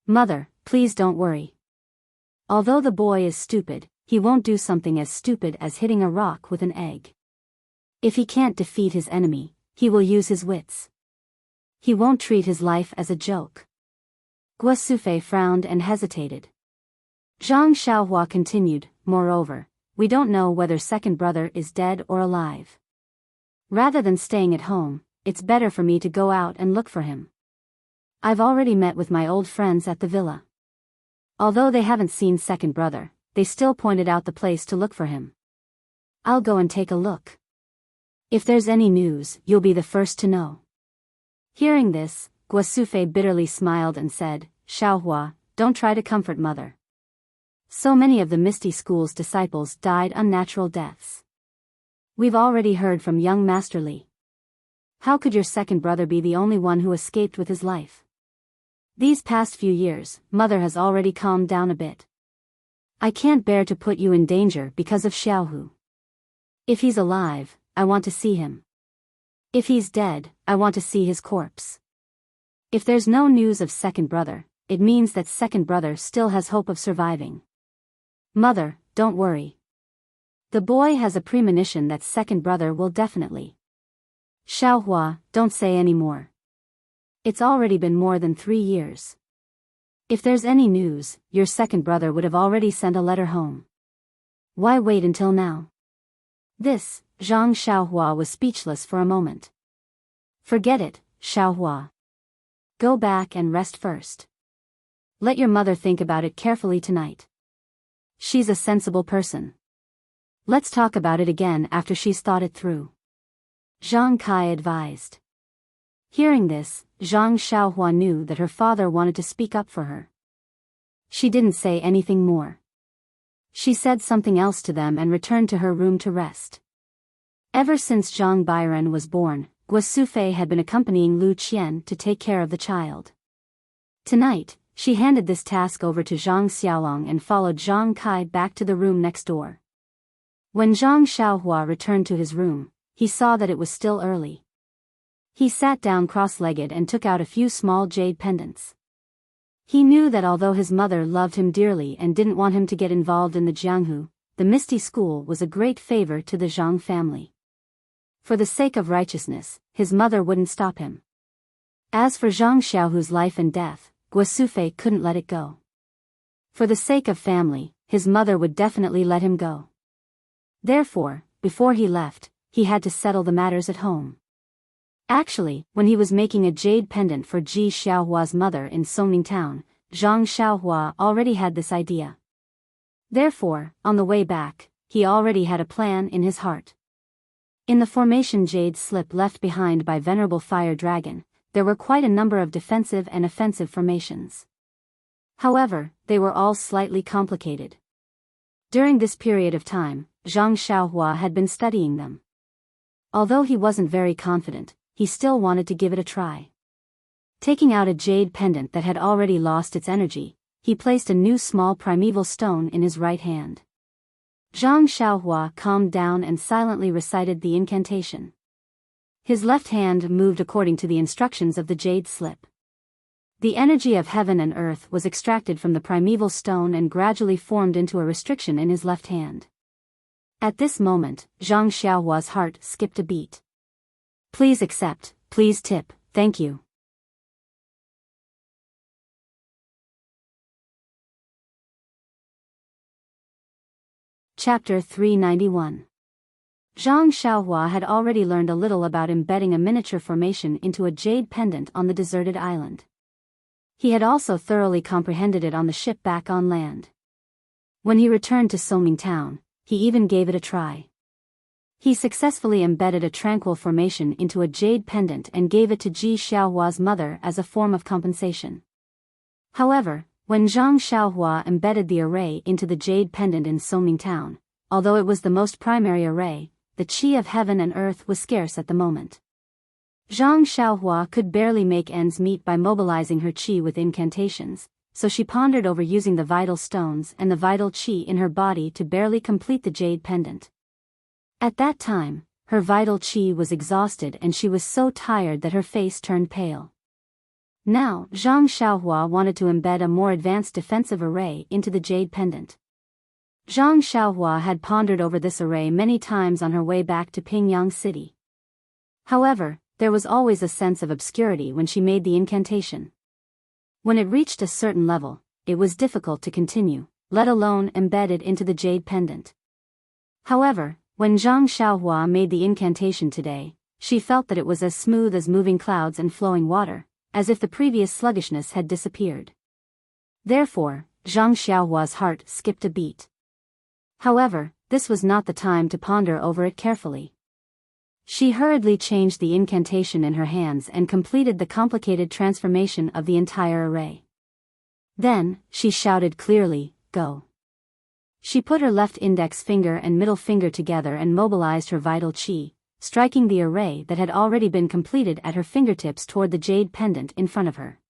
Mother, please don't worry. Although the boy is stupid, he won't do something as stupid as hitting a rock with an egg. If he can't defeat his enemy, he will use his wits. He won't treat his life as a joke." Guo Sufei frowned and hesitated. Zhang Xiaohua continued, "Moreover, we don't know whether second brother is dead or alive. Rather than staying at home, it's better for me to go out and look for him. I've already met with my old friends at the villa. Although they haven't seen second brother, they still pointed out the place to look for him. I'll go and take a look. If there's any news, you'll be the first to know." Hearing this, Guo Sufei bitterly smiled and said, "Xiaohua, don't try to comfort Mother. So many of the Misty School's disciples died unnatural deaths. We've already heard from young Master Li. How could your second brother be the only one who escaped with his life? These past few years, Mother has already calmed down a bit. I can't bear to put you in danger because of Xiaohu. If he's alive, I want to see him. If he's dead, I want to see his corpse. If there's no news of second brother, it means that second brother still has hope of surviving. Mother, don't worry. The boy has a premonition that second brother will definitely." "Xiaohua, don't say any more. It's already been more than 3 years. If there's any news, your second brother would have already sent a letter home. Why wait until now?" This, Zhang Xiaohua was speechless for a moment. "Forget it, Xiaohua. Go back and rest first. Let your mother think about it carefully tonight. She's a sensible person. Let's talk about it again after she's thought it through," Zhang Kai advised. Hearing this, Zhang Xiaohua knew that her father wanted to speak up for her. She didn't say anything more. She said something else to them and returned to her room to rest. Ever since Zhang Bairen was born, Guo Sufei had been accompanying Lu Qian to take care of the child. Tonight, she handed this task over to Zhang Xiaolong and followed Zhang Kai back to the room next door. When Zhang Xiaohua returned to his room, he saw that it was still early. He sat down cross-legged and took out a few small jade pendants. He knew that although his mother loved him dearly and didn't want him to get involved in the Jianghu, the Misty School was a great favor to the Zhang family. For the sake of righteousness, his mother wouldn't stop him. As for Zhang Xiaohu's life and death, Guo Sufei couldn't let it go. For the sake of family, his mother would definitely let him go. Therefore, before he left, he had to settle the matters at home. Actually, when he was making a jade pendant for Ji Xiaohua's mother in Songning Town, Zhang Xiaohua already had this idea. Therefore, on the way back, he already had a plan in his heart. In the formation jade slip left behind by Venerable Fire Dragon, there were quite a number of defensive and offensive formations. However, they were all slightly complicated. During this period of time, Zhang Xiaohua had been studying them. Although he wasn't very confident, he still wanted to give it a try. Taking out a jade pendant that had already lost its energy, he placed a new small primeval stone in his right hand. Zhang Xiaohua calmed down and silently recited the incantation. His left hand moved according to the instructions of the jade slip. The energy of heaven and earth was extracted from the primeval stone and gradually formed into a restriction in his left hand. At this moment, Zhang Xiaohua's heart skipped a beat. Please accept, please tip, thank you. Chapter 391. Zhang Xiaohua had already learned a little about embedding a miniature formation into a jade pendant on the deserted island. He had also thoroughly comprehended it on the ship back on land. When he returned to Soming Town, he even gave it a try. He successfully embedded a tranquil formation into a jade pendant and gave it to Ji Xiaohua's mother as a form of compensation. However, when Zhang Xiaohua embedded the array into the jade pendant in Soming Town, although it was the most primary array, the qi of heaven and earth was scarce at the moment. Zhang Xiaohua could barely make ends meet by mobilizing her qi with incantations, so she pondered over using the vital stones and the vital qi in her body to barely complete the jade pendant. At that time, her vital qi was exhausted and she was so tired that her face turned pale. Now, Zhang Xiaohua wanted to embed a more advanced defensive array into the jade pendant. Zhang Xiaohua had pondered over this array many times on her way back to Pingyang City. However, there was always a sense of obscurity when she made the incantation. When it reached a certain level, it was difficult to continue, let alone embed it into the jade pendant. However, when Zhang Xiaohua made the incantation today, she felt that it was as smooth as moving clouds and flowing water, as if the previous sluggishness had disappeared. Therefore, Zhang Xiaohua's heart skipped a beat. However, this was not the time to ponder over it carefully. She hurriedly changed the incantation in her hands and completed the complicated transformation of the entire array. Then, she shouted clearly, "Go." She put her left index finger and middle finger together and mobilized her vital qi, striking the array that had already been completed at her fingertips toward the jade pendant in front of her.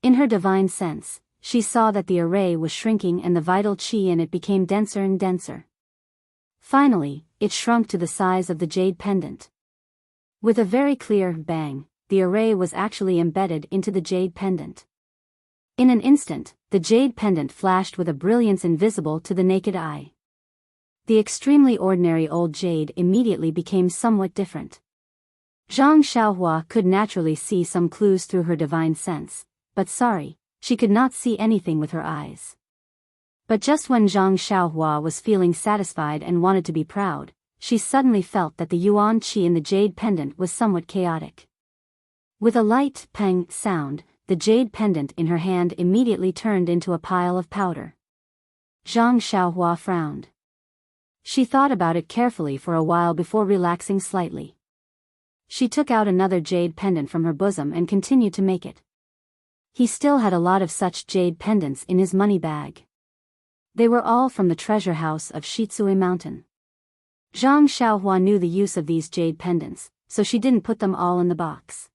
In her divine sense, she saw that the array was shrinking and the vital qi in it became denser and denser. Finally, it shrunk to the size of the jade pendant. With a very clear bang, the array was actually embedded into the jade pendant. In an instant, the jade pendant flashed with a brilliance invisible to the naked eye. The extremely ordinary old jade immediately became somewhat different. Zhang Xiaohua could naturally see some clues through her divine sense, but she could not see anything with her eyes. But just when Zhang Xiaohua was feeling satisfied and wanted to be proud, she suddenly felt that the yuan qi in the jade pendant was somewhat chaotic. With a light pang sound, the jade pendant in her hand immediately turned into a pile of powder. Zhang Xiaohua frowned. She thought about it carefully for a while before relaxing slightly. She took out another jade pendant from her bosom and continued to make it. He still had a lot of such jade pendants in his money bag. They were all from the treasure house of Shitsui Mountain. Zhang Xiaohua knew the use of these jade pendants, so she didn't put them all in the box.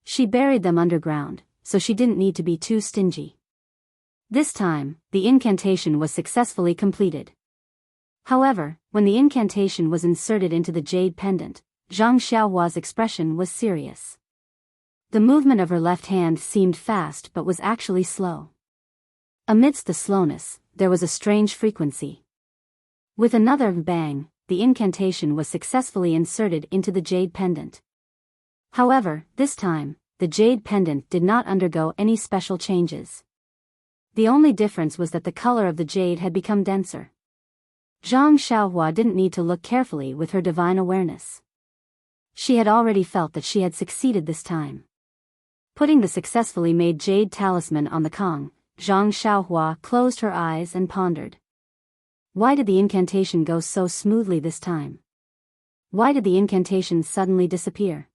She buried them underground, so she didn't need to be too stingy. This time, the incantation was successfully completed. However, when the incantation was inserted into the jade pendant, Zhang Xiaohua's expression was serious. The movement of her left hand seemed fast but was actually slow. Amidst the slowness, there was a strange frequency. With another bang, the incantation was successfully inserted into the jade pendant. However, this time, the jade pendant did not undergo any special changes. The only difference was that the color of the jade had become denser. Zhang Xiaohua didn't need to look carefully with her divine awareness. She had already felt that she had succeeded this time. Putting the successfully made jade talisman on the Kong, Zhang Xiaohua closed her eyes and pondered. Why did the incantation go so smoothly this time? Why did the incantation suddenly disappear?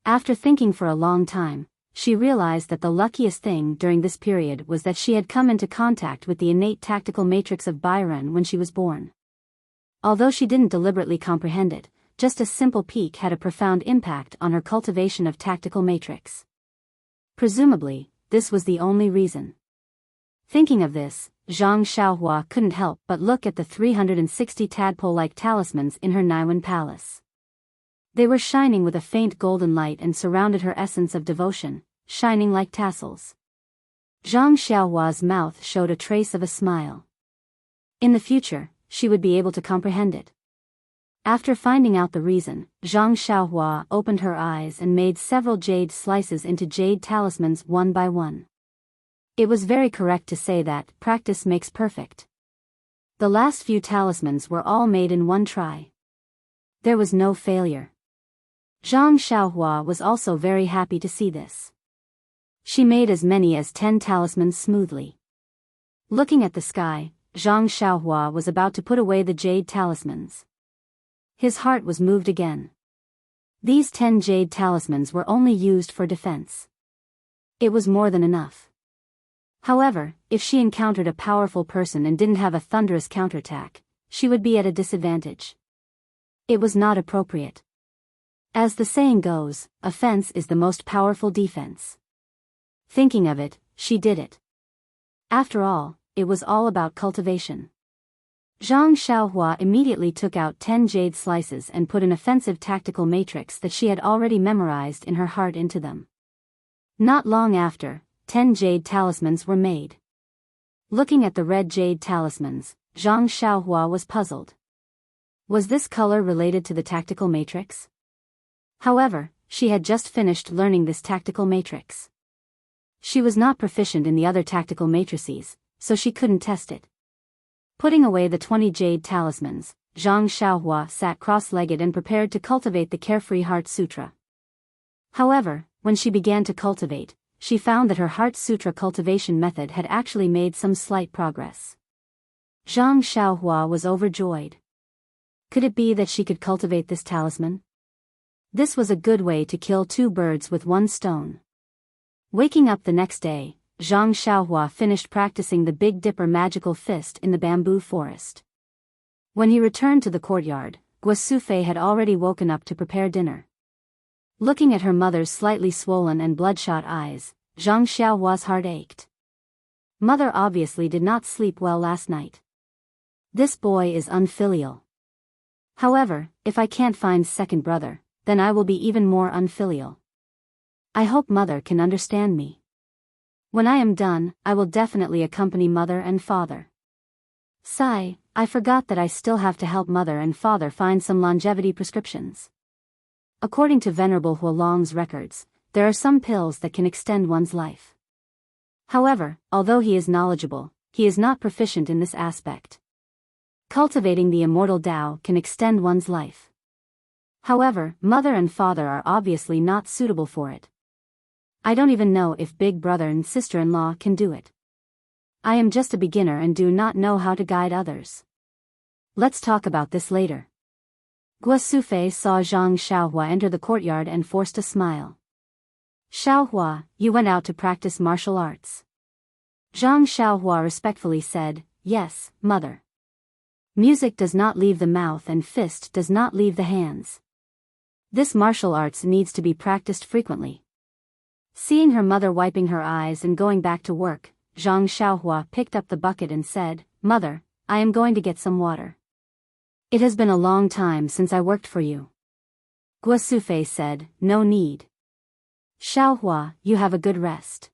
After thinking for a long time, she realized that the luckiest thing during this period was that she had come into contact with the innate tactical matrix of Byron when she was born. Although she didn't deliberately comprehend it, just a simple peek had a profound impact on her cultivation of tactical matrix. Presumably, this was the only reason. Thinking of this, Zhang Xiaohua couldn't help but look at the 360 tadpole-like talismans in her Niwen palace. They were shining with a faint golden light and surrounded her essence of devotion, shining like tassels. Zhang Xiaohua's mouth showed a trace of a smile. In the future, she would be able to comprehend it. After finding out the reason, Zhang Xiaohua opened her eyes and made several jade slices into jade talismans one by one. It was very correct to say that practice makes perfect. The last few talismans were all made in one try. There was no failure. Zhang Xiaohua was also very happy to see this. She made as many as 10 talismans smoothly. Looking at the sky, Zhang Xiaohua was about to put away the jade talismans. His heart was moved again. These 10 jade talismans were only used for defense. It was more than enough. However, if she encountered a powerful person and didn't have a thunderous counterattack, she would be at a disadvantage. It was not appropriate. As the saying goes, offense is the most powerful defense. Thinking of it, she did it. After all, it was all about cultivation. Zhang Xiaohua immediately took out 10 jade slices and put an offensive tactical matrix that she had already memorized in her heart into them. Not long after, 10 jade talismans were made. Looking at the red jade talismans, Zhang Xiaohua was puzzled. Was this color related to the tactical matrix? However, she had just finished learning this tactical matrix. She was not proficient in the other tactical matrices, so she couldn't test it. Putting away the 20 jade talismans, Zhang Xiaohua sat cross-legged and prepared to cultivate the Carefree Heart Sutra. However, when she began to cultivate, she found that her Heart Sutra cultivation method had actually made some slight progress. Zhang Xiaohua was overjoyed. Could it be that she could cultivate this talisman? This was a good way to kill 2 birds with 1 stone. Waking up the next day, Zhang Xiaohua finished practicing the Big Dipper magical fist in the bamboo forest. When he returned to the courtyard, Guosufei had already woken up to prepare dinner. Looking at her mother's slightly swollen and bloodshot eyes, Zhang Xiaohua's heart ached. Mother obviously did not sleep well last night. This boy is unfilial. However, if I can't find second brother, then I will be even more unfilial. I hope mother can understand me. When I am done, I will definitely accompany mother and father. Sigh, I forgot that I still have to help mother and father find some longevity prescriptions. According to Venerable Huolong's records, there are some pills that can extend one's life. However, although he is knowledgeable, he is not proficient in this aspect. Cultivating the immortal Tao can extend one's life. However, mother and father are obviously not suitable for it. I don't even know if big brother and sister-in-law can do it. I am just a beginner and do not know how to guide others. Let's talk about this later. Guosufei saw Zhang Xiaohua enter the courtyard and forced a smile. Xiaohua, you went out to practice martial arts. Zhang Xiaohua respectfully said, yes, mother. Music does not leave the mouth and fist does not leave the hands. This martial arts needs to be practiced frequently. Seeing her mother wiping her eyes and going back to work, Zhang Xiaohua picked up the bucket and said, Mother, I am going to get some water. It has been a long time since I worked for you. Guosufei said, no need. Xiaohua, you have a good rest.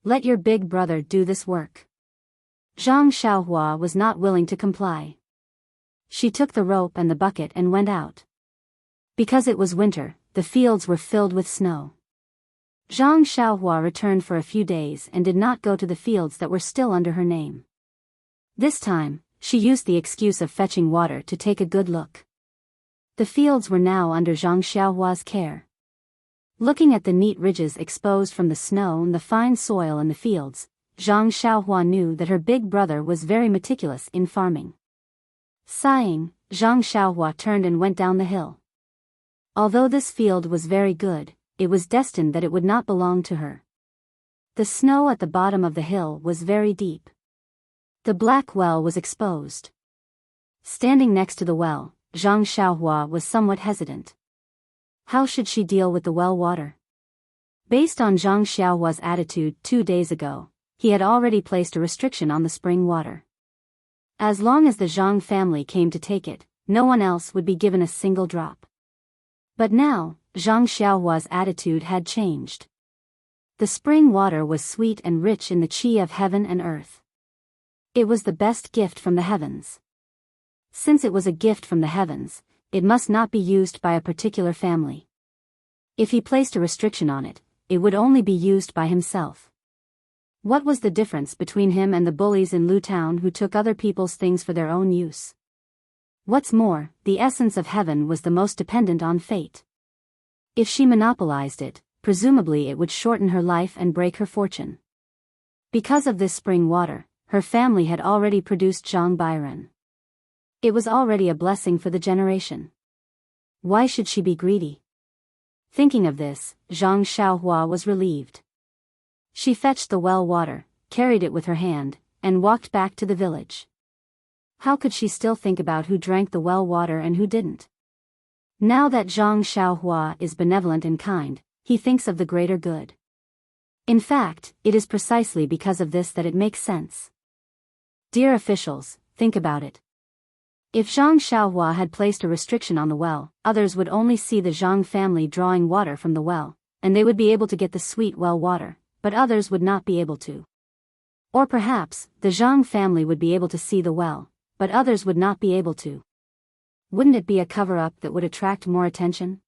Let your big brother do this work. Zhang Xiaohua was not willing to comply. She took the rope and the bucket and went out. Because it was winter, the fields were filled with snow. Zhang Xiaohua returned for a few days and did not go to the fields that were still under her name. This time, she used the excuse of fetching water to take a good look. The fields were now under Zhang Xiaohua's care. Looking at the neat ridges exposed from the snow and the fine soil in the fields, Zhang Xiaohua knew that her big brother was very meticulous in farming. Sighing, Zhang Xiaohua turned and went down the hill. Although this field was very good, it was destined that it would not belong to her. The snow at the bottom of the hill was very deep. The black well was exposed. Standing next to the well, Zhang Xiaohua was somewhat hesitant. How should she deal with the well water? Based on Zhang Xiaohua's attitude 2 days ago, he had already placed a restriction on the spring water. As long as the Zhang family came to take it, no one else would be given a single drop. But now, Zhang Xiaohua's attitude had changed. The spring water was sweet and rich in the qi of heaven and earth. It was the best gift from the heavens. Since it was a gift from the heavens, it must not be used by a particular family. If he placed a restriction on it, it would only be used by himself. What was the difference between him and the bullies in Lu Town who took other people's things for their own use? What's more, the essence of heaven was the most dependent on fate. If she monopolized it, presumably it would shorten her life and break her fortune. Because of this spring water, her family had already produced Zhang Bairen. It was already a blessing for the generation. Why should she be greedy? Thinking of this, Zhang Xiaohua was relieved. She fetched the well water, carried it with her hand, and walked back to the village. How could she still think about who drank the well water and who didn't? Now that Zhang Xiaohua is benevolent and kind, he thinks of the greater good. In fact, it is precisely because of this that it makes sense. Dear officials, think about it. If Zhang Xiaohua had placed a restriction on the well, others would only see the Zhang family drawing water from the well, and they would be able to get the sweet well water, but others would not be able to. Or perhaps, the Zhang family would be able to see the well, but others would not be able to. Wouldn't it be a cover-up that would attract more attention?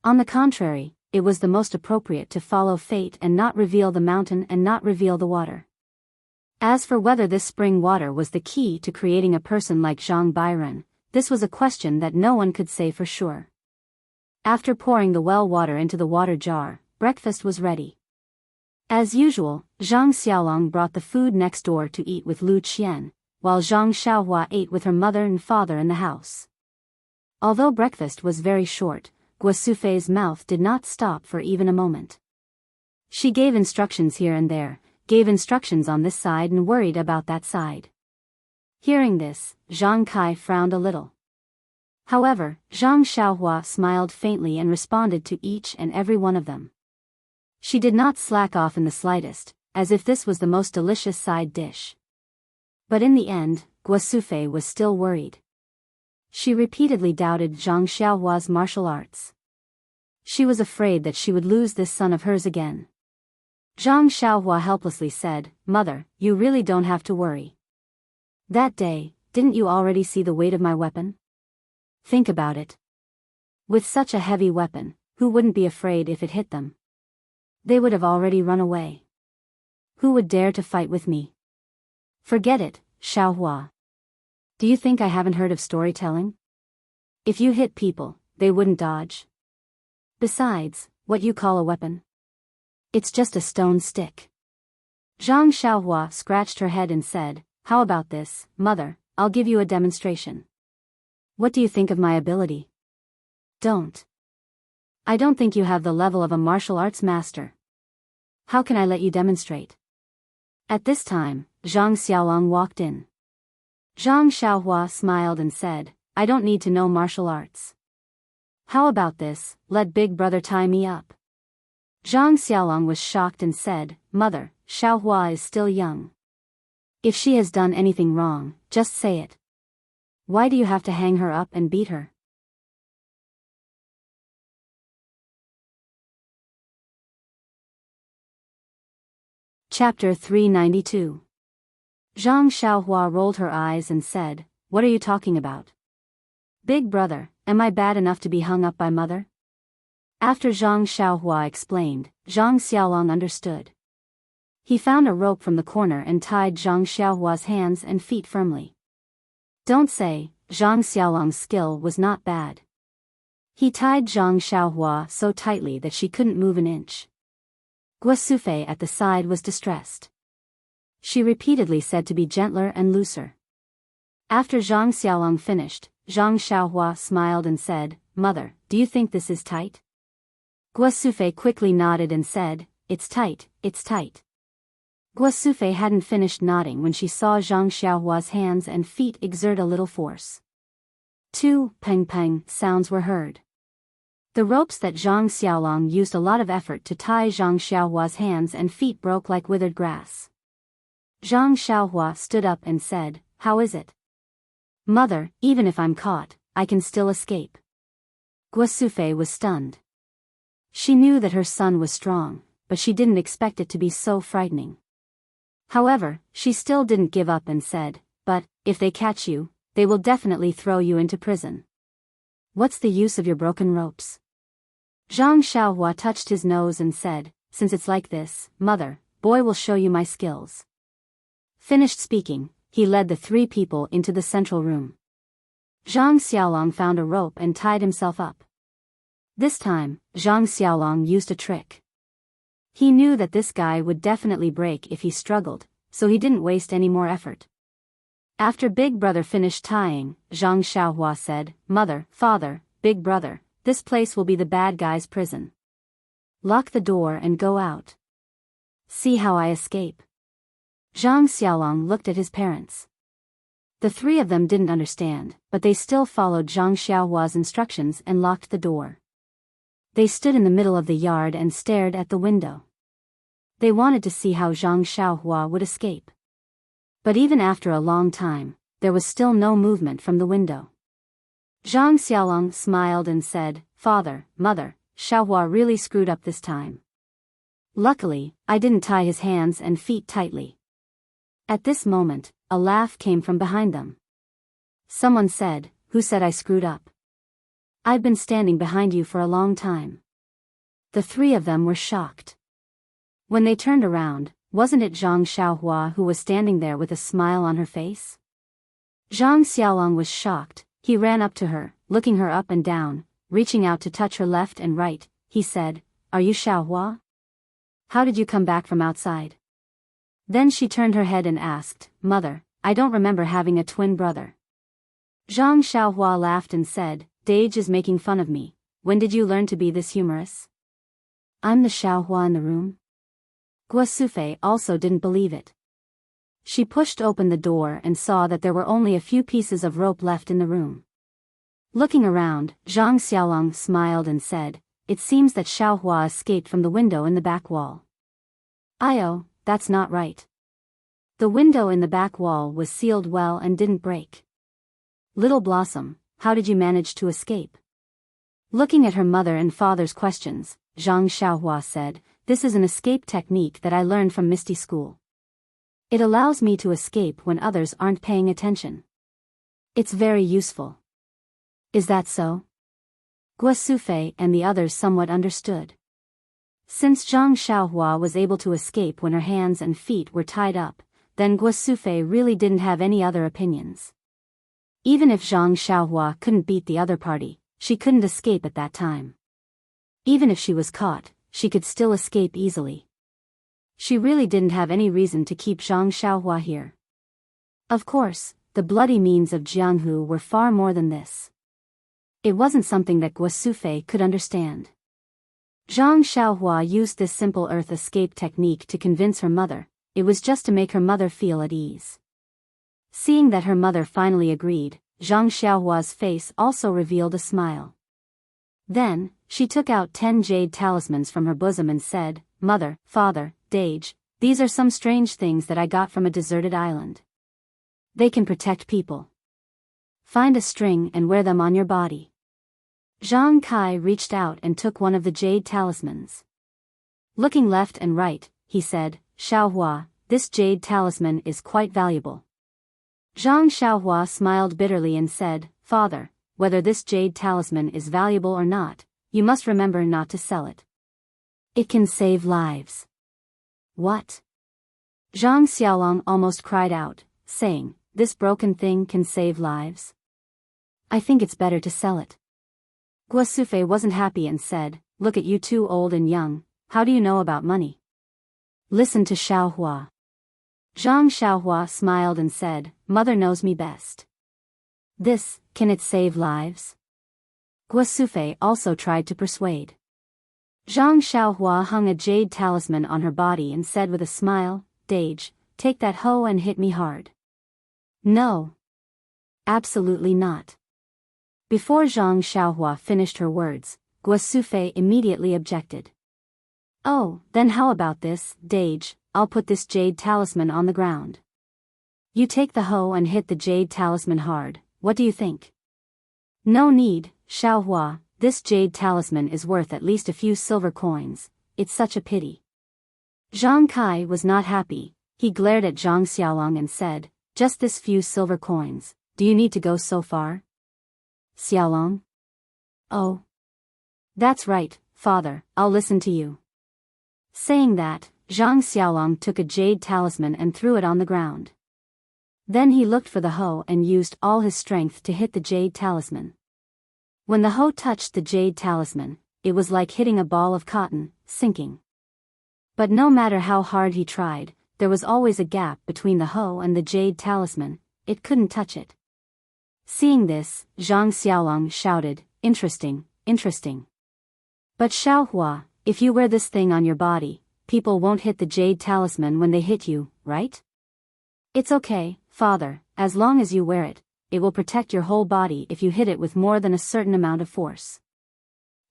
On the contrary, it was the most appropriate to follow fate and not reveal the mountain and not reveal the water. As for whether this spring water was the key to creating a person like Zhang Bairen, this was a question that no one could say for sure. After pouring the well water into the water jar, breakfast was ready. As usual, Zhang Xiaolong brought the food next door to eat with Lu Qian, while Zhang Xiaohua ate with her mother and father in the house. Although breakfast was very short, Guo Sufei's mouth did not stop for even a moment. She gave instructions here and there, gave instructions on this side and worried about that side. Hearing this, Zhang Kai frowned a little. However, Zhang Xiaohua smiled faintly and responded to each and every one of them. She did not slack off in the slightest, as if this was the most delicious side dish. But in the end, Guo Sufei was still worried. She repeatedly doubted Zhang Xiaohua's martial arts. She was afraid that she would lose this son of hers again. Zhang Xiaohua helplessly said, "Mother, you really don't have to worry. That day, didn't you already see the weight of my weapon? Think about it. With such a heavy weapon, who wouldn't be afraid if it hit them? They would have already run away. Who would dare to fight with me? Forget it, Xiaohua. Do you think I haven't heard of storytelling? If you hit people, they wouldn't dodge. Besides, what you call a weapon? It's just a stone stick." Zhang Xiaohua scratched her head and said, "How about this, mother, I'll give you a demonstration. What do you think of my ability?" "Don't. I don't think you have the level of a martial arts master. How can I let you demonstrate?" At this time, Zhang Xiaolong walked in. Zhang Xiaohua smiled and said, "I don't need to know martial arts. How about this, let big brother tie me up?" Zhang Xiaolong was shocked and said, "Mother, Xiaohua is still young. If she has done anything wrong, just say it. Why do you have to hang her up and beat her?" Chapter 392. Zhang Xiaohua rolled her eyes and said, "What are you talking about? Big brother, am I bad enough to be hung up by mother?" After Zhang Xiaohua explained, Zhang Xiaolong understood. He found a rope from the corner and tied Zhang Xiaohua's hands and feet firmly. Don't say, Zhang Xiaolong's skill was not bad. He tied Zhang Xiaohua so tightly that she couldn't move an inch. Guo Sufei at the side was distressed. She repeatedly said to be gentler and looser. After Zhang Xiaolong finished, Zhang Xiaohua smiled and said, "Mother, do you think this is tight?" Guo Sufei quickly nodded and said, "It's tight, it's tight." Guo Sufei hadn't finished nodding when she saw Zhang Xiaohua's hands and feet exert a little force. Two peng-peng sounds were heard. The ropes that Zhang Xiaolong used a lot of effort to tie Zhang Xiaohua's hands and feet broke like withered grass. Zhang Xiaohua stood up and said, "How is it? Mother, even if I'm caught, I can still escape." Guosufei was stunned. She knew that her son was strong, but she didn't expect it to be so frightening. However, she still didn't give up and said, "But, if they catch you, they will definitely throw you into prison. What's the use of your broken ropes?" Zhang Xiaohua touched his nose and said, "Since it's like this, mother, boy will show you my skills." Finished speaking, he led the three people into the central room. Zhang Xiaolong found a rope and tied himself up. This time, Zhang Xiaolong used a trick. He knew that this guy would definitely break if he struggled, so he didn't waste any more effort. After Big Brother finished tying, Zhang Xiaohua said, "Mother, father, Big Brother, this place will be the bad guy's prison. Lock the door and go out. See how I escape." Zhang Xiaolong looked at his parents. The three of them didn't understand, but they still followed Zhang Xiaohua's instructions and locked the door. They stood in the middle of the yard and stared at the window. They wanted to see how Zhang Xiaohua would escape. But even after a long time, there was still no movement from the window. Zhang Xiaolong smiled and said, "Father, mother, Xiaohua really screwed up this time. Luckily, I didn't tie his hands and feet tightly." At this moment, a laugh came from behind them. Someone said, "Who said I screwed up? I've been standing behind you for a long time." The three of them were shocked. When they turned around, wasn't it Zhang Xiaohua who was standing there with a smile on her face? Zhang Xiaolong was shocked. He ran up to her, looking her up and down, reaching out to touch her left and right. He said, "Are you Xiaohua? How did you come back from outside?" Then she turned her head and asked, "Mother, I don't remember having a twin brother." Zhang Xiaohua laughed and said, "Dage is making fun of me. When did you learn to be this humorous? I'm the Xiaohua in the room?" Guosufei also didn't believe it. She pushed open the door and saw that there were only a few pieces of rope left in the room. Looking around, Zhang Xiaolong smiled and said, "It seems that Xiaohua escaped from the window in the back wall." "Io, that's not right. The window in the back wall was sealed well and didn't break. Little Blossom, how did you manage to escape?" Looking at her mother and father's questions, Zhang Xiaohua said, "This is an escape technique that I learned from Misty School. It allows me to escape when others aren't paying attention. It's very useful." "Is that so?" Guosufei and the others somewhat understood. Since Zhang Xiaohua was able to escape when her hands and feet were tied up, then Guosufei really didn't have any other opinions. Even if Zhang Xiaohua couldn't beat the other party, she couldn't escape at that time. Even if she was caught, she could still escape easily. She really didn't have any reason to keep Zhang Xiaohua here. Of course, the bloody means of Jianghu were far more than this. It wasn't something that Guosufei could understand. Zhang Xiaohua used this simple earth escape technique to convince her mother. It was just to make her mother feel at ease. Seeing that her mother finally agreed, Zhang Xiaohua's face also revealed a smile. Then, she took out 10 jade talismans from her bosom and said, "Mother, father, Dage, these are some strange things that I got from a deserted island. They can protect people. Find a string and wear them on your body." Zhang Kai reached out and took one of the jade talismans. Looking left and right, he said, "Xiaohua, this jade talisman is quite valuable." Zhang Xiaohua smiled bitterly and said, "Father, whether this jade talisman is valuable or not, you must remember not to sell it. It can save lives." "What?" Zhang Xiaolong almost cried out, saying, "This broken thing can save lives? I think it's better to sell it." Guosufei wasn't happy and said, "Look at you two old and young, how do you know about money? Listen to Xiaohua." Zhang Xiaohua smiled and said, "Mother knows me best. Can it save lives?" Guosufei also tried to persuade. Zhang Xiaohua hung a jade talisman on her body and said with a smile, "Dage, take that hoe and hit me hard." "No. Absolutely not." Before Zhang Xiaohua finished her words, Guasufei immediately objected. Oh, then how about this, Dage? I'll put this jade talisman on the ground. You take the hoe and hit the jade talisman hard, what do you think? No need, Xiaohua, this jade talisman is worth at least a few silver coins, it's such a pity. Zhang Kai was not happy, he glared at Zhang Xiaolong and said, just this few silver coins, do you need to go so far? Xiaolong? Oh. That's right, father, I'll listen to you. Saying that, Zhang Xiaolong took a jade talisman and threw it on the ground. Then he looked for the hoe and used all his strength to hit the jade talisman. When the hoe touched the jade talisman, it was like hitting a ball of cotton, sinking. But no matter how hard he tried, there was always a gap between the hoe and the jade talisman, it couldn't touch it. Seeing this, Zhang Xiaolong shouted, interesting, interesting. But Xiaohua, if you wear this thing on your body, people won't hit the jade talisman when they hit you, right? It's okay, father, as long as you wear it, it will protect your whole body if you hit it with more than a certain amount of force.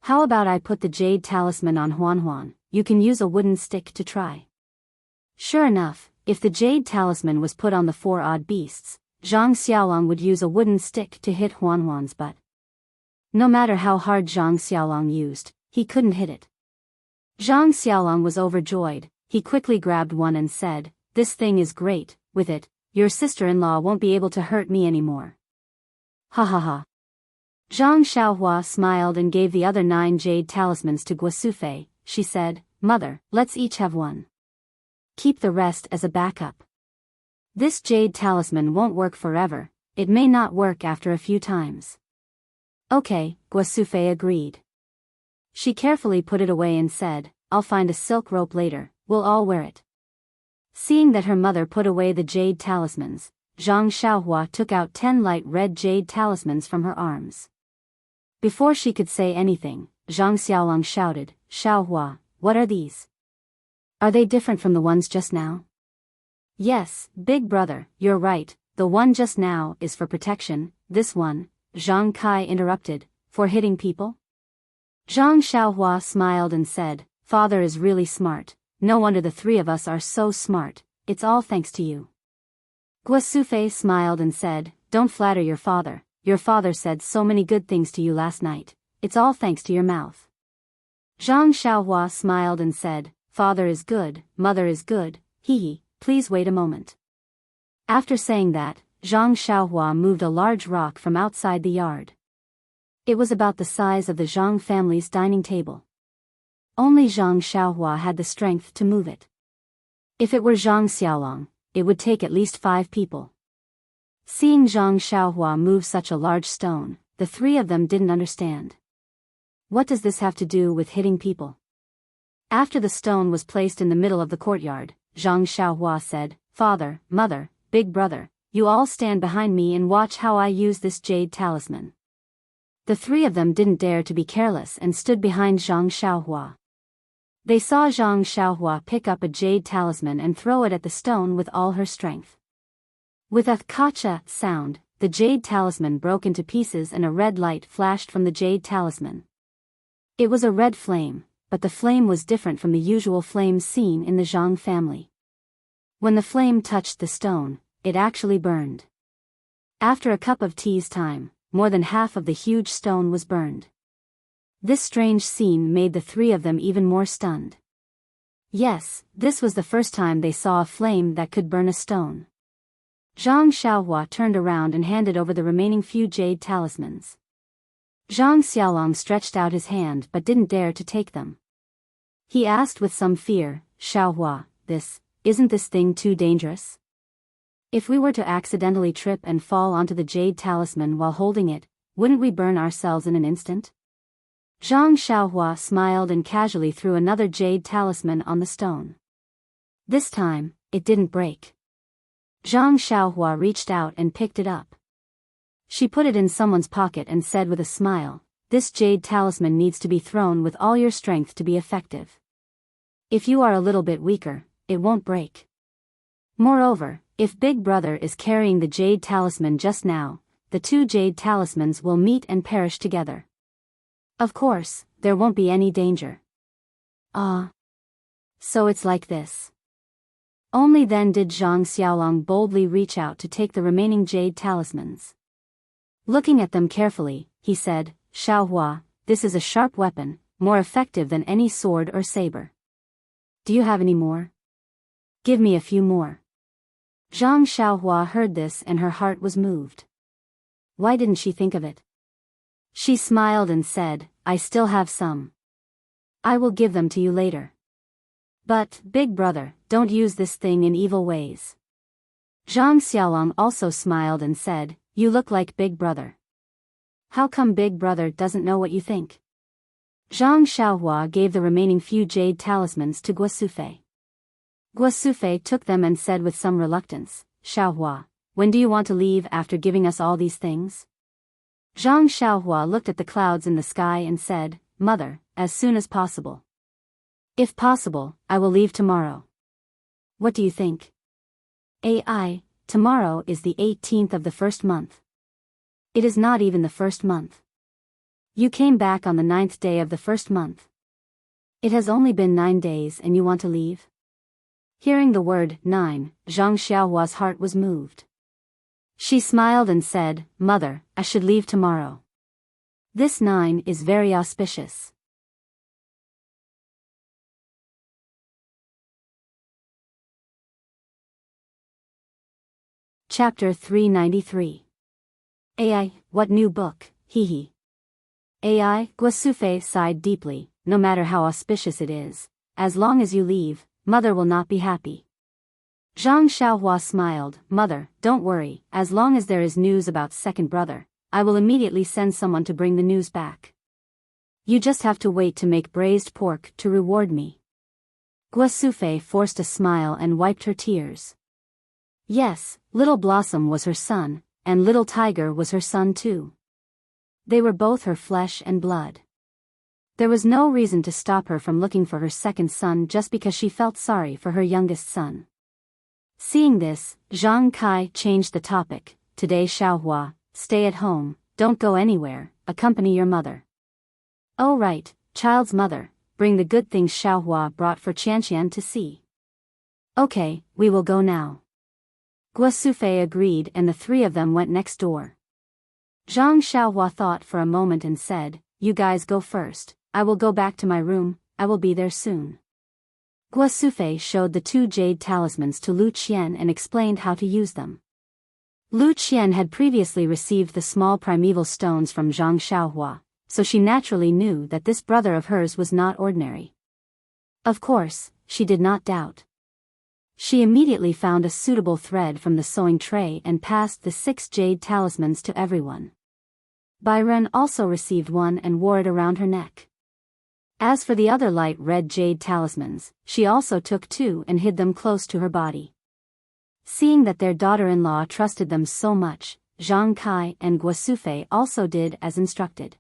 How about I put the jade talisman on Huan? You can use a wooden stick to try. Sure enough, if the jade talisman was put on the four odd beasts, Zhang Xiaolong would use a wooden stick to hit Huan's butt. No matter how hard Zhang Xiaolong used, he couldn't hit it. Zhang Xiaolong was overjoyed, he quickly grabbed one and said, this thing is great, with it, your sister-in-law won't be able to hurt me anymore. Ha ha ha. Zhang Xiaohua smiled and gave the other 9 jade talismans to Guasufei. She said, Mother, let's each have one. Keep the rest as a backup. This jade talisman won't work forever, it may not work after a few times. Okay, Guasufei agreed. She carefully put it away and said, I'll find a silk rope later, we'll all wear it. Seeing that her mother put away the jade talismans, Zhang Xiaohua took out 10 light red jade talismans from her arms. Before she could say anything, Zhang Xiaolong shouted, Xiaohua, what are these? Are they different from the ones just now? Yes, big brother, you're right, the one just now is for protection, this one, Zhang Kai interrupted, for hitting people? Zhang Xiaohua smiled and said, Father is really smart, no wonder the 3 of us are so smart, it's all thanks to you. Guasufei smiled and said, don't flatter your father said so many good things to you last night, it's all thanks to your mouth. Zhang Xiaohua smiled and said, Father is good, mother is good, hee, please wait a moment. After saying that, Zhang Xiaohua moved a large rock from outside the yard. It was about the size of the Zhang family's dining table. Only Zhang Xiaohua had the strength to move it. If it were Zhang Xiaolong, it would take at least 5 people. Seeing Zhang Xiaohua move such a large stone, the 3 of them didn't understand. What does this have to do with hitting people? After the stone was placed in the middle of the courtyard, Zhang Xiaohua said, Father, Mother, Big Brother, you all stand behind me and watch how I use this jade talisman. The 3 of them didn't dare to be careless and stood behind Zhang Xiaohua. They saw Zhang Xiaohua pick up a jade talisman and throw it at the stone with all her strength. With a kacha sound, the jade talisman broke into pieces and a red light flashed from the jade talisman. It was a red flame, but the flame was different from the usual flames seen in the Zhang family. When the flame touched the stone, it actually burned. After a cup of tea's time, more than half of the huge stone was burned. This strange scene made the 3 of them even more stunned. Yes, this was the first time they saw a flame that could burn a stone. Zhang Xiaohua turned around and handed over the remaining few jade talismans. Zhang Xiaolong stretched out his hand but didn't dare to take them. He asked with some fear, Xiaohua, isn't this thing too dangerous? If we were to accidentally trip and fall onto the jade talisman while holding it, wouldn't we burn ourselves in an instant? Zhang Xiaohua smiled and casually threw another jade talisman on the stone. This time, it didn't break. Zhang Xiaohua reached out and picked it up. She put it in someone's pocket and said with a smile, this jade talisman needs to be thrown with all your strength to be effective. If you are a little bit weaker, it won't break. Moreover, if Big Brother is carrying the jade talisman just now, the 2 jade talismans will meet and perish together. Of course, there won't be any danger. Ah. So it's like this. Only then did Zhang Xiaolong boldly reach out to take the remaining jade talismans. Looking at them carefully, he said, Xiaohua, this is a sharp weapon, more effective than any sword or saber. Do you have any more? Give me a few more. Zhang Xiaohua heard this and her heart was moved. Why didn't she think of it? She smiled and said, I still have some. I will give them to you later. But, big brother, don't use this thing in evil ways. Zhang Xiaolong also smiled and said, you look like big brother. How come big brother doesn't know what you think? Zhang Xiaohua gave the remaining few jade talismans to Guosufei. Guosufei took them and said with some reluctance, Xiaohua, when do you want to leave after giving us all these things? Zhang Xiaohua looked at the clouds in the sky and said, Mother, as soon as possible. If possible, I will leave tomorrow. What do you think? Tomorrow is the 18th of the first month. It is not even the first month. You came back on the 9th day of the first month. It has only been 9 days and you want to leave? Hearing the word 9, Zhang Xiaohua's heart was moved. She smiled and said, Mother, I should leave tomorrow. This 9 is very auspicious. Chapter 393. What new book, hee. Guosufei sighed deeply, no matter how auspicious it is, as long as you leave, Mother will not be happy. Zhang Xiaohua smiled, Mother, don't worry, as long as there is news about second brother, I will immediately send someone to bring the news back. You just have to wait to make braised pork to reward me. Guosufei forced a smile and wiped her tears. Yes, Little Blossom was her son, and Little Tiger was her son too. They were both her flesh and blood. There was no reason to stop her from looking for her second son just because she felt sorry for her youngest son. Seeing this, Zhang Kai changed the topic. Today Xiaohua, stay at home, don't go anywhere, accompany your mother. Oh right, child's mother, bring the good things Xiaohua brought for Qianqian to see. Okay, we will go now. Guosufei agreed and the three of them went next door. Zhang Xiaohua thought for a moment and said, you guys go first, I will go back to my room, I will be there soon. Guosufei showed the 2 jade talismans to Lu Qian and explained how to use them. Lu Qian had previously received the small primeval stones from Zhang Xiaohua, so she naturally knew that this brother of hers was not ordinary. Of course, she did not doubt. She immediately found a suitable thread from the sewing tray and passed the 6 jade talismans to everyone. Byron also received one and wore it around her neck. As for the other light red jade talismans, she also took 2 and hid them close to her body. Seeing that their daughter-in-law trusted them so much, Zhang Kai and Guosufei also did as instructed.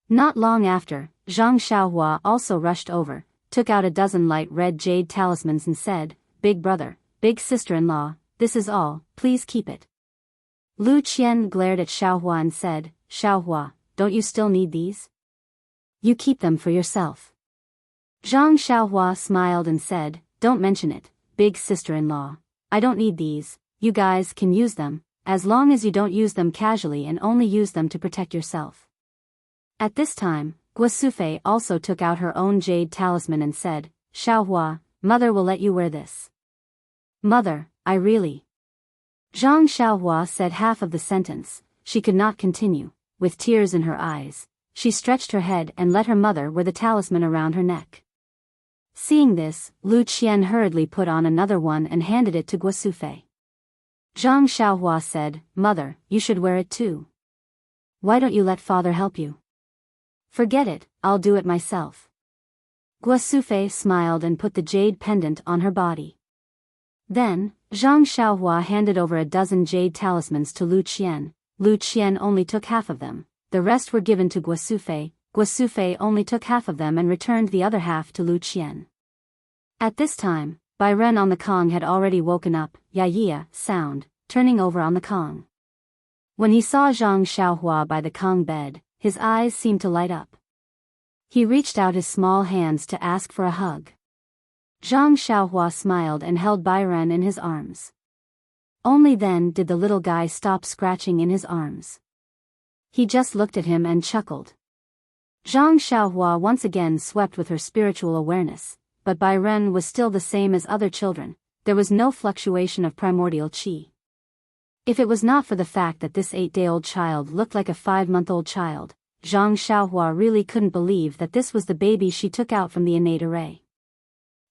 Not long after, Zhang Xiaohua also rushed over, took out a dozen light red jade talismans and said, Big brother, big sister-in-law, this is all, please keep it. Lu Qian glared at Xiaohua and said, Xiaohua, don't you still need these? You keep them for yourself. Zhang Xiaohua smiled and said, don't mention it, big sister-in-law. I don't need these, you guys can use them, as long as you don't use them casually and only use them to protect yourself. At this time, Guosufei also took out her own jade talisman and said, Xiaohua, Mother will let you wear this. Mother, I really. Zhang Xiaohua said half of the sentence, she could not continue, with tears in her eyes, she stretched her head and let her mother wear the talisman around her neck. Seeing this, Lu Qian hurriedly put on another one and handed it to Guosufei. Zhang Xiaohua said, Mother, you should wear it too. Why don't you let father help you? Forget it, I'll do it myself. Guosufei smiled and put the jade pendant on her body. Then, Zhang Xiaohua handed over a dozen jade talismans to Lu Qian. Lu Qian only took half of them, the rest were given to Guosufei. Guosufei only took half of them and returned the other half to Lu Qian. At this time, Byren on the Kong had already woken up, ya sound, turning over on the Kong. When he saw Zhang Xiaohua by the Kong bed, his eyes seemed to light up. He reached out his small hands to ask for a hug. Zhang Xiaohua smiled and held Bai Ren in his arms. Only then did the little guy stop scratching in his arms. He just looked at him and chuckled. Zhang Xiaohua once again swept with her spiritual awareness, but Bai Ren was still the same as other children. There was no fluctuation of primordial qi. If it was not for the fact that this 8-day-old child looked like a 5-month-old child, Zhang Xiaohua really couldn't believe that this was the baby she took out from the innate array.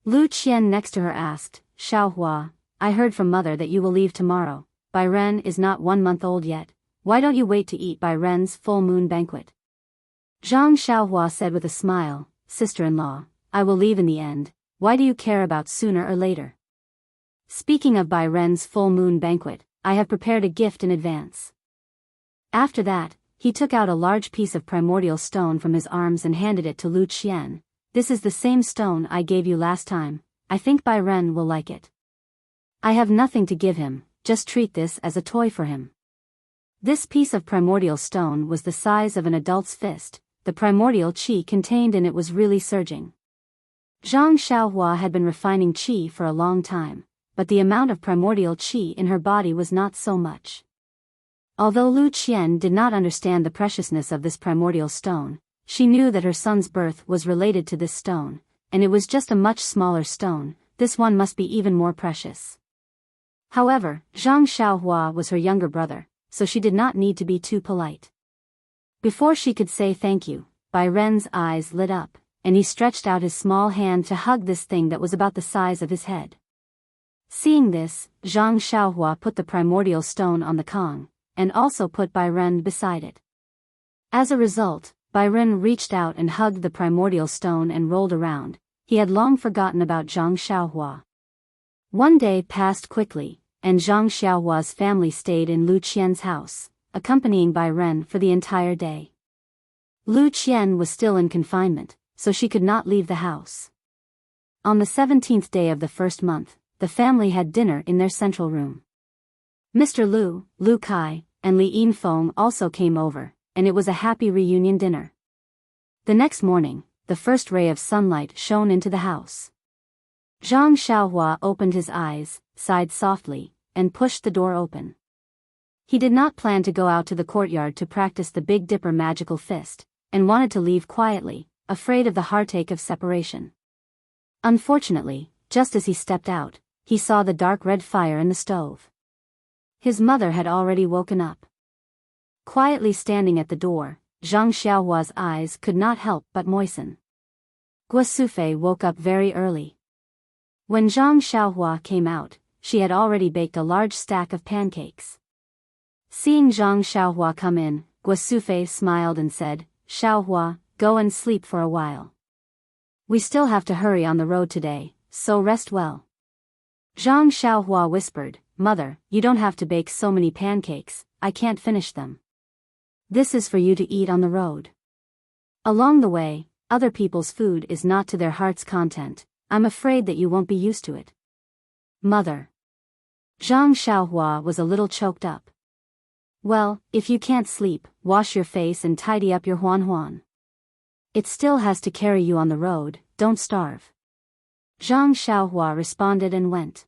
Lu Qian next to her asked, "Xiaohua, I heard from mother that you will leave tomorrow. Bai Ren is not 1 month old yet. Why don't you wait to eat Bai Ren's full moon banquet?" Zhang Xiaohua said with a smile, "Sister-in-law, I will leave in the end. Why do you care about sooner or later? Speaking of Bai Ren's full moon banquet, I have prepared a gift in advance." After that, he took out a large piece of primordial stone from his arms and handed it to Lu Qian. "This is the same stone I gave you last time. I think Bai Ren will like it. I have nothing to give him, just treat this as a toy for him." This piece of primordial stone was the size of an adult's fist. The primordial qi contained in it was really surging. Zhang Xiaohua had been refining qi for a long time, but the amount of primordial qi in her body was not so much. Although Lu Qian did not understand the preciousness of this primordial stone, she knew that her son's birth was related to this stone, and it was just a much smaller stone. This one must be even more precious. However, Zhang Xiaohua was her younger brother, so she did not need to be too polite. Before she could say thank you, Bai Ren's eyes lit up, and he stretched out his small hand to hug this thing that was about the size of his head. Seeing this, Zhang Xiaohua put the primordial stone on the Kong, and also put Bai Ren beside it. As a result, Bai Ren reached out and hugged the primordial stone and rolled around. He had long forgotten about Zhang Xiaohua. One day passed quickly, and Zhang Xiaohua's family stayed in Lu Qian's house, accompanying Bai Ren for the entire day. Lu Qian was still in confinement, so she could not leave the house. On the 17th day of the first month, the family had dinner in their central room. Mr. Lu, Lu Kai, and Li Yinfeng also came over, and it was a happy reunion dinner. The next morning, the first ray of sunlight shone into the house. Zhang Xiaohua opened his eyes, sighed softly, and pushed the door open. He did not plan to go out to the courtyard to practice the Big Dipper magical fist, and wanted to leave quietly, afraid of the heartache of separation. Unfortunately, just as he stepped out, he saw the dark red fire in the stove. His mother had already woken up. Quietly standing at the door, Zhang Xiaohua's eyes could not help but moisten. Guosufei woke up very early. When Zhang Xiaohua came out, she had already baked a large stack of pancakes. Seeing Zhang Xiaohua come in, Guosufei smiled and said, "Xiaohua, go and sleep for a while. We still have to hurry on the road today, so rest well." Zhang Xiaohua whispered, "Mother, you don't have to bake so many pancakes, I can't finish them. This is for you to eat on the road. Along the way, other people's food is not to their heart's content. I'm afraid that you won't be used to it." "Mother." Zhang Xiaohua was a little choked up. "Well, if you can't sleep, wash your face and tidy up your huan. It still has to carry you on the road, don't starve." Zhang Xiaohua responded and went.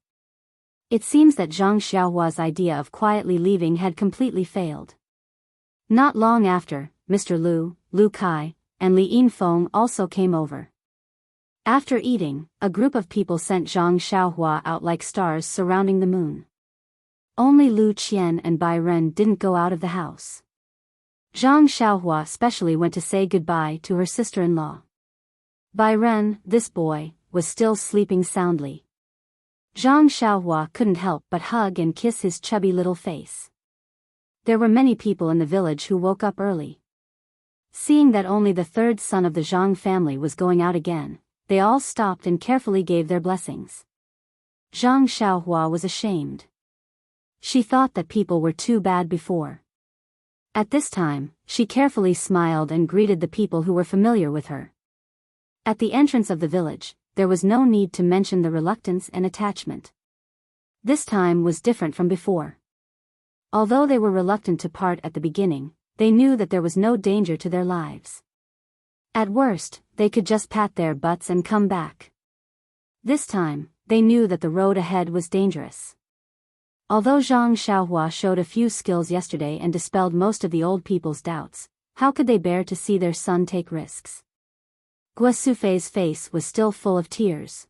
It seems that Zhang Xiaohua's idea of quietly leaving had completely failed. Not long after, Mr. Lu, Lu Kai, and Li Yinfeng also came over. After eating, a group of people sent Zhang Xiaohua out like stars surrounding the moon. Only Lu Qian and Bai Ren didn't go out of the house. Zhang Xiaohua especially went to say goodbye to her sister-in-law. Bai Ren, this boy, was still sleeping soundly. Zhang Xiaohua couldn't help but hug and kiss his chubby little face. There were many people in the village who woke up early. Seeing that only the third son of the Zhang family was going out again, they all stopped and carefully gave their blessings. Zhang Xiaohua was ashamed. She thought that people were too bad before. At this time, she carefully smiled and greeted the people who were familiar with her. At the entrance of the village, there was no need to mention the reluctance and attachment. This time was different from before. Although they were reluctant to part at the beginning, they knew that there was no danger to their lives. At worst, they could just pat their butts and come back. This time, they knew that the road ahead was dangerous. Although Zhang Xiaohua showed a few skills yesterday and dispelled most of the old people's doubts, how could they bear to see their son take risks? Guo Sufei's face was still full of tears.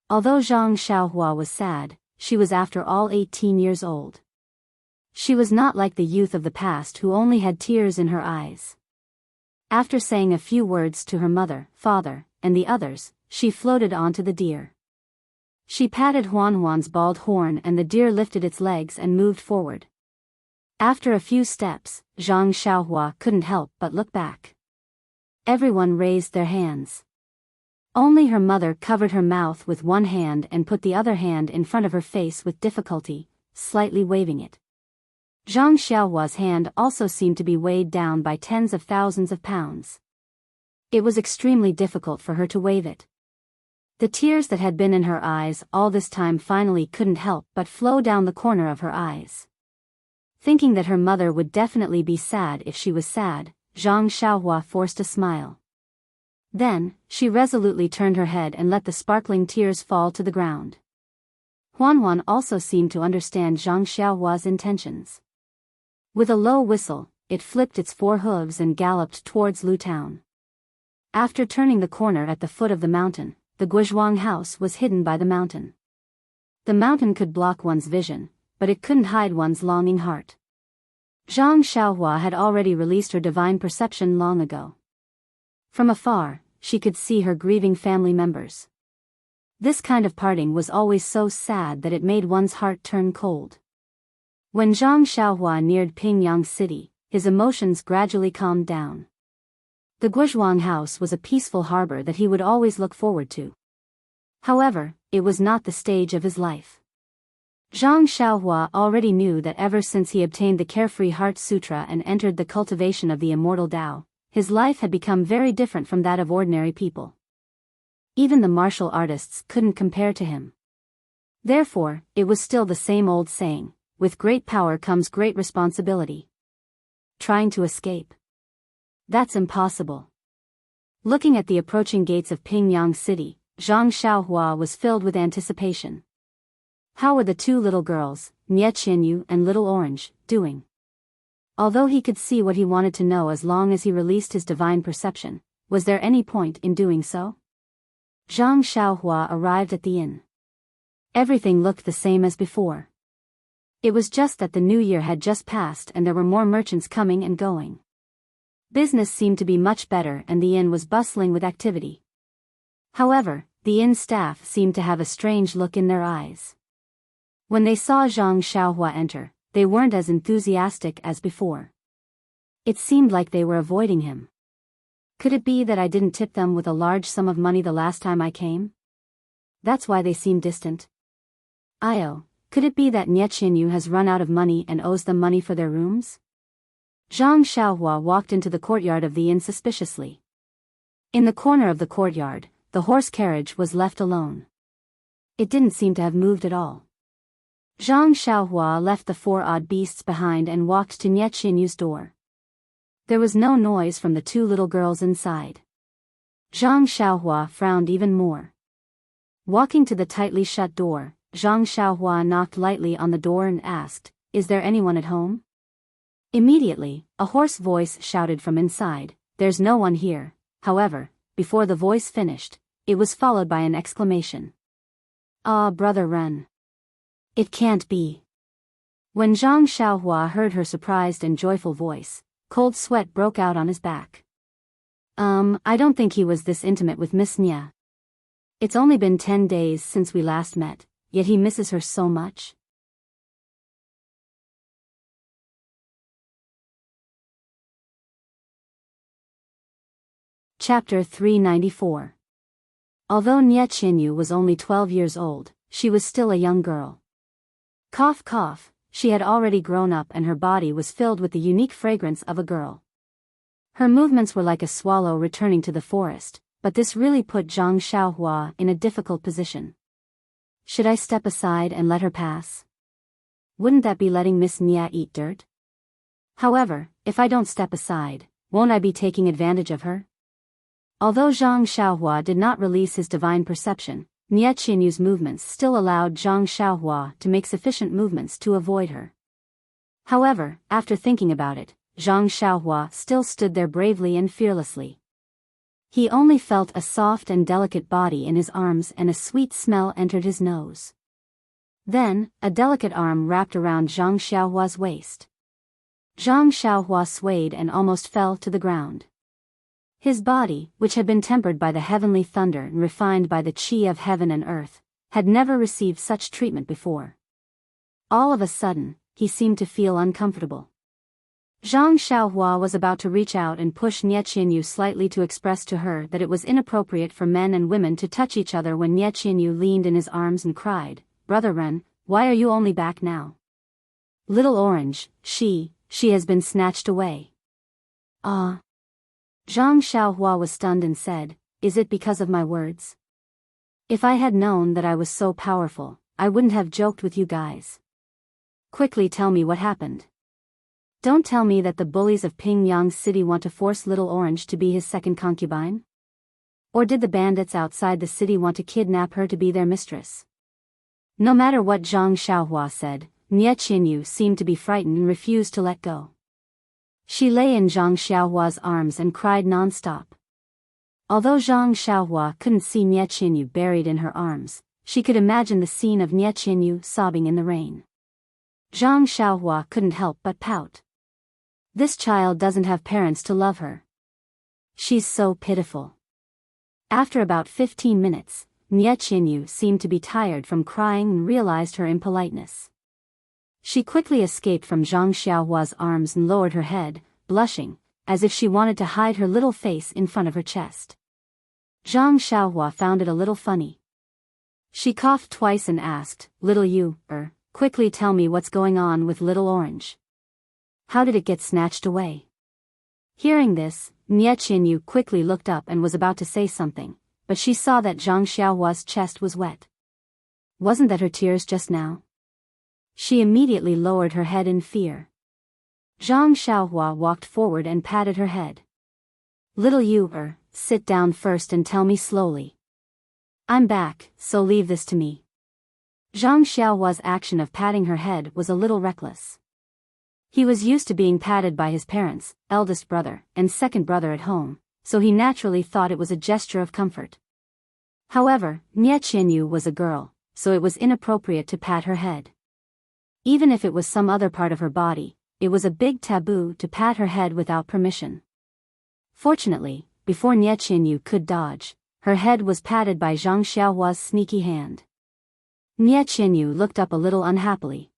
Although Zhang Xiaohua was sad, she was after all 18 years old. She was not like the youth of the past who only had tears in her eyes. After saying a few words to her mother, father, and the others, she floated onto the deer. She patted Huan's bald horn and the deer lifted its legs and moved forward. After a few steps, Zhang Xiaohua couldn't help but look back. Everyone raised their hands. Only her mother covered her mouth with one hand and put the other hand in front of her face with difficulty, slightly waving it. Zhang Xiaohua's hand also seemed to be weighed down by tens of thousands of pounds. It was extremely difficult for her to wave it. The tears that had been in her eyes all this time finally couldn't help but flow down the corner of her eyes. Thinking that her mother would definitely be sad if she was sad, Zhang Xiaohua forced a smile. Then, she resolutely turned her head and let the sparkling tears fall to the ground. Huan also seemed to understand Zhang Xiaohua's intentions. With a low whistle, it flipped its 4 hooves and galloped towards Lu Town. After turning the corner at the foot of the mountain, the Guozhuang house was hidden by the mountain. The mountain could block one's vision, but it couldn't hide one's longing heart. Zhang Xiaohua had already released her divine perception long ago. From afar, she could see her grieving family members. This kind of parting was always so sad that it made one's heart turn cold. When Zhang Xiaohua neared Pingyang City, his emotions gradually calmed down. The Guozhuang house was a peaceful harbor that he would always look forward to. However, it was not the stage of his life. Zhang Xiaohua already knew that ever since he obtained the Carefree Heart Sutra and entered the cultivation of the Immortal Tao, his life had become very different from that of ordinary people. Even the martial artists couldn't compare to him. Therefore, it was still the same old saying, with great power comes great responsibility. Trying to escape? That's impossible. Looking at the approaching gates of Pingyang City, Zhang Xiaohua was filled with anticipation. How were the 2 little girls, Nie Qinyu and Little Orange, doing? Although he could see what he wanted to know as long as he released his divine perception, was there any point in doing so? Zhang Xiaohua arrived at the inn. Everything looked the same as before. It was just that the new year had just passed and there were more merchants coming and going. Business seemed to be much better and the inn was bustling with activity. However, the inn staff seemed to have a strange look in their eyes. When they saw Zhang Xiaohua enter, they weren't as enthusiastic as before. It seemed like they were avoiding him. Could it be that I didn't tip them with a large sum of money the last time I came? That's why they seem distant. Could it be that Nie Qinyu has run out of money and owes them money for their rooms? Zhang Xiaohua walked into the courtyard of the inn suspiciously. In the corner of the courtyard, the horse carriage was left alone. It didn't seem to have moved at all. Zhang Xiaohua left the 4 odd beasts behind and walked to Nie Qinyu's door. There was no noise from the 2 little girls inside. Zhang Xiaohua frowned even more. Walking to the tightly shut door, Zhang Xiaohua knocked lightly on the door and asked, "Is there anyone at home?" Immediately, a hoarse voice shouted from inside, "There's no one here." However, before the voice finished, it was followed by an exclamation. "Ah, Brother Ren. It can't be." When Zhang Xiaohua heard her surprised and joyful voice, cold sweat broke out on his back. I don't think he was this intimate with Miss Nya. It's only been 10 days since we last met, yet he misses her so much. Chapter 394. Although Nie Qinyu was only 12 years old, she was still a young girl. Cough cough, she had already grown up and her body was filled with the unique fragrance of a girl. Her movements were like a swallow returning to the forest, but this really put Zhang Xiaohua in a difficult position. Should I step aside and let her pass? Wouldn't that be letting Miss Nya eat dirt? However, if I don't step aside, won't I be taking advantage of her? Although Zhang Xiaohua did not release his divine perception, Nie Qianyu's movements still allowed Zhang Xiaohua to make sufficient movements to avoid her. However, after thinking about it, Zhang Xiaohua still stood there bravely and fearlessly. He only felt a soft and delicate body in his arms and a sweet smell entered his nose. Then, a delicate arm wrapped around Zhang Xiaohua's waist. Zhang Xiaohua swayed and almost fell to the ground. His body, which had been tempered by the heavenly thunder and refined by the qi of heaven and earth, had never received such treatment before. All of a sudden, he seemed to feel uncomfortable. Zhang Xiaohua was about to reach out and push Nie Qianyu slightly to express to her that it was inappropriate for men and women to touch each other when Nie Qianyu leaned in his arms and cried, "Brother Ren, why are you only back now? Little Orange, she has been snatched away." Ah. Zhang Xiaohua was stunned and said, "Is it because of my words? If I had known that I was so powerful, I wouldn't have joked with you guys. Quickly tell me what happened. Don't tell me that the bullies of Pingyang City want to force Little Orange to be his second concubine? Or did the bandits outside the city want to kidnap her to be their mistress?" No matter what Zhang Xiaohua said, Nie Qianyu seemed to be frightened and refused to let go. She lay in Zhang Xiaohua's arms and cried non-stop. Although Zhang Xiaohua couldn't see Nie Qianyu buried in her arms, she could imagine the scene of Nie Qianyu sobbing in the rain. Zhang Xiaohua couldn't help but pout. This child doesn't have parents to love her. She's so pitiful. After about 15 minutes, Nie Qianyu seemed to be tired from crying and realized her impoliteness. She quickly escaped from Zhang Xiaohua's arms and lowered her head, blushing, as if she wanted to hide her little face in front of her chest. Zhang Xiaohua found it a little funny. She coughed twice and asked, "Little you, quickly tell me what's going on with Little Orange. How did it get snatched away?" Hearing this, Nie Qianyu quickly looked up and was about to say something, but she saw that Zhang Xiaohua's chest was wet. Wasn't that her tears just now? She immediately lowered her head in fear. Zhang Xiaohua walked forward and patted her head. "Little you, sit down first and tell me slowly. I'm back, so leave this to me." Zhang Xiaohua's action of patting her head was a little reckless. He was used to being patted by his parents, eldest brother, and second brother at home, so he naturally thought it was a gesture of comfort. However, Nie Qianyu was a girl, so it was inappropriate to pat her head. Even if it was some other part of her body, it was a big taboo to pat her head without permission. Fortunately, before Nie Qianyu could dodge, her head was patted by Zhang Xiaohua's sneaky hand. Nie Qianyu looked up a little unhappily.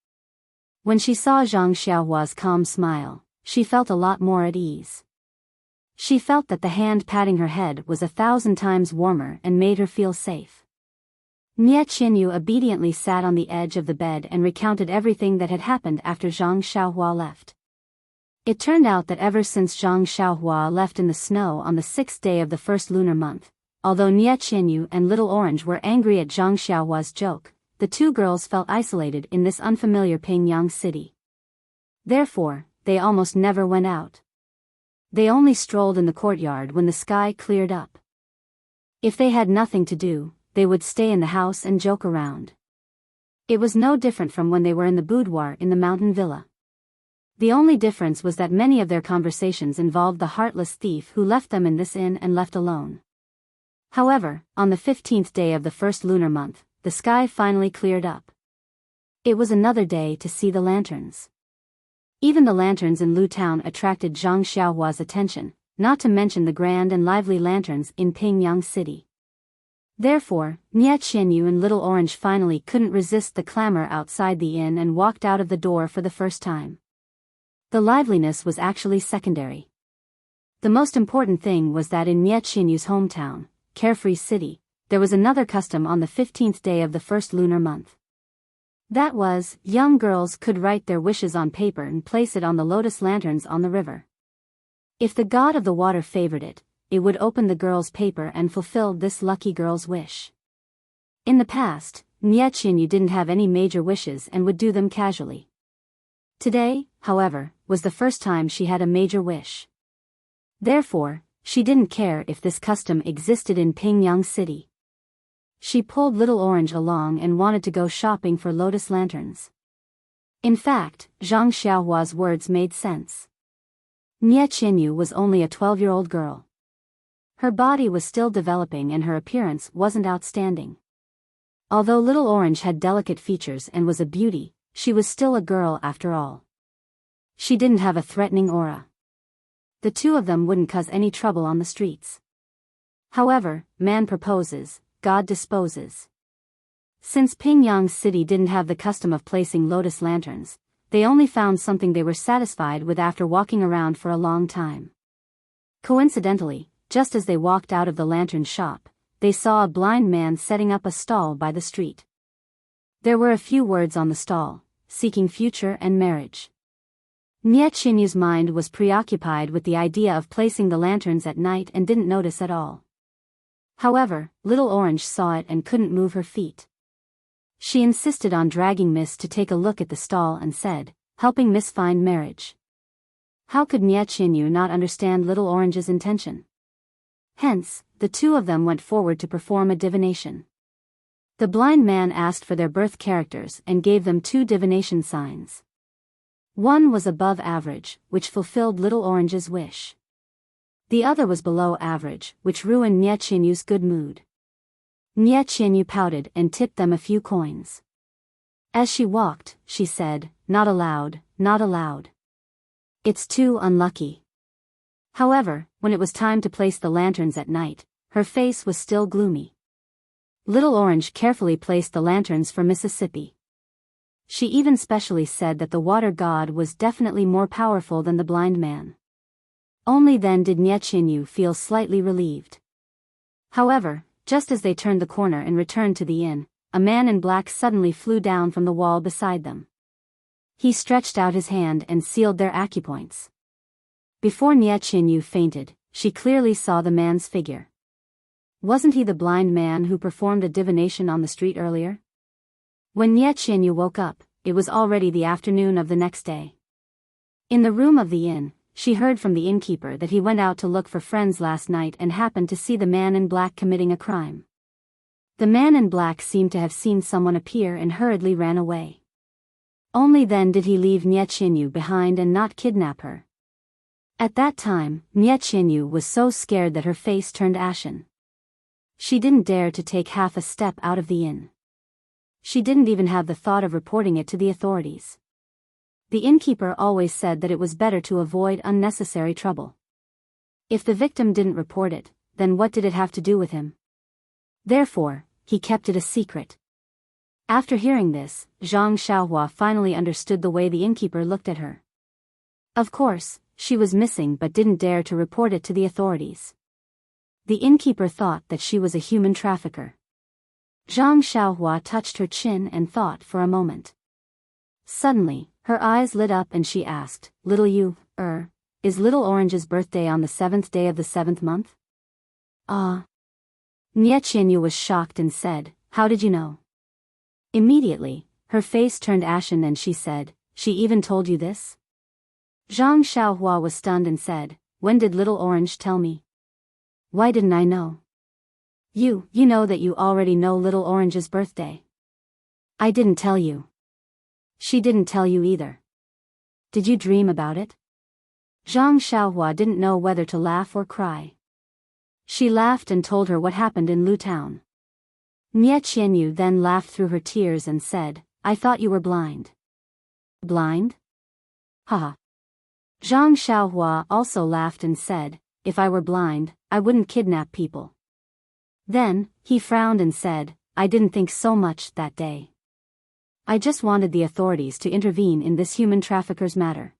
When she saw Zhang Xiaohua's calm smile, she felt a lot more at ease. She felt that the hand patting her head was 1,000 times warmer and made her feel safe. Nie Qianyu obediently sat on the edge of the bed and recounted everything that had happened after Zhang Xiaohua left. It turned out that ever since Zhang Xiaohua left in the snow on the 6th day of the first lunar month, although Nie Qianyu and Little Orange were angry at Zhang Xiaohua's joke, the two girls felt isolated in this unfamiliar Pingyang city. Therefore, they almost never went out. They only strolled in the courtyard when the sky cleared up. If they had nothing to do, they would stay in the house and joke around. It was no different from when they were in the boudoir in the mountain villa. The only difference was that many of their conversations involved the heartless thief who left them in this inn and left alone. However, on the 15th day of the first lunar month, the sky finally cleared up. It was another day to see the lanterns. Even the lanterns in Lu Town attracted Zhang Xiaohua's attention, not to mention the grand and lively lanterns in Pingyang City. Therefore, Nie Qianyu and Little Orange finally couldn't resist the clamor outside the inn and walked out of the door for the first time. The liveliness was actually secondary. The most important thing was that in Nie Qianyu's hometown, Carefree City, there was another custom on the 15th day of the first lunar month. That was, young girls could write their wishes on paper and place it on the lotus lanterns on the river. If the god of the water favored it, it would open the girl's paper and fulfill this lucky girl's wish. In the past, Nie Qianyu didn't have any major wishes and would do them casually. Today, however, was the first time she had a major wish. Therefore, she didn't care if this custom existed in Pingyang City. She pulled Little Orange along and wanted to go shopping for lotus lanterns. In fact, Zhang Xiaohua's words made sense. Nie Qinyu was only a 12-year-old girl. Her body was still developing and her appearance wasn't outstanding. Although Little Orange had delicate features and was a beauty, she was still a girl after all. She didn't have a threatening aura. The two of them wouldn't cause any trouble on the streets. However, man proposes, God disposes. Since Pingyang City didn't have the custom of placing lotus lanterns, they only found something they were satisfied with after walking around for a long time. Coincidentally, just as they walked out of the lantern shop, they saw a blind man setting up a stall by the street. There were a few words on the stall, seeking future and marriage. Nie Qinyu's mind was preoccupied with the idea of placing the lanterns at night and didn't notice at all. However, Little Orange saw it and couldn't move her feet. She insisted on dragging Miss to take a look at the stall and said, helping Miss find marriage. How could Nie Qinyu not understand Little Orange's intention? Hence, the two of them went forward to perform a divination. The blind man asked for their birth characters and gave them 2 divination signs. One was above average, which fulfilled Little Orange's wish. The other was below average, which ruined Nie Qinyu's good mood. Nie Qinyu pouted and tipped them a few coins. As she walked, she said, not allowed, not allowed. It's too unlucky. However, when it was time to place the lanterns at night, her face was still gloomy. Little Orange carefully placed the lanterns for Mississippi. She even specially said that the water god was definitely more powerful than the blind man. Only then did Nie Qinyu feel slightly relieved. However, just as they turned the corner and returned to the inn, a man in black suddenly flew down from the wall beside them. He stretched out his hand and sealed their acupoints. Before Nie Qinyu fainted, she clearly saw the man's figure. Wasn't he the blind man who performed a divination on the street earlier? When Nie Qinyu woke up, it was already the afternoon of the next day. In the room of the inn, she heard from the innkeeper that he went out to look for friends last night and happened to see the man in black committing a crime. The man in black seemed to have seen someone appear and hurriedly ran away. Only then did he leave Nie Qinyu behind and not kidnap her. At that time, Nie Qinyu was so scared that her face turned ashen. She didn't dare to take half a step out of the inn. She didn't even have the thought of reporting it to the authorities. The innkeeper always said that it was better to avoid unnecessary trouble. If the victim didn't report it, then what did it have to do with him? Therefore, he kept it a secret. After hearing this, Zhang Xiaohua finally understood the way the innkeeper looked at her. Of course, she was missing but didn't dare to report it to the authorities. The innkeeper thought that she was a human trafficker. Zhang Xiaohua touched her chin and thought for a moment. Suddenly, her eyes lit up and she asked, Little you, is Little Orange's birthday on the 7th day of the 7th month? Ah. Nie Qinyu was shocked and said, how did you know? Immediately, her face turned ashen and she said, she even told you this? Zhang Xiaohua was stunned and said, when did Little Orange tell me? Why didn't I know? You know that you already know Little Orange's birthday. I didn't tell you. She didn't tell you either. Did you dream about it? Zhang Xiaohua didn't know whether to laugh or cry. She laughed and told her what happened in Lu Town. Nie Qinyu then laughed through her tears and said, I thought you were blind. Blind? Haha. Zhang Xiaohua also laughed and said, if I were blind, I wouldn't kidnap people. Then, he frowned and said, I didn't think so much that day. I just wanted the authorities to intervene in this human trafficker's matter.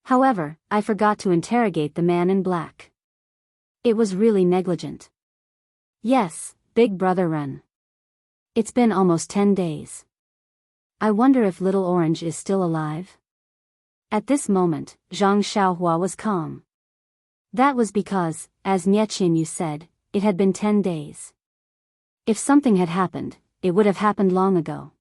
However, I forgot to interrogate the man in black. It was really negligent. Yes, Big Brother run. It's been almost 10 days. I wonder if Little Orange is still alive? At this moment, Zhang Xiaohua was calm. That was because, as Nie Qinyu said, it had been 10 days. If something had happened, it would have happened long ago.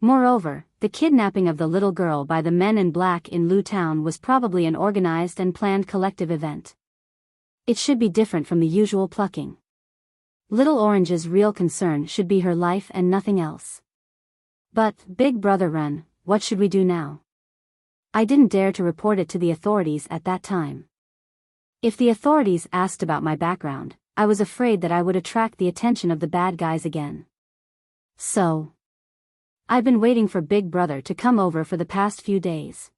Moreover, the kidnapping of the little girl by the men in black in Lu Town was probably an organized and planned collective event. It should be different from the usual plucking. Little Orange's real concern should be her life and nothing else. But, Big Brother Ren, what should we do now? I didn't dare to report it to the authorities at that time. If the authorities asked about my background, I was afraid that I would attract the attention of the bad guys again. So, I've been waiting for Big Brother to come over for the past few days.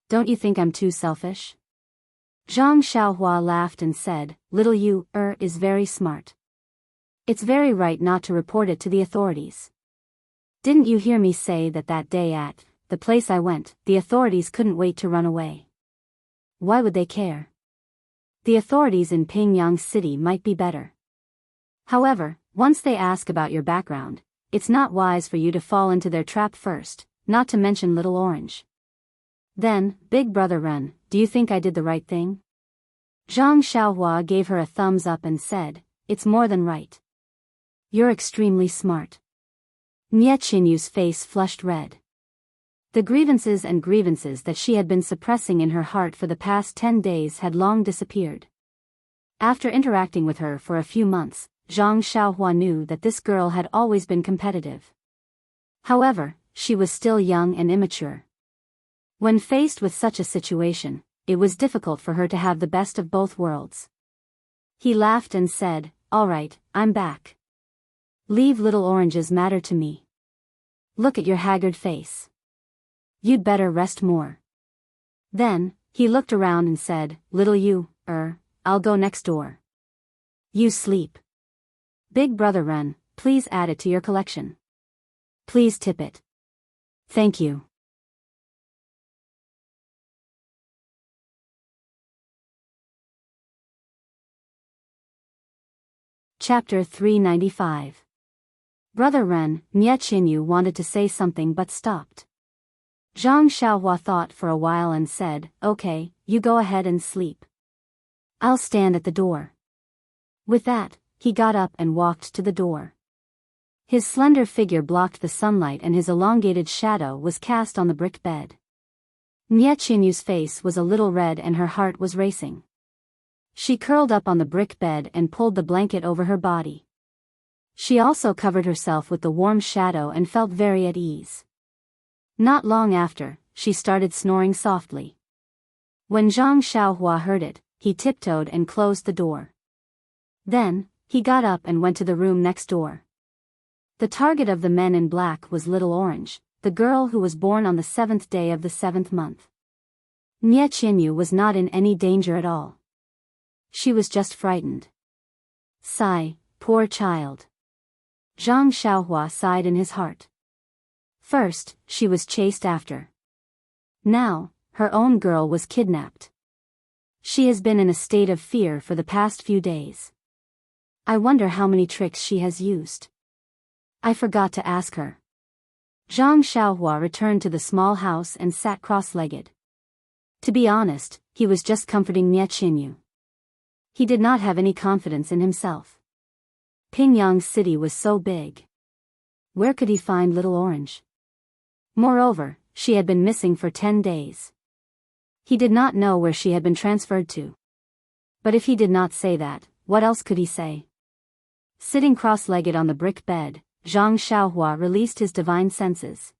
Don't you think I'm too selfish? Zhang Xiaohua laughed and said, Little you, is very smart. It's very right not to report it to the authorities. Didn't you hear me say that day at the place I went, the authorities couldn't wait to run away? Why would they care? The authorities in Pingyang City might be better. However, once they ask about your background, it's not wise for you to fall into their trap first, not to mention Little Orange. Then, Big Brother Ren, do you think I did the right thing? Zhang Xiaohua gave her a thumbs up and said, It's more than right. You're extremely smart. Nie Qinyu's face flushed red. The grievances that she had been suppressing in her heart for the past 10 days had long disappeared. After interacting with her for a few months, Zhang Xiaohua knew that this girl had always been competitive. However, she was still young and immature. When faced with such a situation, it was difficult for her to have the best of both worlds. He laughed and said, All right, I'm back. Leave Little Orange's matter to me. Look at your haggard face. You'd better rest more. Then, he looked around and said, Little you, I'll go next door. You sleep. Big Brother Ren, please add it to your collection. Please tip it. Thank you. Chapter 395. Brother Ren, Nie Qinyu wanted to say something but stopped. Zhang Xiaohua thought for a while and said, Okay, you go ahead and sleep. I'll stand at the door. With that, he got up and walked to the door. His slender figure blocked the sunlight and his elongated shadow was cast on the brick bed. Nie Qinyu's face was a little red and her heart was racing. She curled up on the brick bed and pulled the blanket over her body. She also covered herself with the warm shadow and felt very at ease. Not long after, she started snoring softly. When Zhang Xiaohua heard it, he tiptoed and closed the door. Then, he got up and went to the room next door. The target of the men in black was Little Orange, the girl who was born on the 7th day of the 7th month. Nie Qinyu was not in any danger at all. She was just frightened. Sigh, poor child. Zhang Xiaohua sighed in his heart. First, she was chased after. Now, her own girl was kidnapped. She has been in a state of fear for the past few days. I wonder how many tricks she has used. I forgot to ask her. Zhang Xiaohua returned to the small house and sat cross-legged. To be honest, he was just comforting Nie Qinyu. He did not have any confidence in himself. Pingyang City was so big. Where could he find Little Orange? Moreover, she had been missing for 10 days. He did not know where she had been transferred to. But if he did not say that, what else could he say? Sitting cross-legged on the brick bed, Zhang Xiaohua released his divine senses.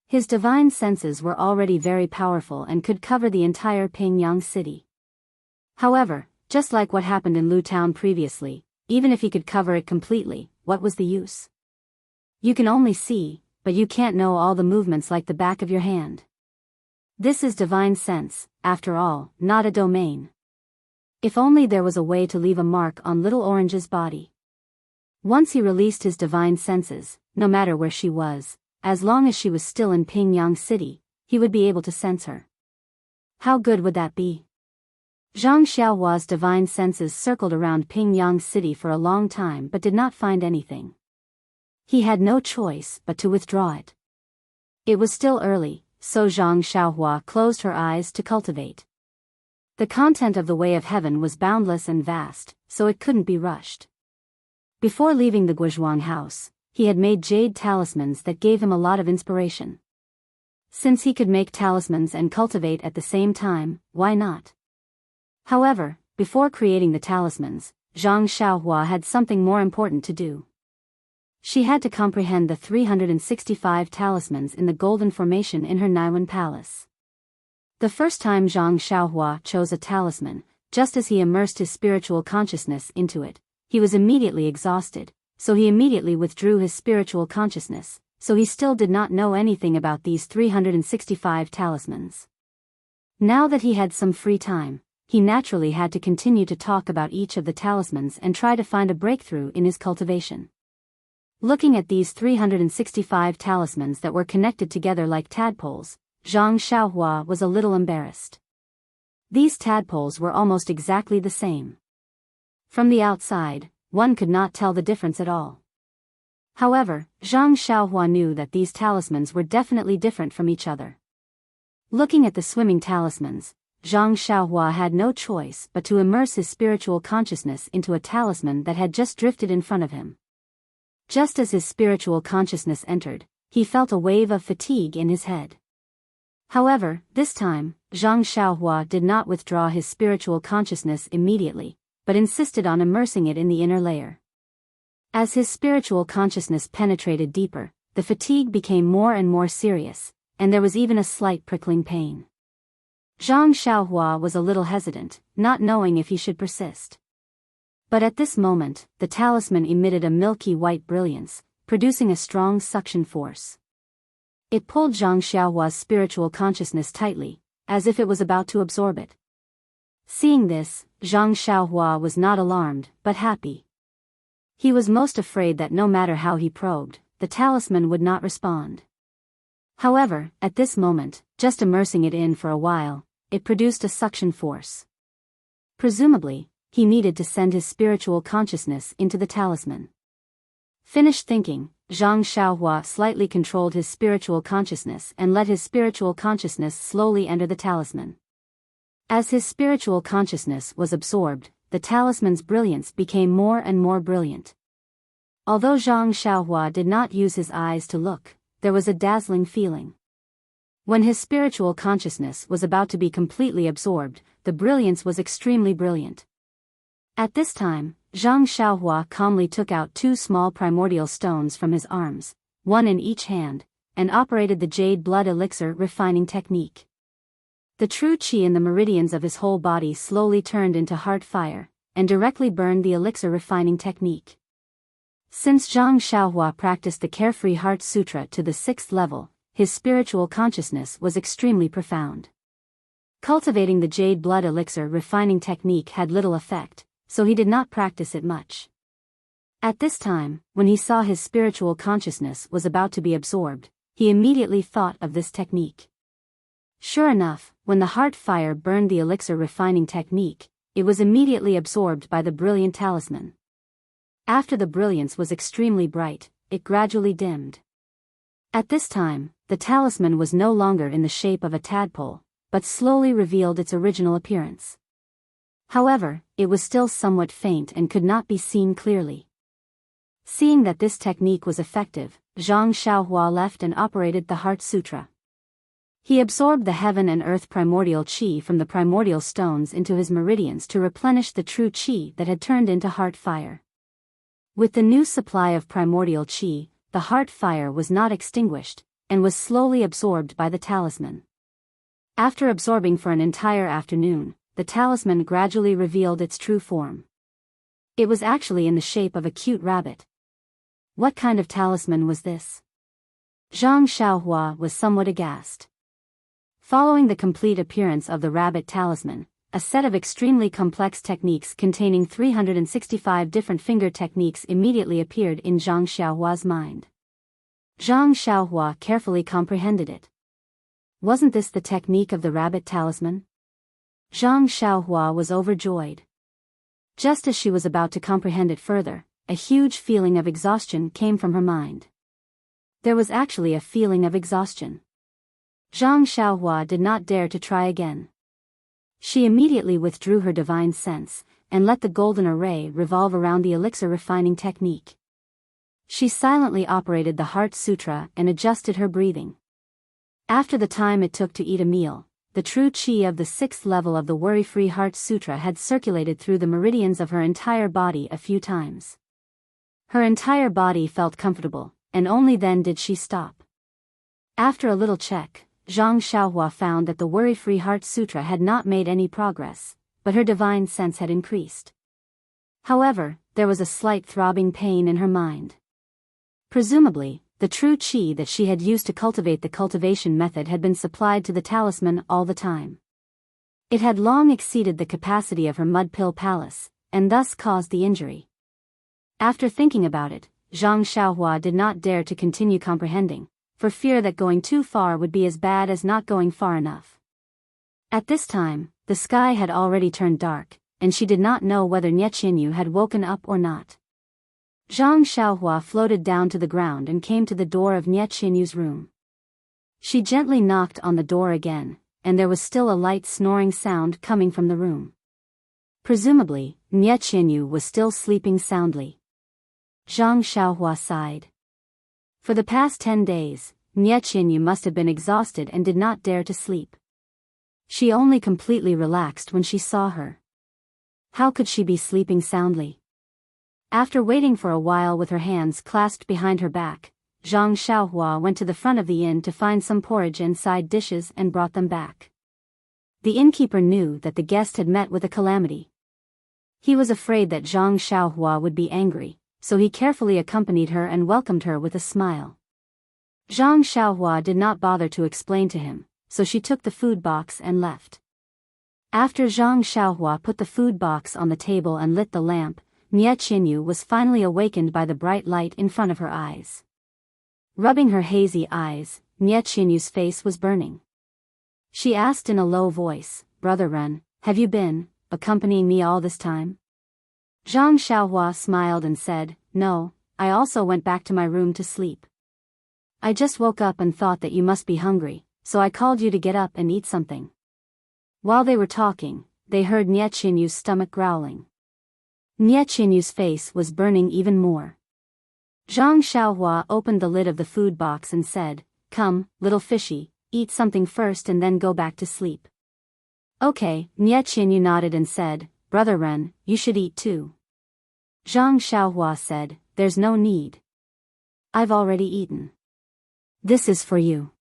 His divine senses were already very powerful and could cover the entire Pingyang City. However, just like what happened in Lu Town previously, even if he could cover it completely, what was the use? You can only see, but you can't know all the movements like the back of your hand. This is divine sense, after all, not a domain. If only there was a way to leave a mark on Little Orange's body. Once he released his divine senses, no matter where she was, as long as she was still in Pingyang City, he would be able to sense her. How good would that be? Zhang Xiaohua's divine senses circled around Pingyang City for a long time but did not find anything. He had no choice but to withdraw it. It was still early, so Zhang Xiaohua closed her eyes to cultivate. The content of the Way of Heaven was boundless and vast, so it couldn't be rushed. Before leaving the Guizhuang house, he had made jade talismans that gave him a lot of inspiration. Since he could make talismans and cultivate at the same time, why not? However, before creating the talismans, Zhang Xiaohua had something more important to do. She had to comprehend the 365 talismans in the golden formation in her Naiwan palace. The first time Zhang Xiaohua chose a talisman, just as he immersed his spiritual consciousness into it, he was immediately exhausted, so he immediately withdrew his spiritual consciousness, so he still did not know anything about these 365 talismans. Now that he had some free time, he naturally had to continue to talk about each of the talismans and try to find a breakthrough in his cultivation. Looking at these 365 talismans that were connected together like tadpoles, Zhang Xiaohua was a little embarrassed. These tadpoles were almost exactly the same. From the outside, one could not tell the difference at all. However, Zhang Xiaohua knew that these talismans were definitely different from each other. Looking at the swimming talismans, Zhang Xiaohua had no choice but to immerse his spiritual consciousness into a talisman that had just drifted in front of him. Just as his spiritual consciousness entered, he felt a wave of fatigue in his head. However, this time, Zhang Xiaohua did not withdraw his spiritual consciousness immediately, but insisted on immersing it in the inner layer. As his spiritual consciousness penetrated deeper, the fatigue became more and more serious, and there was even a slight prickling pain. Zhang Xiaohua was a little hesitant, not knowing if he should persist. But at this moment, the talisman emitted a milky white brilliance, producing a strong suction force. It pulled Zhang Xiaohua's spiritual consciousness tightly, as if it was about to absorb it. Seeing this, Zhang Xiaohua was not alarmed, but happy. He was most afraid that no matter how he probed, the talisman would not respond. However, at this moment, just immersing it in for a while, it produced a suction force. Presumably, he needed to send his spiritual consciousness into the talisman. Finished thinking, Zhang Xiaohua slightly controlled his spiritual consciousness and let his spiritual consciousness slowly enter the talisman. As his spiritual consciousness was absorbed, the talisman's brilliance became more and more brilliant. Although Zhang Xiaohua did not use his eyes to look, there was a dazzling feeling. When his spiritual consciousness was about to be completely absorbed, the brilliance was extremely brilliant. At this time, Zhang Xiaohua calmly took out 2 small primordial stones from his arms, one in each hand, and operated the jade blood elixir refining technique. The true qi in the meridians of his whole body slowly turned into heart fire, and directly burned the elixir refining technique. Since Zhang Xiaohua practiced the Carefree Heart Sutra to the 6th level, his spiritual consciousness was extremely profound. Cultivating the jade blood elixir refining technique had little effect, so he did not practice it much. At this time, when he saw his spiritual consciousness was about to be absorbed, he immediately thought of this technique. Sure enough, when the heart fire burned the elixir refining technique, it was immediately absorbed by the brilliant talisman. After the brilliance was extremely bright, it gradually dimmed. At this time, the talisman was no longer in the shape of a tadpole, but slowly revealed its original appearance. However, it was still somewhat faint and could not be seen clearly. Seeing that this technique was effective, Zhang Xiaohua left and operated the Heart Sutra. He absorbed the heaven and earth primordial qi from the primordial stones into his meridians to replenish the true qi that had turned into heart fire. With the new supply of primordial qi, the heart fire was not extinguished, and was slowly absorbed by the talisman. After absorbing for an entire afternoon, the talisman gradually revealed its true form. It was actually in the shape of a cute rabbit. What kind of talisman was this? Zhang Xiaohua was somewhat aghast. Following the complete appearance of the rabbit talisman, a set of extremely complex techniques containing 365 different finger techniques immediately appeared in Zhang Xiaohua's mind. Zhang Xiaohua carefully comprehended it. Wasn't this the technique of the rabbit talisman? Zhang Xiaohua was overjoyed. Just as she was about to comprehend it further, a huge feeling of exhaustion came from her mind. There was actually a feeling of exhaustion. Zhang Xiaohua did not dare to try again. She immediately withdrew her divine sense, and let the golden array revolve around the elixir refining technique. She silently operated the Heart Sutra and adjusted her breathing. After the time it took to eat a meal, the true chi of the 6th level of the Worry-Free Heart Sutra had circulated through the meridians of her entire body a few times. Her entire body felt comfortable, and only then did she stop. After a little check, Zhang Xiaohua found that the Worry-Free Heart Sutra had not made any progress, but her divine sense had increased. However, there was a slight throbbing pain in her mind. Presumably, the true chi that she had used to cultivate the cultivation method had been supplied to the talisman all the time. It had long exceeded the capacity of her mud pill palace, and thus caused the injury. After thinking about it, Zhang Xiaohua did not dare to continue comprehending, for fear that going too far would be as bad as not going far enough. At this time, the sky had already turned dark, and she did not know whether Nie Qinyu had woken up or not. Zhang Xiaohua floated down to the ground and came to the door of Nie Qinyu's room. She gently knocked on the door again, and there was still a light snoring sound coming from the room. Presumably, Nie Qinyu was still sleeping soundly. Zhang Xiaohua sighed. For the past 10 days, Nie Qinyu must have been exhausted and did not dare to sleep. She only completely relaxed when she saw her. How could she be sleeping soundly? After waiting for a while with her hands clasped behind her back, Zhang Xiaohua went to the front of the inn to find some porridge and side dishes and brought them back. The innkeeper knew that the guest had met with a calamity. He was afraid that Zhang Xiaohua would be angry, so he carefully accompanied her and welcomed her with a smile. Zhang Xiaohua did not bother to explain to him, so she took the food box and left. After Zhang Xiaohua put the food box on the table and lit the lamp, Nie Qinyu was finally awakened by the bright light in front of her eyes. Rubbing her hazy eyes, Nie Qinyu's face was burning. She asked in a low voice, "Brother Ren, have you been accompanying me all this time?" Zhang Xiaohua smiled and said, "No, I also went back to my room to sleep. I just woke up and thought that you must be hungry, so I called you to get up and eat something." While they were talking, they heard Nie Qinyu's stomach growling. Nie Qinyu's face was burning even more. Zhang Xiaohua opened the lid of the food box and said, "Come, little fishy, eat something first and then go back to sleep." "Okay," Nie Qinyu nodded and said, "Brother Ren, you should eat too." Zhang Xiaohua said, "There's no need. I've already eaten. This is for you."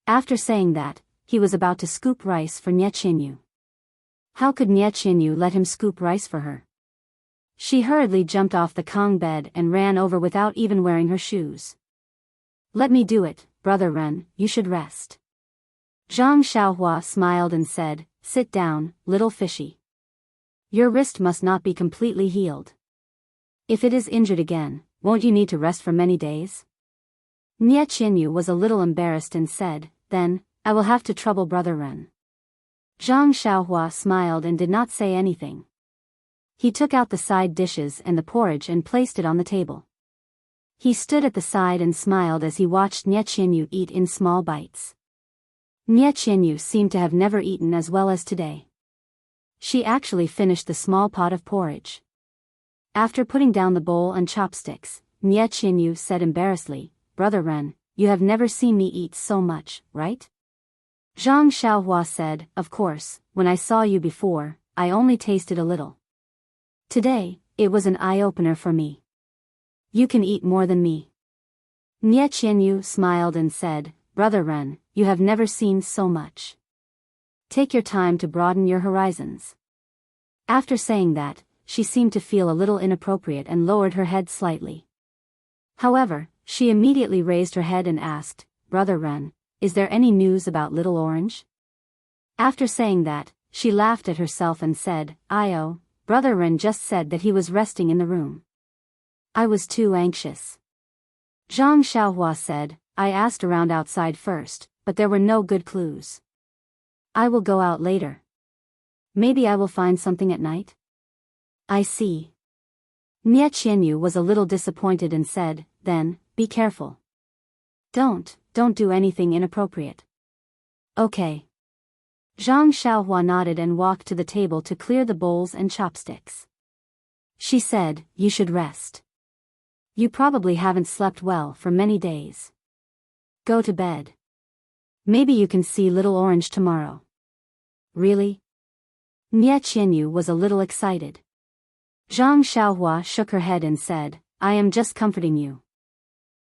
After saying that, he was about to scoop rice for Nie Qinyu. How could Nie Qinyu let him scoop rice for her? She hurriedly jumped off the Kong bed and ran over without even wearing her shoes. "Let me do it, Brother Ren, you should rest." Zhang Xiaohua smiled and said, "Sit down, little fishy. Your wrist must not be completely healed. If it is injured again, won't you need to rest for many days?" Nie Qinyu was a little embarrassed and said, "Then, I will have to trouble Brother Ren." Zhang Xiaohua smiled and did not say anything. He took out the side dishes and the porridge and placed it on the table. He stood at the side and smiled as he watched Nie Qinyu eat in small bites. Nie Qinyu seemed to have never eaten as well as today. She actually finished the small pot of porridge. After putting down the bowl and chopsticks, Nie Qinyu said embarrassedly, "Brother Ren, you have never seen me eat so much, right?" Zhang Xiaohua said, "Of course, when I saw you before, I only tasted a little. Today, it was an eye-opener for me. You can eat more than me." Nie Qinyu smiled and said, "Brother Ren, you have never seen so much. Take your time to broaden your horizons." After saying that, she seemed to feel a little inappropriate and lowered her head slightly. However, she immediately raised her head and asked, "Brother Ren, is there any news about Little Orange?" After saying that, she laughed at herself and said, "Io, Brother Ren just said that he was resting in the room. I was too anxious." Zhang Xiaohua said, "I asked around outside first, but there were no good clues. I will go out later. Maybe I will find something at night." "I see." Nie Qinyu was a little disappointed and said, "Then, be careful. Don't do anything inappropriate." "Okay." Zhang Xiaohua nodded and walked to the table to clear the bowls and chopsticks. She said, "You should rest. You probably haven't slept well for many days. Go to bed. Maybe you can see Little Orange tomorrow." Really? Nie Qianyu was a little excited. Zhang Xiaohua shook her head and said, I am just comforting you.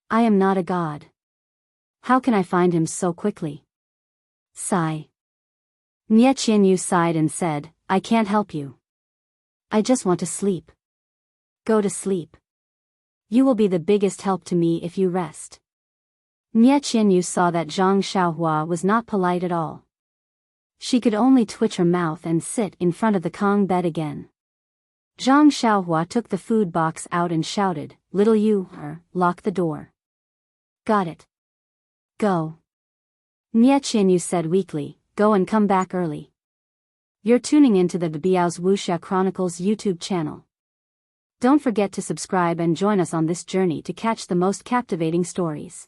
I am not a god. How can I find him so quickly? Sigh. Nie Qianyu sighed and said, I can't help you. I just want to sleep. Go to sleep. You will be the biggest help to me if you rest. Nie Qianyu saw that Zhang Xiaohua was not polite at all. She could only twitch her mouth and sit in front of the Kong bed again. Zhang Xiaohua took the food box out and shouted, Little you, lock the door. Got it. Go. Nie Qianyu said weakly, go and come back early. You're tuning into the Biyao's Wuxia Chronicles YouTube channel. Don't forget to subscribe and join us on this journey to catch the most captivating stories.